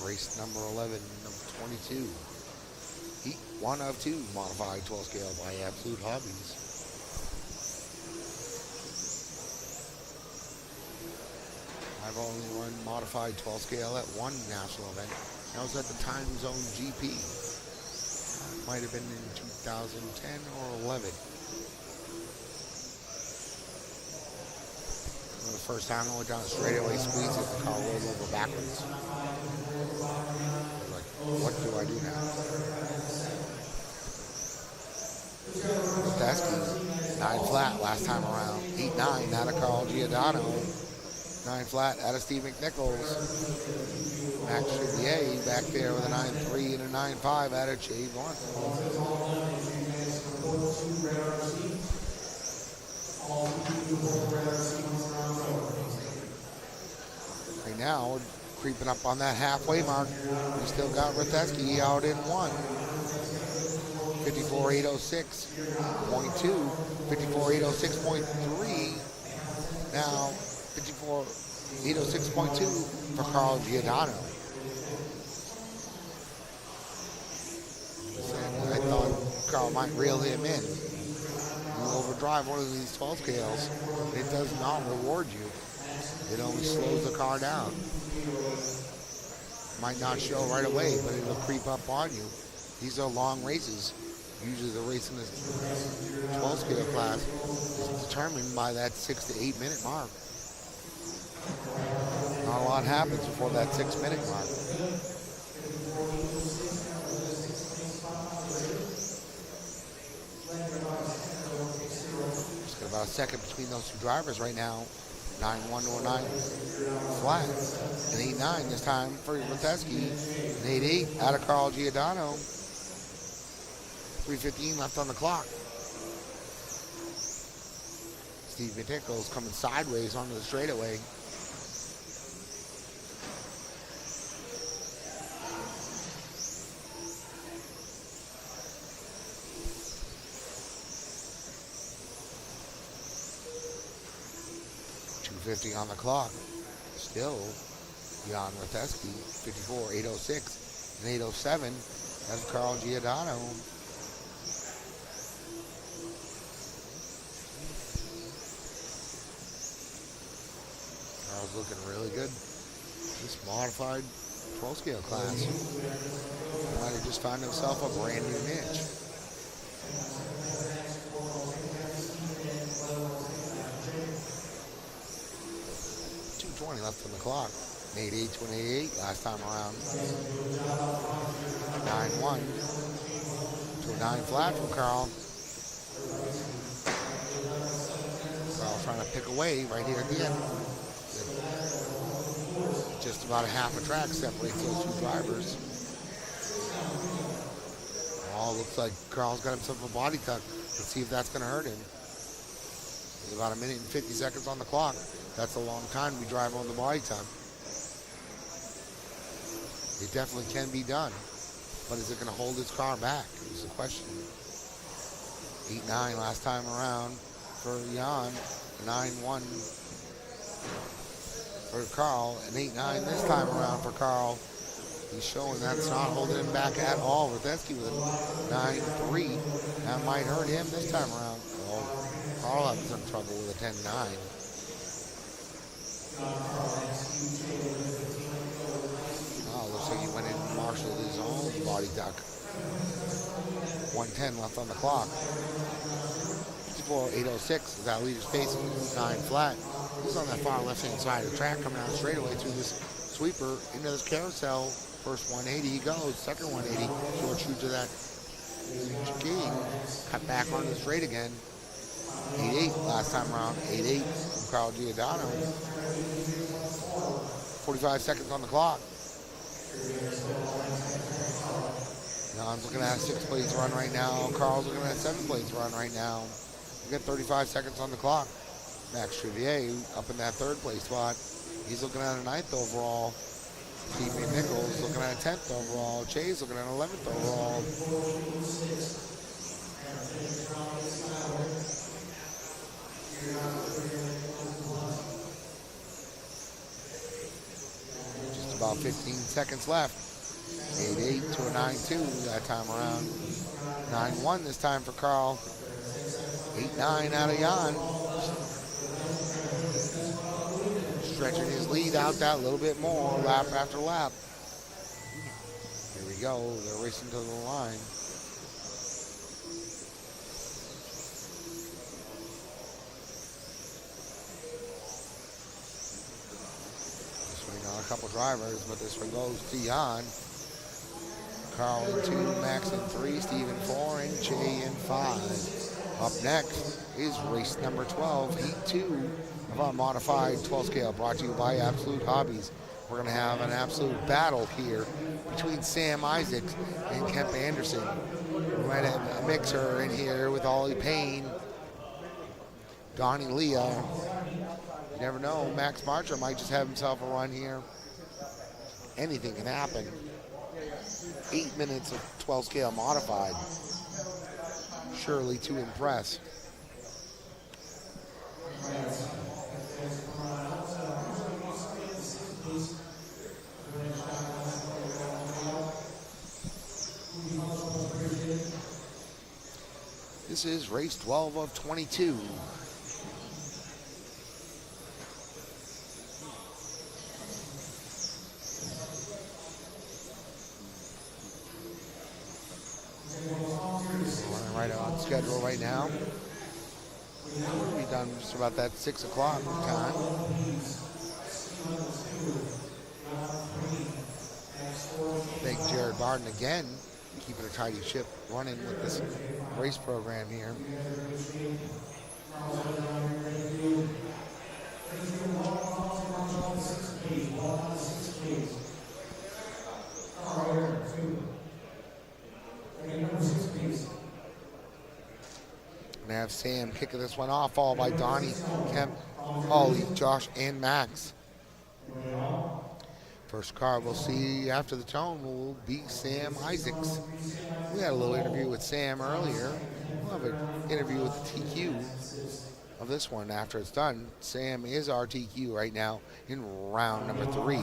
Race number 11 of 22. Heat 1 of 2, modified 12 scale by Absolute Hobbies. I've only run modified 12 scale at one national event. That was at the Time Zone GP. Might have been in 2010 or 11. The first time I went down straightaway, squeezed it, the car rolled over backwards. Like, what do I do now? Radetzky, 9 flat last time around. 8.9 out of Carl Giordano. 9 flat out of Steve McNichols. Max Chivier back there with a 9.3 and a 9.5 out of Jay Blunt. Right now, we're creeping up on that halfway mark. We still got Radetzky out in 1. 54.806.2, 54.806.3. Now, 54.806.2 for Carl Giordano. I thought Carl might reel him in. You overdrive one of these 12 scales, it does not reward you. It only slows the car down. Might not show right away, but it'll creep up on you. These are long races. Usually the race in this 12 scale class is determined by that 6 to 8 minute mark. Not a lot happens before that 6 minute mark. Just gonna about a second between those two drivers right now. 9-1 to a 9 flat. An 8-9 this time for Leteski. An 8-8 out of Carl Giordano. 3:15 left on the clock. Steve Nichols coming sideways onto the straightaway. .250 on the clock. Still, Jan Leteski, 54, 806, and 807. That's Carl Giordano. Carl's looking really good. This modified 12 scale class. He might have just found himself a brand new niche. Left on the clock. 8-8 to an 8-8 last time around. 9-1 to a 9 flat from Carl. Carl trying to pick away right here at the end. Just about a half a track separates those two drivers. Oh, looks like Carl's got himself a body tuck. Let's see if that's going to hurt him. There's about 1 minute and 50 seconds on the clock. That's a long time to be driving on the body tuck. It definitely can be done. But is it going to hold his car back is the question. 8-9 last time around for Jan. 9-1 for Carl. And 8-9 this time around for Carl. He's showing that's not holding him back at all. Leteski with a 9-3. That might hurt him this time around. Oh, Carl having some trouble with a 10-9. Oh, looks like he went in and marshaled his own body duck. 1:10 left on the clock. 54.806 is that leader's pace, 9 flat. He's on that far left-hand side of the track, coming out straightaway through this sweeper into this carousel. First 180 he goes, second 180, short shoot to that chicane. Cut back on the straight again. 8-8 last time around, 8-8 from Carl Giordano. 45 seconds on the clock. Jan's looking at a 6 plates run right now. Carl's looking at a 7 plates run right now. We got 35 seconds on the clock. Max Trivier up in that 3rd place spot. He's looking at a 9th overall. Steve Nichols looking at a 10th overall. Chase looking at an 11th overall. Just about 15 seconds left. 8-8 to a 9-2 that time around. 9-1 this time for Carl. 8-9 out of Jan. Stretching his lead out that little bit more, lap after lap. Here we go, they're racing to the line. This one got a couple drivers, but this one goes to Jan. Carl in 2, Max in 3, Steve in 4, and Jay in 5. Up next is race number 12, heat 2 of our modified 12 scale, brought to you by Absolute Hobbies. We're going to have an absolute battle here between Sam Isaacs and Kemp Anderson. We might have a mixer in here with Ollie Payne, Donnie Leah. You never know, Max Marcher might just have himself a run here. Anything can happen. 8 minutes of 12 scale modified. Surely to impress. This is race 12 of 22. Running right on schedule right now. We'll be done just about that 6 o'clock time. Thank Jared Barton again, keeping a tidy ship running with this race program here. Sam kicking this one off, followed by Donnie, Kemp, Ollie, Josh, and Max. First car we'll see after the tone will be Sam Isaacs. We had a little interview with Sam earlier. We'll have an interview with the TQ of this one after it's done. Sam is our TQ right now in round number 3.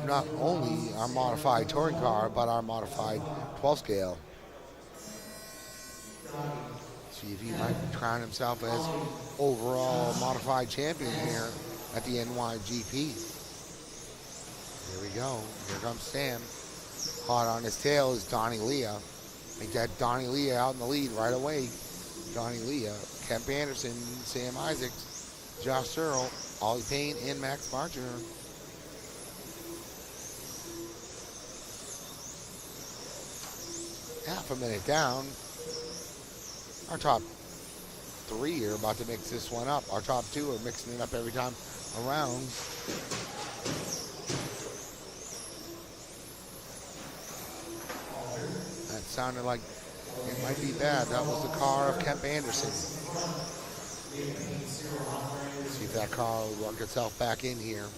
Not only our modified touring car, but our modified 12 scale. See if he might crown himself as overall modified champion here at the NYGP. Here we go. Here comes Sam. Hot on his tail is Donnie Leah. Make that Donnie Leah out in the lead right away. Donnie Leah, Kemp Anderson, Sam Isaacs, Josh Searle, Ollie Payne, and Max Marcher. Half a minute down. Our top 3 are about to mix this one up. Our top 2 are mixing it up every time around. That sounded like it might be bad. That was the car of Kemp Anderson. See if that car will work itself back in here.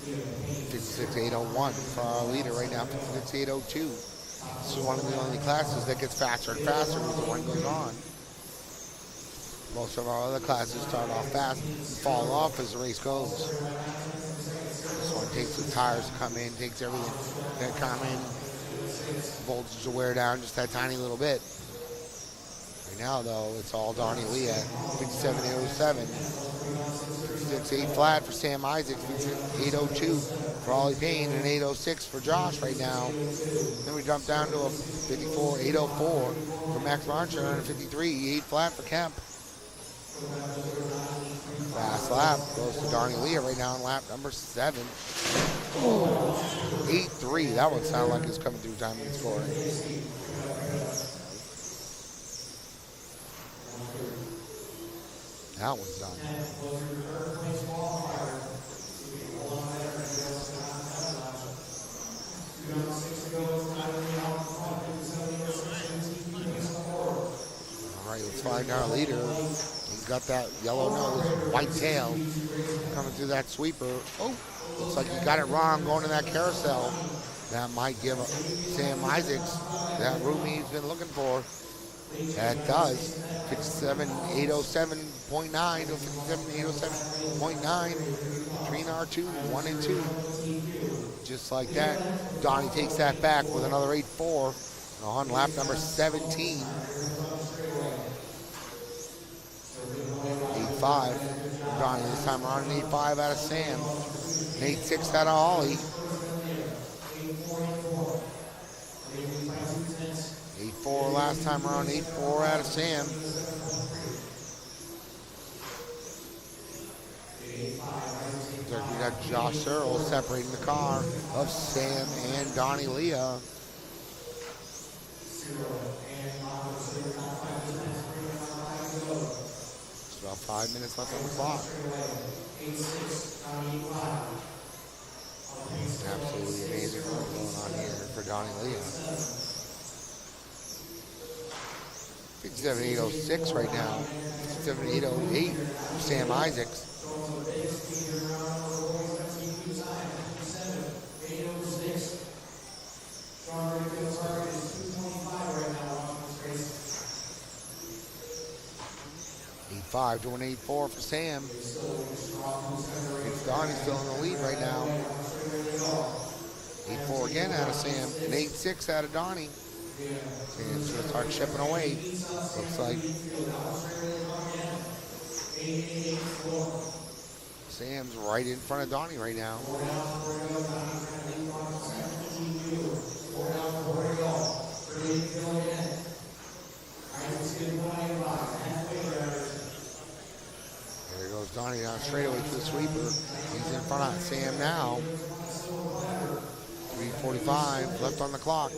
56.801 for our leader right now, 56.802. This is one of the only classes that gets faster and faster as the run goes on. Most of our other classes start off fast and fall off as the race goes. This one takes the tires to come in, takes everything that come in. Voltage to wear down just that tiny little bit. Right now, though, it's all Donnie Lee at 57.807. 56.8 flat for Sam Isaacs, 56.802 for Ollie Payne, and 8.06 for Josh right now. Then we jump down to a 54.804 for Max Marcher and a 53.8 flat for Kemp. Last lap goes to Donnie Leah right now on lap number 7. 8.3. That one sounded like it's coming through time and scoring. That one's done. All right, let's find our leader. He's got that yellow nose, white tail coming through that sweeper. Oh, looks like he got it wrong going to that carousel. That might give Sam Isaacs that room he's been looking for. That does. 57.807.9 to 57.807.9 between our 1 and 2. Just like that, Donnie takes that back with another 8.4 on lap number 17. 8.5. Donnie this time around, an 8.5 out of Sam. An 8.6 out of Ollie. 8.4 last time around, 8.4 out of Sam. We got Josh Searle separating the car of Sam and Donnie Leah. Just about 5 minutes left on the clock. Absolutely amazing work going on here for Donnie Leah. 57.806 right now. 57.808 Sam Isaacs. Five to an 8.4 for Sam. It's Donnie still in the lead right now. 8.4 again out of Sam. An 8.6 out of Donnie. Sam's going to start chipping away. Looks like Sam's right in front of Donnie right now. There goes Donnie down straightaway to the sweeper. He's in front of Sam now. 3:45 left on the clock.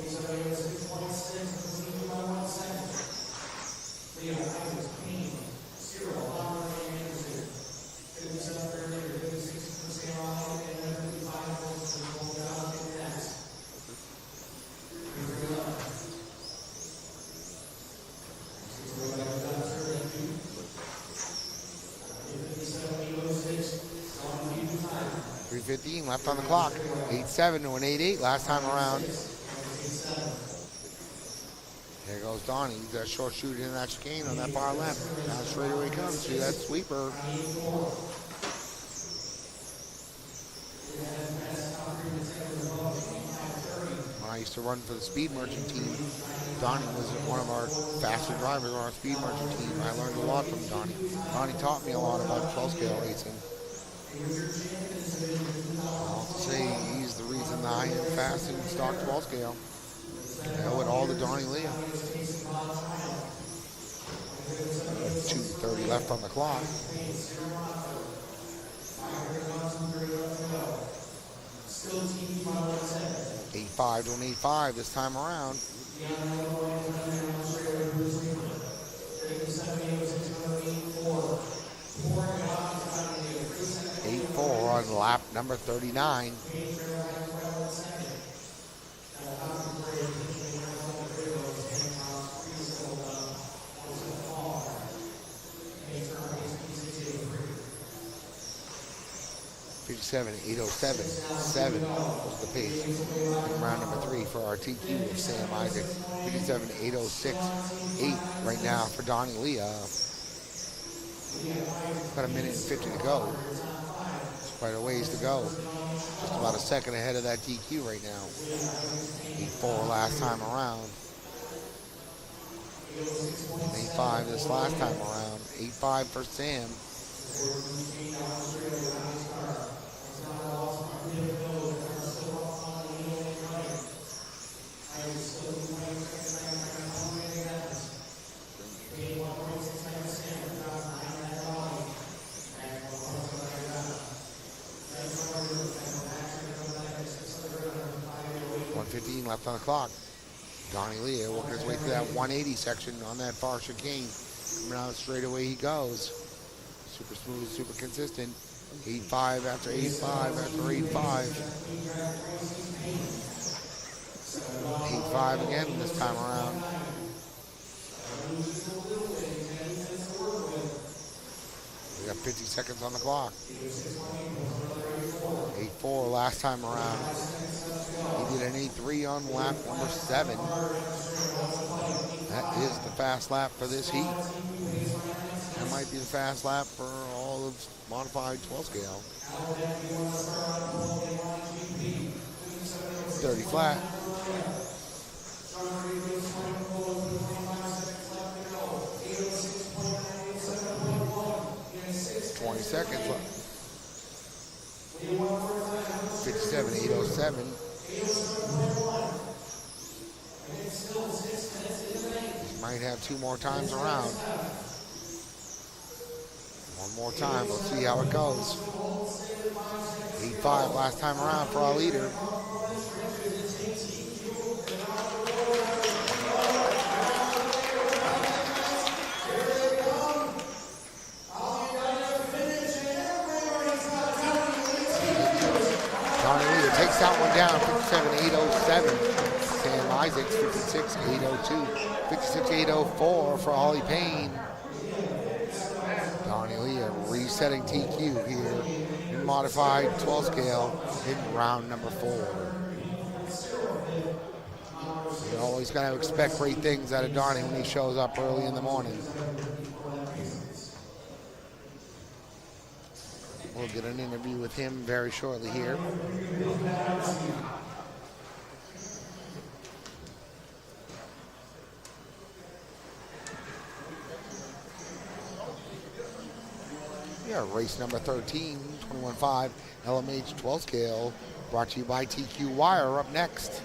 1:15 left on the clock. 8-7 to an 8-8 last time around. There goes Donnie. He's got a short shoot in that chicane on that far left. Now straight away comes. See that sweeper. When I used to run for the Speed Merchant team, Donnie was one of our faster drivers on our Speed Merchant team. I learned a lot from Donnie. Donnie taught me a lot about 12-scale racing. I'll say he's the reason that I am fast in stock 12-scale. With all the Donnie Leah. 2:30 left on the clock. 8-5 to an 8-5 this time around. 8-4 on lap number 39. 8:07, 7 was the pace in round number 3 for our TQ of Sam Isaac. 8:06, 8 right now for Donnie Leah. About a minute and 50 to go. It's quite a ways to go. Just about a second ahead of that TQ right now. 8-4 last time around. 8-5 this last time around. 8-5 for Sam. 1:15 left on the clock. Donnie Leah working his way through that 180 section on that far chicane. Coming out straight away he goes. Super smooth, super consistent. 8-5 after 8-5 after 8-5. 8-5 again this time around. We got 50 seconds on the clock. 8-4 last time around. He did an 8-3 on lap number 7. That is the fast lap for this heat. That might be the fast lap for all of modified 12 scale. 30 flat. 20 seconds left. 57, 8:07. He might have 2 more times around. One more time, let's see how it goes. 8-5 last time around for our leader. Takes that one down, 57-807. Sam Isaacs, 56-802. 56-804 for Ollie Payne. Donnie Leah resetting TQ here in modified 12 scale in round number 4. You always got to expect great things out of Donnie when he shows up early in the morning. We'll get an interview with him very shortly here. Yeah, race number 13, 21.5 LMH 12 scale, brought to you by TQ Wire. Up next.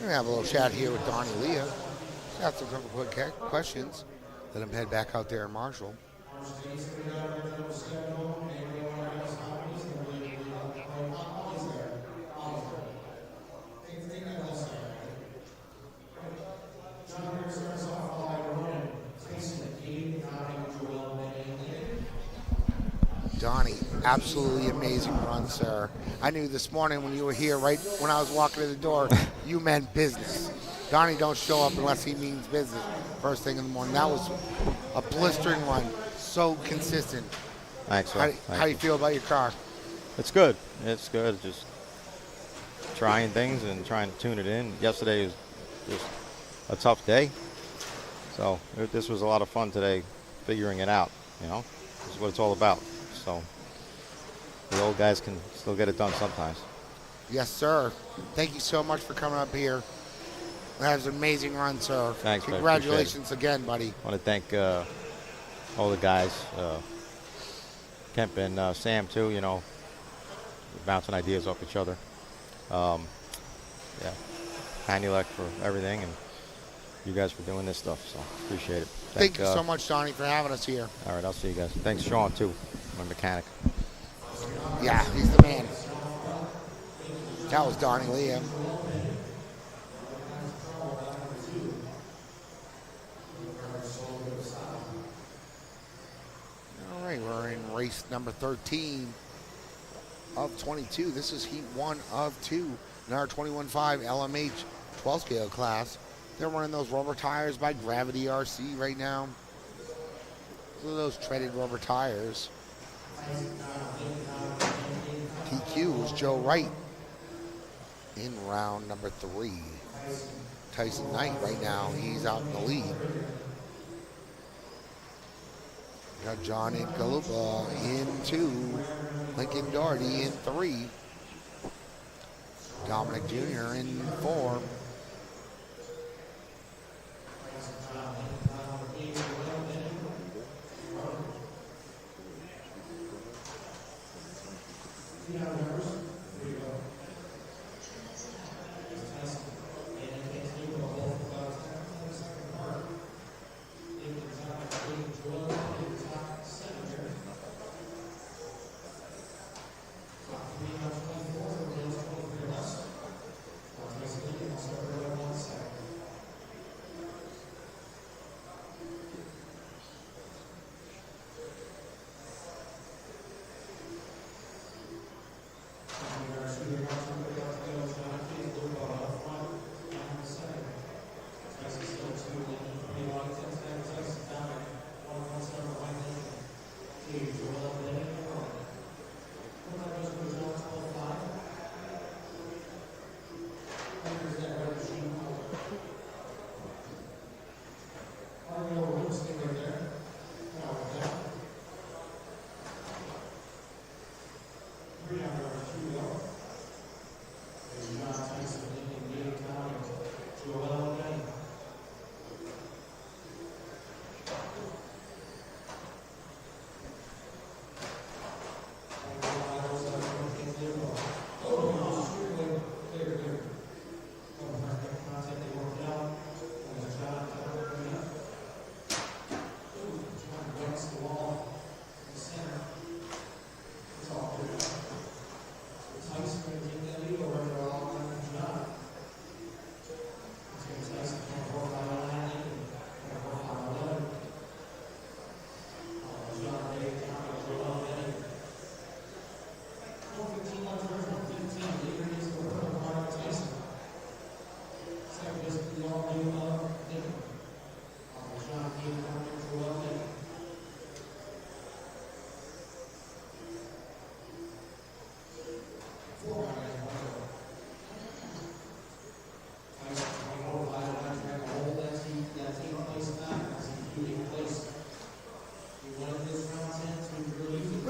going to have a little chat here with Donnie Leah. Got some couple quick questions. Let him head back out there in Marshall. Donnie, absolutely amazing run, sir. I knew this morning when you were here, right when I was walking to the door, you meant business. Donnie don't show up unless he means business first thing in the morning. That was a blistering run, so consistent. Thanks, sir. How do you feel about your car? It's good. It's good. Just trying things and trying to tune it in. Yesterday was just a tough day. So this was a lot of fun today, figuring it out, you know. This is what it's all about. So the old guys can still get it done sometimes. Yes, sir. Thank you so much for coming up here. That was an amazing run, sir. Thanks, man. Congratulations again, buddy. I want to thank all the guys, Kemp and Sam too, you know, bouncing ideas off each other. Yeah, Hanulek for everything, and you guys for doing this stuff, so appreciate it. Thank you so much, Donnie, for having us here. All right, I'll see you guys. Thanks, Sean, too, my mechanic. Yeah, he's the man. That was Donnie Liam. All right, we're in race number 13 of 22. This is heat 1 of 2 in our 21.5 LMH 12 scale class. They're running those rubber tires by Gravity RC right now. Look at those treaded rubber tires. TQ was Joe Wright in round number 3. Tyson Knight right now, he's out in the lead. We got John Galupa in 2. Lincoln Doherty in 3. Dominic Jr. in 4.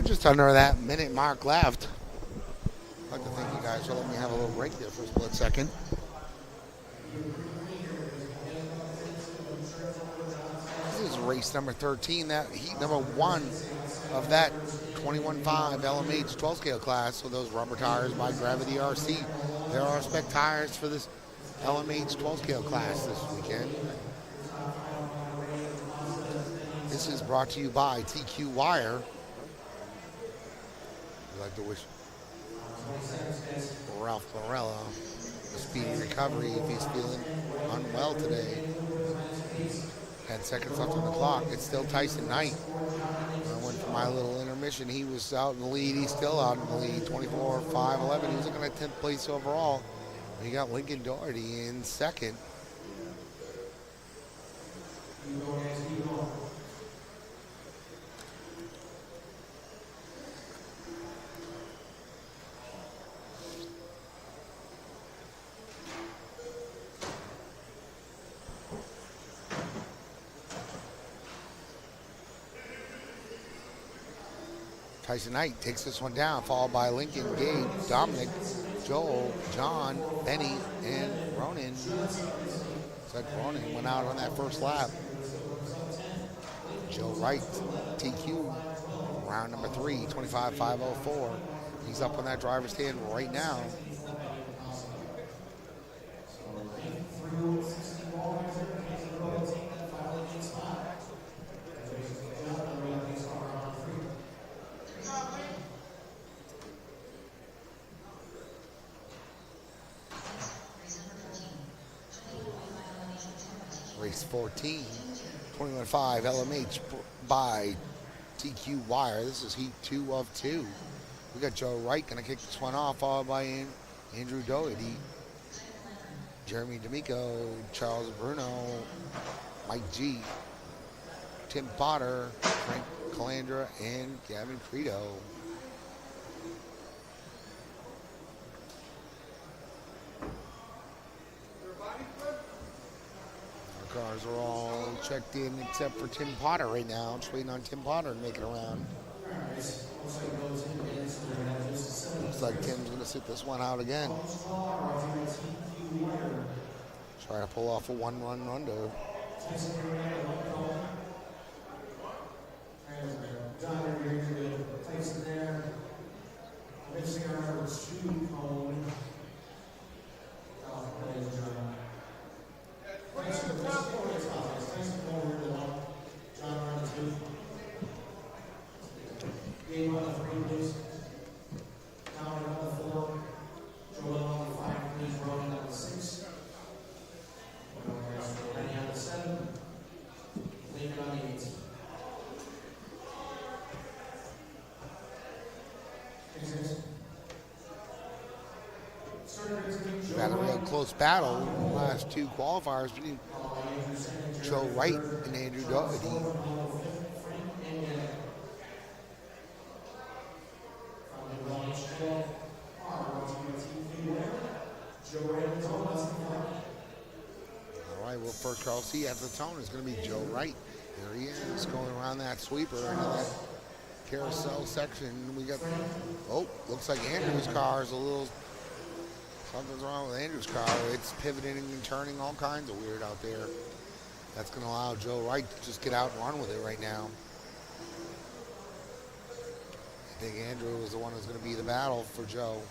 Just under that minute mark left. I'd like to thank you guys for letting me have a little break there for a split second. This is race number 13, that heat number 1 of that 21.5 LMH 12 scale class. So those rubber tires by Gravity RC. There are spec tires for this LMH 12 scale class this weekend. This is brought to you by TQ Wire. I'd like to wish Ralph Morello a speedy recovery if he's feeling unwell today. 10 seconds left on the clock. It's still Tyson Knight. I went for my little intermission. He was out in the lead. He's still out in the lead. 24-5-11. He was looking at 10th place overall. You got Lincoln Doherty in second. Tyson Knight takes this one down, followed by Lincoln, Gabe, Dominic, Joel, John, Benny, and Ronan. Looks like Ronan went out on that first lap. Joe Wright, TQ, round number 3, 25-504. He's up on that driver's stand right now. Race 14, 21-5 LMH by TQ Wire. This is heat 2 of 2. We got Joe Wright going to kick this one off, followed by Andrew Doherty, Jeremy D'Amico, Charles Bruno, Mike G, Tim Potter, Frank Calandra, and Gavin Credo. Cars are all checked in except for Tim Potter right now. Just waiting on Tim Potter to make it around. Looks like Tim's going to sit this one out again. Try to pull off a one-run under. Had a real close battle in the last two qualifiers between Joe Wright and Andrew Doherty. All right, well, first car I'll see after the tone is going to be Joe Wright. There he is, going around that sweeper into that carousel section. We got, oh, looks like Andrew's car is a little, something's wrong with Andrew's car. It's pivoting and turning all kinds of weird out there. That's going to allow Joe Wright to just get out and run with it right now. I think Andrew is the one who's going to be the battle for Joe.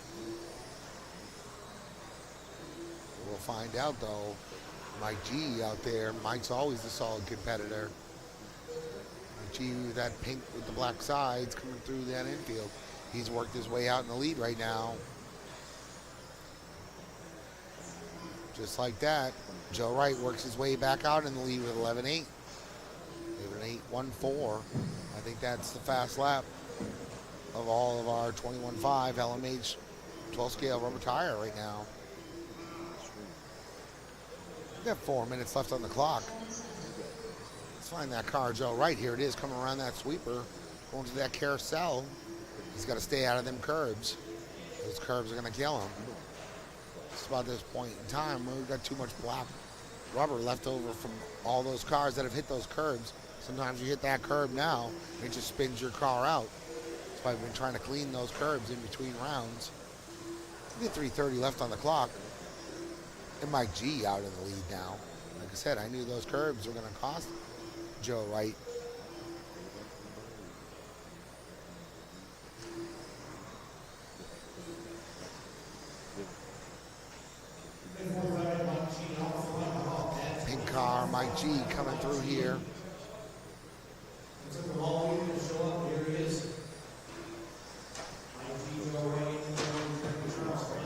We'll find out, though. Mike G out there. Mike's always a solid competitor. Mike G with that pink with the black sides coming through that infield. He's worked his way out in the lead right now. Just like that, Joe Wright works his way back out in the lead with 11.8. 11.814. I think that's the fast lap of all of our 21.5 LMH 12 scale rubber tire right now. We got 4 minutes left on the clock. Let's find that car, Joe Wright. Here it is, coming around that sweeper, going to that carousel. He's got to stay out of them curbs. Those curbs are going to kill him. It's about this point in time where we've got too much black rubber left over from all those cars that have hit those curbs. Sometimes you hit that curb now, and it just spins your car out. That's why we've been trying to clean those curbs in between rounds. We get 3:30 left on the clock. And Mike G out in the lead now. Like I said, I knew those curbs were going to cost Joe Wright. Mike G coming through here.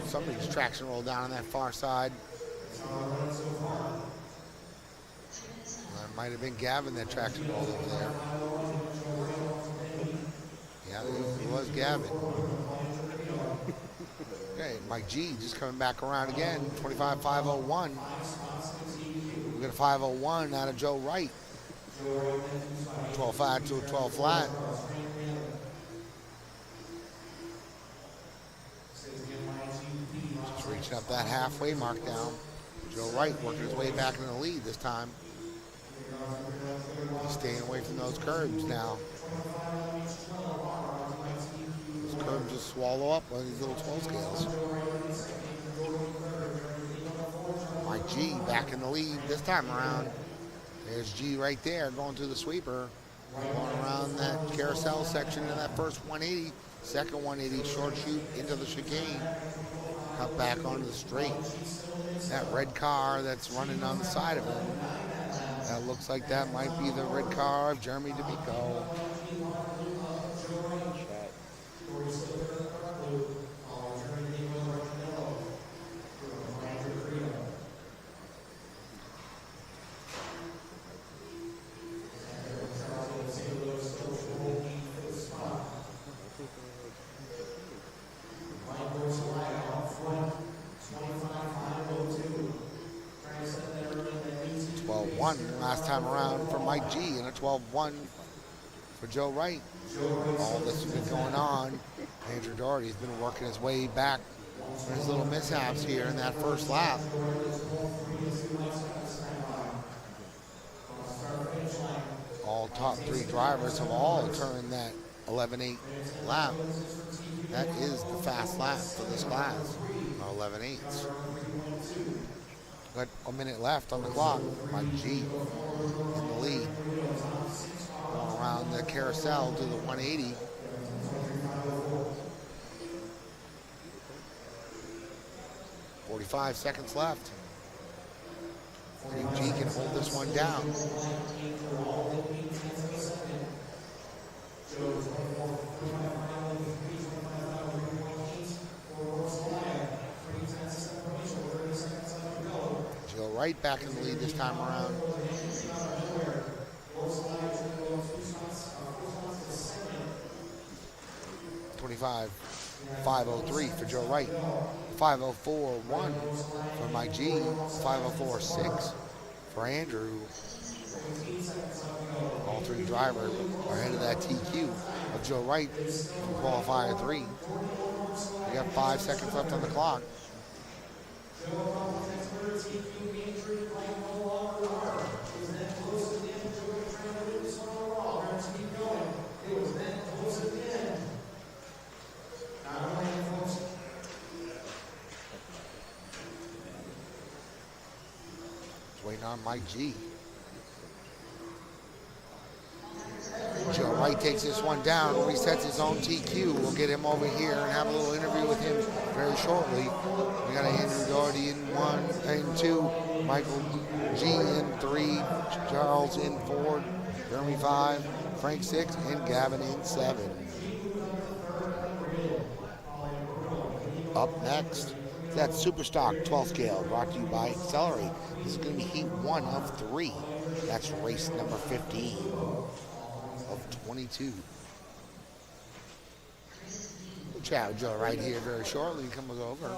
Somebody's traction roll down on that far side. That might have been Gavin that traction rolled over there. Yeah, it was Gavin. Okay, Mike G just coming back around again. 25.501. We got a 501 out of Joe Wright. 12.5 to a 12 flat. Just reaching up that halfway mark now. Joe Wright working his way back in the lead this time. He's staying away from those curbs now. Those curbs just swallow up one of these little 12 scales. Mike G back in the lead this time around. There's G right there going through the sweeper. Going around that carousel section in that first 180. Second 180, short shoot into the chicane. Cut back onto the straight. That red car that's running on the side of him. That looks like that might be the red car of Jeremy D'Amico. Last time around for Mike G and a 12-1 for Joe Wright. All this has been going on. Andrew Doherty's been working his way back from his little mishaps here in that first lap. All top three drivers have all turned that 11.8 lap. That is the fast lap for this class, 11.8s. Got a minute left on the clock. Mike G in the lead. Going around the carousel to the 180. .45 seconds left. See if G can hold this one down. Right back in the lead this time around. 25.503 for Joe Wright. 504.1 for Mike G. 504.6 for Andrew. All three drivers are ahead of that TQ of Joe Wright from qualifier 3. We got 5 seconds left on the clock. Waiting on Mike G. Joe Wright takes this one down, resets his own TQ. We'll get him over here and have a little interview with him very shortly. We got Andrew Doherty in 1 and 2, Michael G in 3, Charles in 4, Jeremy 5, Frank 6, and Gavin in 7. Up next, that's Superstock 12 scale, brought to you by Accelerate. This is going to be heat 1 of 3. That's race number 15 of 22. We'll chat with Joe right here very shortly. He comes over.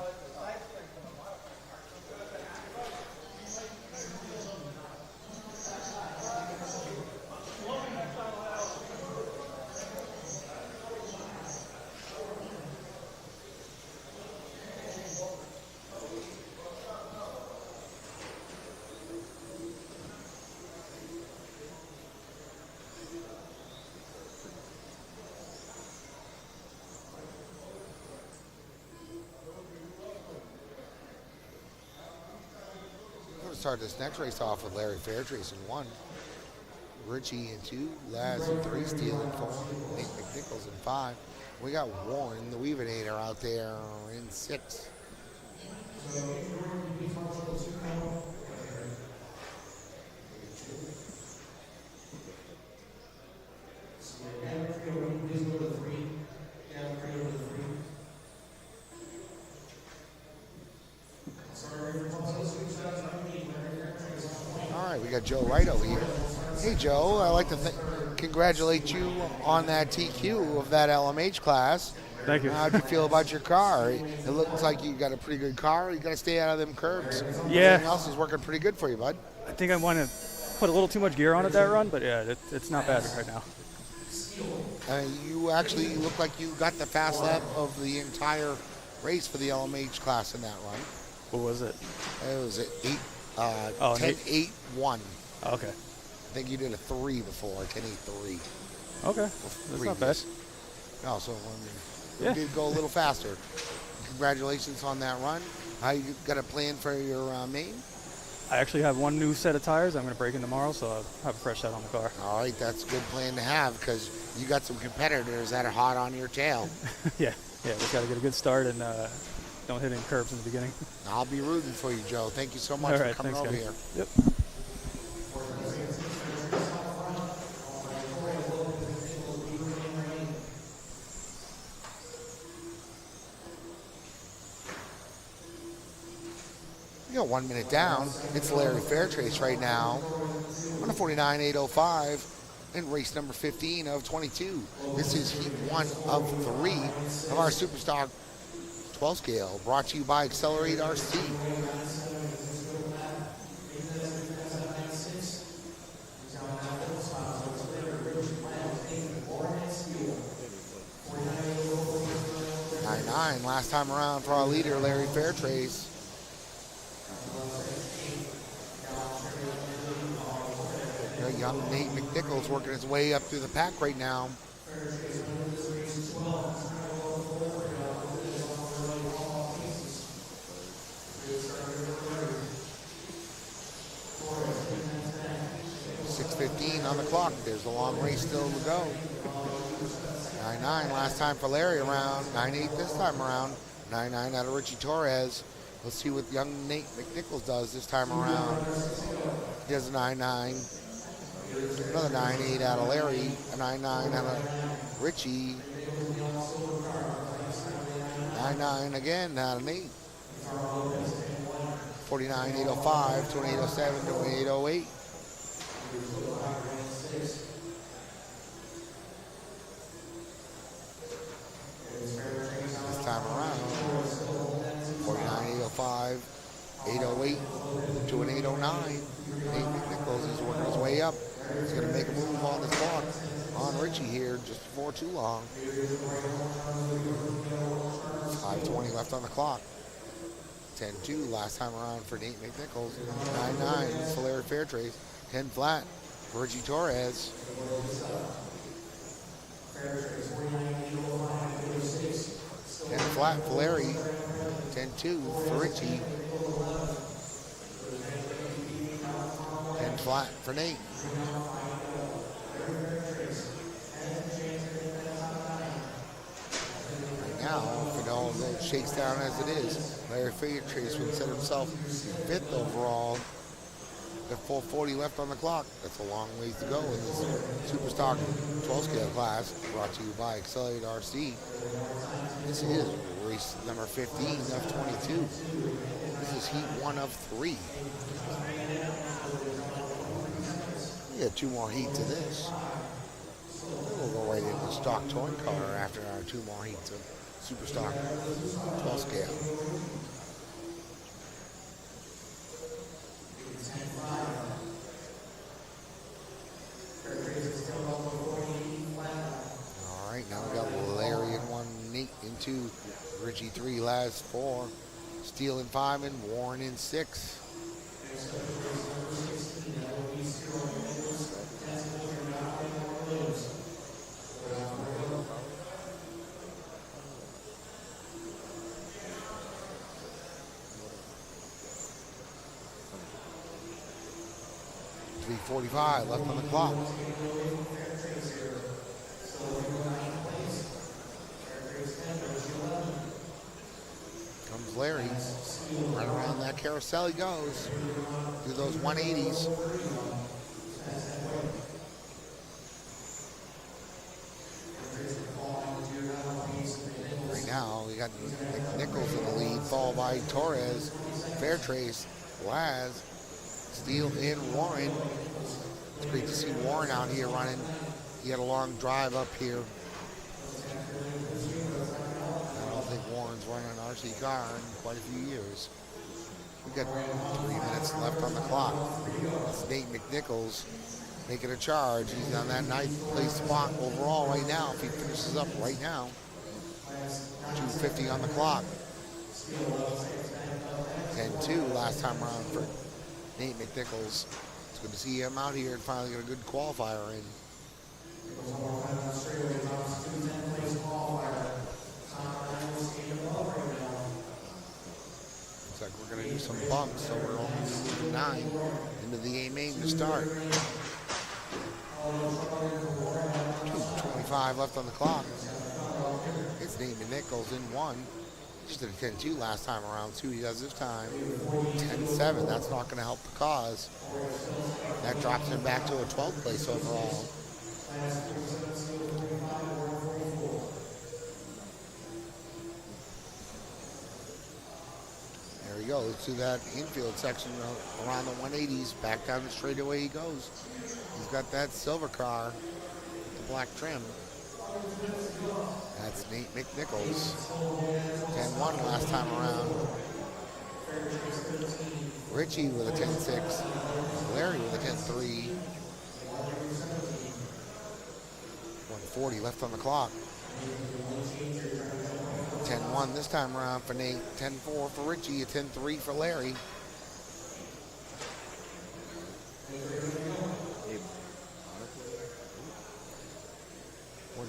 Start this next race off with Larry Fairtrace in 1, Richie in 2, Laz in 3, Steele in 4, Nick McNichols in 5. We got Warren, the Weavinator, out there in 6. got Joe right over here. Hey, Joe, I'd like to congratulate you on that TQ of that LMH class. Thank you. How'd you feel about your car? It looks like you got a pretty good car. You got to stay out of them curbs. Yeah. Everything else is working pretty good for you, bud. I think I want to put a little too much gear on it that run, but yeah, it's not bad right now. You actually look like you got the fast lap of the entire race for the LMH class in that run. What was it? It was an 10-8-1. Okay. I think you did a 3 before, 10-8-3. Okay, that's not bad. No, so Yeah. you did go a little faster. Congratulations on that run. How you got a plan for your main? I actually have one new set of tires I'm going to break in tomorrow, so I'll have a fresh set on the car. All right, that's a good plan to have because you got some competitors that are hot on your tail. Yeah, just got to get a good start and don't hit any curbs in the beginning. I'll be rooting for you, Joe. Thank you so much All right, for coming thanks, over guys. here. Yep. You got 1 minute down. It's Larry Fairtrace right now on a 49.805 in race number 15 of 22. This is heat 1 of 3 of our Superstock 12 scale, brought to you by Accelerate RC. Nine last time around for our leader, Larry Fairtrace. Young Nate McNichols working his way up through the pack right now. .6:15 on the clock. There's a long race still to go. 9-9 last time for Larry around. 9-8 this time around. 9-9 out of Richie Torres. Let's see what young Nate McNichols does this time around. He does a 9-9. Another 9-8 out of Larry. A 9-9 out of Richie. 9-9 again out of Nate. 49.805, 28.07, 28.08. This time around, 49.805, 8.08 to an 8.09. Nate McNichols is working his way up. He's going to make a move on the clock on Richie here just before too long. 5:20 left on the clock. 10-2 last time around for Nate McNichols. 9-9 for Larry Fairtrace. 10 flat for Richie Torres. 10 flat for Larry. 10-2 for Richie. 10 flat for Nate. Right now, for all of those shakes down as it is, Larry Fairtrace would set himself 5th overall. Got 4:40 left on the clock. That's a long ways to go in this Superstock 12 scale class, brought to you by Accelerate RC. This is race number 15 of 22. This is heat 1 of 3. We got 2 more heats of this. We'll go right into stock touring car after our 2 more heats of Superstock 12 scale. All right, now we got Larry in 1, Nate in 2, Richie 3, Laz 4, Steele in 5, and Warren in 6. .45 left on the clock. Comes Larry. Right around that carousel he goes. Do those 180s. Right now, we got McNichols in the lead, followed by Torres, Fairtrace, Laz, Steele and Warren. It's great to see Warren out here running. He had a long drive up here. I don't think Warren's running an RC car in quite a few years. We've got 3 minutes left on the clock. It's Nate McNichols making a charge. He's on that ninth place spot overall right now. If he finishes up right now, 2:50 on the clock. 10-2 last time around for Nate McNichols. It's good to see him out here and finally get a good qualifier in. Looks like we're going to do some bumps, so we're only moving 9 into the A main to start. 2:25 left on the clock. It's Nate McNichols in 1. Just did a 10-2 last time around. See what he does this time. 10-7. That's not going to help the cause. That drops him back to a 12th place overall. There he goes to that infield section around the 180s. Back down the straightaway he goes. He's got that silver car with the black trim. That's Nate McNichols. 10-1 last time around. Richie with a 10-6. Larry with a 10-3. 140 left on the clock. 10-1 this time around for Nate. 10-4 for Richie. A 10-3 for Larry.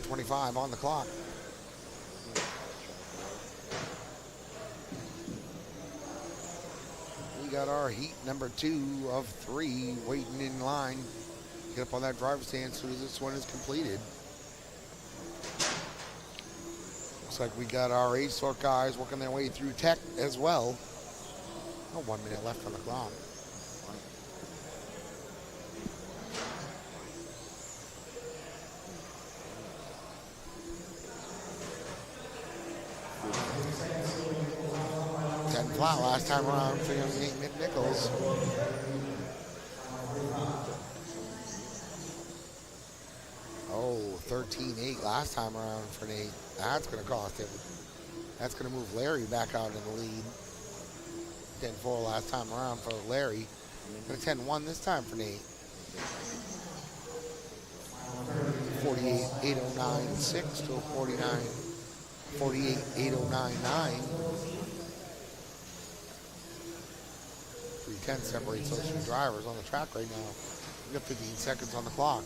.25 on the clock. We got our heat number 2 of 3 waiting in line. Get up on that driver's stand as soon as this one is completed. Looks like we got our A-sort guys working their way through tech as well. Oh, 1 minute left on the clock. Flat last time around for young Nate McNichols. Oh, 13-8 last time around for Nate. That's going to cost him. That's going to move Larry back out in the lead. 10-4 last time around for Larry. And a 10-1 this time for Nate. 48-809-6 to a 48-809-9. 3:10 separates those two drivers on the track right now. We've got 15 seconds on the clock.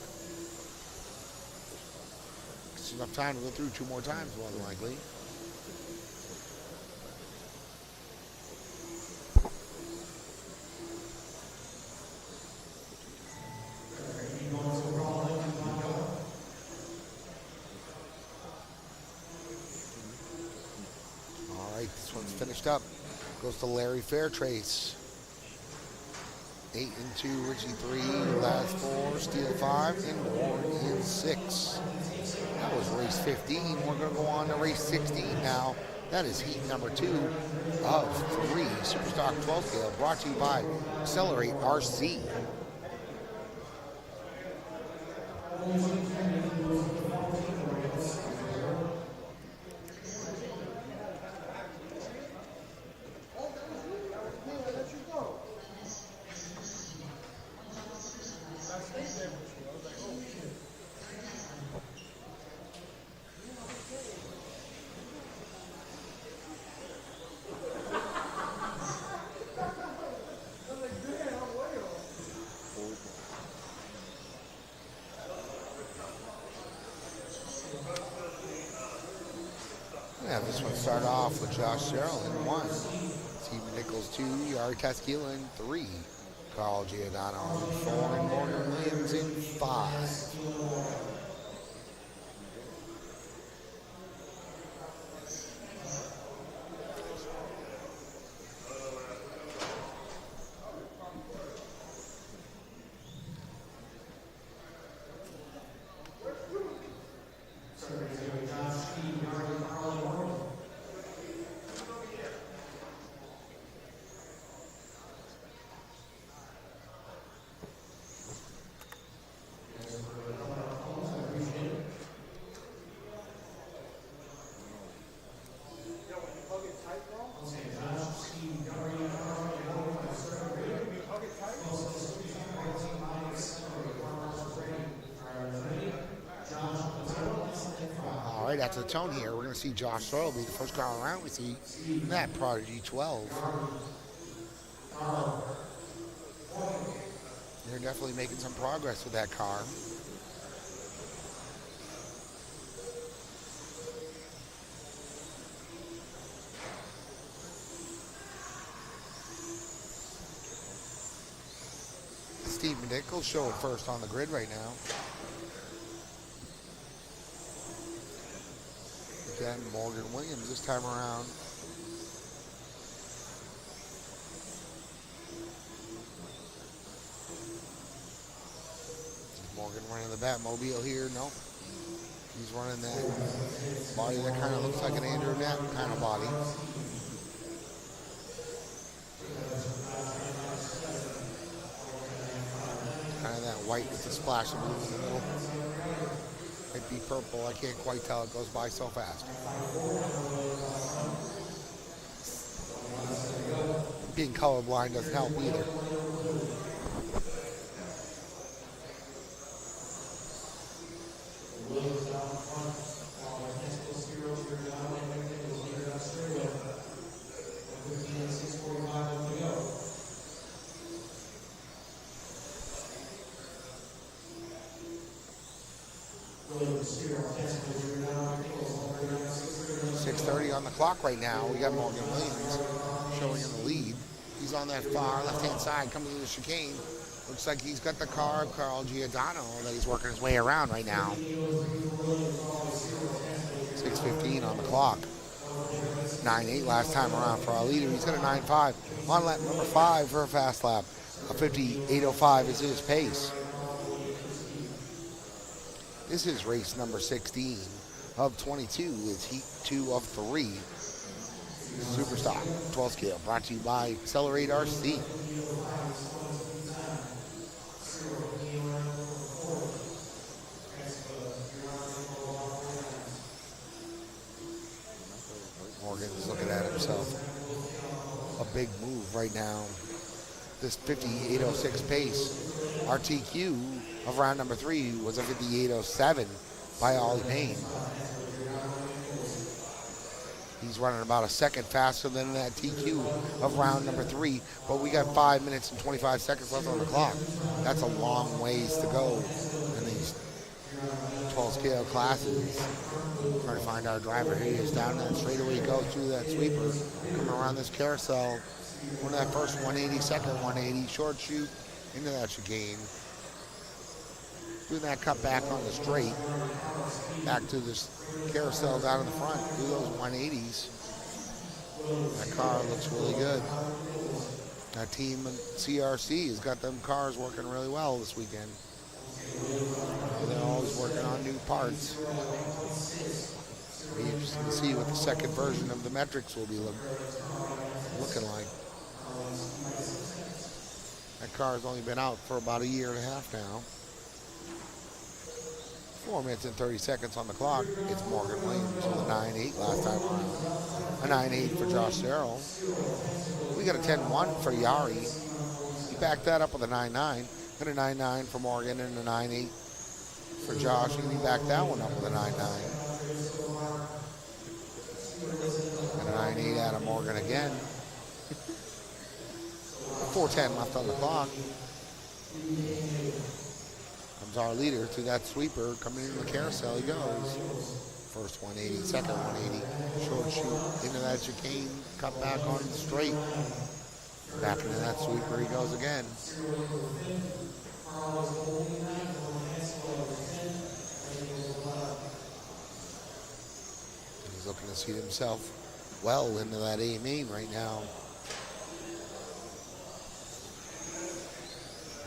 It's enough time to go through 2 more times, more than likely. All right, this one's finished up. Goes to Larry Fairtrace. 8 and 2, Richie 3, Laz 4, Steele 5, and Warren in 6. That was race 15. We're going to go on to race 16 now. That is heat number 2 of 3 Superstock 12 scale, brought to you by Accelerate RC. Yeah, this one started off with Josh Sherrill in 1. Steve Nichols 2, Yari Tasquila in 3. Carl Giordano in 4, and Morgan Williams in 5. back to the tone here. We're going to see Josh Searle be the first car around we see in that Prodigy 12. They're definitely making some progress with that car. Steve Nichols showing first on the grid right now. Again, Morgan Williams this time around. Morgan running the Batmobile here. Nope. He's running that body that kind of looks like an Andrew Knapp kind of body. Kind of that white with the splash of blue in the middle. Might be purple. I can't quite tell. It goes by so fast. Being colorblind doesn't help either. On the clock right now. We got Morgan Williams showing in the lead. He's on that far left-hand side coming to the chicane. Looks like he's got the car of Carl Giordano that he's working his way around right now. 6:15 on the clock. 9.8 last time around for our leader. He's got a 9.5 on lap number 5 for a fast lap. A 58.05 is his pace. This is race number 16 of 22. It's heat 2 of 3. Superstock 12 scale brought to you by Accelerate RC. Morgan is looking at himself. A big move right now. This 58.06 pace. RTQ of round number 3 was a 58.07 by Ollie Payne. He's running about a second faster than that TQ of round number 3, but we got 5 minutes and 25 seconds left on the clock. That's a long ways to go in these 12 scale classes. Trying to find our driver. Here he is down that straightaway, goes through that sweeper, coming around this carousel. One of that first 180, second 180, short shoot into that chicane. Doing that cut back on the straight, back to this carousel down in the front, do those 180s. That car looks really good. That team in CRC has got them cars working really well this weekend. They're always working on new parts. Be interesting to see what the second version of the metrics will be looking like. That car's only been out for about a year and a half now. 4 minutes and 30 seconds on the clock. It's Morgan Williams with a 9.8 last time around. A 9.8 for Josh Searle. We got a 10.1 for Yari. He backed that up with a 9.9. Got a 9.9 for Morgan and a 9.8 for Josh. And he backed that one up with a 9.9. And a 9.8 out of Morgan again. 4:10 left on the clock. Comes our leader to that sweeper, coming into the carousel, he goes. First 180, second 180, short shoot into that chicane, cut back on the straight. Back into that sweeper he goes again. He's looking to seat himself well into that A main right now.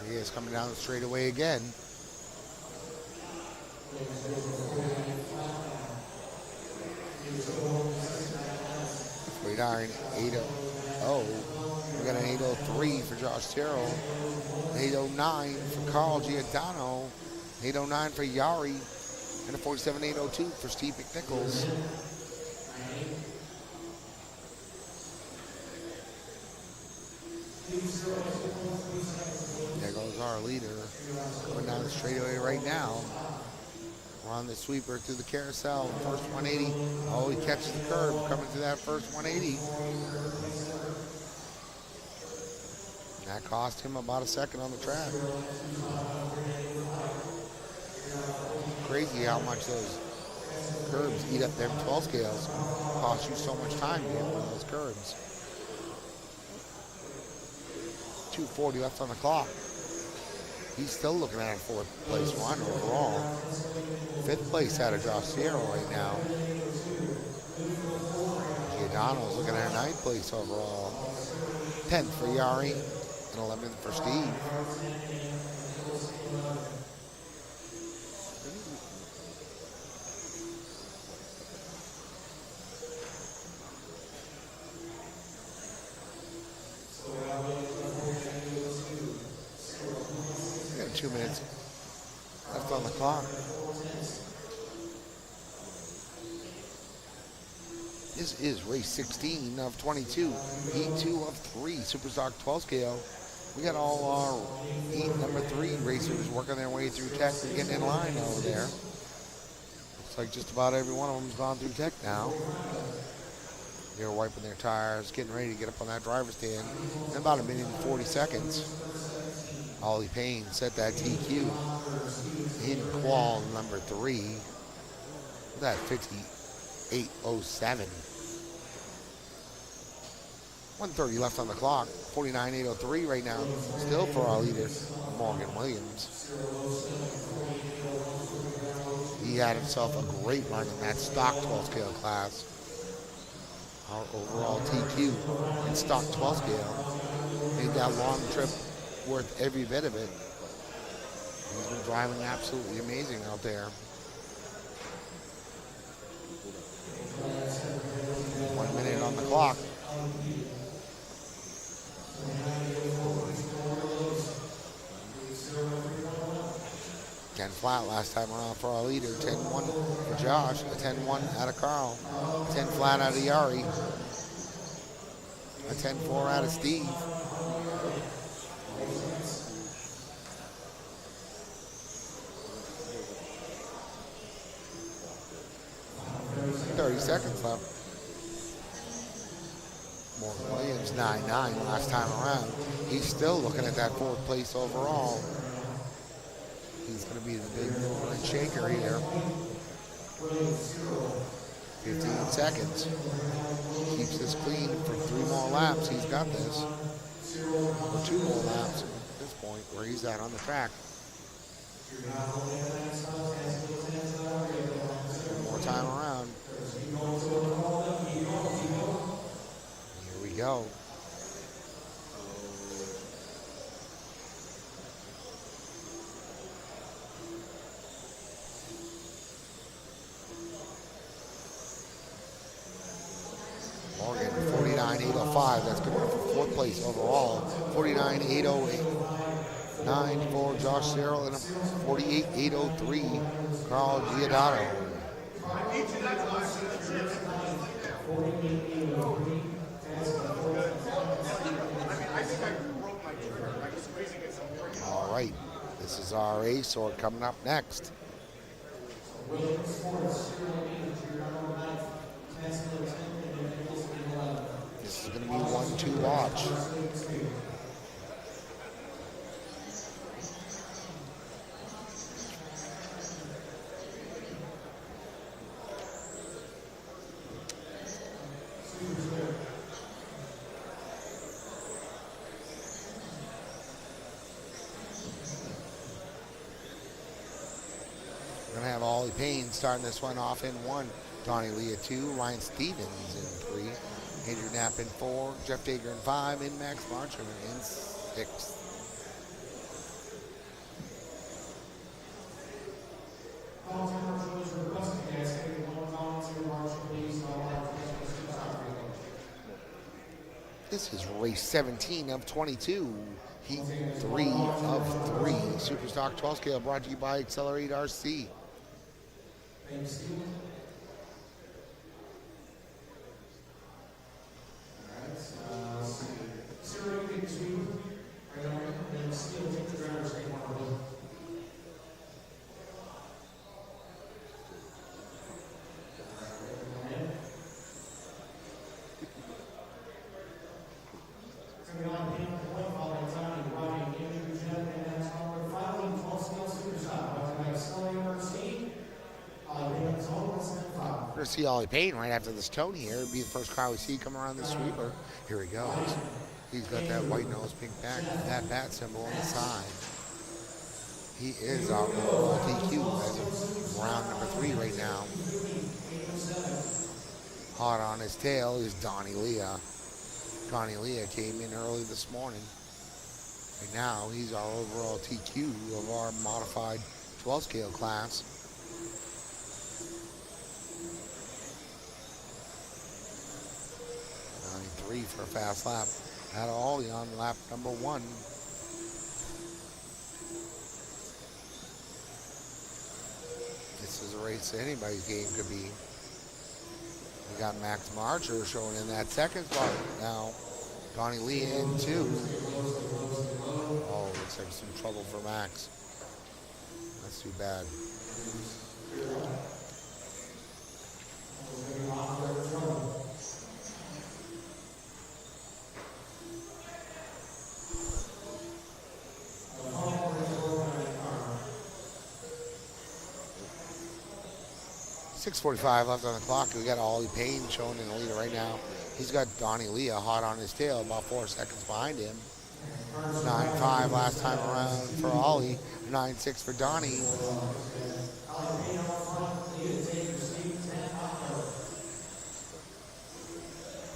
He is coming down the straightaway again. 8.0. We got an 8.03 for Josh Searle. 8.09 for Carl Giordano. 8.09 for Yari. And a 47.802 for Steve McNichols. There goes our leader. Coming down the straightaway right now. On the sweeper through the carousel, first 180. Oh, he catches the curve coming to that first 180. That cost him about a second on the track. Crazy how much those curbs eat up them 12 scales. Cost you so much time to get one of those curbs. 2:40 left on the clock. He's still looking at a fourth place run overall. Fifth place out of Josh Sierra right now. Giordano's looking at a ninth place overall. 10th for Yari and 11th for Steve. We got 2 minutes left on the clock. This is race 16 of 22, heat 2 of 3, Superstock 12 scale. We got all our heat number 3 racers working their way through tech and getting in line over there. Looks like just about every one of them's gone through tech now. They're wiping their tires, getting ready to get up on that driver's stand in about a minute and 40 seconds. Ollie Payne set that TQ in qual number 3. That 58.07. 1:30 left on the clock. 49.803 right now. Still for our leader, Morgan Williams. He had himself a great run in that stock 12 scale class. Our overall TQ in stock 12 scale. Made that long trip worth every bit of it. He's been driving absolutely amazing out there. 1 minute on the clock. Ten flat last time around for our leader. 10-1 for Josh. A 10-1 out of Carl. 10 flat out of Yari. A 10-4 out of Steve. Seconds left. Morgan Williams 9-9 last time around. He's still looking at that fourth place overall. He's going to be the big mover and shaker here. 15 seconds. Keeps this clean for 3 more laps. He's got this. Or 2 more laps at this point where he's at on the track. One more time around. Here we go. Morgan, 49.805. That's good enough for fourth place overall. 49.809 for Josh Serrell and a 48.803 Carl Giordano. All right, this is our ace or coming up next. This is going to be 1-2 watch. We're going to have Ollie Payne starting this one off in 1. Donnie Lee at 2. Ryan Stevens in 3. Andrew Knapp in 4. Jeff Dager in 5. And Max Marcher in 6. This is race 17 of 22. Heat 3 of 3. Superstock 12 scale brought to you by Accelerate RC. see Ollie Payne right after this Tony here. It'll be the first car we see come around the sweeper. Here he goes. He's got that white nose, pink back, that bat symbol on the side. He is our TQ as of round number 3 right now. Hot on his tail is Donnie Leah. Donnie Leah came in early this morning. Right now, he's our overall TQ of our modified 12 scale class. Three for a fast lap. Had Ollie on lap number 1. This is a race that anybody's game could be. We got Max Marcher showing in that second spot now. Donnie Lee in 2. Oh, looks like some trouble for Max. That's too bad. 6:45 left on the clock. We got Ollie Payne showing in the leader right now. He's got Donnie Leah hot on his tail, about 4 seconds behind him. 9.5 last time around for Ollie. 9.6 for Donnie.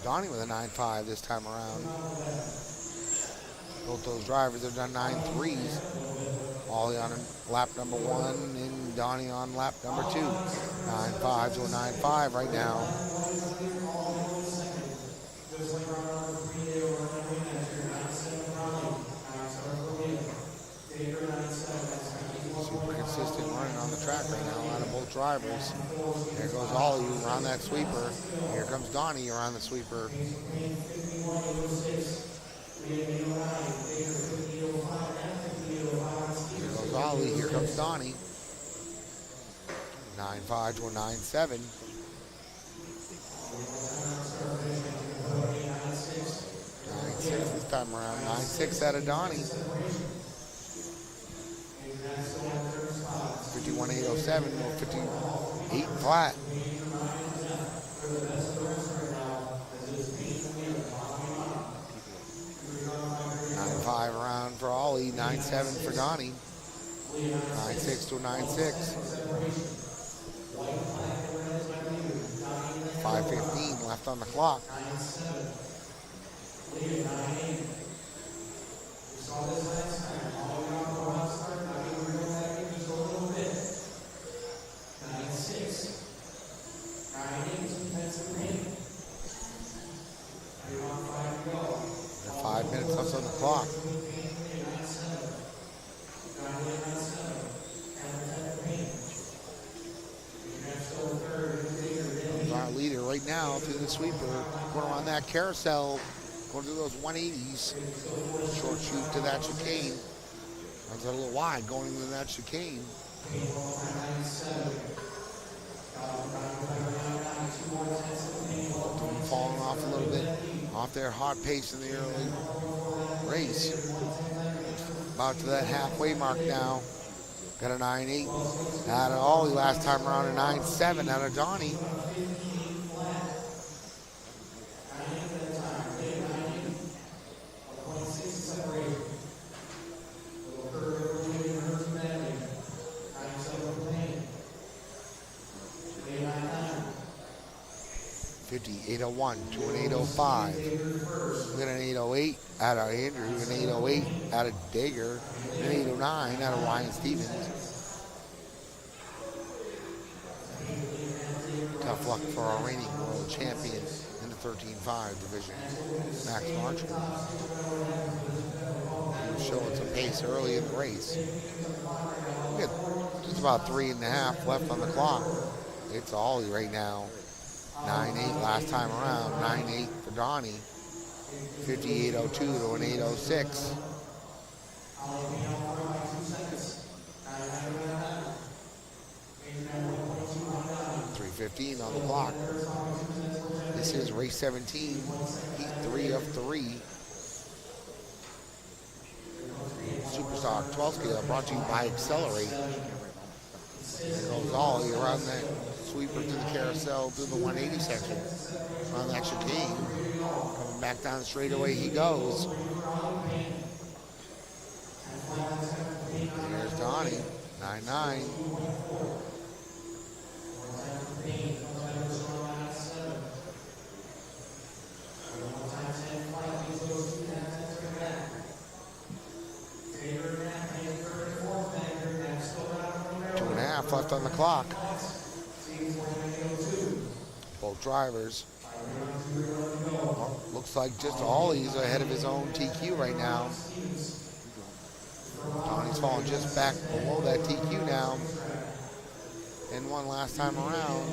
Donnie with a 9.5 this time around. Both those drivers have done 9.3s. Ollie on lap number 1 and Donnie on lap number 2. 9.5 to a 9.5 right now. Super consistent running on the track right now out of both drivers. There goes Ollie around that sweeper. Here comes Donnie around the sweeper. Here goes Ollie. Here comes Donnie. 9.5 to a 9.7. 9.6 this time around. 9.6 out of Donnie. 51.807 or 58 flat. 9.5 around for Ollie. 9.7 for Donnie. 9.6 to a 9.6. 5:15 left on the clock. And 5 minutes left on the clock. Our leader right now through the sweeper, going around that carousel, going through those 180s. Short shoot to that chicane. Runs a little wide going into that chicane. Falling off a little bit, off their hot pace in the early race. About to that halfway mark now. Got a 9.8 out of Ollie last time around, a 9.7 out of Donnie. $58.01 to an 8.05. We got an 8.08 out of Andrew, an 8.08 out of Dager, an 8.09 out of Ryan Stevens. Tough luck for our reigning world champion in the 13.5 division, Max Marcher. He was showing some pace early in the race. We got just about 3.5 left on the clock. It's Ollie right now. 9.8 last time around, 9.8 for Donnie. 58.02 to an 8.06. 3:15 on the clock. This is race 17, heat 3 of 3. Superstock 12 scale brought to you by Accelerate. There goes Ollie around that sweeper to the carousel to the 180 section on that chicane. Coming back down the straightaway he goes. There's Donnie, 9-9. Left on the clock. Both drivers. Well, looks like just Ollie's ahead of his own TQ right now. Donnie's falling just back below that TQ now. And one last time around.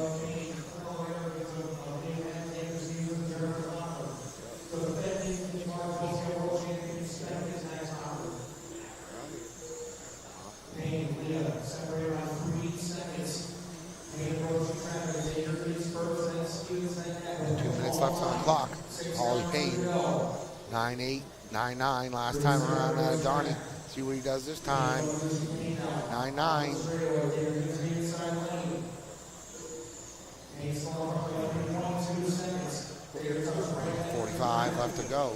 Left on the clock. Ollie Payne, 9-8, 9-9 last time around out of Darney. See what he does this time. 9-9. 45 left to go.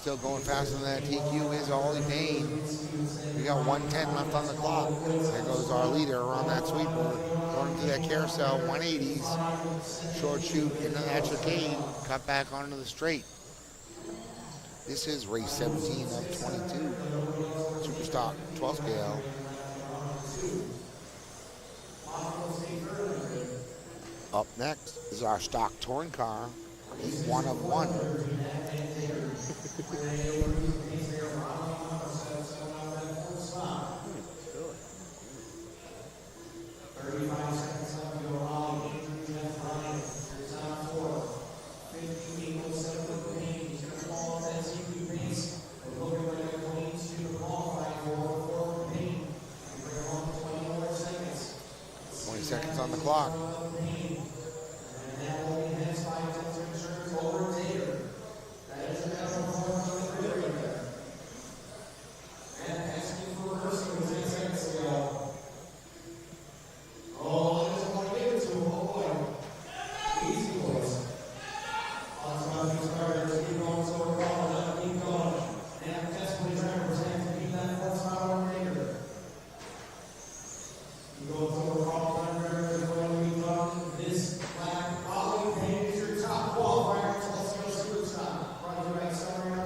Still going faster than that TQ is Ollie Payne. We got 110 left on the clock. There goes our leader around that sweeper. Going to that carousel, 180s. Short shoot into that chicane. Cut back onto the straight. This is race 17 of 22. Super stock, 12 scale. Up next is our stock touring car. He's 1 of 1. Seconds on the clock.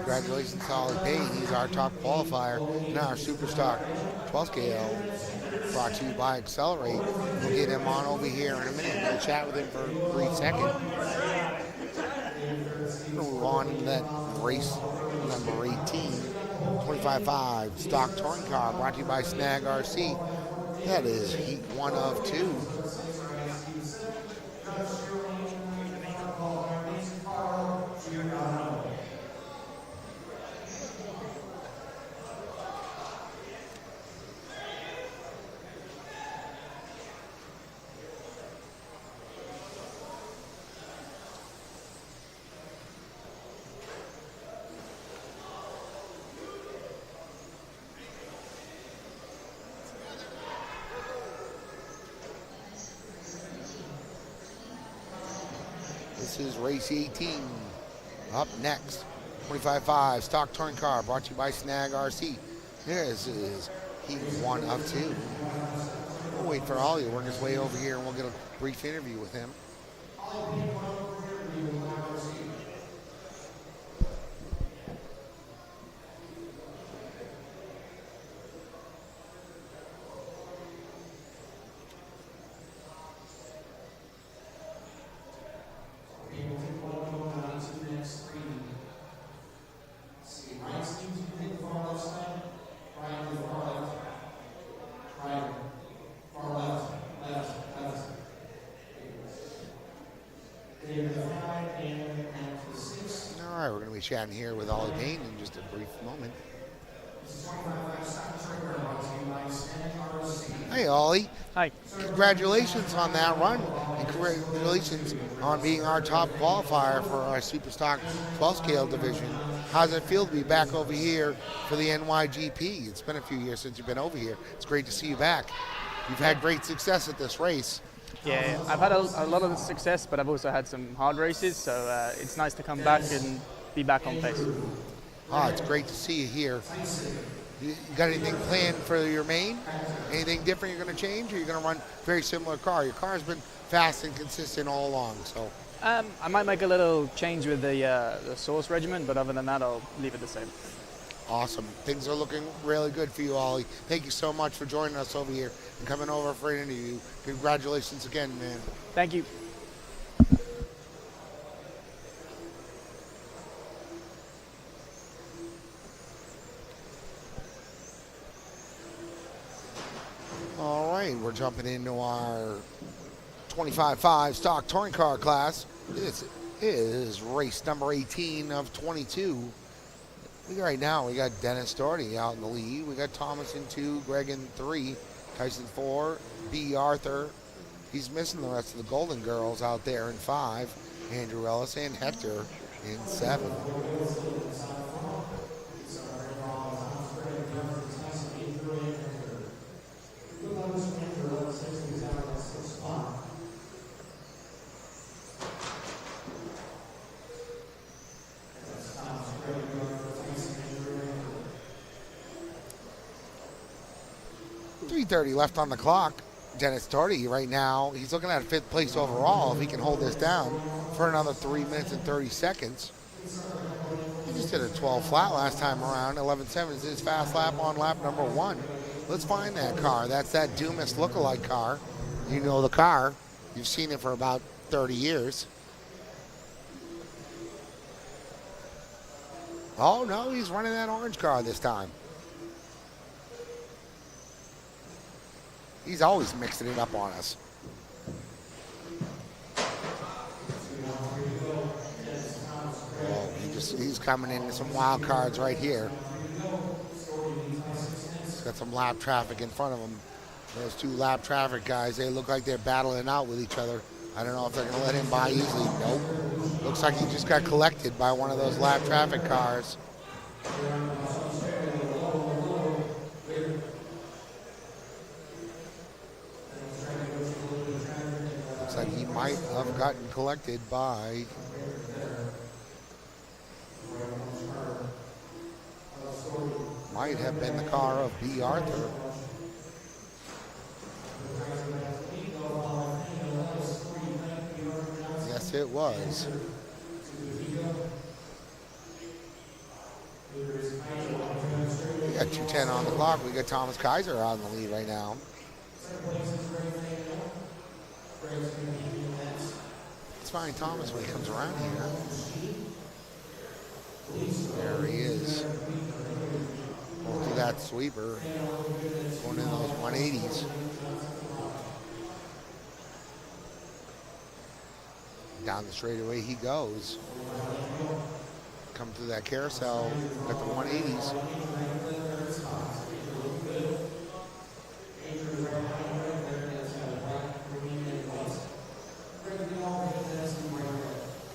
Congratulations to Ollie Payne. He's our top qualifier in our Superstock 12 scale. Brought to you by Accelerate. We'll get him on over here in a minute. We'll chat with him for a brief second. We'll move on to that race number 18. 25.5 stock touring car brought to you by Snag RC. That is heat 1 of 2. This is race 18. Up next, 25.5 stock touring car brought to you by Snag RC. This is heat 1 of 2. We'll wait for Ollie to work his way over here and we'll get a brief interview with him. chatting here with Ollie Payne in just a brief moment. Hey, Ollie. Hi. Congratulations on that run, and congratulations on being our top qualifier for our Superstock 12 scale division. How does it feel to be back over here for the NYGP? It's been a few years since you've been over here. It's great to see you back. You've had great success at this race. Yeah, I've had a lot of success, but I've also had some hard races, so it's nice to come back and be back on pace. It's great to see you here. You got anything planned for your main? Anything different you're going to change, or you're going to run very similar car? Your car's been fast and consistent all along, so. I might make a little change with the source regimen, but other than that, I'll leave it the same. Awesome. Things are looking really good for you, Ollie. Thank you so much for joining us over here and coming over for an interview. Congratulations again, man. Thank you. All right, we're jumping into our 25.5 stock touring car class. This is race number 18 of 22. Right now, we got Dennis Doherty out in the lead. We got Thomas in 2, Greg in 3, Tyson 4, B. Arthur. He's missing the rest of the Golden Girls out there in 5. Andrew Ellis and Hector in 7. .330 left on the clock. Dennis Doherty right now, he's looking at 5th place overall if he can hold this down for another 3 minutes and 30 seconds. He just did a 12 flat last time around. 11.7 is his fast lap on lap number 1. Let's find that car. That's that Dumas lookalike car. You know the car. You've seen it for about 30 years. Oh, no, he's running that orange car this time. He's always mixing it up on us. Oh, he's coming into some wild cards right here. He's got some lap traffic in front of him. Those 2 lap traffic guys, they look like they're battling out with each other. I don't know if they're going to let him by easily. Nope. Looks like he just got collected by one of those lap traffic cars. Looks like he might have gotten collected by might have been the car of B. Arthur. Yes, it was. We got 2:10 on the clock. We got Thomas Kaiser out in the lead right now. Let's find Thomas when he comes around here. There he is. Going through that sweeper. Going in those 180s. Down the straightaway he goes. Come through that carousel at the 180s.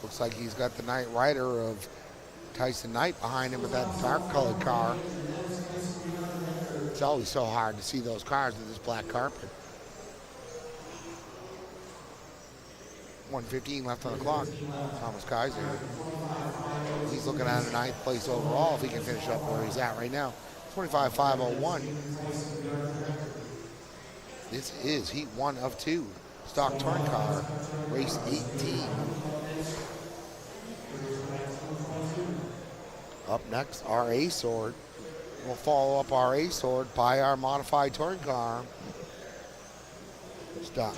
Looks like he's got the Knight Rider of Tyson Knight behind him with that dark colored car. It's always so hard to see those cars with this black carpet. 1:15 left on the clock. Thomas Kaiser. He's looking at a 9th place overall if he can finish up where he's at right now. 25.501. This is heat 1 of 2. Stock touring car, race 18. Up next, our A Sword. We'll follow up our A Sword by our modified touring car. Stock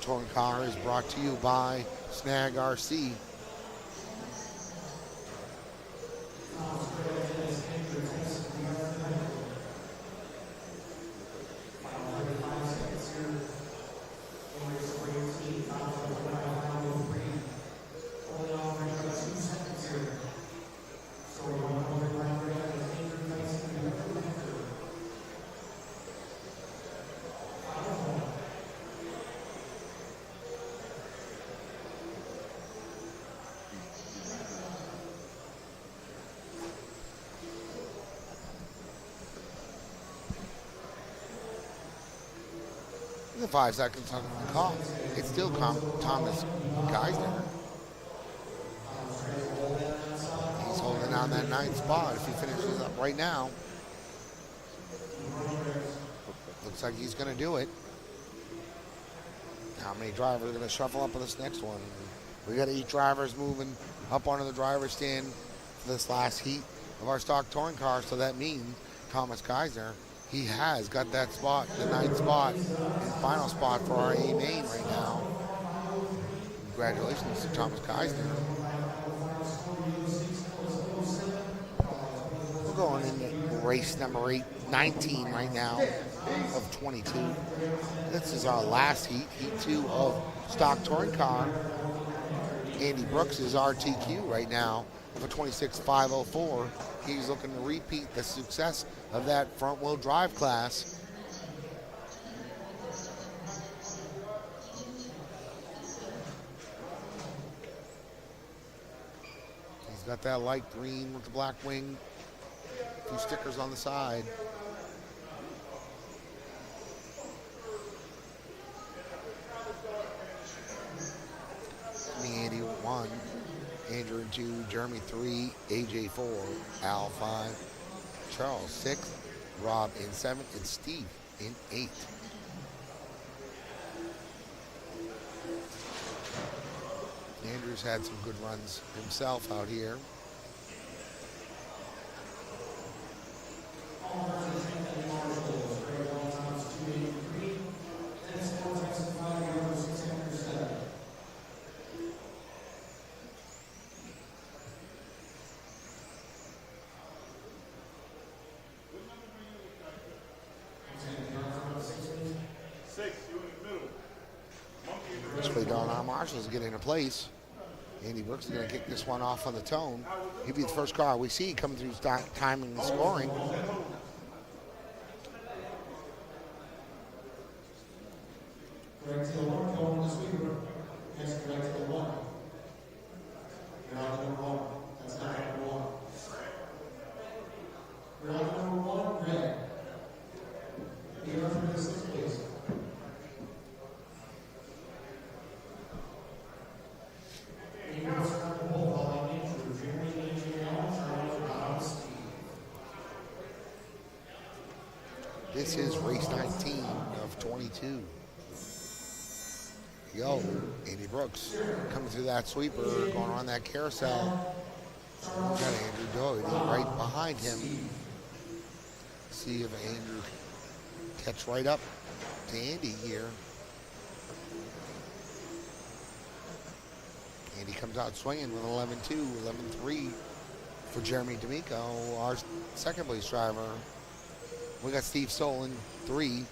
touring car is brought to you by Snag RC. the 5 seconds on the call. It's still Thomas Geisner. He's holding on that 9th spot if he finishes up right now. Looks like he's going to do it. How many drivers are going to shuffle up on this next one? We got 8 drivers moving up onto the driver's stand for this last heat of our stock touring car. So that means Thomas Geisner, he has got that spot, the 9th spot, and final spot for our A main right now. Congratulations to Thomas Geisner. We're going into race number 19 right now of 22. This is our last heat, heat 2 of stock touring car. Andy Brooks is RTQ right now of a 26.504. He's looking to repeat the success of that front wheel drive class. He's got that light green with the black wing, a few stickers on the side. Andy 1, Andrew in 2, Jeremy 3, AJ 4, Al 5, Charles 6, Rob in 7, and Steve in 8. Andrew's had some good runs himself out here. This way, Don Marshall's getting into place. Andy Brooks is going to kick this one off on the tone. He'll be the first car we see coming through timing and scoring. Correct to the 1, going on the sweeper. Next, correct to the 1. You're out number 1. That's not number 1. You're out number 1, red. You're out number 6, please. This is race 19 of 22. Yo, Andy Brooks coming through that sweeper, going on that carousel. We've got Andrew Doherty right behind him. See if Andrew catch right up to Andy here. Andy comes out swinging with 11-2, 11-3 for Jeremy D'Amico, our second place driver. We got Steve Stoll in 3,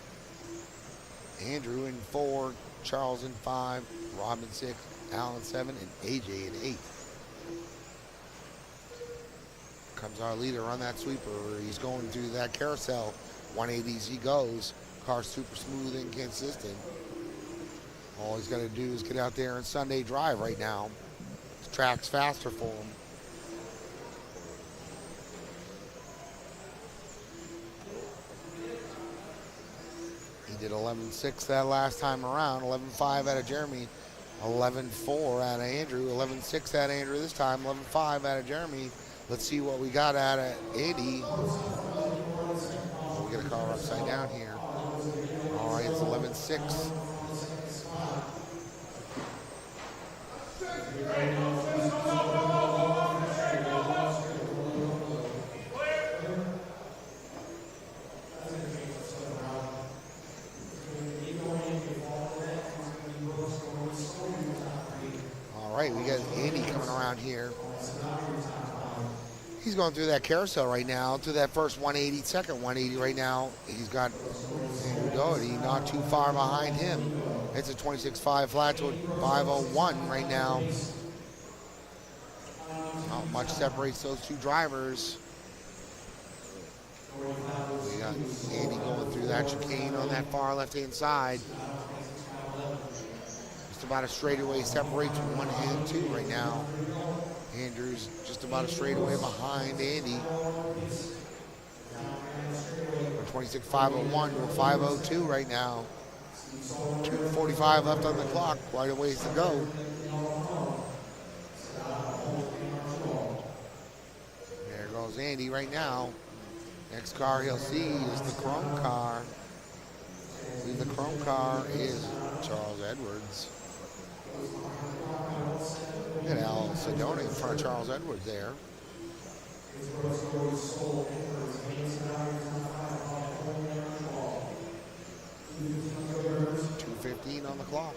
Andrew in 4, Charles in 5, Rob in 6, Al in 7, and AJ in 8. Comes our leader on that sweeper. He's going through that carousel. 180s he goes. Car's super smooth and consistent. All he's got to do is get out there and Sunday drive right now. The track's faster for him. He did 11.6 that last time around, 11.5 out of Jeremy, 11.4 out of Andrew, 11.6 out of Andrew this time, 11.5 out of Jeremy. Let's see what we got out of Andy. We get a car upside down here. All right, it's 11.6. All right, we got Andy coming around here. He's going through that carousel right now to that first 180, second 180 right now. He's got Andrew Doherty not too far behind him. It's a 26.5 flat to a 5.01 right now. Not much separates those two drivers. We got Andy going through that chicane on that far left-hand side. Just about a straightaway separates 1 and 2 right now. Andrew's just about a straightaway behind Andy. From 26.501 to a 5.02 right now. 2:45 left on the clock. Quite a ways to go. There goes Andy right now. Next car he'll see is the Chrome car. And the Chrome car is Charles Edwards. Look at Al Sedona in front of Charles Edwards there. 2:15 on the clock.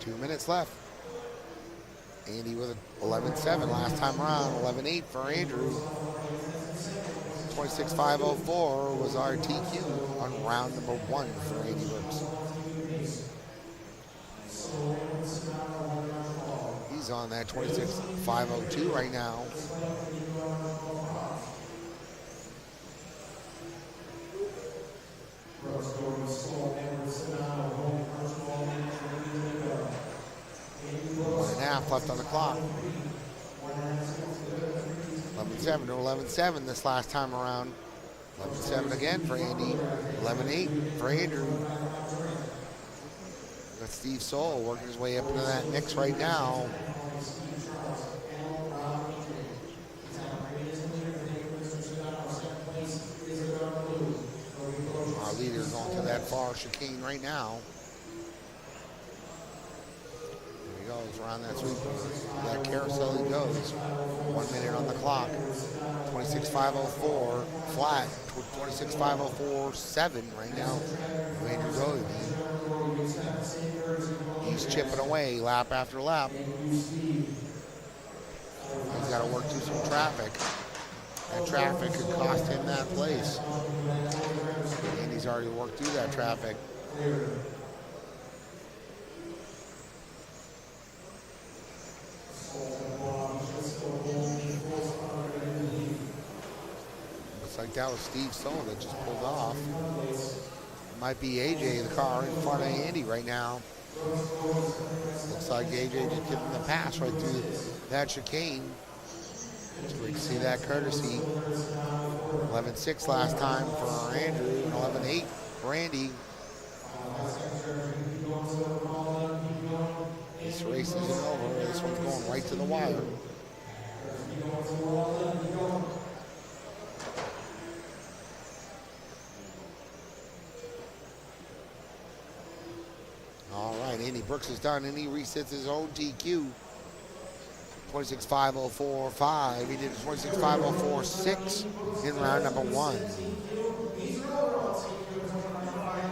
Two minutes left. Andy with an 11.7 last time around, 11.8 for Andrew. 26.504 was our TQ on round number 1 for Andy Brooks. He's on that 26.502 right now. One and a half left on the clock. 11.7 to 11.7 this last time around. 11.7 again for Andy. 11.8 for Andrew. Got Steve Soul working his way up into that mix right now. Our leader going to that far chicane right now. There he goes around that sweep. That carousel he goes. 1 minute on the clock. 26.504 flat. 26.504.7 right now. Andrew Doty. He's chipping away lap after lap. He's got to work through some traffic. That traffic could cost him that place. And he's already worked through that traffic. Looks like that was Steve Soul that just pulled off. Might be AJ, the car in front of Andy right now. Looks like AJ just giving the pass right through that chicane. So we can see that courtesy. 11.6 last time for Andrew, and 11.8 for Andy. This race isn't over. This one's going right to the wire. All right, Andy Brooks is done, and he resets his own TQ. 26.504.5. He did 26.504.6 in round number 1.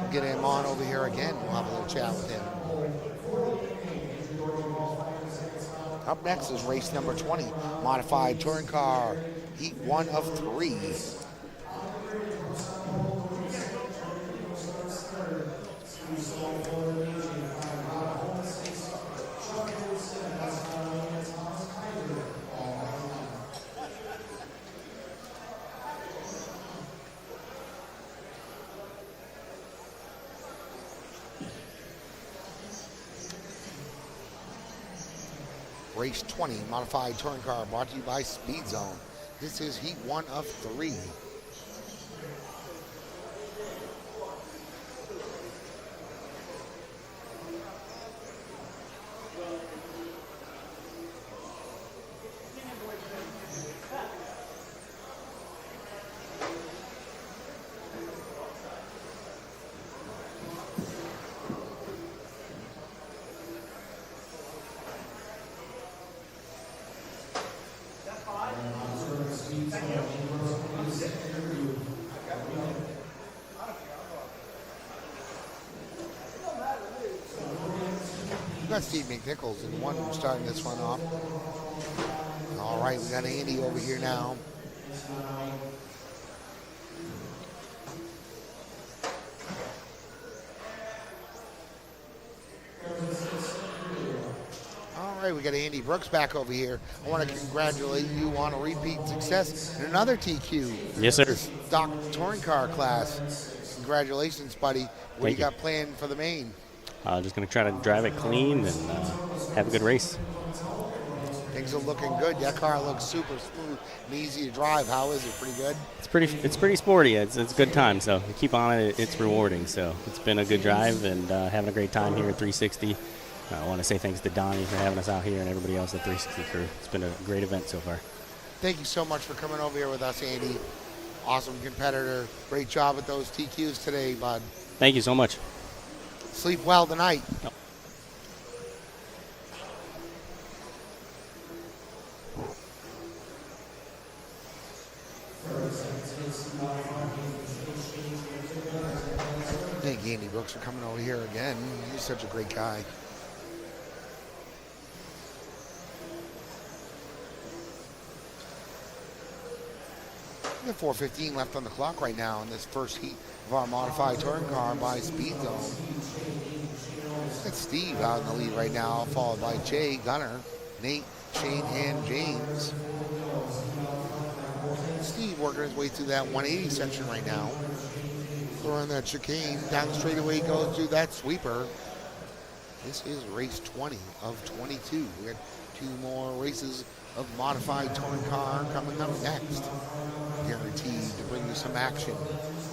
We'll get him on over here again. We'll have a little chat with him. Up next is race number 20, modified touring car, heat 1 of 3. Race 20, modified touring car, brought to you by Speed Zone. This is heat 1 of 3. We've got Steve McNichols in one starting this one off. All right, we got Andy over here now. All right, we got Andy Brooks back over here. I want to congratulate you on a repeat success in another TQ. Yes, sir. Stock touring car class. Congratulations, buddy. What do you got planned for the main? Just going to try to drive it clean and have a good race. Things are looking good. That car looks super smooth and easy to drive. How is it? Pretty good? It's pretty sporty. It's a good time. So you keep on it. It's rewarding. So it's been a good drive and having a great time here at 360. I want to say thanks to Donnie for having us out here and everybody else at 360 crew. It's been a great event so far. Thank you so much for coming over here with us, Andy. Awesome competitor. Great job with those TQs today, bud. Thank you so much. Sleep well tonight. Thank you, Andy Brooks, for coming over here again. You're such a great guy. We have 4:15 left on the clock right now in this first heat of our modified touring car by Speed Zone. It's Steve out in the lead right now, followed by Jay, Gunner, Nate, Shane, and James. Steve working his way through that 180 section right now. Throwing that chicane down the straightaway, goes through that sweeper. This is race 20 of 22. We got 2 more races of modified touring car coming up next. Guaranteed to bring you some action.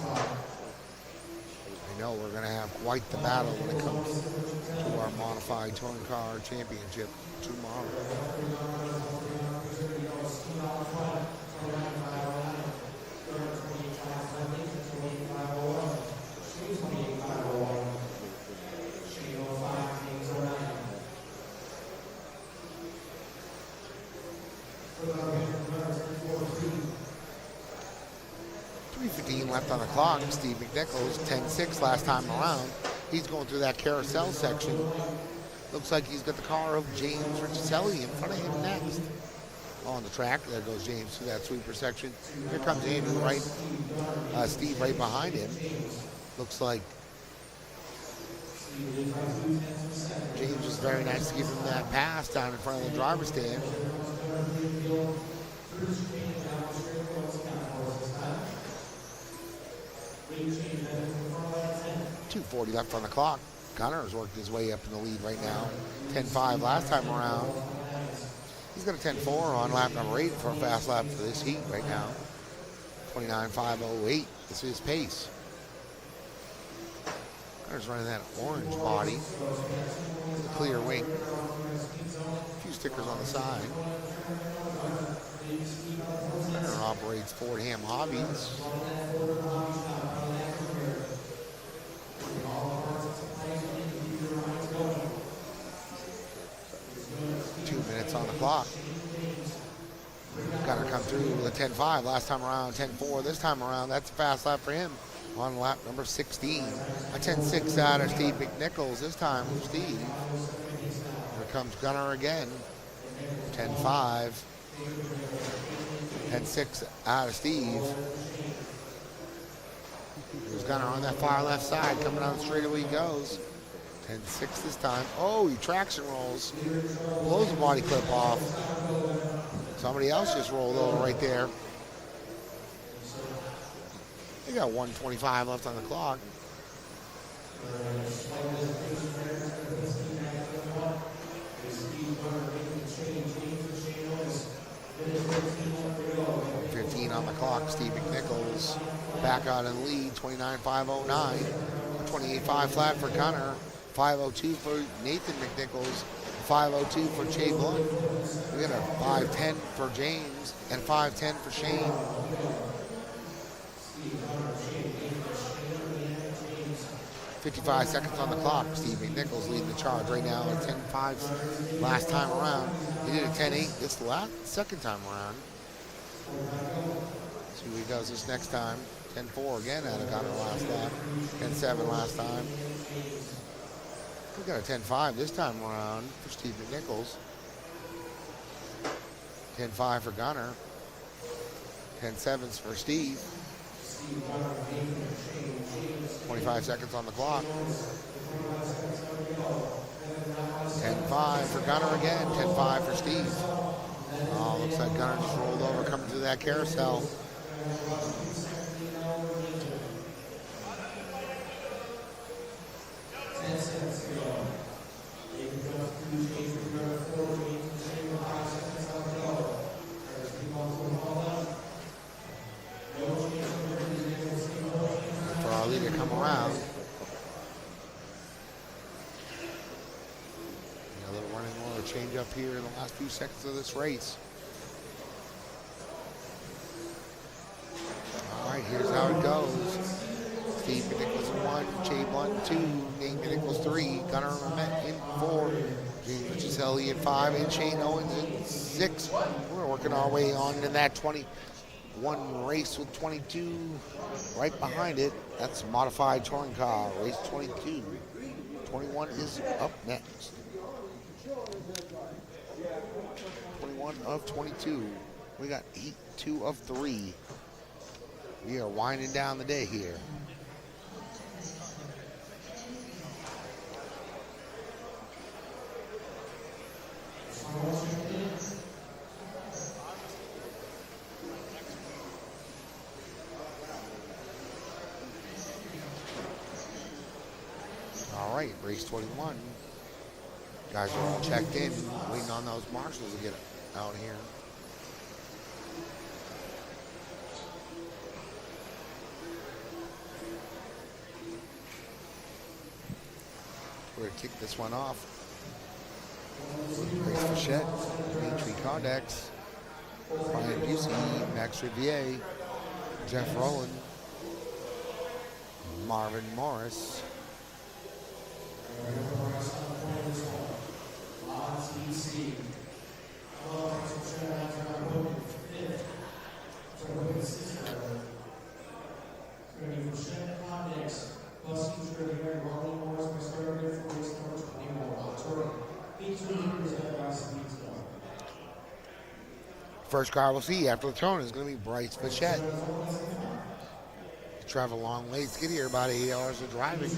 I know we're going to have quite the battle when it comes to our modified touring car championship tomorrow. Left on the clock. Steve McNichols, 10-6 last time around. He's going through that carousel section. Looks like he's got the car of James Riccicelli in front of him next. On the track, there goes James through that sweeper section. Here comes Andrew right, Steve right behind him. Looks like James was very nice to give him that pass down in front of the driver's stand. 2:40 left on the clock. Gunner's worked his way up in the lead right now. 10-5 last time around. He's got a 10-4 on lap number 8 for a fast lap for this heat right now. 29.508. This is his pace. Gunner's running that orange body. The clear wing. A few stickers on the side. Gunner operates Fordham Hobbies. 2 minutes on the clock. Gunner come through with a 10-5 last time around, 10-4 this time around. That's a fast lap for him on lap number 16. A 10-6 out of Steve McNichols this time from Steve. Here comes Gunner again. 10-5. 10-6 out of Steve. Here's Gunner on that far left side, coming down the straightaway he goes. 10-6 this time. Oh, he traction rolls. Blows the body clip off. Somebody else just rolled over right there. They got 1:25 left on the clock. $15 on the clock. Steve McNichols back out in the lead. 29.509. 28.5 flat for Gunner. 5:02 for Nathan McNichols. 5:02 for Jay Blunt. We got a 5:10 for James and 5:10 for Shane. $55 seconds on the clock. Steve McNichols leading the charge right now at 10.5 last time around. He did a 10.8 this second time around. See what he does this next time. 10.4 again out of Gunner last lap. 10.7 last time. We got a 10.5 this time around for Steve McNichols. 10.5 for Gunner. 10.7s for Steve. 25 seconds on the clock. 10.5 for Gunner again. 10.5 for Steve. Oh, looks like Gunner just rolled over coming through that carousel. Another change up here in the last few seconds of this race. All right, here's how it goes. Steve McNichols in 1, Jay Blunt 2, Nate McNichols 3, Gunnar Mamet in 4, James Giselli in 5, and Shane Owens in 6. We're working our way on in that 21 race with 22 right behind it. That's modified touring car, race 22. 21 is up next. 21 of 22. We got 2 of 3. We are winding down the day here. All right, race 21. Guys are all checked in, waiting on those marshals to get out here. We're going to kick this one off. Grace Fichette, Dimitri Condex, Brian Busey, Max Riviere, Jeff Rowland, Marvin Morris, First car we'll see after the turn is going to be Bryce Fichette. He traveled a long ways to get here, about 8 hours of driving. He's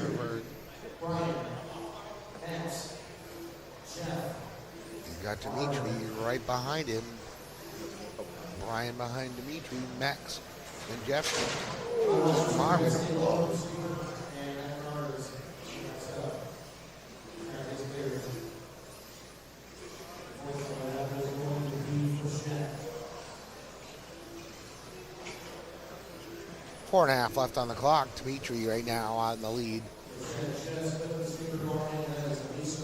got Dimitri right behind him. Brian behind Dimitri, Max, and Jeff. Marvin. 4.5 left on the clock. Dimitri right now out in the lead.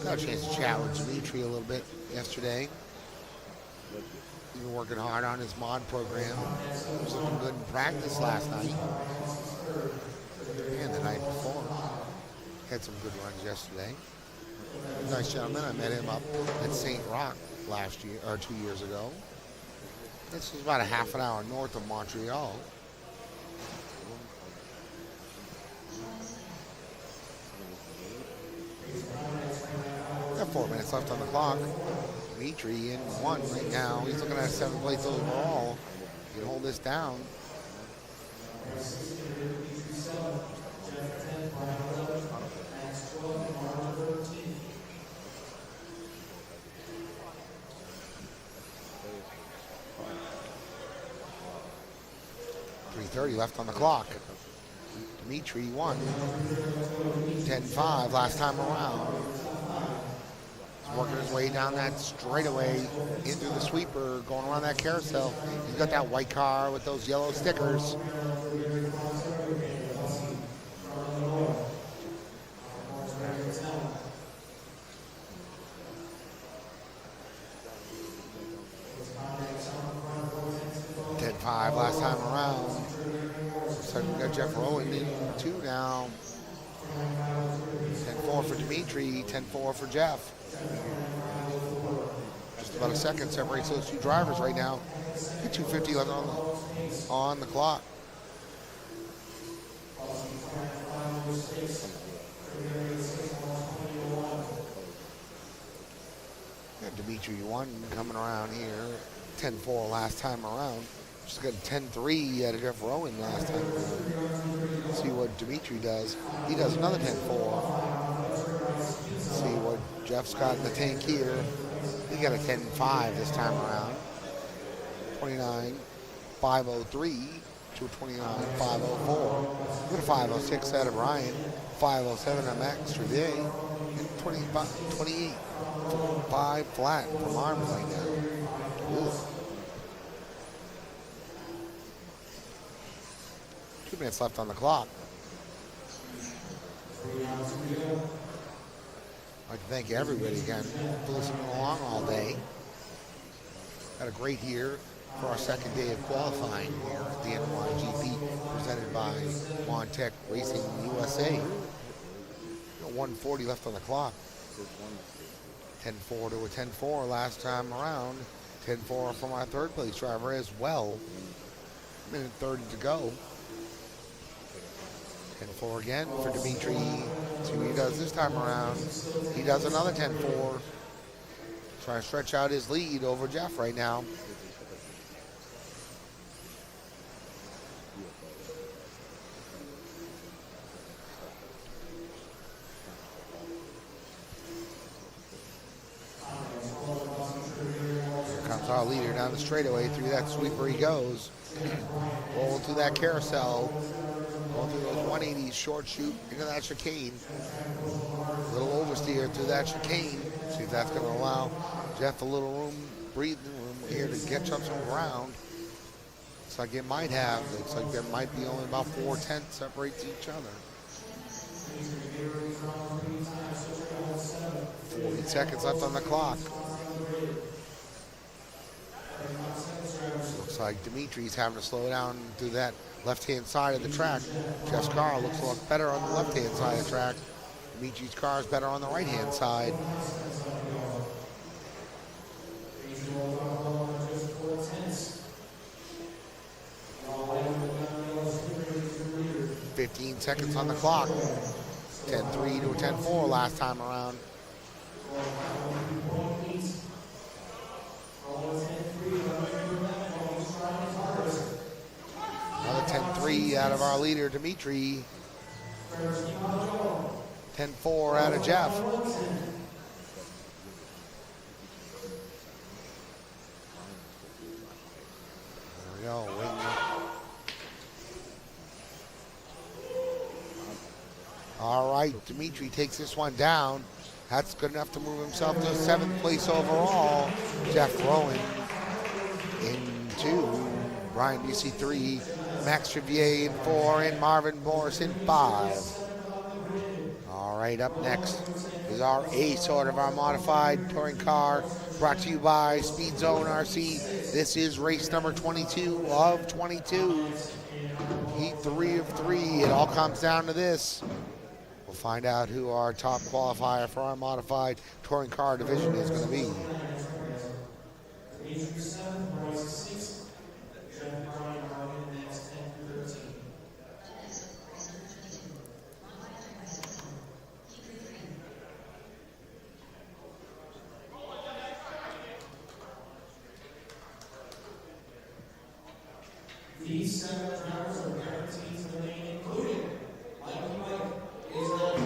Got a chance to chat with Dimitri a little bit yesterday. He's been working hard on his mod program. He was looking good in practice last night and the night before. Had some good runs yesterday. Nice gentleman. I met him up at St. Roch last year or 2 years ago. This was about a half an hour north of Montreal. Got 4 minutes left on the clock. Dimitri in 1 right now. He's looking at 7th place overall. He can hold this down. .330 left on the clock. Dimitri won. 10-5 last time around. He's working his way down that straightaway into the sweeper, going around that carousel. He's got that white car with those yellow stickers. Last time around. So we got Jeff Rowland in 2 now. 10-4 for Dimitri, 10-4 for Jeff. Just about a second separates those 2 drivers right now. 2:50 left on the clock. Got Dimitri 1 coming around here. 10-4 last time around. Just got a 10-3 out of Jeff Rowan last time. See what Dimitri does. He does another 10-4. See what Jeff's got in the tank here. He got a 10-5 this time around. 29-503 to a 29-504. With a 506 out of Ryan. 507 out of Max Trevay. And 28-5 flat from Armin right now. Ooh. 2 minutes left on the clock. I'd like to thank everybody again for listening along all day. Had a great year for our second day of qualifying here at the NYGP, presented by MonTech Racing USA. 140 left on the clock. 10-4 to a 10-4 last time around. 10-4 from our third place driver as well. Minute 30 to go. 10-4 again for Dimitri. See what he does this time around. He does another 10-4. Trying to stretch out his lead over Jeff right now. Our leader down the straightaway. Through that sweeper he goes. Rolling through that carousel. Going through those 180s, short shoot into that chicane. A little oversteer through that chicane. See if that's going to allow Jeff a little room, breathing room here to catch up some ground. Looks like it might have. Looks like there might be only about 4/10 separates each other. 40 seconds left on the clock. Looks like Dimitri's having to slow down through that left-hand side of the track. Jeff's car looks a lot better on the left-hand side of the track. Dimitri's car is better on the right-hand side. "15 seconds on the clock. 10-3 to a 10-4 last time around. Another 10-3 out of our leader, Dimitri. 10-4 out of Jeff. There we go. All right, Dimitri takes this one down. That's good enough to move himself to 7th place overall. Jeff Rowan in 2. Brian Busey 3. Max Trivier in 4. And Marvin Morris in 5. All right, up next is our A sort of our modified touring car, brought to you by Speed Zone RC. This is race number 22 of 22. Heat 3 of 3. It all comes down to this. We'll find out who our top qualifier for our modified touring car division is going to be. These 7 drivers are guaranteed to remain included. Mike is ready.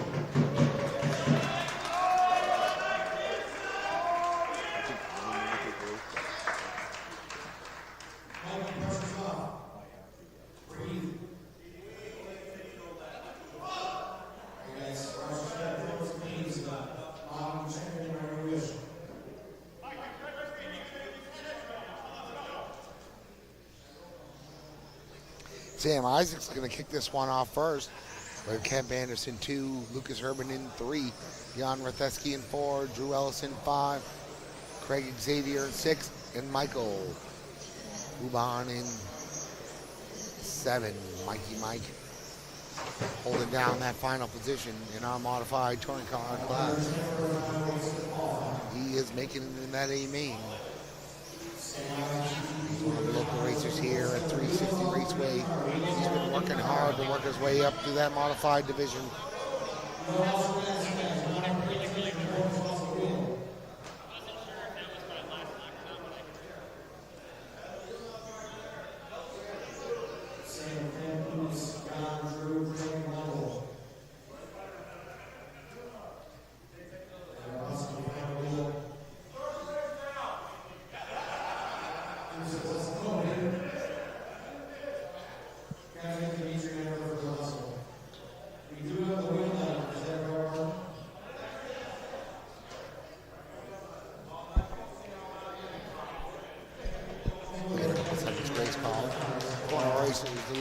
Mike, pressure's off. Breathe. Yes, please, check in where you wish. Sam Isaac's going to kick this one off first. We have Kemp Anderson 2, Lucas Herman in 3, Jan Ratheski in 4, Drew Ellis in 5, Craig Xavier in 6, and Michael Uban in 7. Mikey Mike holding down that final position in our modified touring car class. He is making it in that A main. He's one of the local racers here at 360 Raceway. He's been working hard to work his way up through that modified division.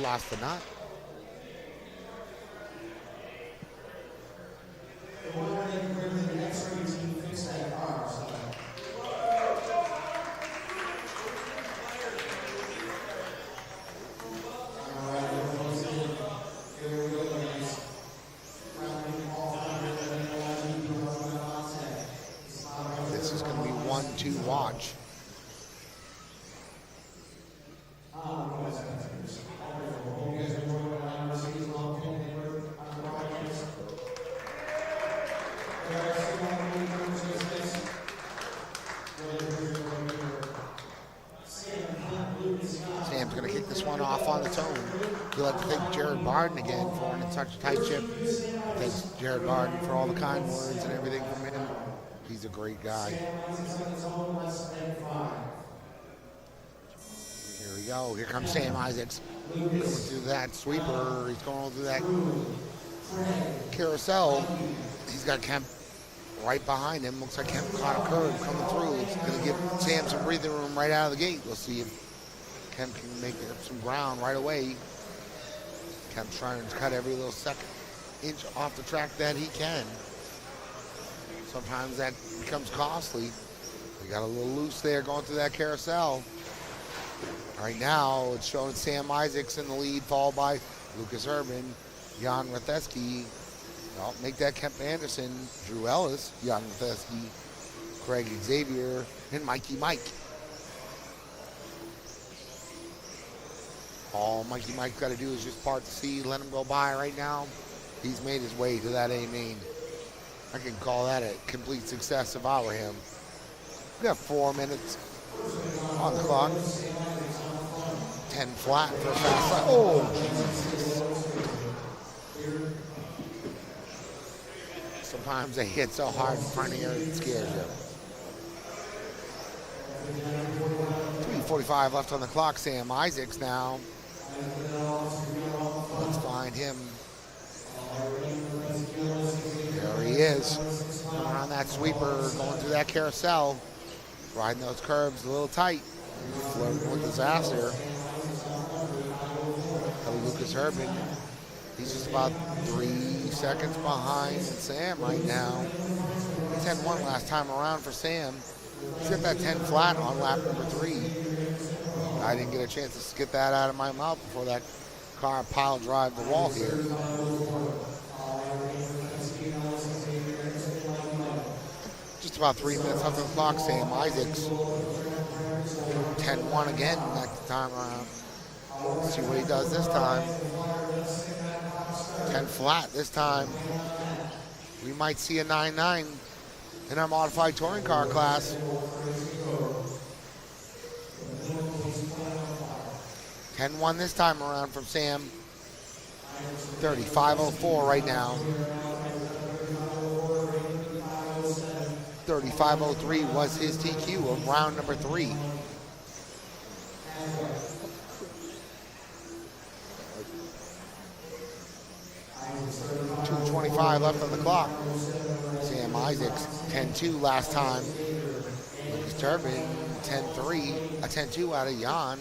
Lost the knot. The winner in the next race fun to watch. Sam's going to kick this one off on its own. We'd like to thank Jared Barden again for running such a tight ship. Thanks Jared Barden for all the kind words and everything from him. He's a great guy. Here we go. Here comes Sam Isaacs. Going through that sweeper. He's going through that carousel. He's got Kemp right behind him. Looks like Kemp caught a curve coming through. It's going to give Sam some breathing room right out of the gate. We'll see if Kemp can make some ground right away. Kemp's trying to cut every little second inch off the track that he can. Sometimes that becomes costly. We got a little loose there going through that carousel. Right now, it's showing Sam Isaacs in the lead, followed by Lucas Urban, Jan Ratheski. Well, make that Kemp Anderson, Drew Ellis, Jan Ratheski, Craig Xavier, and Mikey Mike. All Mikey Mike's got to do is just part the sea, let him go by right now. He's made his way to that A main. I can call that a complete success if I were him. We got 4 minutes on the clock. 10 flat for a fast lap. Oh, Jesus. Sometimes they hit so hard in front of you, it scares you. 3:45 left on the clock. Sam Isaacs now. Let's find him. There he is. Coming around that sweeper, going through that carousel. Riding those curbs a little tight. Flirting with disaster. Lucas Urban. He's just about 3 seconds behind Sam right now. He's had one last time around for Sam. He's got that 10 flat on lap number 3. I didn't get a chance to get that out of my mouth before that car pile drive the wall here. Just about 3 minutes left on the clock. Sam Isaacs. 10-1 again next time around. Let's see what he does this time. 10 flat this time. We might see a 9-9 in our modified touring car class. 10-1 this time around from Sam. 35:04 right now. 35:03 was his TQ of round number 3. .225 left on the clock. Sam Isaacs, 10-2 last time. Lucas Turbin, 10-3. A 10-2 out of Jan.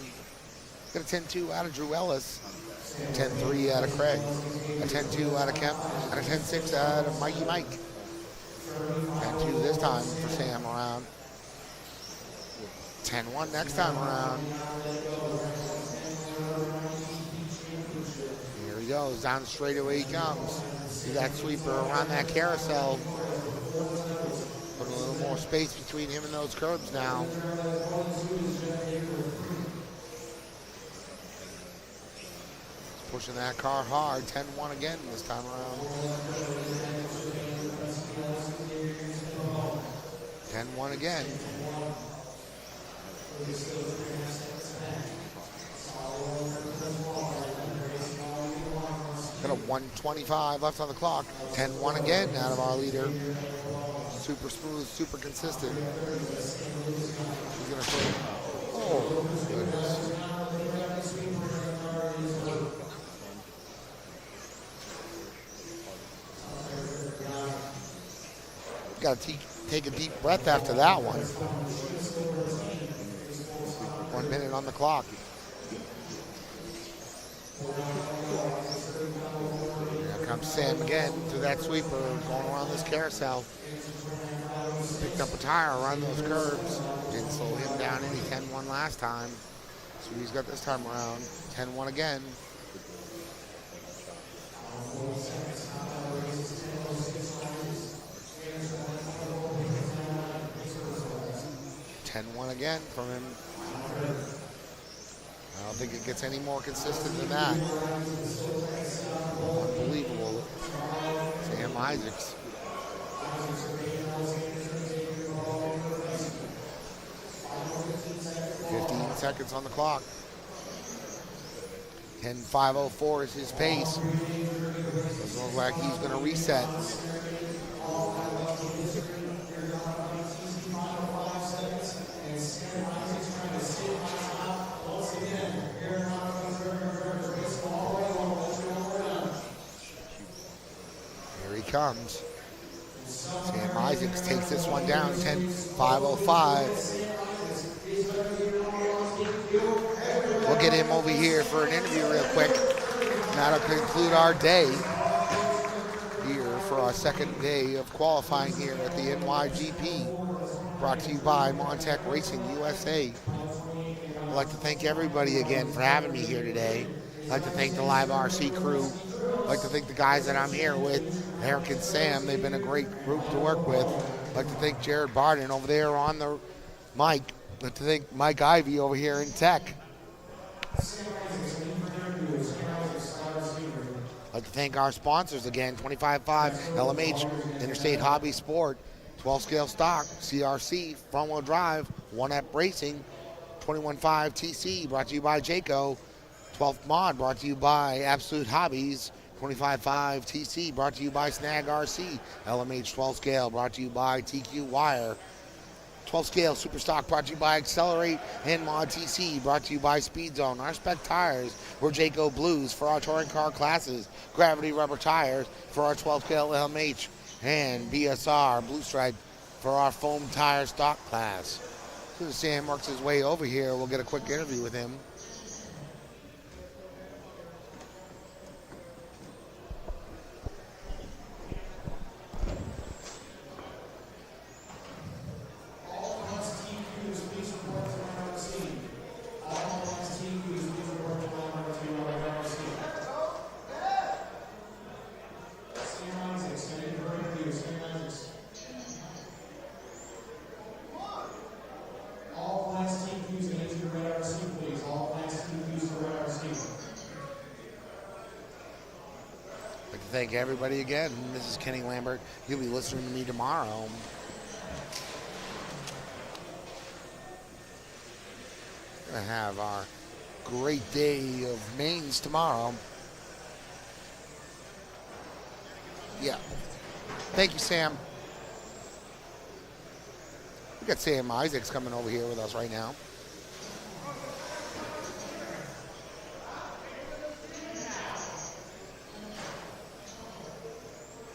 Got a 10-2 out of Drew Ellis. 10-3 out of Craig. A 10-2 out of Kemp. And a 10-6 out of Mikey Mike. 10-2 this time for Sam around. 10-1 next time around. Here he goes, down the straightaway he comes. See that sweeper around that carousel. Put a little more space between him and those curbs now. Pushing that car hard, 10-1 again this time around. 10-1 again. Got a 1:25 left on the clock. 10-1 again out of our leader. Super smooth, super consistent. He's gonna show. Oh, goodness. Got to take a deep breath after that one. 1 minute on the clock. Here comes Sam again through that sweeper, going around this carousel. Picked up a tire around those curves. Didn't slow him down any. 10-1 last time. So he's got this time around. 10-1 again. 10-1 again from him. I don't think it gets any more consistent than that. Unbelievable. Sam Isaacs. 15 seconds on the clock. 10:504 is his pace. Doesn't look like he's going to reset. Here he comes. Sam Isaacs takes this one down, 10:505. We'll get him over here for an interview real quick. That'll conclude our day here for our second day of qualifying here at the NYGP, brought to you by MonTech Racing USA. I'd like to thank everybody again for having me here today. I'd like to thank the Live RC crew. I'd like to thank the guys that I'm here with, Eric and Sam. They've been a great group to work with. I'd like to thank Jared Barden over there on the mic. I'd like to thank Mike Ivey over here in tech. I'd like to thank our sponsors again, 25.5 LMH, Interstate Hobby Sport, 12 Scale Stock, CRC, Front Wheel Drive, 1Up Racing, 21.5 TC, brought to you by Jayco, 12th Mod, brought to you by Absolute Hobbies, 25.5 TC, brought to you by Snag RC, LMH 12 Scale, brought to you by TQ Wire, 12 Scale Superstock, brought to you by Accelerate, and Mod TC, brought to you by Speed Zone. Our Spec Tires were Jayco Blues for our touring car classes, Gravity Rubber Tires for our 12 Scale LMH, and BSR Blue Stripe for our foam tire stock class. As soon as Sam works his way over here, we'll get a quick interview with him. Thank everybody again. This is Kenny Lambert. You'll be listening to me tomorrow. We're going to have our great day of mains tomorrow. Yeah. Thank you, Sam. We got Sam Isaacs coming over here with us right now.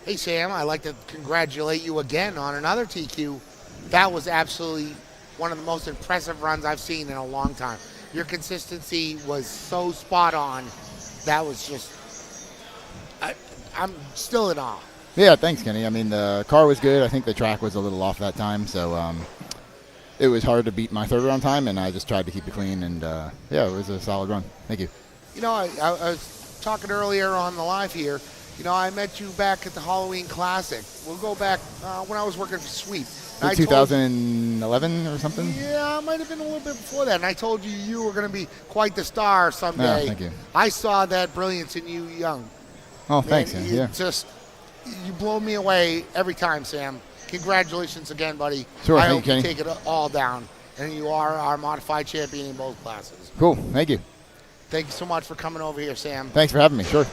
Hey, Sam, I'd like to congratulate you again on another TQ. That was absolutely one of the most impressive runs I've seen in a long time. Your consistency was so spot on. That was just, I'm still in awe. Yeah, thanks, Kenny. I mean, the car was good. I think the track was a little off that time, so it was hard to beat my third round time, and I just tried to keep it clean, and yeah, it was a solid run. Thank you. You know, I was talking earlier on the live here. You know, I met you back at the Halloween Classic. We'll go back when I was working for Sweep. 2011 or something? Yeah, it might have been a little bit before that. And I told you you were going to be quite the star someday. Yeah, thank you. I saw that brilliance in you young. Oh, thanks, man. yeah. You blow me away every time, Sam. Congratulations again, buddy. Sure, I thank hope you, you Kenny. take it all down. And you are our modified champion in both classes. Cool, thank you. Thank you so much for coming over here, Sam. Thanks for having me, sure.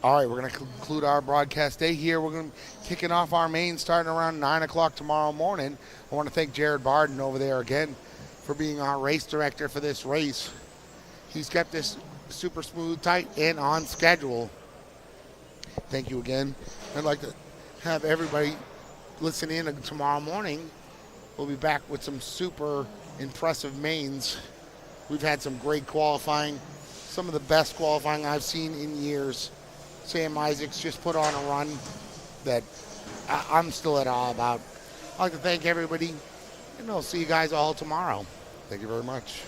All right, we're going to conclude our broadcast day here. We're going to be kicking off our main starting around 9 o'clock tomorrow morning. I want to thank Jared Barden over there again for being our race director for this race. He's kept this super smooth, tight, and on schedule. Thank you again. I'd like to have everybody listen in tomorrow morning. We'll be back with some super impressive mains. We've had some great qualifying, some of the best qualifying I've seen in years. Sam Isaacs just put on a run that I'm still at awe about. I'd like to thank everybody, and I'll see you guys all tomorrow. Thank you very much.